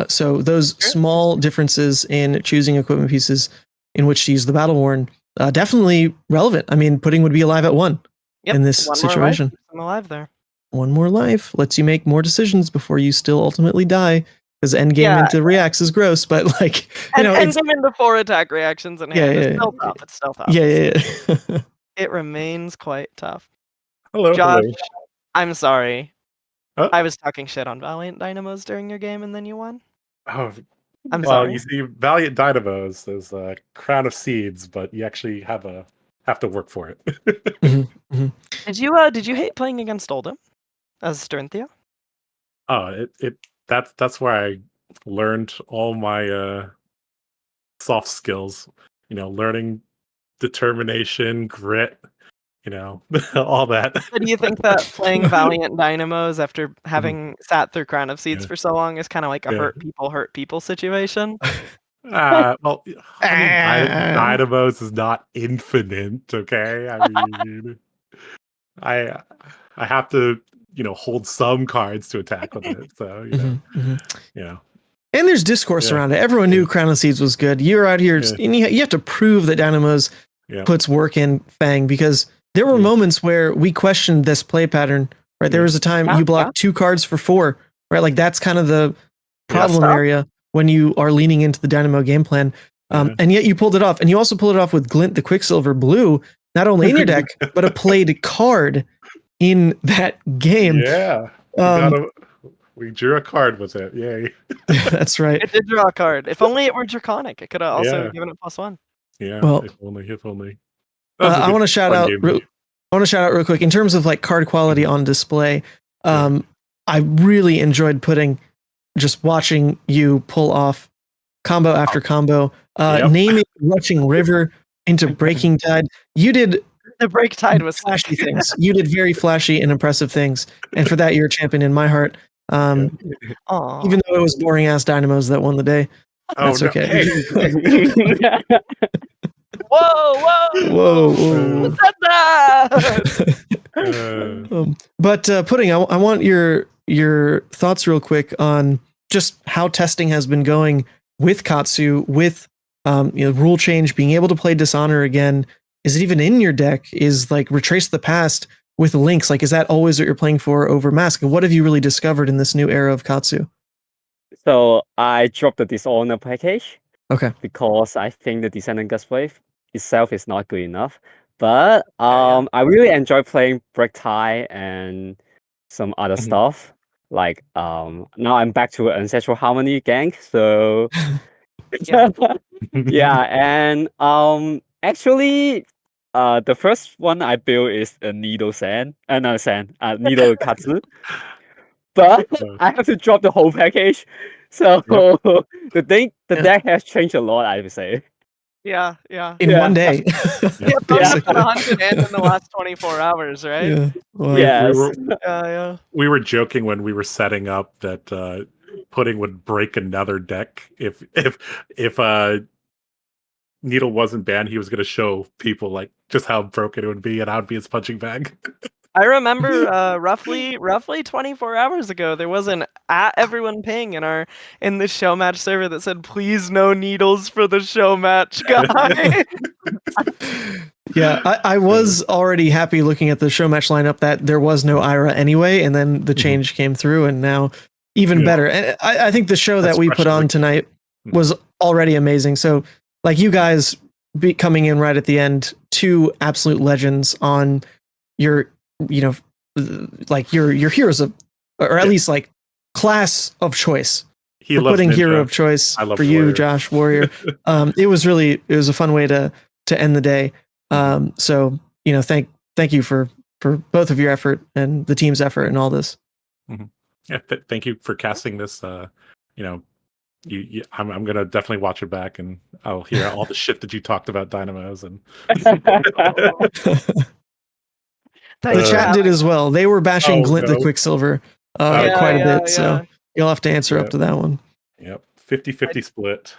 So those small differences in choosing equipment pieces in which to use the Battle Worn, definitely relevant. I mean, Pudding would be alive at 1 in this situation. I'm alive there. 1 more life lets you make more decisions before you still ultimately die. Because endgame into reacts is gross, but endgame into 4 attack reactions and it's still tough. It's still tough. Yeah. It remains quite tough. Hello, Josh. hello. I'm sorry. Huh? I was talking shit on Valiant Dynamos during your game, and then you won. Oh, I'm sorry. You see, Valiant Dynamos is a crown of seeds, but you actually have to work for it. Mm-hmm. Did you hate playing against Oldham as Sternthea? Oh, that's where I learned all my soft skills. Learning determination, grit, all that. So do you think that playing Valiant Dynamos after having sat through Crown of Seeds for so long is kind of like a hurt people situation? Well, I mean, Dynamos is not infinite, okay? I mean, I have to, hold some cards to attack with it. So, And there's discourse around it. Everyone knew Crown of Seeds was good. You're out here, and you have to prove that Dynamos puts work in Fang, because there were moments where we questioned this play pattern, right? There was a time you blocked 2 cards for 4, right? Like that's kind of the problem area when you are leaning into the Dynamo game plan. And yet you pulled it off. And you also pulled it off with Glint the Quicksilver Blue, not only in your deck, but a played card in that game. Yeah. We drew a card with it. Yay. That's right. It did draw a card. If only it were Draconic, it could have also given it +1. Yeah. Well, if only. I want to shout out real quick in terms of like card quality on display. I really enjoyed just watching you pull off combo after combo, naming Rushing River into Breaking Tide. You did the Break Tide was flashy things. You did very flashy and impressive things, and for that you're a champion in my heart. Even though it was boring ass Dynamos that won the day, that's okay. Whoa! Who said that? But Pudding, I want your thoughts real quick on just how testing has been going with Katsu, with rule change, being able to play Dishonor again. Is it even in your deck? Is like Retrace the Past with links? Like, is that always what you're playing for over Mask? And what have you really discovered in this new era of Katsu? So I dropped the Dishonor package. Okay. Because I think the Descendant Gustwave itself is not good enough. But I really enjoy playing Break Tie and some other stuff. Like now I'm back to Ancestral Harmony gang. So and actually the first one I built is a Needle Needle Katsu. But I have to drop the whole package. So the deck has changed a lot, I would say. Yeah. In one day. Both 100 and in the last 24 hours, right? Yeah. Well, yes. We were joking when we were setting up that Pudding would break another deck if Needle wasn't banned. He was going to show people like just how broken it would be, and I would be his punching bag. I remember roughly 24 hours ago, there was an @everyone ping in the Showmatch server that said, "Please no needles for the Showmatch guy." Yeah, I was already happy looking at the Showmatch lineup that there was no Ira anyway, and then the change came through, and now even better. And I think the show that we put on tonight was already amazing. So, like you guys coming in right at the end, 2 absolute legends on your like your heroes of, or at least like class of choice. He loves putting Ninja. Hero of choice I love for you, Warrior. Josh Warrior. It was a fun way to end the day. So thank you for both of your effort and the team's effort and all this. Yeah, thank you for casting this. I'm gonna definitely watch it back, and I'll hear all the shit that you talked about Dynamos and. The chat did as well. They were bashing Glint the Quicksilver quite a bit, so you'll have to answer up to that one. Yep, 50-50 split.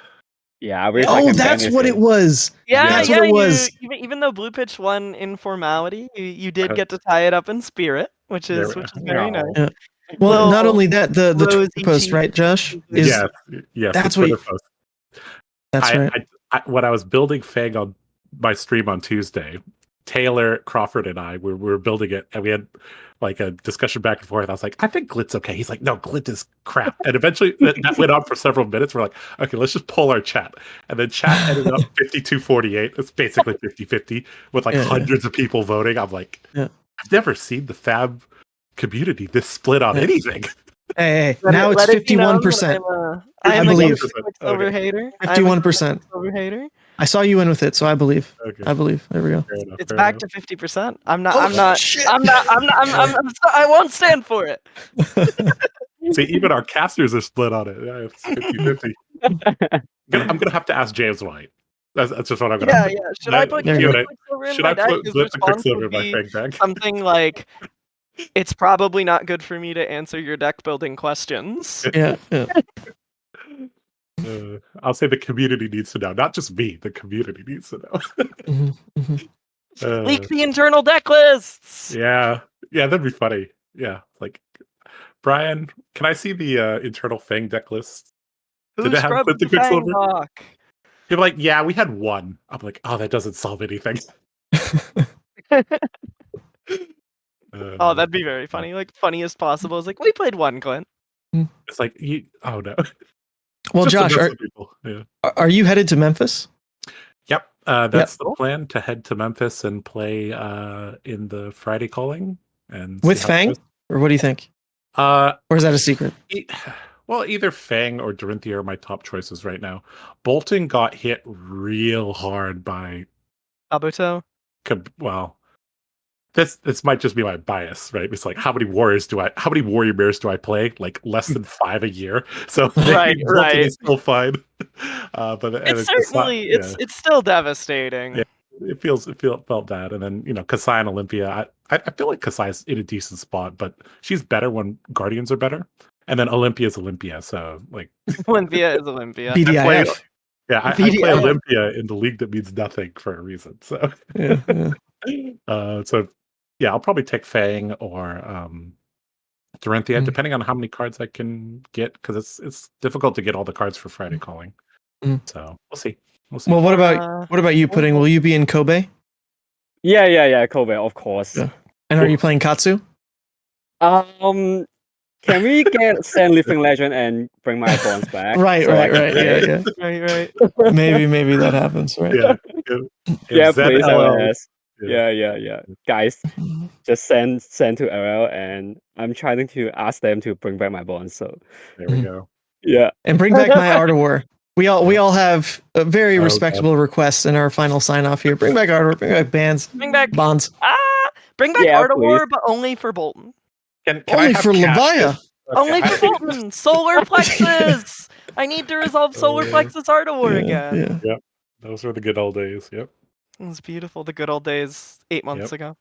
Yeah, I wish Oh, that's what it was. That's what it was. Even though Blue Pitch won in formality, you did get to tie it up in spirit, which is very nice. Yeah. Well, not only that, the Twitter post, right, Josh? Yes, That's the what. Twitter post. That's right. When I was building Fang on my stream on Tuesday, Taylor, Crawford, and I we were building it, and we had like a discussion back and forth. I was like, I think Glint's okay. He's like, no, Glint is crap. And eventually that went on for several minutes. We're like, okay, let's just pull our chat. And then chat ended up 52-48. It's basically 50-50 with like hundreds of people voting. I'm like, I've never seen the Fab community this split on anything. Hey, now it's 51%. I believe. Over hater. 51%. Over hater. I saw you in with it, so I believe. Okay. I believe. There we go. It's back to 50%. I won't stand for it. See, even our casters are split on it. Yeah, it's 50-50. I'm gonna have to ask James White. That's just what I'm gonna. Yeah, yeah. Should I put Q&A. Quicksilver in Should my I deck? put His Glip the response Quicksilver would in my be Fang deck? something like, "It's probably not good for me to answer your deck building questions." Yeah. I'll say the community needs to know, not just me. The community needs to know. Leak the internal deck lists. Yeah, that'd be funny. Yeah, like Brian, can I see the internal Fang deck list? Who Did it have scrubbed Clip the the Fang Quicksilver? block? You're like, yeah, we had one. I'm like, oh, that doesn't solve anything. Oh, that'd be very funny. Like funniest possible. It's like we played one, Clint. It's like, oh no. Well, Just to Josh, mess with people. Yeah. are you headed to Memphis? Yep, that's the plan, to head to Memphis and play in the Friday calling and With see how it Fang? goes. Or what do you think? Or is that a secret? Well, either Fang or Dorinthia are my top choices right now. Bolton got hit real hard by Kabuto. Well, this might just be my bias, right? It's like how many warrior bears do I play? Like less than 5 a year. So Right. Bolton is still fine. But It's certainly it's still devastating. Yeah, it felt bad. And then Kasai and Olympia. I feel like Kasai's in a decent spot, but she's better when Guardians are better. And then Olympia is Olympia, so like Olympia is Olympia. BDIF. I play Olympia in the league that means nothing for a reason. So I'll probably take Fang or Dorinthia, depending on how many cards I can get, because it's difficult to get all the cards for Friday calling. So we'll see. Well, what about you, Pudding? Will you be in Kobe? Yeah, Kobe, of course. Yeah. And are you playing Katsu? Can we get Sand Living Legend and bring my bonds back? Right. Yeah. Right. Maybe that happens, right? Yeah, If please, ZL LS. Yeah. Guys, just send to LL, and I'm trying to ask them to bring back my bonds. So there we go. Yeah, and bring back my Art of War. We all have a very respectable requests in our final sign off here. Bring back Art of War. Bring back bands. Bring back bonds. Bring back Art of War, but only for Bolton. Can only for Levia. Only for Bolton. Solar Plexus. I need to resolve Solar Plexus Art of War again. Yep. Those were the good old days. Yep. It was beautiful. The good old days 8 months ago.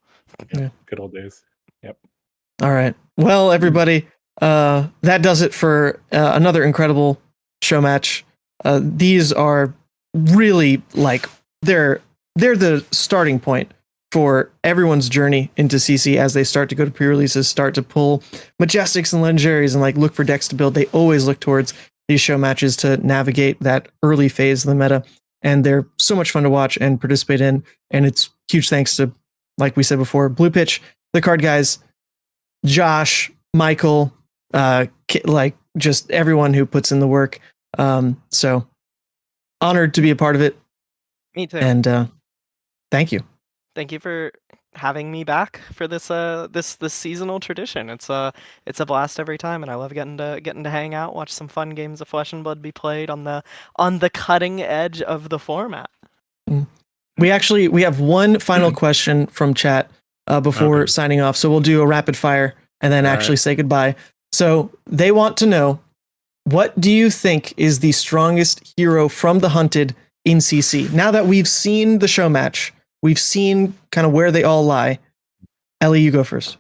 Yep. Good old days. Yep. All right. Well, everybody, that does it for another incredible show match. These are really like they're the starting point for everyone's journey into CC as they start to go to pre-releases, start to pull Majestics and Legendaries and like look for decks to build. They always look towards these show matches to navigate that early phase of the meta. And they're so much fun to watch and participate in. And it's huge thanks to, like we said before, Blue Pitch, TheCardGuyz, Josh, Michael, like just everyone who puts in the work. So honored to be a part of it. Me too. And thank you. Thank you for having me back for this this seasonal tradition. It's a blast every time, and I love getting to hang out, watch some fun games of Flesh and Blood be played on the cutting edge of the format. We have one final question from chat before signing off. So we'll do a rapid fire and then say goodbye. So they want to know, what do you think is the strongest hero from the Hunted in CC? Now that we've seen the show match, we've seen kind of where they all lie. Ellie, you go first.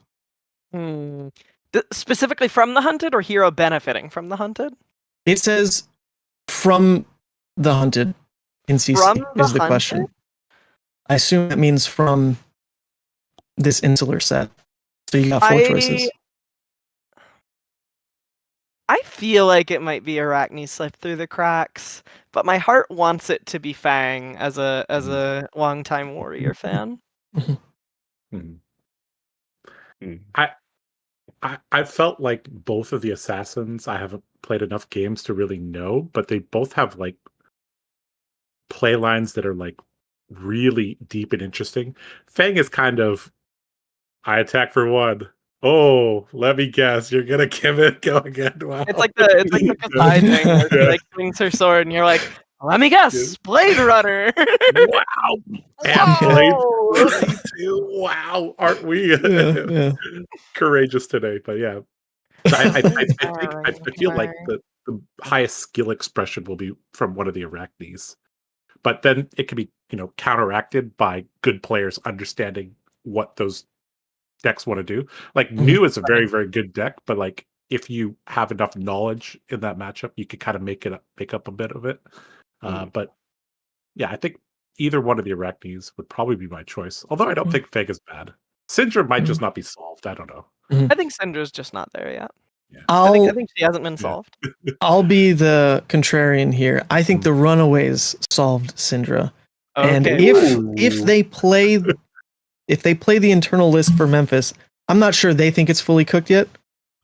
Specifically from the Hunted or hero benefiting from the Hunted? It says from the Hunted in CC is the question. I assume that means from this insular set. So you got 4 choices. I feel like it might be Arakni slipped through the cracks, but my heart wants it to be Fang as a longtime Warrior fan. I felt like both of the assassins, I haven't played enough games to really know, but they both have like play lines that are like really deep and interesting. Fang is kind of, I attack for 1. Oh, let me guess. You're gonna give it go again. Wow. It's like the Kasai thing where she like swings her sword and you're like, let me guess, Blade Runner. Wow. And Blade too. Wow. Aren't we courageous today? But yeah. So I feel like the highest skill expression will be from one of the Arachnis. but then it can be counteracted by good players understanding what those decks want to do. Like New is a very, very good deck, but like if you have enough knowledge in that matchup, you can kind of make up a bit of it. But yeah, I think either one of the Araknis would probably be my choice. Although I don't think Fang is bad. Cindra might just not be solved. I don't know. I think Cindra's just not there yet. Yeah. I think she hasn't been solved. I'll be the contrarian here. I think the Runaways solved Cindra. And if they play the internal list for Memphis, I'm not sure they think it's fully cooked yet,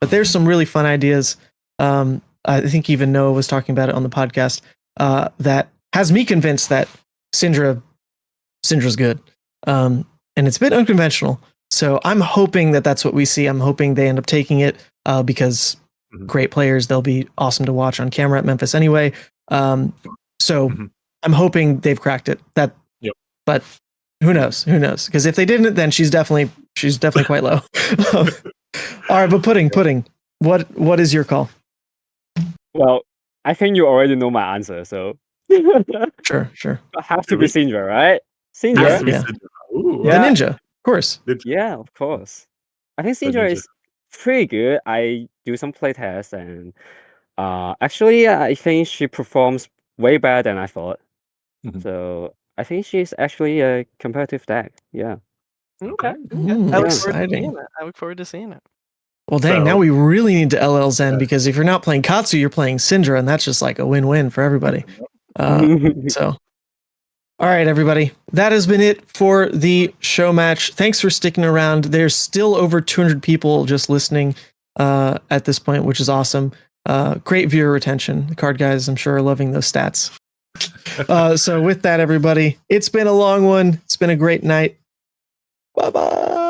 but there's some really fun ideas. I think even Noah was talking about it on the podcast that has me convinced that Cindra's good. And it's a bit unconventional. So I'm hoping that that's what we see. I'm hoping they end up taking it because great players, they'll be awesome to watch on camera at Memphis anyway. So I'm hoping they've cracked it. But who knows? Who knows? Because if they didn't, then she's definitely quite low. All right, but Pudding, what is your call? Well, I think you already know my answer, so Sure. I have to be Cindra, right? Cindra, The ninja, of course. Yeah, of course. I think Cindra is pretty good. I do some playtests, and actually, I think she performs way better than I thought. So I think she's actually a competitive deck. Yeah. Okay. Ooh, exciting. I look forward to seeing it. Well, dang, now we really need to LL Zen because if you're not playing Katsu, you're playing Cindra, and that's just like a win-win for everybody. So, all right, everybody. That has been it for the show match. Thanks for sticking around. There's still over 200 people just listening at this point, which is awesome. Great viewer retention. The Card Guyz, I'm sure, are loving those stats. So with that, everybody, it's been a long one. It's been a great night. Bye-bye.